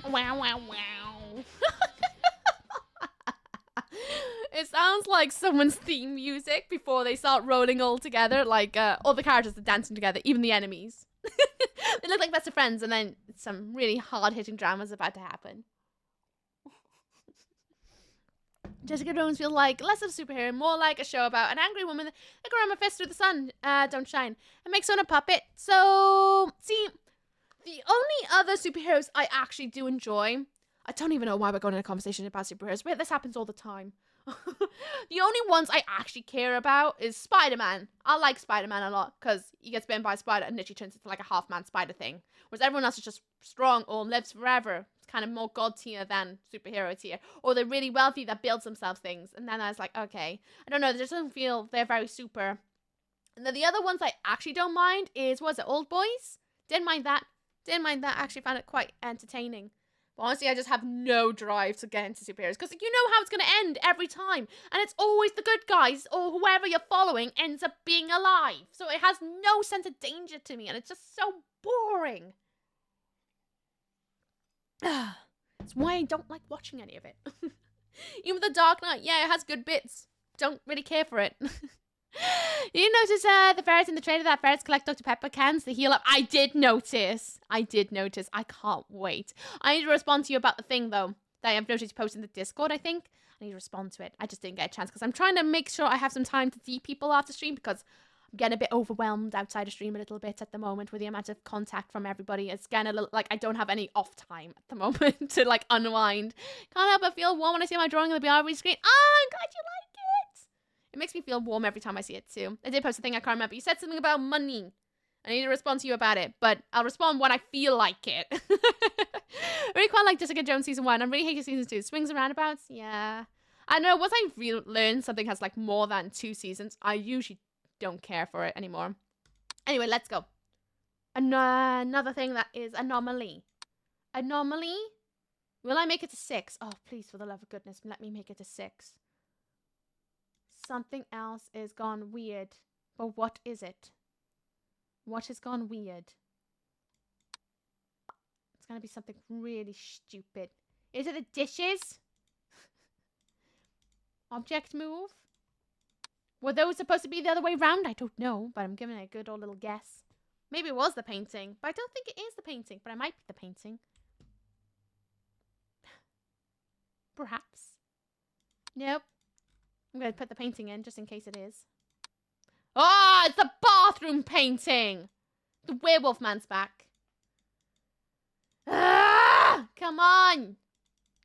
Wow, wow, wow. It sounds like someone's theme music before they start rolling all together, like all the characters are dancing together, even the enemies. They look like best of friends, and then some really hard-hitting drama is about to happen. Jessica Jones feels like less of a superhero, more like a show about an angry woman that can run a fist through the sun, don't shine, and makes her own a puppet. So, see, the only other superheroes I actually do enjoy, I don't even know why we're going in a conversation about superheroes, but this happens all the time. The only ones I actually care about is Spider-Man. I like Spider-Man a lot because he gets bitten by a spider and literally turns into like a half-man spider thing. Whereas everyone else is just strong or lives forever. It's kind of more god tier than superhero tier. Or they're really wealthy that builds themselves things. And then I was like, okay. I don't know, they just don't feel they're very super. And then the other ones I actually don't mind is, what was it, Old Boys? Didn't mind that. Didn't mind that. I actually found it quite entertaining. But honestly, I just have no drive to get into superheroes because you know how it's going to end every time. And it's always the good guys or whoever you're following ends up being alive. So it has no sense of danger to me and it's just so boring. That's why I don't like watching any of it. Even The Dark Knight, yeah, it has good bits. Don't really care for it. You notice the ferrets in the trailer that ferrets collect Dr. Pepper cans to heal up? I did notice. I can't wait. I need to respond to you about the thing, though, that I've noticed you posted in the Discord, I think. I need to respond to it. I just didn't get a chance because I'm trying to make sure I have some time to see people after stream because I'm getting a bit overwhelmed outside of stream a little bit at the moment with the amount of contact from everybody. It's getting a little, like, I don't have any off time at the moment to, like, unwind. Can't help but feel warm when I see my drawing on the BRB screen. Oh, I'm glad you like it. It makes me feel warm every time I see it, too. I did post a thing, I can't remember. You said something about money. I need to respond to you about it, but I'll respond when I feel like it. Really quite like Jessica Jones season 1. I'm really hating season 2. Swings and roundabouts? Yeah. I know, once I learn something has, like, more than 2 seasons, I usually don't care for it anymore. Anyway, let's go. Another thing that is anomaly. Anomaly? Will I make it to 6? Oh, please, for the love of goodness, let me make it to 6. Something else is gone weird. But what is it? What has gone weird? It's gonna be something really stupid. Is it the dishes? Object move? Were those supposed to be the other way around? I don't know, but I'm giving it a good old little guess. Maybe it was the painting, but I don't think it is the painting, but it might be the painting. Perhaps. Nope. I'm going to put the painting in just in case it is. Oh, it's the bathroom painting. The werewolf man's back. Ah, come on.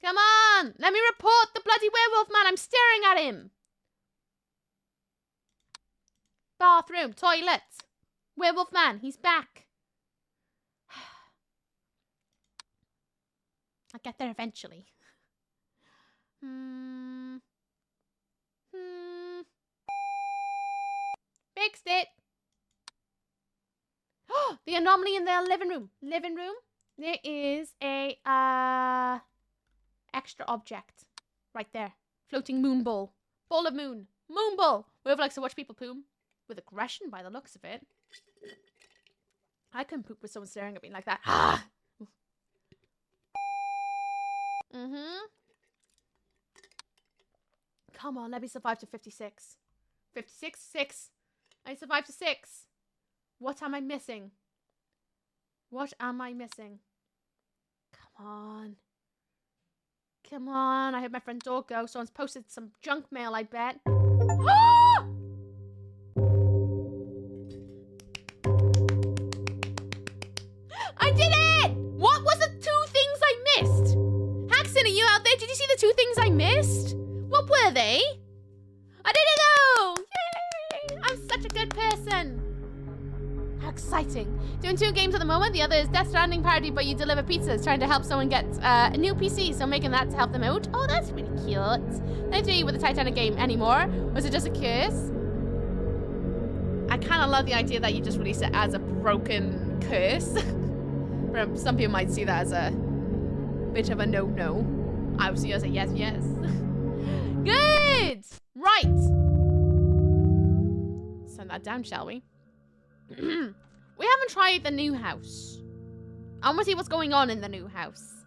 Come on. Let me report the bloody werewolf man. I'm staring at him. Bathroom, toilet. Werewolf man, he's back. I'll get there eventually. Fixed it. The anomaly in the living room. Living room. There is a extra object right there. Floating moon ball. Ball of moon. Moon ball. Whoever likes to watch people poop with aggression by the looks of it. I couldn't poop with someone staring at me like that. Ah. Come on, let me survive to 56. 56, 6. I survived to 6. What am I missing? What am I missing? Come on. Come on. I heard my front door go. Someone's posted some junk mail, I bet. Ah! I did it! What was the 2 things I missed? Haxon, are you out there? Did you see the 2 things I missed? What were they? I didn't know! Yay! I'm such a good person. How exciting. Doing 2 games at the moment. The other is Death Stranding parody, but you deliver pizzas. Trying to help someone get a new PC, so making that to help them out. Oh, that's really cute. Don't do with the Titanic game anymore. Was it just a curse? I kind of love the idea that you just release it as a broken curse. Some people might see that as a bit of a no-no. Obviously, I say yes, yes. Good! Right. Send that down, shall we? We haven't tried the new house. I want to see what's going on in the new house.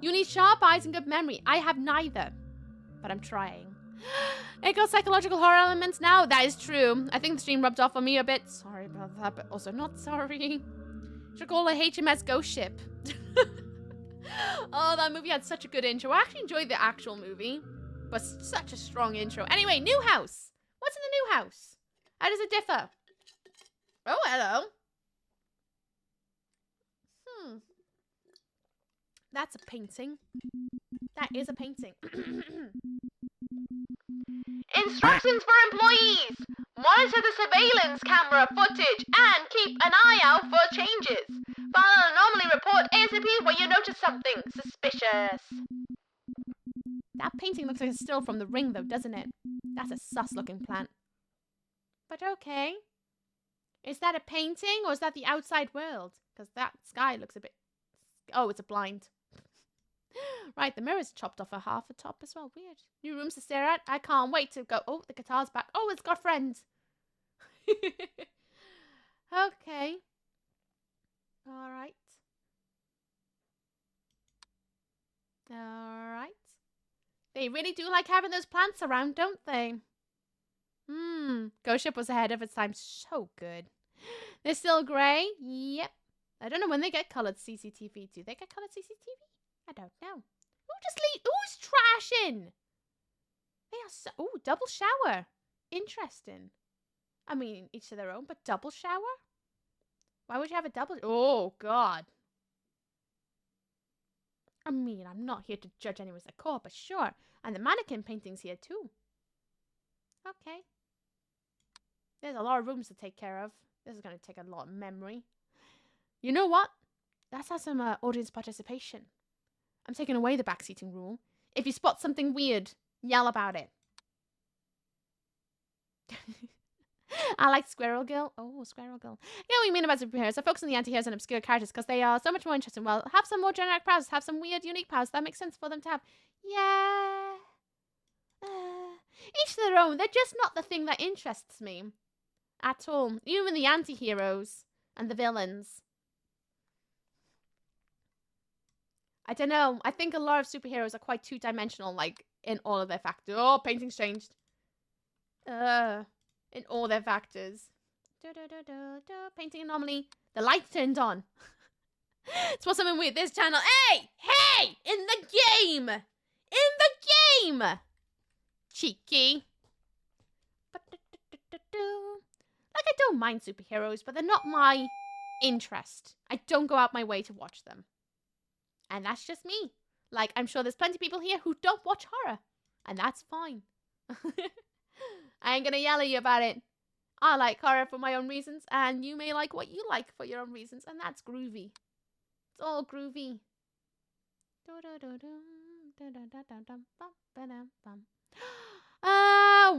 You need sharp eyes and good memory. I have neither. But I'm trying. It got psychological horror elements now. That is true. I think the stream rubbed off on me a bit. Sorry about that, but also not sorry. Should call a HMS Ghost Ship. Oh, that movie had such a good intro. I actually enjoyed the actual movie. But such a strong intro. Anyway, new house. What's in the new house? How does it differ? Oh, hello. That's a painting. That is a painting. Instructions for employees. Monitor the surveillance camera footage and keep an eye out for changes. File an anomaly report ASAP when you notice something suspicious. That painting looks like a still from The Ring, though, doesn't it? That's a sus-looking plant. But okay. Is that a painting, or is that the outside world? Because that sky looks a bit... Oh, it's a blind. Right, the mirror's chopped off a half a top as well. Weird. New rooms to stare at. I can't wait to go... Oh, the guitar's back. Oh, it's got friends. Okay. Alright. Alright. They really do like having those plants around, don't they? Ghost Ship was ahead of its time. So good. They're still grey? Yep. I don't know when they get coloured CCTV. Do they get coloured CCTV? I don't know. Who's trashing? They are so... Ooh, double shower. Interesting. I mean, each to their own, but double shower? Why would you have a double... Oh, God. I mean, I'm not here to judge anyone's decor, but sure. And the mannequin painting's here, too. Okay. There's a lot of rooms to take care of. This is going to take a lot of memory. You know what? Let's have some audience participation. I'm taking away the backseating rule. If you spot something weird, yell about it. I like Squirrel Girl. Oh, Squirrel Girl. You know what you mean about superheroes? I focus on the anti-heroes and obscure characters because they are so much more interesting. Well, have some more generic powers. Have some weird, unique powers. That makes sense for them to have. Yeah. Each to their own. They're just not the thing that interests me. At all. Even the anti-heroes and the villains. I don't know. I think a lot of superheroes are quite two-dimensional, like, in all of their factors. Oh, painting's changed. In all their factors. Painting anomaly. The light turned on. It's for something weird. This channel. Hey! Hey! In the game! In the game! Cheeky. Like, I don't mind superheroes, but they're not my interest. I don't go out my way to watch them. And that's just me. Like, I'm sure there's plenty of people here who don't watch horror. And that's fine. I ain't gonna yell at you about it. I like horror for my own reasons, and you may like what you like for your own reasons, and that's groovy. It's all groovy.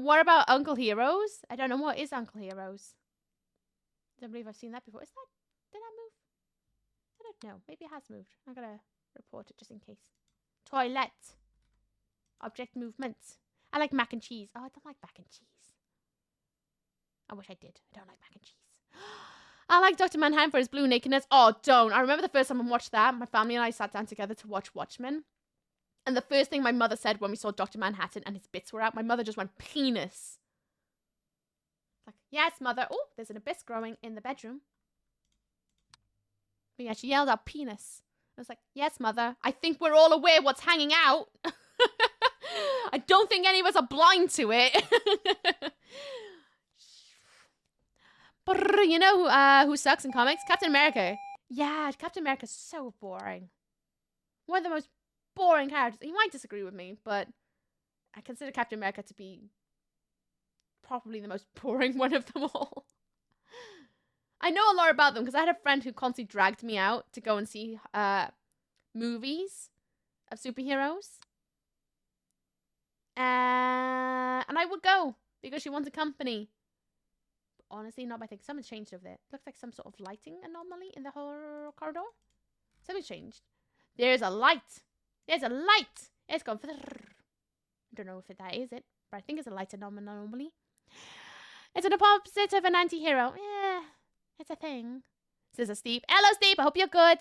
What about Uncle Heroes? I don't know what is Uncle Heroes. I don't believe I've seen that before. Is that... Did that move? I don't know. Maybe it has moved. I'm gonna report it just in case. Toilet. Object movement. I like mac and cheese. Oh, I don't like mac and cheese. I wish I did. I don't like mac and cheese. I like Dr. Manhattan for his blue nakedness. Oh, don't. I remember the first time I watched that. My family and I sat down together to watch Watchmen. And the first thing my mother said when we saw Dr. Manhattan and his bits were out, my mother just went, penis. Like, yes, mother. Oh, there's an abyss growing in the bedroom. But yeah, she yelled out penis. I was like, yes, mother. I think we're all aware what's hanging out. I don't think any of us are blind to it. But you know who sucks in comics? Captain America. Yeah, Captain America's so boring. One of the most boring characters. You might disagree with me, but I consider Captain America to be probably the most boring one of them all. I know a lot about them because I had a friend who constantly dragged me out to go and see movies of superheroes. And I would go because she wanted company. But honestly, not my thing. Something's changed over there. Looks like some sort of lighting anomaly in the whole corridor. Something's changed. There's a light. There's a light. It's going for the... I don't know if that is it, but I think it's a light anomaly. It's an opposite of an anti-hero. Yeah, it's a thing. Says a Steve. Hello, Steve. I hope you're good.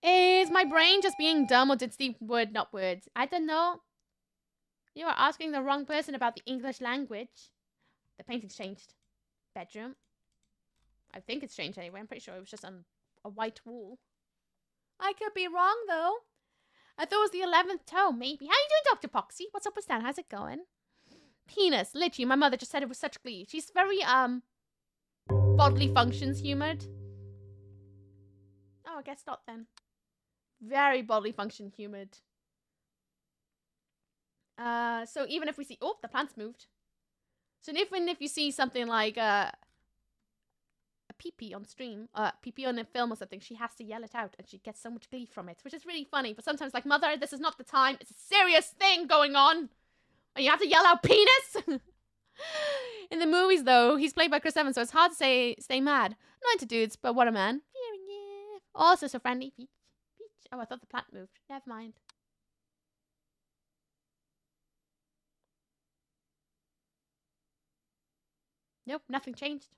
Is my brain just being dumb, or did Steve word not words? I don't know. You are asking the wrong person about the English language. The painting's changed. Bedroom. I think it's changed anyway. I'm pretty sure it was just on a white wall. I could be wrong, though. I thought it was the 11th toe, maybe. How you doing, Dr. Poxy? What's up with Stan? How's it going? Penis. Literally, my mother just said it with such glee. She's very, bodily functions humoured. Oh, I guess not then. Very bodily function humoured. So even if we see... Oh, the plant's moved. So even if you see something like, a pee-pee on stream, pee-pee on a film or something, she has to yell it out, and she gets so much glee from it, which is really funny. But sometimes, like, mother, this is not the time. It's a serious thing going on. And you have to yell out penis? In the movies, though, he's played by Chris Evans, so it's hard to stay mad. Not into dudes, but what a man. Also so friendly. Peach. Oh, I thought the plant moved. Never mind. Nope, nothing changed.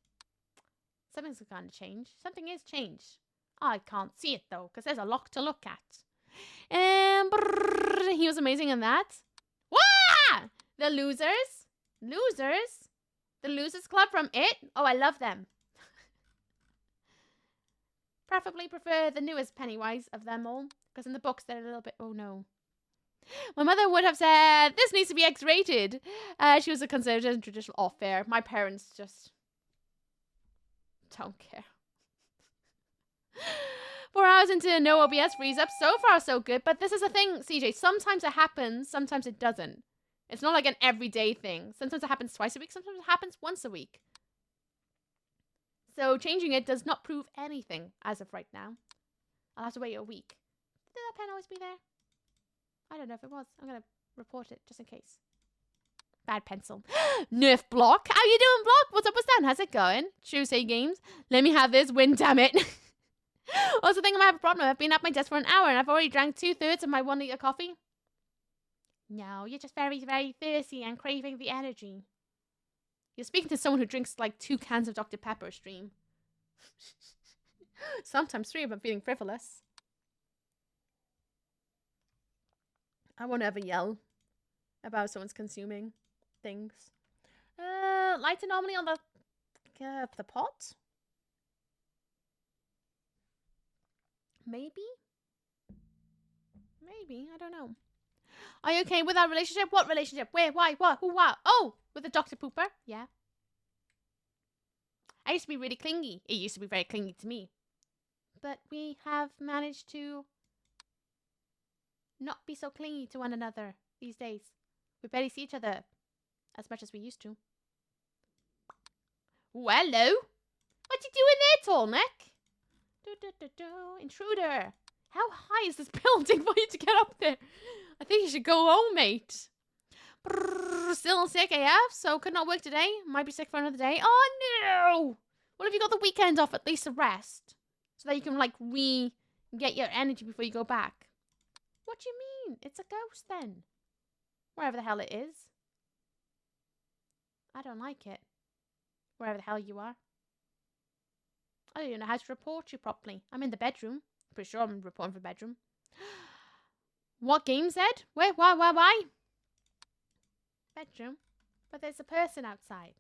Something's going to change. Something is changed. I can't see it, though, because there's a lot to look at. He was amazing in that. Wah! The Losers. Losers? The Losers Club from It? Oh, I love them. Preferably prefer the newest Pennywise of them all, because in the books they're a little bit... Oh, no. My mother would have said, this needs to be X-rated. She was a conservative and traditional off-fair. My parents just... don't care. 4 hours into no OBS freeze up. So far, so good. But this is a thing, CJ. Sometimes it happens. Sometimes it doesn't. It's not like an everyday thing. Sometimes it happens twice a week. Sometimes it happens once a week. So changing it does not prove anything as of right now. I'll have to wait a week. Did that pen always be there? I don't know if it was. I'm going to report it just in case. Bad pencil. Nerf Block. How you doing, Block? What's up with Stan? How's it going? Tuesday games. Let me have this win, damn it. Also, I think I might have a problem. I've been at my desk for an hour and I've already drank 2/3 of my 1 liter coffee. No, you're just very, very thirsty and craving the energy. You're speaking to someone who drinks like 2 cans of Dr. Pepper a stream. Sometimes 3 if I'm feeling frivolous. I won't ever yell about someone's consuming things. Light anomaly on the pot? Maybe? Maybe, I don't know. Are you okay with our relationship? What relationship? Where? Why? What? Who? What? Oh! With the Dr. Pooper? Yeah. I used to be really clingy. It used to be very clingy to me. But we have managed to not be so clingy to one another these days. We barely see each other as much as we used to. Ooh, hello. What you doing there, tall neck? Intruder. How high is this building for you to get up there? I think you should go home, mate. Still sick AF, so could not work today. Might be sick for another day. Oh, no. What if you got the weekend off, at least a rest? So that you can, like, get your energy before you go back. What do you mean? It's a ghost, then. Wherever the hell it is. I don't like it. Wherever the hell you are. I don't even know how to report you properly. I'm in the bedroom. Pretty sure I'm reporting for the bedroom. What game said? Where? Why? Bedroom. But there's a person outside.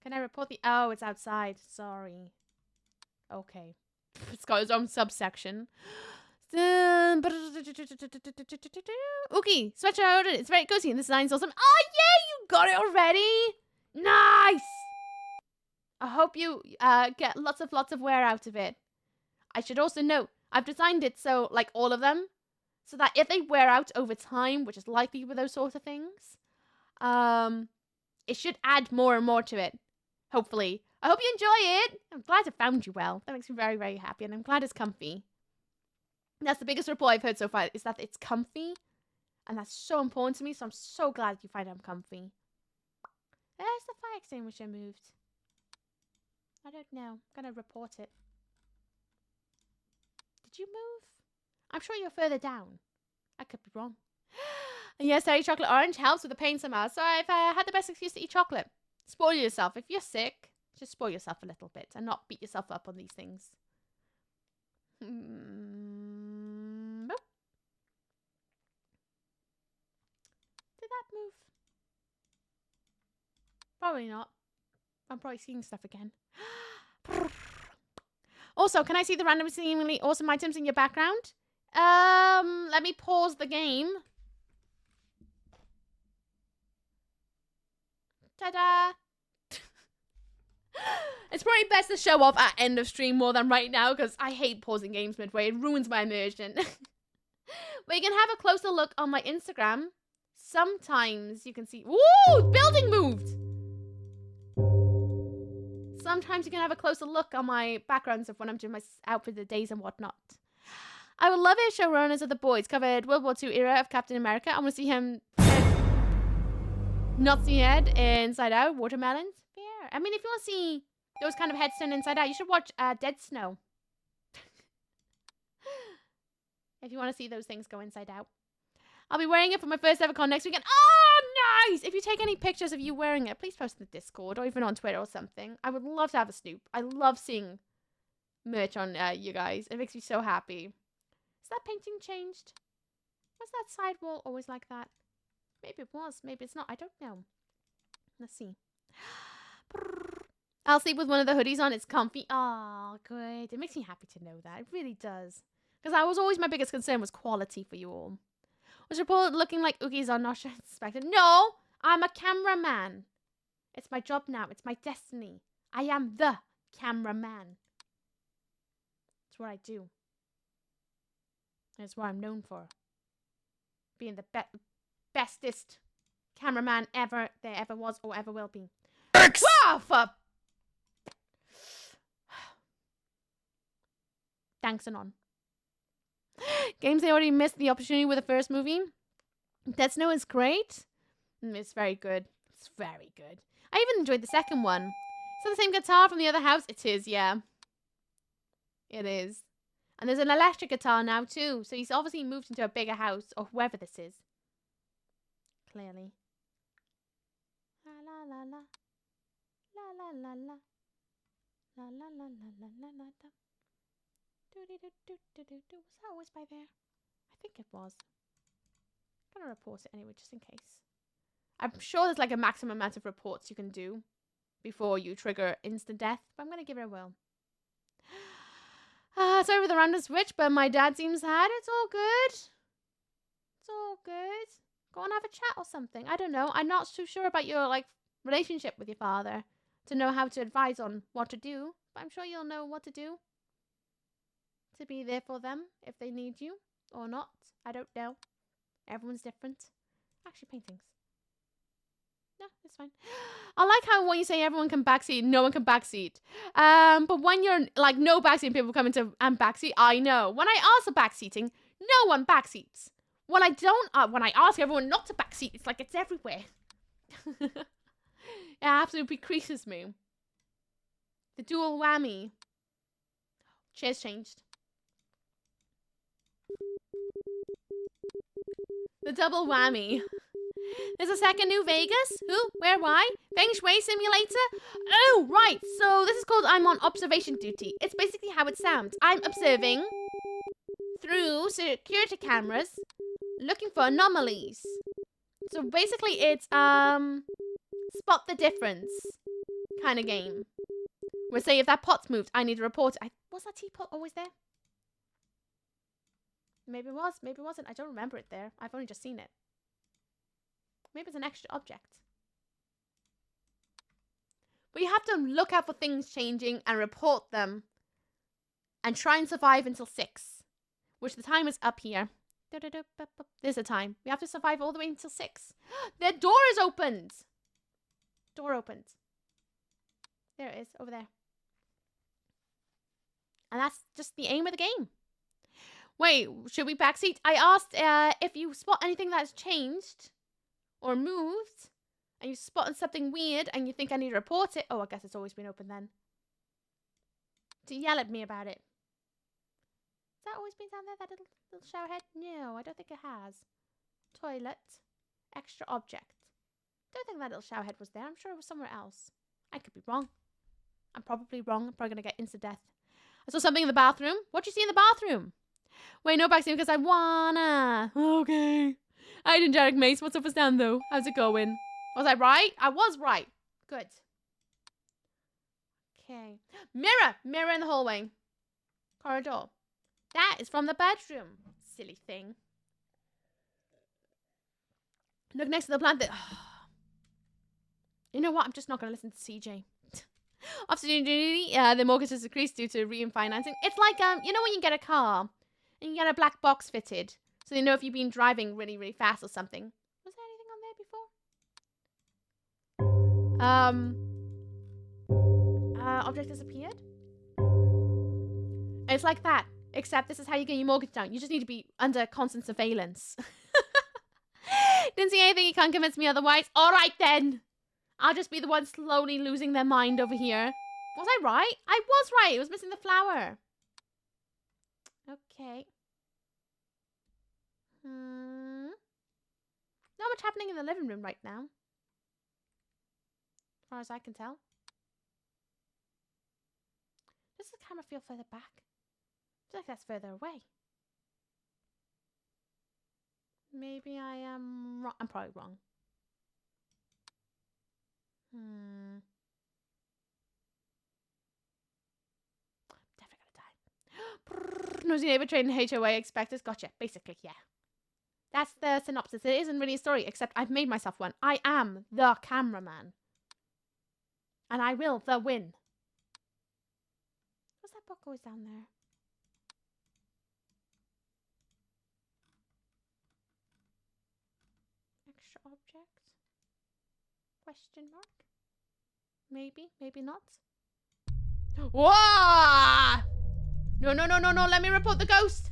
Can I report the... Oh, it's outside. Sorry. Okay. It's got its own subsection. Okay, sweatshirt. It's very cozy and the design's awesome. Oh, yeah, you got it already. Nice. I hope you get lots of wear out of it. I should also note, I've designed it so, like, all of them, so that if they wear out over time, which is likely with those sorts of things, it should add more and more to it, hopefully. I hope you enjoy it. I'm glad I found you well. That makes me very, very happy, and I'm glad it's comfy. That's the biggest report I've heard so far, is that it's comfy, and that's so important to me, so I'm so glad you find I'm comfy. There's the fire extinguisher moved. I don't know. I'm gonna report it. Did you move? I'm sure you're further down. I could be wrong. And yes, I eat chocolate orange helps with the pain somehow. So I've had the best excuse to eat chocolate. Spoil yourself. If you're sick, just spoil yourself a little bit and not beat yourself up on these things. Nope. Did that move? Probably not. I'm probably seeing stuff again. Also, can I see the random seemingly awesome items in your background? Let me pause the game. Ta-da! It's probably best to show off at end of stream more than right now because I hate pausing games midway. It ruins my immersion. But you can have a closer look on my Instagram. Sometimes you can see... Woo! Building moved! Sometimes you can have a closer look on my backgrounds of when I'm doing my outfit the days and whatnot. I would love it if showrunners of The Boys covered World War II era of Captain America. I want to see him Nazi head Inside Out, watermelons. Yeah. I mean, if you want to see those kind of heads turned inside out, you should watch Dead Snow. If you want to see those things go inside out. I'll be wearing it for my first ever con next weekend. Oh, nice! If you take any pictures of you wearing it, please post in the Discord or even on Twitter or something. I would love to have a snoop. I love seeing merch on you guys. It makes me so happy. Is that painting changed? Was that side wall always like that? Maybe it was. Maybe it's not. I don't know. Let's see. I'll sleep with one of the hoodies on. It's comfy. Oh, good. It makes me happy to know that. It really does. Because that was always my biggest concern was quality for you all. Was reported looking like Oogies are not suspected. No, I'm a cameraman. It's my job now. It's my destiny. I am the cameraman. It's what I do. It's what I'm known for. Being the bestest cameraman ever there ever was or ever will be. Wow, Thanks, Anon. Games they already missed the opportunity with the first movie. Dead Snow is great. It's very good. It's very good. I even enjoyed the second one. Is that the same guitar from the other house? It is, yeah. It is. And there's an electric guitar now too. So he's obviously moved into a bigger house or whoever this is. Clearly. La la la la. La la la la. La la la la la la la. Was that always by there? I think it was. I'm gonna report it anyway, just in case. I'm sure there's like a maximum amount of reports you can do before you trigger instant death, but I'm gonna give it a whirl. Sorry for the random switch, but my dad seems sad. It's all good. It's all good. Go and have a chat or something. I don't know. I'm not too sure about your like relationship with your father to know how to advise on what to do, but I'm sure you'll know what to do. To be there for them if they need you or not. I don't know. Everyone's different. Actually, paintings. No, it's fine. I like how when you say everyone can backseat, no one can backseat. But when you're like no backseat, people come into backseat. I know. When I ask for backseating, no one backseats. When I don't, when I ask everyone not to backseat, it's like it's everywhere. It absolutely creases me. The dual whammy. Chairs changed. The double whammy. There's a second New Vegas. Who? Where? Why? Feng Shui Simulator? Oh, right. So this is called I'm on observation duty. It's basically how it sounds. I'm observing through security cameras, looking for anomalies. So basically it's spot the difference kind of game. Where say if that pot's moved, I need to report it. Was that teapot always there? Maybe it was, maybe it wasn't. I don't remember it there. I've only just seen it. Maybe it's an extra object. But you have to look out for things changing and report them. And try and survive until 6. Which the time is up here. There's a time. We have to survive all the way until 6. The door is opened! Door opened. There it is, over there. And that's just the aim of the game. Wait, should we backseat? I asked if you spot anything that's changed or moved and you spot something weird and you think I need to report it. Oh, I guess it's always been open then. To yell at me about it. Is that always been down there, that little shower head? No, I don't think it has. Toilet. Extra object. Don't think that little shower head was there. I'm sure it was somewhere else. I could be wrong. I'm probably wrong. I'm probably going to get instant death. I saw something in the bathroom. What'd you see in the bathroom? Wait, no backseat because I wanna. Okay. Angelic Mace, what's up with Stan though? How's it going? Was I right? I was right. Good. Okay. Mirror! Mirror in the hallway. Corridor. That is from the bedroom. Silly thing. Look next to the plant that... You know what? I'm just not going to listen to CJ. After duty, the mortgage has decreased due to refinancing. It's like, you know when you get a car and you get a black box fitted, so you know if you've been driving really, really fast or something. Was there anything on there before? Object disappeared. It's like that, except this is how you get your mortgage down. You just need to be under constant surveillance. Didn't see anything, you can't convince me otherwise. Alright then. I'll just be the one slowly losing their mind over here. Was I right? I was right. It was missing the flower. Okay. Not much happening in the living room right now. As far as I can tell. Does the camera feel further back? I feel like that's further away. Maybe I am wrong. I'm probably wrong. Definitely gonna die. Nosy neighbor trained in HOA expectors. Gotcha. Basically, yeah. That's the synopsis. It isn't really a story, except I've made myself one. I am the cameraman. And I will win. What's that book always down there? Extra object? Question mark? Maybe, maybe not. Whoa! No, no, no, no, no. Let me report the ghost.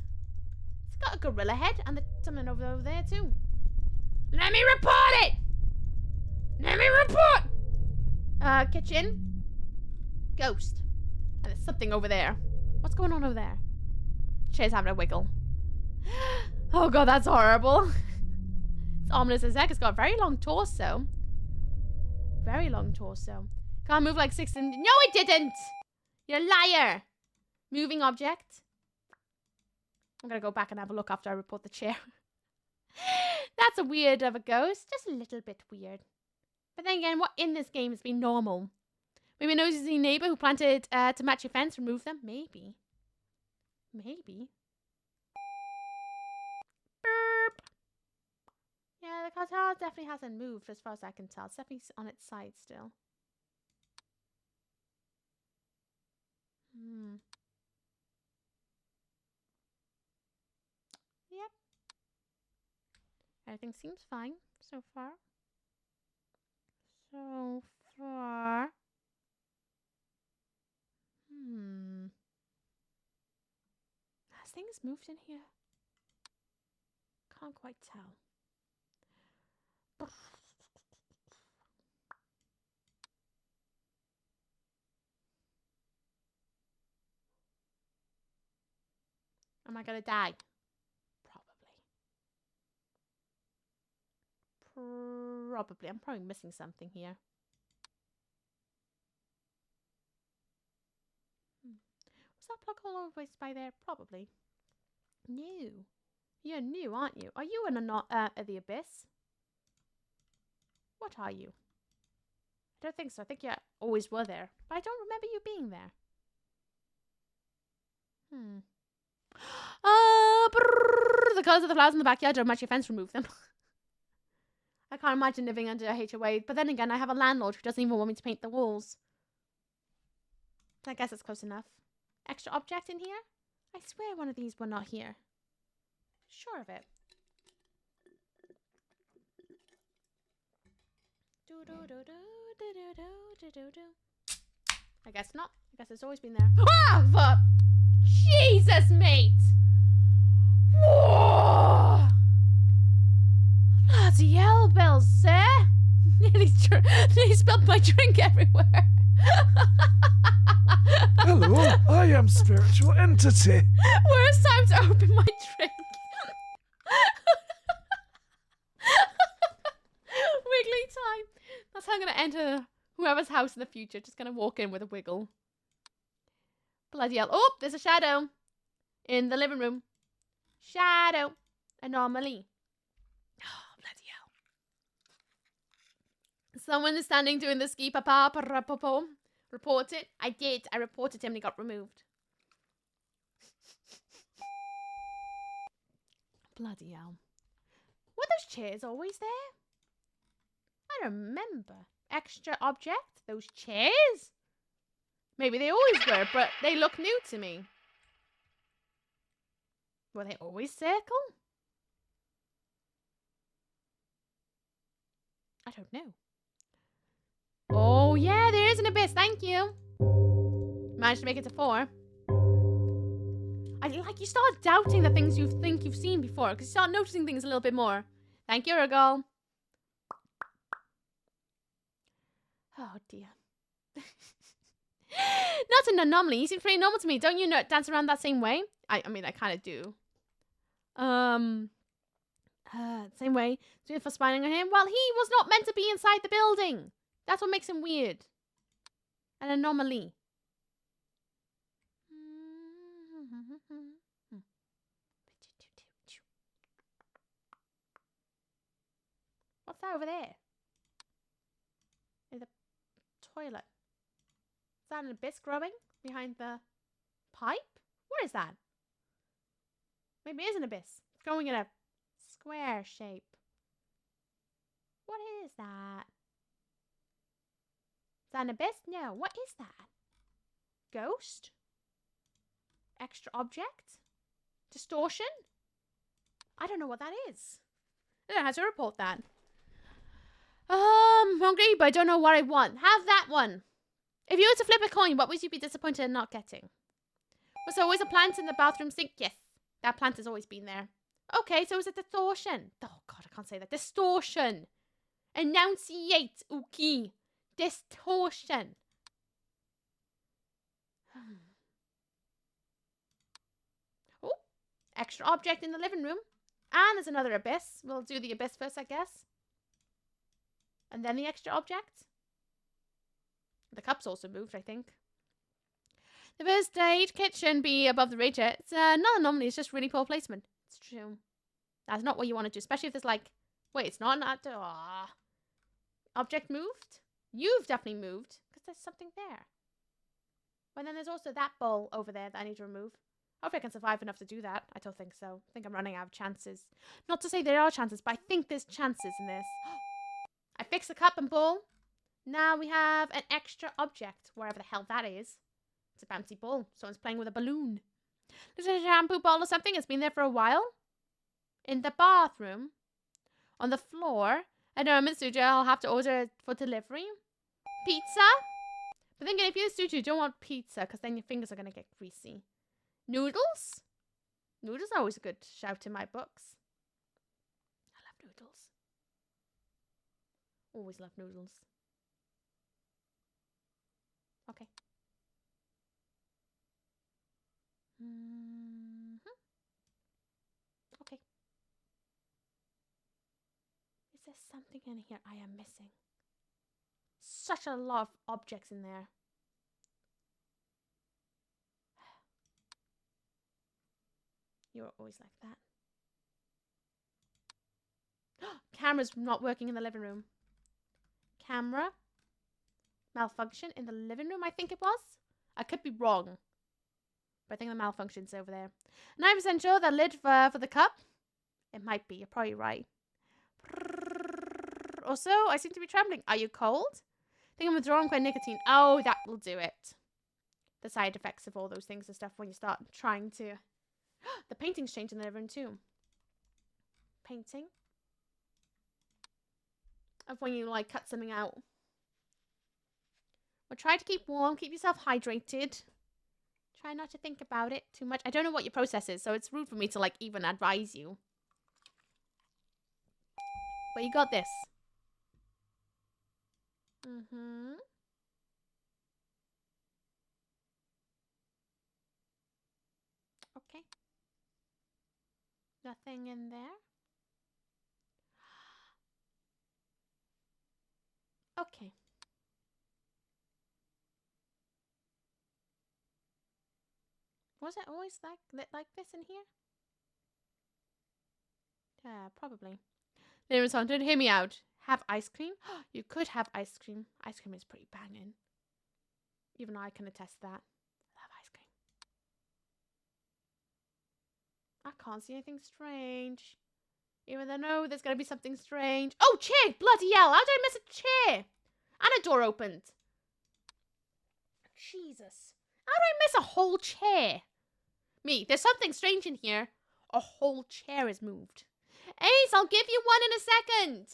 It's got a gorilla head and something over there too. Let me report it! Let me report! Kitchen. Ghost. And there's something over there. What's going on over there? Chair's having a wiggle. Oh god, that's horrible. It's ominous as heck. It's got a very long torso. Very long torso. Can't move like 6 and... No, it didn't! You're a liar! Moving object. I'm gonna go back and have a look after I report the chair. That's a weird of a ghost. Just a little bit weird. But then again, what in this game has been normal? Maybe a nosy neighbor who planted to match your fence, remove them? Maybe. Maybe. Burp. Yeah, the cartel definitely hasn't moved as far as I can tell. It's definitely on its side still. Yep. Everything seems fine so far. So far. Has things moved in here? Can't quite tell. Am I gonna die? Probably. I'm probably missing something here. Was that plug hole always by there? Probably. New. You're new, aren't you? Are you in the abyss? What are you? I don't think so. I think you always were there. But I don't remember you being there. The colours of the flowers in the backyard don't match your fence. Remove them. I can't imagine living under a HOA. But then again, I have a landlord who doesn't even want me to paint the walls. I guess it's close enough. Extra object in here? I swear one of these were not here. Sure of it. I guess not. I guess it's always been there. Ah, fuck! Jesus, mate! Whoa! Bloody hell, Bill, sir! Nearly spilled my drink everywhere. Hello, I am spiritual entity. Worst time to open my drink. Wiggly time. That's how I'm gonna enter whoever's house in the future. Just gonna walk in with a wiggle. Bloody hell. Oh, there's a shadow in the living room. Shadow. Anomaly. Oh, bloody hell. Someone is standing doing the ski papa. Report it. I did. I reported him and he got removed. Bloody hell. Were those chairs always there? I don't remember. Extra object? Those chairs? Maybe they always were, but they look new to me. Were they always circle? I don't know. Oh, yeah, there is an abyss. Thank you. Managed to make it to 4. You start doubting the things you think you've seen before, because you start noticing things a little bit more. Thank you, Urgal. Oh, dear. Not an anomaly. He seems pretty normal to me. Don't you dance around that same way? I mean, I kind of do. Same way. Doing for spying on him. Well, he was not meant to be inside the building. That's what makes him weird. An anomaly. What's that over there? In the toilet. Is that an abyss growing behind the pipe? What is that? Maybe it is an abyss. It's going in a square shape. What is that? Is that an abyss? No. What is that? Ghost? Extra object? Distortion? I don't know what that is. I don't know how to report that. Hungry, but I don't know what I want. Have that one. If you were to flip a coin, what would you be disappointed in not getting? Was there always a plant in the bathroom sink? Yes. That plant has always been there. Okay, so it's a distortion. Oh, God, I can't say that. Distortion. Enunciate, Uki. Distortion. Oh, extra object in the living room. And there's another abyss. We'll do the abyss first, I guess. And then the extra object. The cup's also moved, I think. The first stage kitchen be above the radiator. It's not an anomaly, it's just really poor placement. It's true. That's not what you want to do, especially if there's like... Wait, it's not an... Object moved? You've definitely moved, because there's something there. But then there's also that bowl over there that I need to remove. Hopefully I can survive enough to do that. I don't think so. I think I'm running out of chances. Not to say there are chances, but I think there's chances in this. I fixed the cup and bowl. Now we have an extra object, wherever the hell that is. It's a bouncy ball. Someone's playing with a balloon. There's a shampoo bowl or something. It's been there for a while. In the bathroom. On the floor. I know I'm in the studio. I'll have to order it for delivery. Pizza. But thinking if you're in the studio, you don't want pizza because then your fingers are going to get greasy. Noodles. Noodles are always a good shout in my books. I love noodles. Always love noodles. Okay. Okay. Is there something in here I am missing? Such a lot of objects in there. You're always like that. Camera's not working in the living room. Camera. Malfunction in the living room, I think it was. I could be wrong. But I think the malfunction's over there. 9% sure the lid for the cup. It might be. You're probably right. Also, I seem to be trembling. Are you cold? I think I'm withdrawing quite nicotine. Oh, that will do it. The side effects of all those things and stuff when you start trying to... The painting's changed in the living room too. Painting. Of when you like cut something out. Well, try to keep warm. Keep yourself hydrated. Try not to think about it too much. I don't know what your process is, so it's rude for me to like even advise you. But you got this. Nothing in there. Okay. Was it always like this in here? Yeah, probably. They responded, hear me out. Have ice cream? You could have ice cream. Ice cream is pretty banging. Even I can attest that. I love ice cream. I can't see anything strange. Even though I know there's going to be something strange. Oh, chair! Bloody hell! How did I miss a chair? And a door opened. Jesus. How did I miss a whole chair? Me, there's something strange in here. A whole chair is moved. Ace, I'll give you one in a second.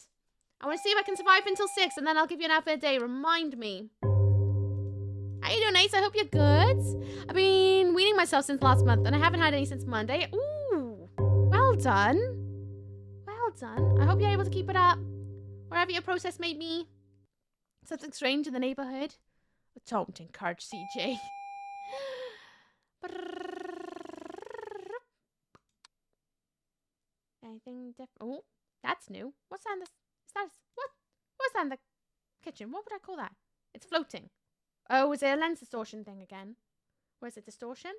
I want to see if I can survive until 6, and then I'll give you an outfit a day. Remind me. How you doing, Ace? I hope you're good. I've been weaning myself since last month, and I haven't had any since Monday. Ooh, well done. Well done. I hope you're able to keep it up. Wherever your process may be. Something strange in the neighborhood. Don't encourage CJ. Anything different? Oh, that's new. What's that in the... Is that... What? What's that in the kitchen? What would I call that? It's floating. Oh, is it a lens distortion thing again? Where is it? Distortion?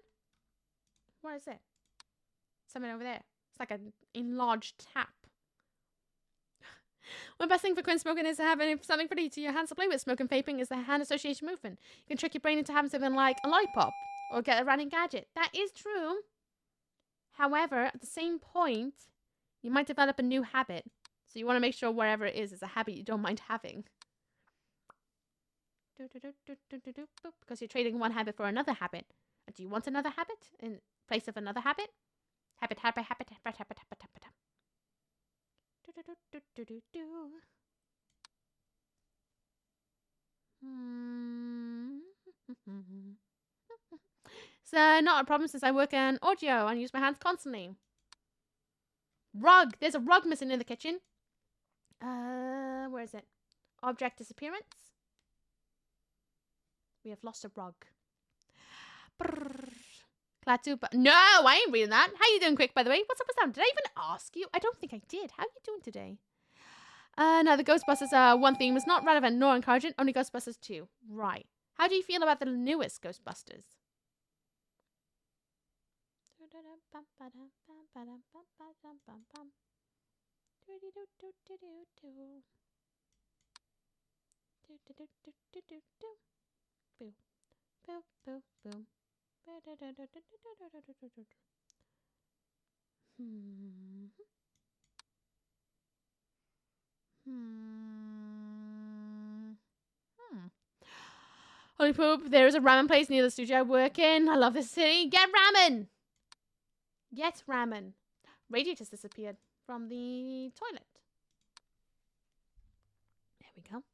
Where is it? Something over there. It's like an enlarged tap. One best thing for quitting smoking is to have something pretty to your hands to play with. Smoking vaping is the hand association movement. You can trick your brain into having something like a lollipop or get a running gadget. That is true. However, at the same point, you might develop a new habit. So you want to make sure wherever it is a habit you don't mind having. Because you're trading one habit for another habit. Do you want another habit in place of another habit? Habit. So not a problem since I work in audio and use my hands constantly. Rug. There's a rug missing in the kitchen. Where is it? Object disappearance. We have lost a rug. Glad to, but no, I ain't reading that. How you doing, Quick, by the way? What's up with that? Did I even ask you? I don't think I did. How are you doing today? No, the Ghostbusters 1 theme is not relevant nor encouraging. Only Ghostbusters 2. Right. How do you feel about the newest Ghostbusters? Holy poop, there is a ramen place near the studio I work in. I love this city. Get ramen! Get ramen. Radiator's disappeared from the toilet. There we go.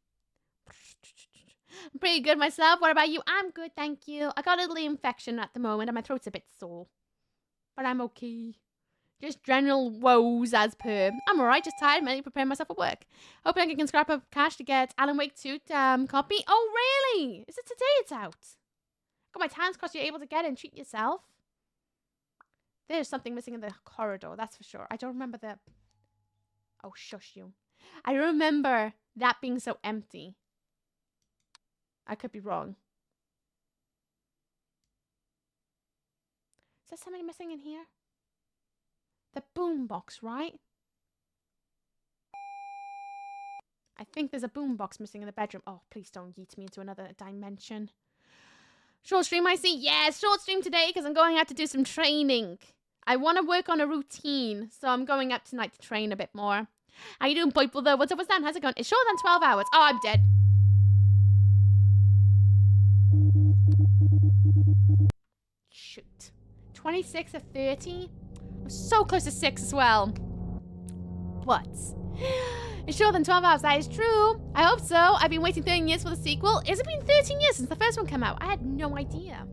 I'm pretty good myself. What about you? I'm good, thank you. I got a little infection at the moment and my throat's a bit sore. But I'm okay. Just general woes as per. I'm alright, just tired, mentally preparing myself for work. Hoping I can scrap up cash to get Alan Wake 2 copy. Oh, really? Is it today it's out? Got my hands crossed you're able to get it and treat yourself. There's something missing in the corridor, that's for sure. I don't remember the... Oh, shush you. I remember that being so empty. I could be wrong. Is there something missing in here? The boombox, right? I think there's a boombox missing in the bedroom. Oh, please don't yeet me into another dimension. Short stream, I see. Yes, short stream today because I'm going out to do some training. I want to work on a routine, so I'm going out tonight to train a bit more. How you doing, people, though? What's up, what's down? How's it going? It's shorter than 12 hours. Oh, I'm dead. Shoot. 26 of 30? I'm so close to 6 as well. What? It's shorter than 12 hours. That is true. I hope so. I've been waiting 13 years for the sequel. Has it been 13 years since the first one came out? I had no idea.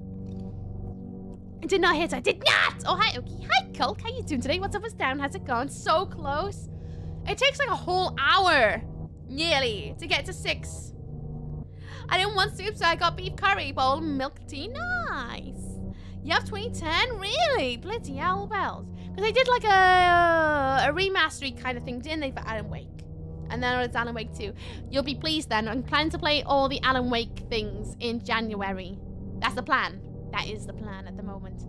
I did not hit. I did not. Oh, hi, Oki. Hi, Culk. How you doing today? What's up, what's down? How's it going? So close. It takes like a whole hour, nearly, to get to 6. I didn't want soup, so I got beef curry, bowl, and milk tea. Nice. You have 2010? Really? Bloody hell bells. Because they did like a remastery kind of thing, didn't they, for Alan Wake? And then it's Alan Wake 2. You'll be pleased then. I'm planning to play all the Alan Wake things in January. That's the plan. That is the plan at the moment.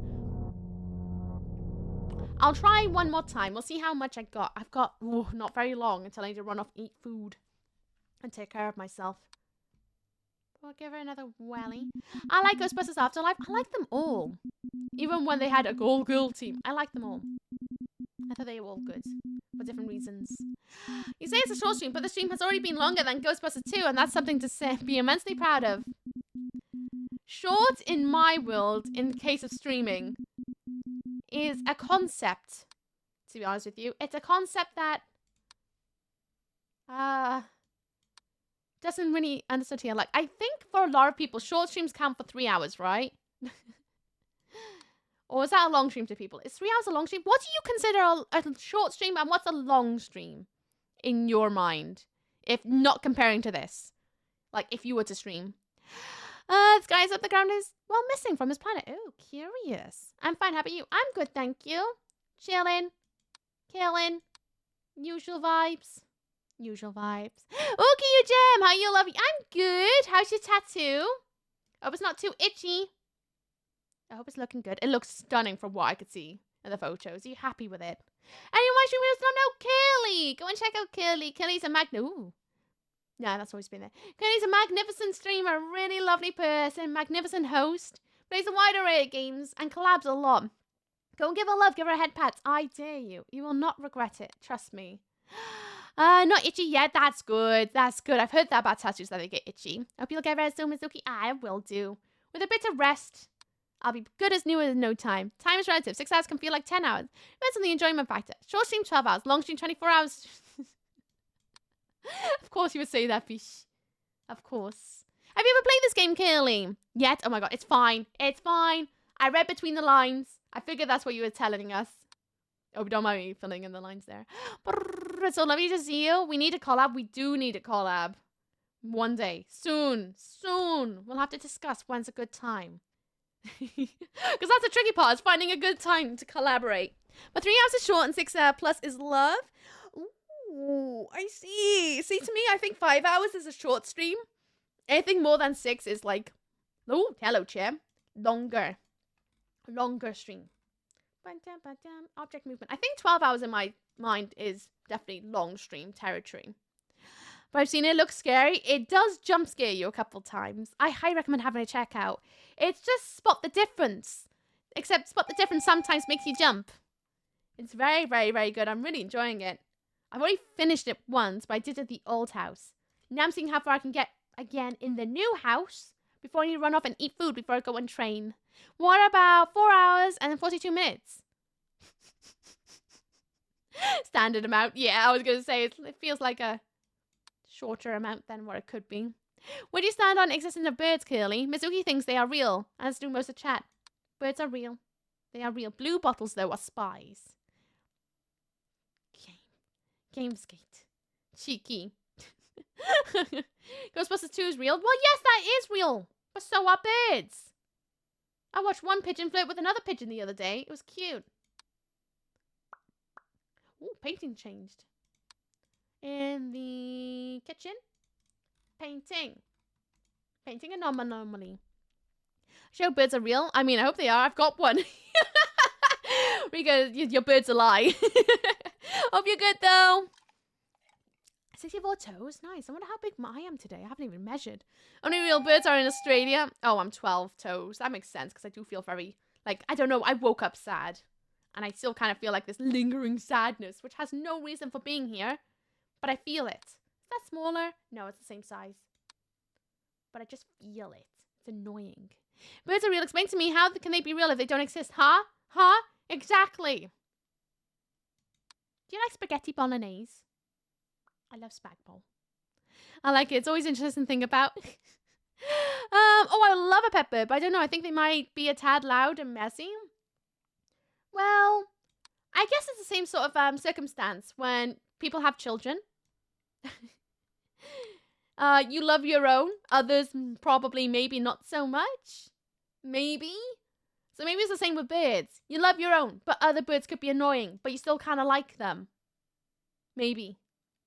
I'll try one more time. We'll see how much I got. I've got not very long until I need to run off and eat food and take care of myself. I'll give her another welly. I like Ghostbusters Afterlife. I like them all. Even when they had a girl team. I like them all. I thought they were all good. For different reasons. You say it's a short stream, but the stream has already been longer than Ghostbusters 2, and that's something to be immensely proud of. Short, in my world, in the case of streaming, is a concept, to be honest with you. It's a concept that doesn't really understand here. Like, I think for a lot of people, short streams count for 3 hours, right? Or is that a long stream to people? Is 3 hours a long stream? What do you consider a short stream, and what's a long stream in your mind? If not comparing to this. Like, if you were to stream. This guy's up the ground is, well, missing from his planet. Oh, curious. I'm fine. How about you? I'm good, thank you. Chilling. Killing. Usual vibes. Usual vibes. Okay, you Gem. How you, lovey? I'm good. How's your tattoo? Hope it's not too itchy. I hope it's looking good. It looks stunning from what I could see in the photos. Are you happy with it? Anyone my streamers don't know Curly. Go and check out Curly. Curly's a ooh. Yeah, that's always been there. Curly's a magnificent streamer, really lovely person, magnificent host, plays a wide array of games, and collabs a lot. Go and give her love, give her a head pat. I dare you. You will not regret it. Trust me. Not itchy yet. That's good. That's good. I've heard that about tattoos, that they get itchy. Hope you'll get better soon, Mizuki. I will do. With a bit of rest, I'll be good as new in no time. Time is relative. 6 hours can feel like 10 hours. Depends on the enjoyment factor. Short stream, 12 hours. Long stream, 24 hours. Of course you would say that, fish. Of course. Have you ever played this game, Curly? Yet? Oh my god, it's fine. It's fine. I read between the lines. I figured that's what you were telling us. Oh, don't mind me filling in the lines there. It's so lovely to see you. We need a collab. We do need a collab. One day. Soon. Soon. We'll have to discuss when's a good time. Because that's the tricky part, is finding a good time to collaborate. But 3 hours is short and 6 plus is love. Ooh, I see. See, to me, I think 5 hours is a short stream. Anything more than 6 is like, oh, hello, chair. Longer stream. Object movement. I think 12 hours in my mind is definitely long stream territory. But I've seen it look scary. It does jump scare you a couple times. I highly recommend having a check out. It's just Spot the Difference. Except Spot the Difference sometimes makes you jump. It's very, very, very good. I'm really enjoying it. I've already finished it once, but I did it at the old house. Now I'm seeing how far I can get again in the new house before I need to run off and eat food before I go and train. What about 4 hours and 42 minutes? Standard amount. Yeah, I was going to say it feels like a shorter amount than what it could be. Where do you stand on existence of birds, Curly? Mizuki thinks they are real, as do most of the chat. Birds are real. They are real. Blue bottles, though, are spies. Gamesgate. Cheeky. Ghostbusters 2 is real? Well, yes, that is real. But so are birds. I watched one pigeon flirt with another pigeon the other day. It was cute. Ooh, painting changed. In the kitchen. Painting an anomaly. Sure, birds are real. I mean, I hope they are. I've got one. Because your bird's a lie. Hope you're good, though. 64 toes. Nice. I wonder how big I am today. I haven't even measured. Only real birds are in Australia. Oh, I'm 12 toes. That makes sense, because I do feel very, like, I don't know. I woke up sad. And I still kind of feel like this lingering sadness, which has no reason for being here. But I feel it. Is that smaller? No, it's the same size. But I just feel it. It's annoying. Birds are real. Explain to me, how can they be real if they don't exist? Huh? Huh? Exactly. Do you like spaghetti bolognese? I love spag bowl. I like it. It's always an interesting thing about. Oh, I love a pet bird, but I don't know. I think they might be a tad loud and messy. Well, I guess it's the same sort of circumstance when people have children. You love your own. Others probably maybe not so much. Maybe. So maybe it's the same with birds. You love your own, but other birds could be annoying, but you still kind of like them. Maybe.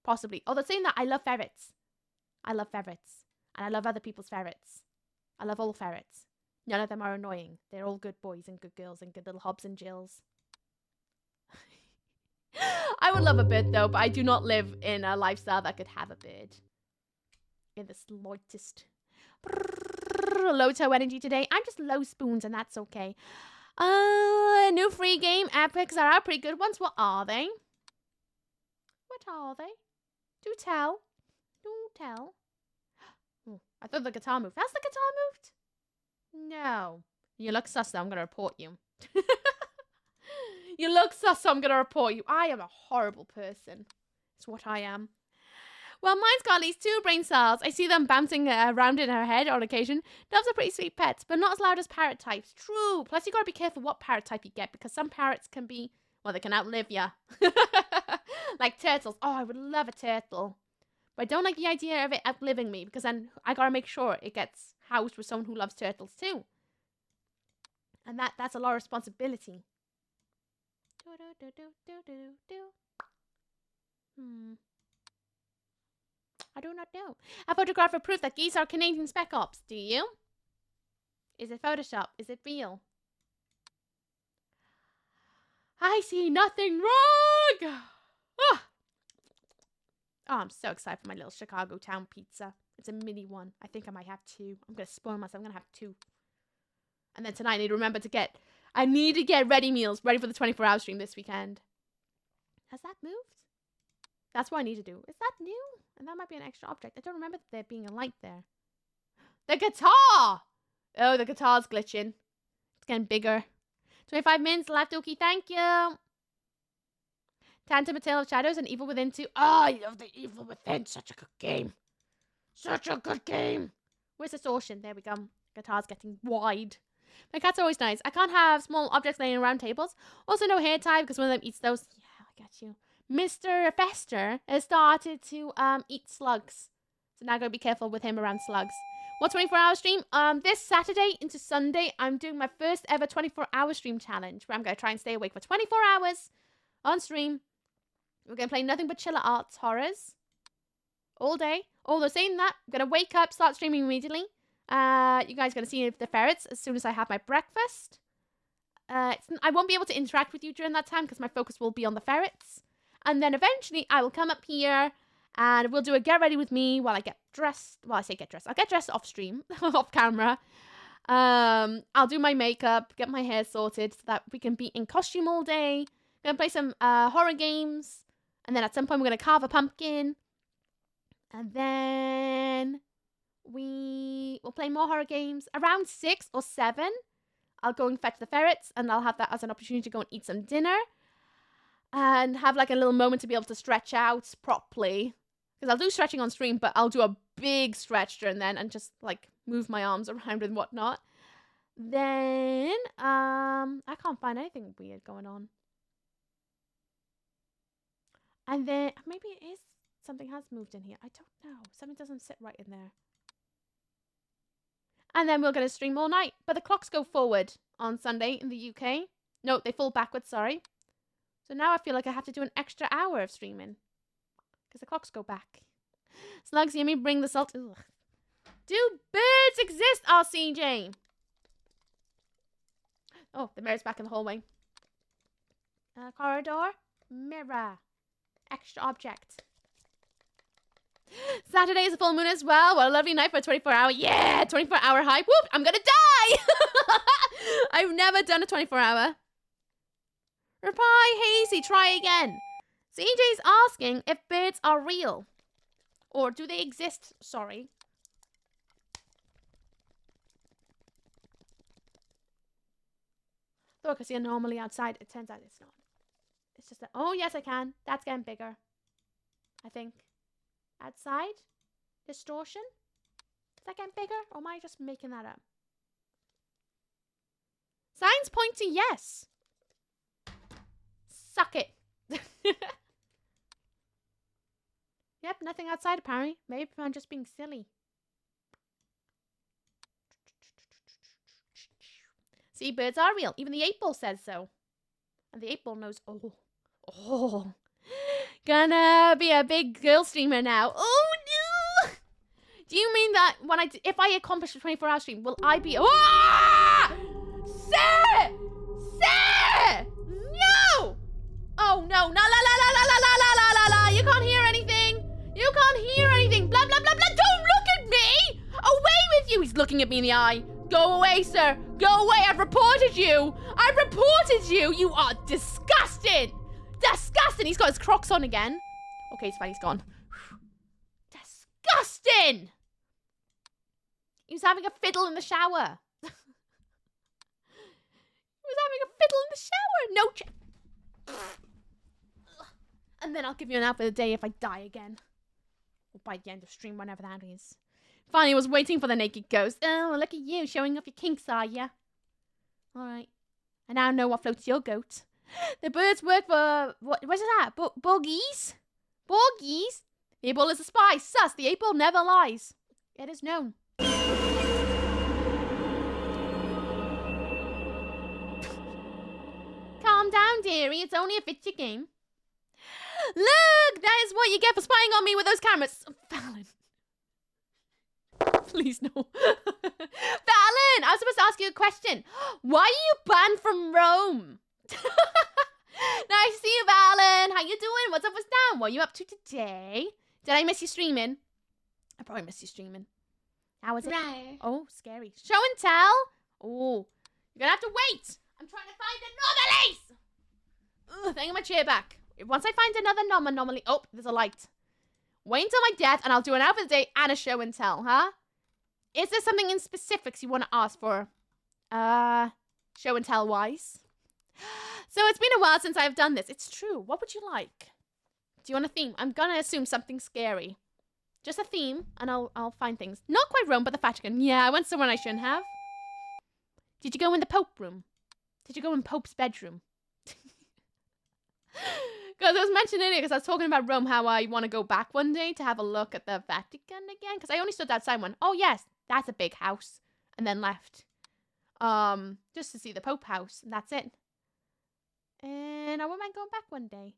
Possibly. Although saying that, I love ferrets. I love ferrets. And I love other people's ferrets. I love all ferrets. None of them are annoying. They're all good boys and good girls and good little Hobbs and Jills. I would love a bird though, but I do not live in a lifestyle that could have a bird. In the slightest. Low toe energy today. I'm just low spoons and that's okay. New free game. Epics are out. Pretty good ones. What are they? What are they? Do tell. Do tell. Oh, I thought the guitar moved. Has the guitar moved? No. You look sus though. I'm going to report you. You look sus, so I'm going to report you. I am a horrible person. It's what I am. Well, mine's got at least 2 brain cells. I see them bouncing around in her head on occasion. Doves are pretty sweet pets, but not as loud as parrot types. True. Plus, you got to be careful what parrot type you get, because some parrots can be, well, they can outlive you. Like turtles. Oh, I would love a turtle. But I don't like the idea of it outliving me, because then I got to make sure it gets housed with someone who loves turtles too. And that's a lot of responsibility. I do not know. A photograph for proof that geese are Canadian Spec Ops. Do you? Is it Photoshop? Is it real? I see nothing wrong! Oh, I'm so excited for my little Chicago town pizza. It's a mini one. I think I might have 2. I'm going to spoil myself. I'm going to have 2. And then tonight I need to remember to get... I need to get ready meals ready for the 24-hour stream this weekend. Has that moved? That's what I need to do. Is that new? And that might be an extra object. I don't remember there being a light there. The guitar! Oh, the guitar's glitching. It's getting bigger. 25 minutes left, Okie. Thank you. Tantum, A Tale of Shadows and Evil Within 2. Oh, I love the Evil Within. Such a good game. Such a good game. Where's Distortion? There we go. Guitar's getting wide. My cats are always nice. I can't have small objects laying around tables. Also, no hair tie because one of them eats those. Yeah, I got you. Mr. Fester has started to eat slugs. So now I gotta be careful with him around slugs. What 24-hour stream? This Saturday into Sunday, I'm doing my first ever 24-hour stream challenge where I'm gonna try and stay awake for 24 hours on stream. We're gonna play nothing but Chiller Arts horrors all day. Although saying that, I'm gonna wake up, start streaming immediately. You guys are gonna see the ferrets as soon as I have my breakfast. I won't be able to interact with you during that time because my focus will be on the ferrets. And then eventually I will come up here and we'll do a get ready with me while I get dressed. Well, I say get dressed. I'll get dressed off stream, off camera. I'll do my makeup, get my hair sorted so that we can be in costume all day. Gonna play some horror games. And then at some point we're gonna carve a pumpkin. And then we'll play more horror games. Around 6 or 7, I'll go and fetch the ferrets and I'll have that as an opportunity to go and eat some dinner. And have like a little moment to be able to stretch out properly. Because I'll do stretching on stream, but I'll do a big stretch during then and just like move my arms around and whatnot. Then, I can't find anything weird going on. And then, maybe it is, something has moved in here. I don't know. Something doesn't sit right in there. And then we're going to stream all night. But the clocks go forward on Sunday in the UK. No, they fall backwards, sorry. So now I feel like I have to do an extra hour of streaming. Because the clocks go back. Slugs, yummy, bring the salt. Ugh. Do birds exist, RCJ? Oh, the mirror's back in the hallway. Corridor. Mirror. Extra object. Saturday is a full moon as well. What a lovely night for a 24-hour. Yeah, 24-hour hype. Whoop, I'm gonna die. I've never done a 24-hour. Reply, Hazy, try again. CJ's asking if birds are real. Or do they exist? Sorry. Though I can see a normally outside, it turns out it's not. It's just that, oh yes I can. That's getting bigger. I think. Outside? Distortion? Is that getting bigger? Or am I just making that up? Signs point to yes. Suck it. Yep, nothing outside apparently. Maybe I'm just being silly. See, birds are real. Even the 8-ball says so. And the 8-ball knows, oh. Gonna be a big girl streamer now. Oh, no! Do you mean that if I accomplish a 24-hour stream, will I be... Ah! Sir! No! Oh, no. La, la, la, la, la, la, la, la, la, la. You can't hear anything. You can't hear anything. Blah, blah, blah, blah. Don't look at me! Away with you! He's looking at me in the eye. Go away, sir. Go away. I've reported you. You are disgusting. Disgusting. He's got his Crocs on again. Okay, it's fine. He's gone. Disgusting. He was having a fiddle in the shower. No And then I'll give you an outfit of the day if I die again. Or by the end of stream, whenever that is. Finally, was waiting for the naked ghost. Oh, look at you, showing off your kinks, are ya? Alright. I now know what floats your goat. The birds work for... What is that? Bogies? Bogies? The 8-ball is a spy. Sus, the 8-ball never lies. It is known. Calm down, dearie. It's only a fitchy game. Look! That is what you get for spying on me with those cameras. Fallon. Please, no. Fallon! I was supposed to ask you a question. Why are you banned from Rome? Nice to see you, Fallon. How you doing? What's up, what's down? What are you up to today? Did I miss you streaming? I probably missed you streaming. How was it? Right. Oh, scary. Show and tell? Oh, you're gonna have to wait. I'm trying to find anomalies. Ugh, thank my chair back. Once I find another anomaly. Oh, there's a light. Wait until my death and I'll do an outfit of the day and a show and tell, huh? Is there something in specifics you want to ask for? Show and tell wise? So it's been a while since I've done this. It's true. What would you like? Do you want a theme? I'm gonna assume something scary. Just a theme, and I'll find things. Not quite Rome, but the Vatican. Yeah, I went somewhere I shouldn't have. Did you go in the Pope room? Did you go in Pope's bedroom? Because I was mentioning earlier, because I was talking about Rome, how I want to go back one day to have a look at the Vatican again. Because I only stood outside one. Oh yes, that's a big house, and then left. Just to see the Pope house, and that's it. And I wouldn't mind going back one day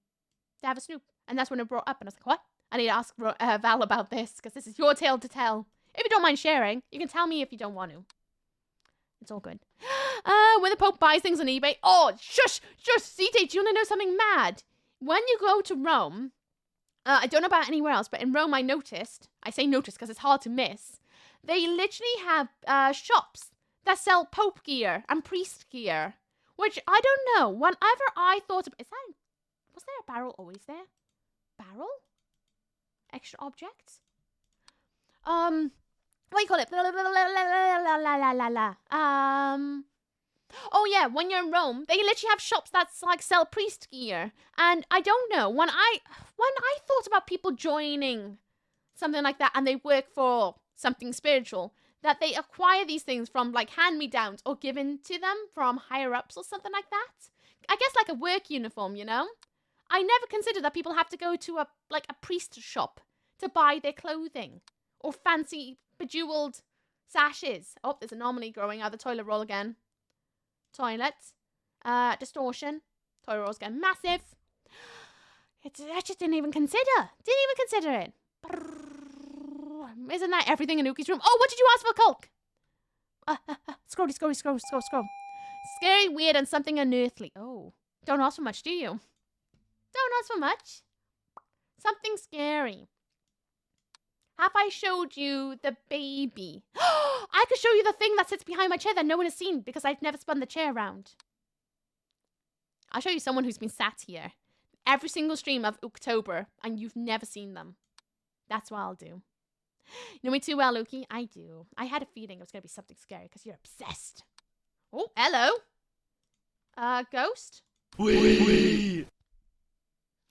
to have a snoop. And that's when it brought up, and I was like, what? I need to ask Val about this, because this is your tale to tell. If you don't mind sharing, you can tell me if you don't want to. It's all good. When the Pope buys things on eBay. Oh, shush! CJ, do you want to know something mad? When you go to Rome, I don't know about anywhere else, but in Rome I noticed, I say noticed because it's hard to miss, they literally have shops that sell Pope gear and priest gear. Which, I don't know, whenever I thought of... Was there a barrel always there? Barrel? Extra objects? What do you call it? Oh yeah, when you're in Rome, they literally have shops that's like sell priest gear. And I don't know, when I thought about people joining something like that and they work for something spiritual, that they acquire these things from like hand-me-downs or given to them from higher-ups or something like that. I guess like a work uniform, you know? I never considered that people have to go to a priest shop to buy their clothing or fancy bejeweled sashes. Oh, there's an anomaly growing out of the toilet roll again. Toilet. Distortion. Toilet roll's getting massive. I just didn't even consider. It. Isn't that everything in Uki's room? Oh, what did you ask for, Culk? Scroll. Scary, weird, and something unearthly. Oh. Don't ask for much, do you? Don't ask for much. Something scary. Have I showed you the baby? I could show you the thing that sits behind my chair that no one has seen because I've never spun the chair around. I'll show you someone who's been sat here every single stream of October and you've never seen them. That's what I'll do. You know me too well, Loki? I do. I had a feeling it was going to be something scary because you're obsessed. Oh, hello. Ghost? Wee.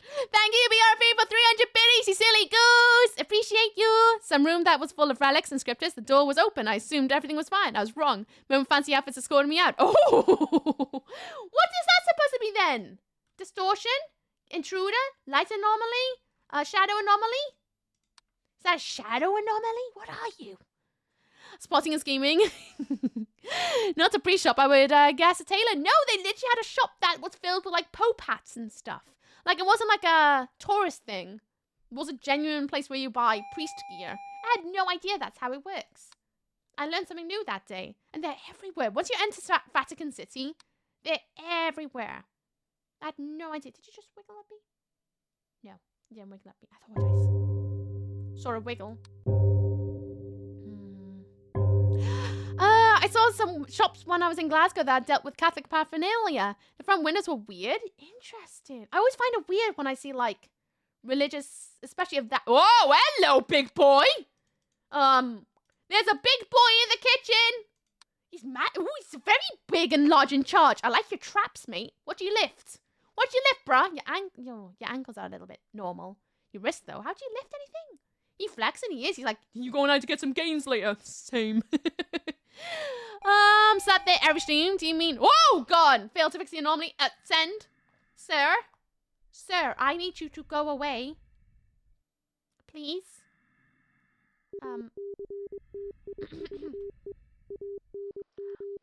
Thank you, BRP, for 300 biddies, you silly goose! Appreciate you! Some room that was full of relics and scriptures. The door was open. I assumed everything was fine. I was wrong. Remember fancy outfits escorted me out. Oh! What is that supposed to be then? Distortion? Intruder? Light anomaly? Shadow anomaly? Is that a shadow anomaly? What are you? Spotting and scheming. Not a pre-shop, I would guess a tailor. No, they literally had a shop that was filled with like Pope hats and stuff. Like it wasn't like a tourist thing. It was a genuine place where you buy priest gear. I had no idea that's how it works. I learned something new that day. And they're everywhere. Once you enter Vatican City, they're everywhere. I had no idea. Did you just wiggle at me? No, you didn't wiggle at me. I thought I saw a wiggle. I saw some shops when I was in Glasgow that dealt with Catholic paraphernalia. The front windows were weird. Interesting. I always find it weird when I see like religious, especially of that. Oh, hello, big boy. There's a big boy in the kitchen. He's mad. Ooh, he's very big and large in charge. I like your traps, mate. What do you lift? What do you lift, bruh? Your ankles are a little bit normal. Your wrist, though. How do you lift anything? He flexing, he is. He's like, you going out to get some gains later? Same. Sat there every stream. Do you mean? Oh, God. Failed to fix the anomaly. Send. Sir. Sir, I need you to go away. Please.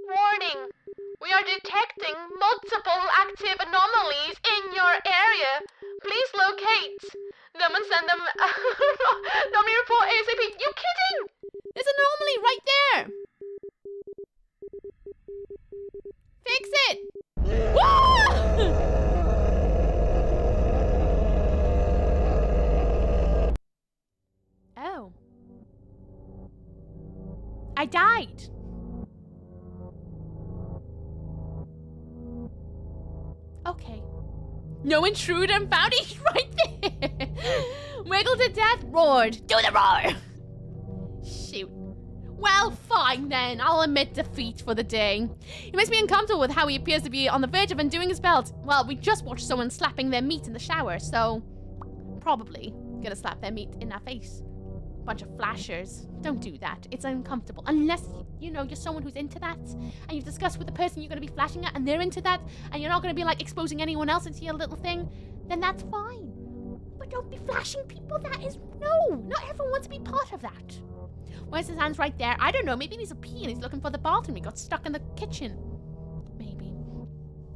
Warning! We are detecting multiple active anomalies in your area. Please locate them and send them anomaly report ASAP. You kidding? There's an anomaly right there. Fix it. Oh. I died. Okay. No intruder and found. He's right there. Wiggled to death, roared. Do the roar. Shoot. Well, fine then. I'll admit defeat for the day. It makes me uncomfortable with how he appears to be on the verge of undoing his belt. Well, we just watched someone slapping their meat in the shower, so probably gonna slap their meat in our face. Bunch of flashers. Don't do that. It's uncomfortable. Unless, you know, you're someone who's into that and you've discussed with the person you're going to be flashing at and they're into that and you're not going to be, like, exposing anyone else into your little thing, then that's fine. But don't be flashing people. That is... No! Not everyone wants to be part of that. Where's his hands? Right there? I don't know. Maybe he needs a pee and he's looking for the bathroom. He got stuck in the kitchen. Maybe.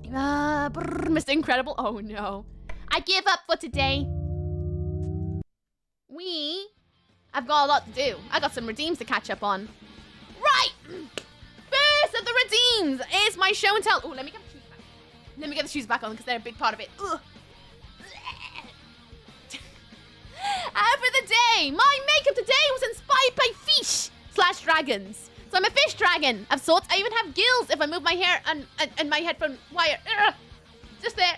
Mr. Incredible. Oh, no. I give up for today. I've got a lot to do. I got some redeems to catch up on. Right! First of the redeems is my show and tell. Oh, let me get the shoes back. Let me get the shoes back on because they're a big part of it. Ugh. For the day, my makeup today was inspired by fish/dragons. So I'm a fish dragon of sorts. I even have gills if I move my hair and my headphone wire. Just there.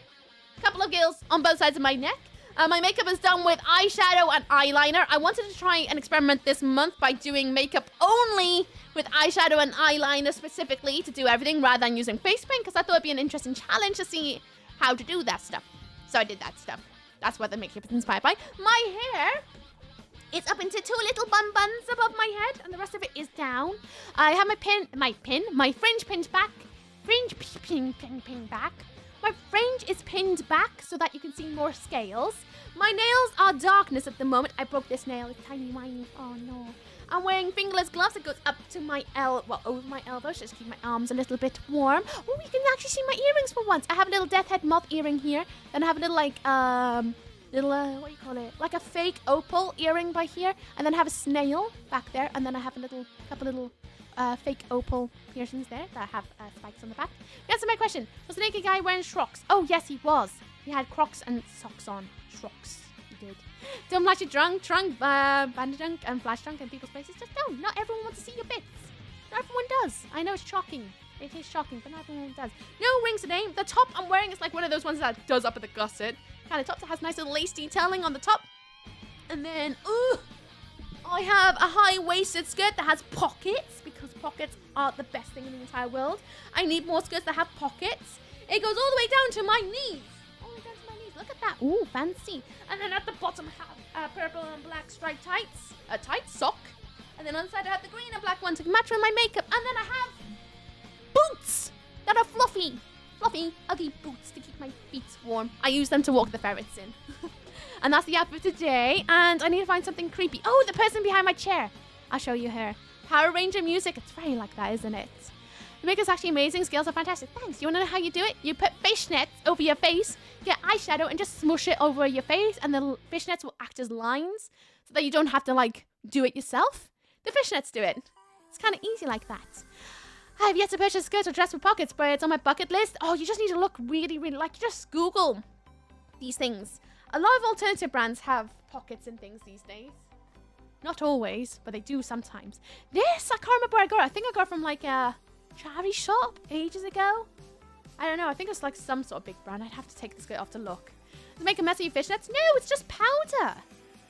A couple of gills on both sides of my neck. My makeup is done with eyeshadow and eyeliner. I wanted to try an experiment this month by doing makeup only with eyeshadow and eyeliner specifically to do everything rather than using face paint because I thought it'd be an interesting challenge to see how to do that stuff. So I did that stuff. That's what the makeup is inspired by. My hair is up into two little buns above my head and the rest of it is down. I have my fringe pinned back. My fringe is pinned back so that you can see more scales. My nails are darkness at the moment. I broke this nail. It's tiny whiny. Oh no. I'm wearing fingerless gloves. It goes up to my over my elbows just to keep my arms a little bit warm. Oh, you can actually see my earrings for once. I have a little death head moth earring here. Then I have a little like what do you call it? Like a fake opal earring by here. And then I have a snail back there. And then I have a couple little fake opal piercings there that have spikes on the back. Answer my question. Was the naked guy wearing Shrocs? Oh, yes, he was. He had Crocs and socks on. Shrocs. He did. Don't flash your bandit drunk, and flash drunk in people's faces. Just don't. Not everyone wants to see your bits. Not everyone does. I know it's shocking. It is shocking, but not everyone does. No rings today. The top I'm wearing is like one of those ones that does up at the gusset. Kind of top that has nice little lace detailing on the top. And then, I have a high-waisted skirt that has pockets because pockets are the best thing in the entire world. I need more skirts that have pockets. It goes all the way down to my knees. All the way down to my knees. Look at that. Ooh, fancy. And then at the bottom I have purple and black striped tights. A tight sock. And then on the side I have the green and black one to match with my makeup. And then I have boots that are fluffy. Fluffy, ugly boots to keep my feet warm. I use them to walk the ferrets in. And that's the outfit today. And I need to find something creepy. Oh, the person behind my chair. I'll show you her. Power Ranger music, it's very like that, isn't it? The makeup's actually amazing. Scales are fantastic. Thanks. You want to know how you do it? You put fishnets over your face, get eyeshadow, and just smush it over your face, and the fishnets will act as lines so that you don't have to, like, do it yourself. The fishnets do it. It's kind of easy like that. I have yet to purchase a skirt or dress with pockets, but it's on my bucket list. Oh, you just need to look really, really, like, just Google these things. A lot of alternative brands have pockets and things these days. Not always, but they do sometimes. This, I can't remember where I got it. I think I got it from, like, a charity shop ages ago. I don't know. I think it's like some sort of big brand. I'd have to take the skirt off to look. To make a mess of your fishnets? No, it's just powder.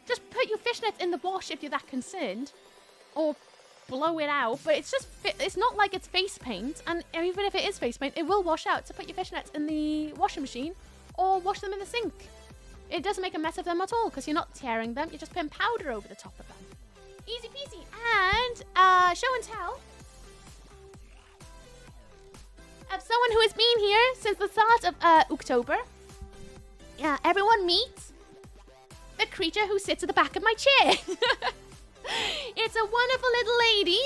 Just put your fishnets in the wash if you're that concerned. Or blow it out. But it's just, it's not like it's face paint. And even if it is face paint, it will wash out. So put your fishnets in the washing machine or wash them in the sink. It doesn't make a mess of them at all because you're not tearing them. You're just putting powder over the top of them. Easy peasy. And show and tell of someone who has been here since the start of October. Yeah, everyone meet the creature who sits at the back of my chair. It's a wonderful little lady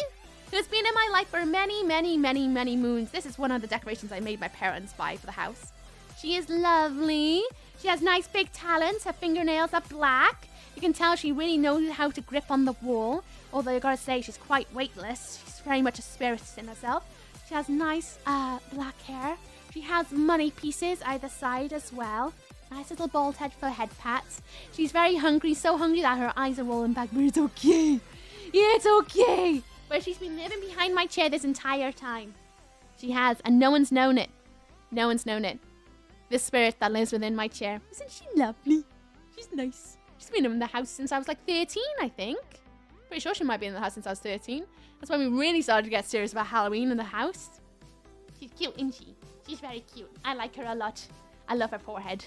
who's been in my life for many, many, many, many moons. This is one of the decorations I made my parents buy for the house. She is lovely. She has nice big talons. Her fingernails are black. You can tell she really knows how to grip on the wall. Although I gotta say, she's quite weightless. She's very much a spirit in herself. She has nice black hair. She has money pieces either side as well. Nice little bald head for head pats. She's very hungry, so hungry that her eyes are rolling back. But it's okay. Yeah, it's okay. But she's been living behind my chair this entire time. She has, and no one's known it. No one's known it. This spirit that lives within my chair. Isn't she lovely? She's nice. She's been in the house since I was like 13, I think. Pretty sure she might be in the house since I was 13. That's when we really started to get serious about Halloween in the house. She's cute, isn't she? She's very cute. I like her a lot. I love her forehead.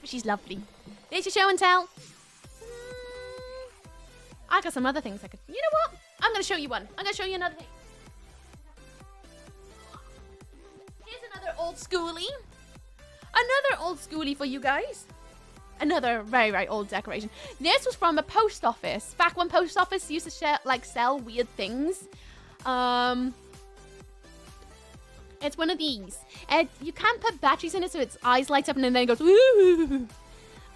She's lovely. There's your show and tell. I got some other things I could... You know what? I'm going to show you one. I'm going to show you another thing. Here's another old schoolie. Another old schoolie for you guys. Another very, very old decoration. This was from a post office. Back when post office used to sell weird things. It's one of these. You can't put batteries in it so its eyes light up and then it goes woo.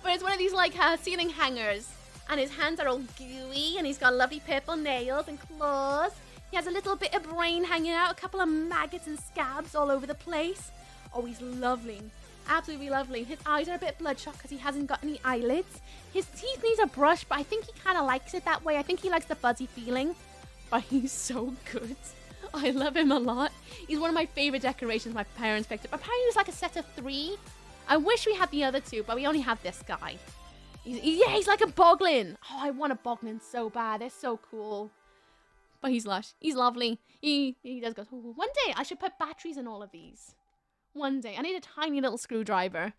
But it's one of these like ceiling hangers. And his hands are all gooey and he's got lovely purple nails and claws. He has a little bit of brain hanging out, a couple of maggots and scabs all over the place. Oh, he's lovely. Absolutely lovely. His eyes are a bit bloodshot because he hasn't got any eyelids. His teeth need a brush, but I think he kind of likes it that way. I think he likes the fuzzy feeling. But he's so good. I love him a lot. He's one of my favorite decorations my parents picked up. Apparently it was like a set of 3. I wish we had the other 2, but we only have this guy. He's like a boglin. Oh, I want a boglin so bad. They're so cool. But he's lush. He's lovely. He does go, oh, one day I should put batteries in all of these. One day. I need a tiny little screwdriver.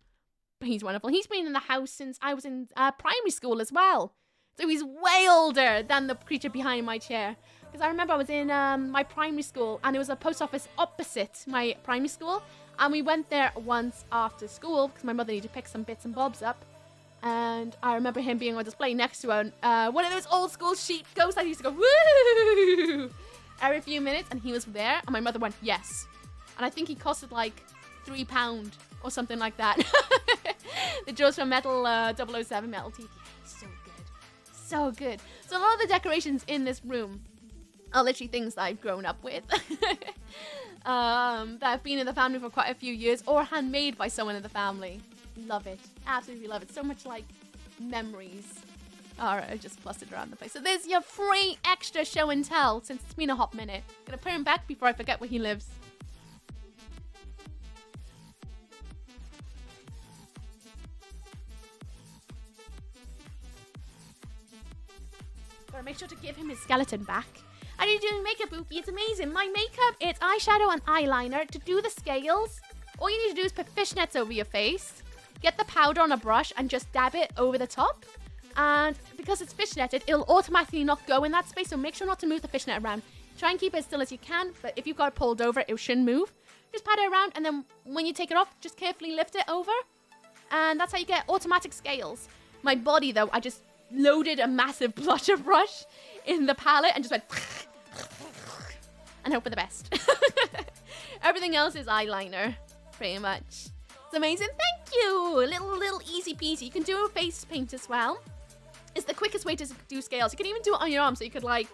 But he's wonderful. He's been in the house since I was in primary school as well. So he's way older than the creature behind my chair. Because I remember I was in my primary school and it was a post office opposite my primary school. And we went there once after school because my mother needed to pick some bits and bobs up. And I remember him being on display next to one of those old school sheep ghosts that used to go woo every few minutes. And he was there and my mother went, yes. And I think he costed like £3 or something like that. The Jaws from Metal 007 metal teeth. Yeah, so good. So good. So a lot of the decorations in this room are literally things that I've grown up with. That have been in the family for quite a few years or handmade by someone in the family. Love it. Absolutely love it. So much like memories. Alright, I just flustered around the place. So there's your free extra show and tell since it's been a hot minute. Gonna put him back before I forget where he lives. Gotta make sure to give him his skeleton back. How are you doing makeup, Boopy? It's amazing. My makeup, it's eyeshadow and eyeliner. To do the scales, all you need to do is put fishnets over your face, get the powder on a brush and just dab it over the top. And because it's fishnetted, it'll automatically not go in that space, so make sure not to move the fishnet around. Try and keep it as still as you can, but if you've got it pulled over, it shouldn't move. Just pat it around, and then when you take it off, just carefully lift it over. And that's how you get automatic scales. My body, though, I just loaded a massive blusher brush in the palette and just went and hope for the best. Everything else is eyeliner, pretty much. It's amazing. Thank you. Little easy peasy. You can do a face paint as well. It's the quickest way to do scales. You can even do it on your arm. So you could like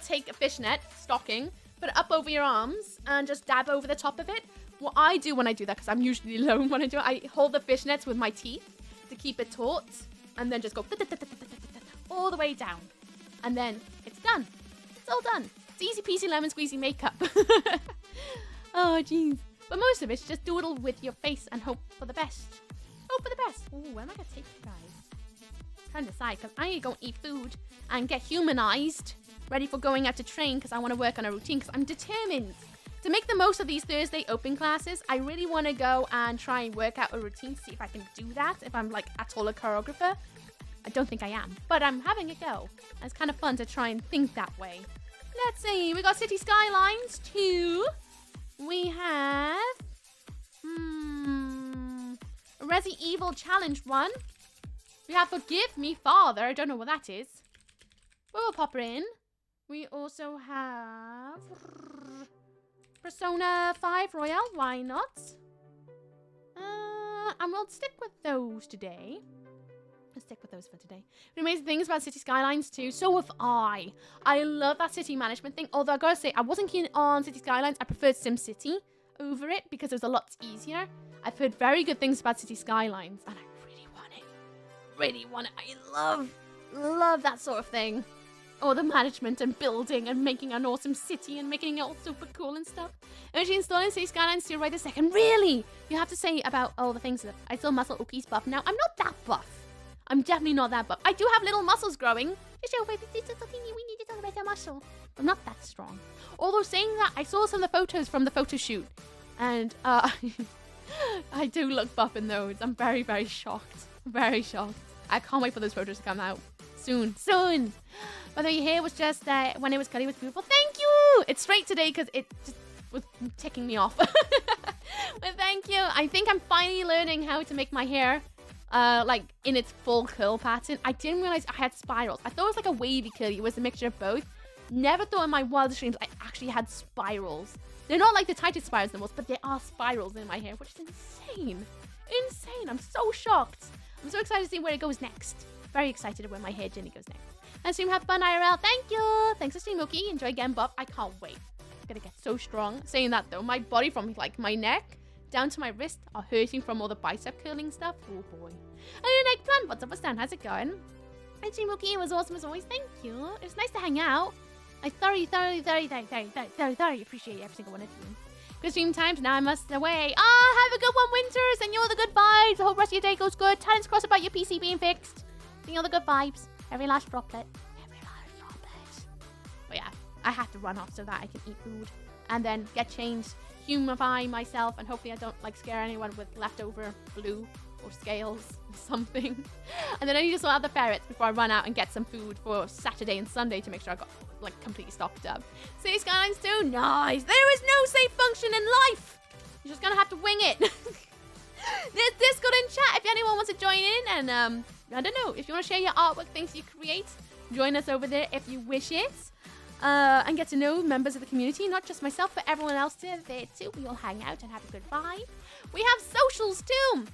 take a fishnet stocking, put it up over your arms and just dab over the top of it. What I do when I do that, because I'm usually alone when I do it, I hold the fishnets with my teeth to keep it taut and then just go all the way down. And then it's done. It's all done. It's easy peasy lemon squeezy makeup. Oh, jeez. But most of it's just doodle with your face and hope for the best. Hope for the best. Ooh, where am I going to take you guys? I'm trying to decide, because I need to go and eat food and get humanized, ready for going out to train, because I want to work on a routine, because I'm determined to make the most of these Thursday open classes. I really want to go and try and work out a routine to see if I can do that, if I'm like at all a choreographer. I don't think I am, but I'm having a go. And it's kind of fun to try and think that way. Let's see, we got City Skylines 2. We have Resi Evil Challenge 1. We have Forgive Me Father. I don't know what that is. But we'll pop her in. We also have Persona 5 Royale. Why not? And we'll stick with those today. Let's stick with those for today. The amazing things about City Skylines 2. So have I. I love that city management thing. Although I gotta say, I wasn't keen on City Skylines. I preferred SimCity over it because it was a lot easier. I've heard very good things about City Skylines, and I really want it. Really want it. I love that sort of thing. All the management and building and making an awesome city and making it all super cool and stuff. I'm actually installing City Skylines 2 right this second. Really? You have to say about all the things that I still muscle Ookie's buff. Now, I'm not that buff. I'm definitely not that buff. I do have little muscles growing. Just show baby, this little thingy, we need a little bit of muscle. I'm not that strong. Although saying that, I saw some of the photos from the photo shoot. And I do look buff in those. I'm very, very shocked. Very shocked. I can't wait for those photos to come out. Soon. Whether your hair was just when it was cut, it was beautiful. Thank you! It's straight today because it just was ticking me off. But thank you. I think I'm finally learning how to make my hair like in its full curl pattern. I didn't realize I had spirals. I thought it was like a wavy curly. It was a mixture of both. Never thought in my wildest dreams I actually had spirals. They're not like the tightest spirals in the most, but there are spirals in my hair, which is insane. Insane. I'm so shocked. I'm so excited to see where it goes next. Very excited where my hair journey goes next. And stream have fun IRL. Thank you. Thanks for stream, Mookie. Enjoy getting buff. I can't wait. I'm gonna get so strong. Saying that though, my body from like my neck down to my wrist are hurting from all the bicep curling stuff. Oh boy. And Eggplant, what's up, Stan? How's it going? And stream, Mookie, it was awesome as always. Thank you. It was nice to hang out. I thoroughly appreciate every single one of you. Good stream times, now I must away. Have a good one, Winters, and you're the good vibes. I hope the rest of your day goes good. Talents crossed about your PC being fixed. Seeing all the good vibes. Every last droplet. But yeah, I have to run off so that I can eat food. And then get changed, humify myself, and hopefully I don't like scare anyone with leftover blue or scales or something. And then I need to sort out the ferrets before I run out and get some food for Saturday and Sunday to make sure I got like completely stocked up. City Skylines 2, nice. There is no save function in life. You're just gonna have to wing it. There's Discord and chat if anyone wants to join in. And I don't know, if you want to share your artwork, things you create, join us over there if you wish it. And get to know members of the community, not just myself, but everyone else there too. We all hang out and have a good vibe. We have socials too.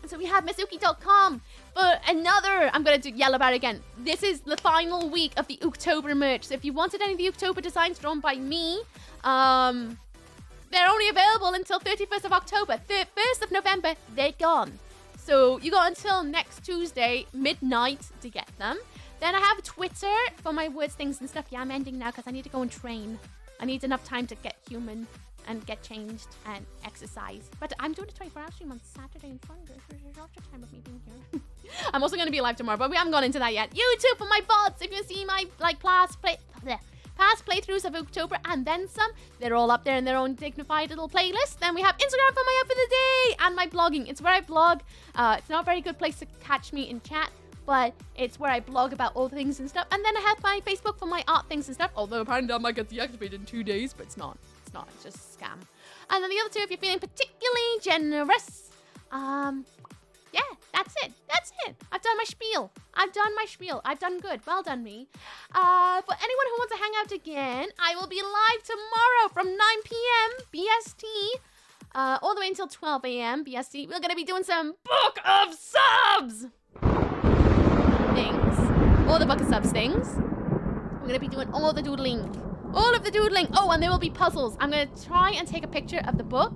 So we have Mizuki.com for another, I'm going to yell about it again. This is the final week of the October merch. So if you wanted any of the October designs drawn by me, they're only available until 31st of October. 1st of November, they're gone. So you got until next Tuesday, midnight, to get them. Then I have Twitter for my words, things, and stuff. Yeah, I'm ending now because I need to go and train. I need enough time to get human and get changed and exercise. But I'm doing a 24-hour stream on Saturday and Sunday. So there's lots of time of me being here. I'm also going to be live tomorrow, but we haven't gone into that yet. YouTube for my bots. If you see my past playthroughs of October and then some, they're all up there in their own dignified little playlist. Then we have Instagram for my outfit of the day and my blogging. It's where I blog. It's not a very good place to catch me in chat, but it's where I blog about all things and stuff. And then I have my Facebook for my art things and stuff. Although apparently that might get deactivated in 2 days, but it's not. It's not. It's just a scam. And then the other two, if you're feeling particularly generous, Yeah, that's it. That's it. I've done my spiel. I've done good. Well done, me. For anyone who wants to hang out again, I will be live tomorrow from 9 p.m. BST. All the way until 12 a.m. BST. We're going to be doing some Book of Subs things. All the Book of Subs things. We're going to be doing all the doodling. All of the doodling. Oh, and there will be puzzles. I'm going to try and take a picture of the book.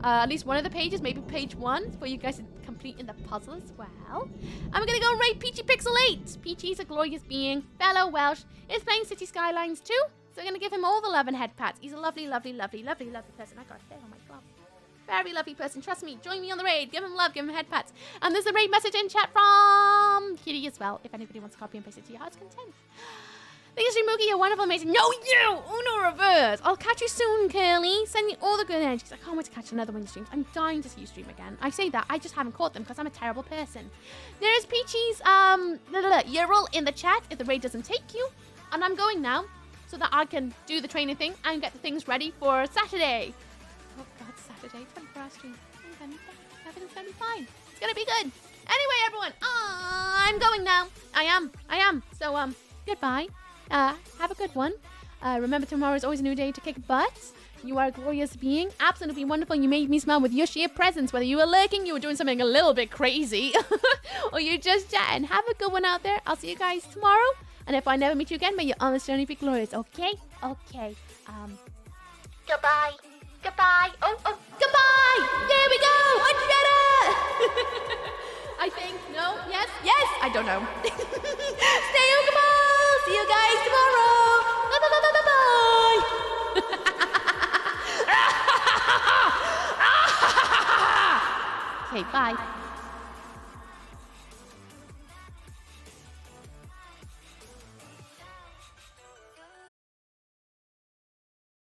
At least one of the pages, maybe page 1, for you guys to complete in the puzzle as well. And we're going to go rate Peachy Pixel 8. Peachy's a glorious being. Fellow Welsh. Is playing City Skylines too. So we're going to give him all the love and head pats. He's a lovely, lovely, lovely, lovely, lovely person. I got hair on my glove. Very lovely person. Trust me. Join me on the raid. Give him love. Give him head pats. And there's a raid message in chat from Kitty as well, if anybody wants to copy and paste it to your heart's content. Thank you, Mookie. You're wonderful, amazing. No, you! Uno reverse. I'll catch you soon, Curly. Send you all the good energies. I can't wait to catch another one of your streams. I'm dying to see you stream again. I say that. I just haven't caught them because I'm a terrible person. There's Peachy's URL in the chat if the raid doesn't take you. And I'm going now so that I can do the training thing and get the things ready for Saturday. Oh, God, Saturday. 24-hour stream. Everything's going to be fine. It's going to be good. Anyway, everyone, I'm going now. I am. So, goodbye. Have a good one. Remember, tomorrow is always a new day to kick butt. You are a glorious being. Absolutely wonderful. You made me smile with your sheer presence. Whether you were lurking, you were doing something a little bit crazy, or you're just chatting. Have a good one out there. I'll see you guys tomorrow. And if I never meet you again, may your honest journey be glorious. Okay? Okay. Goodbye. Goodbye. Oh, Goodbye! There we go! I think. No? Yes? Yes! I don't know. Stay Ukable! See you guys tomorrow! Bye! Okay, bye.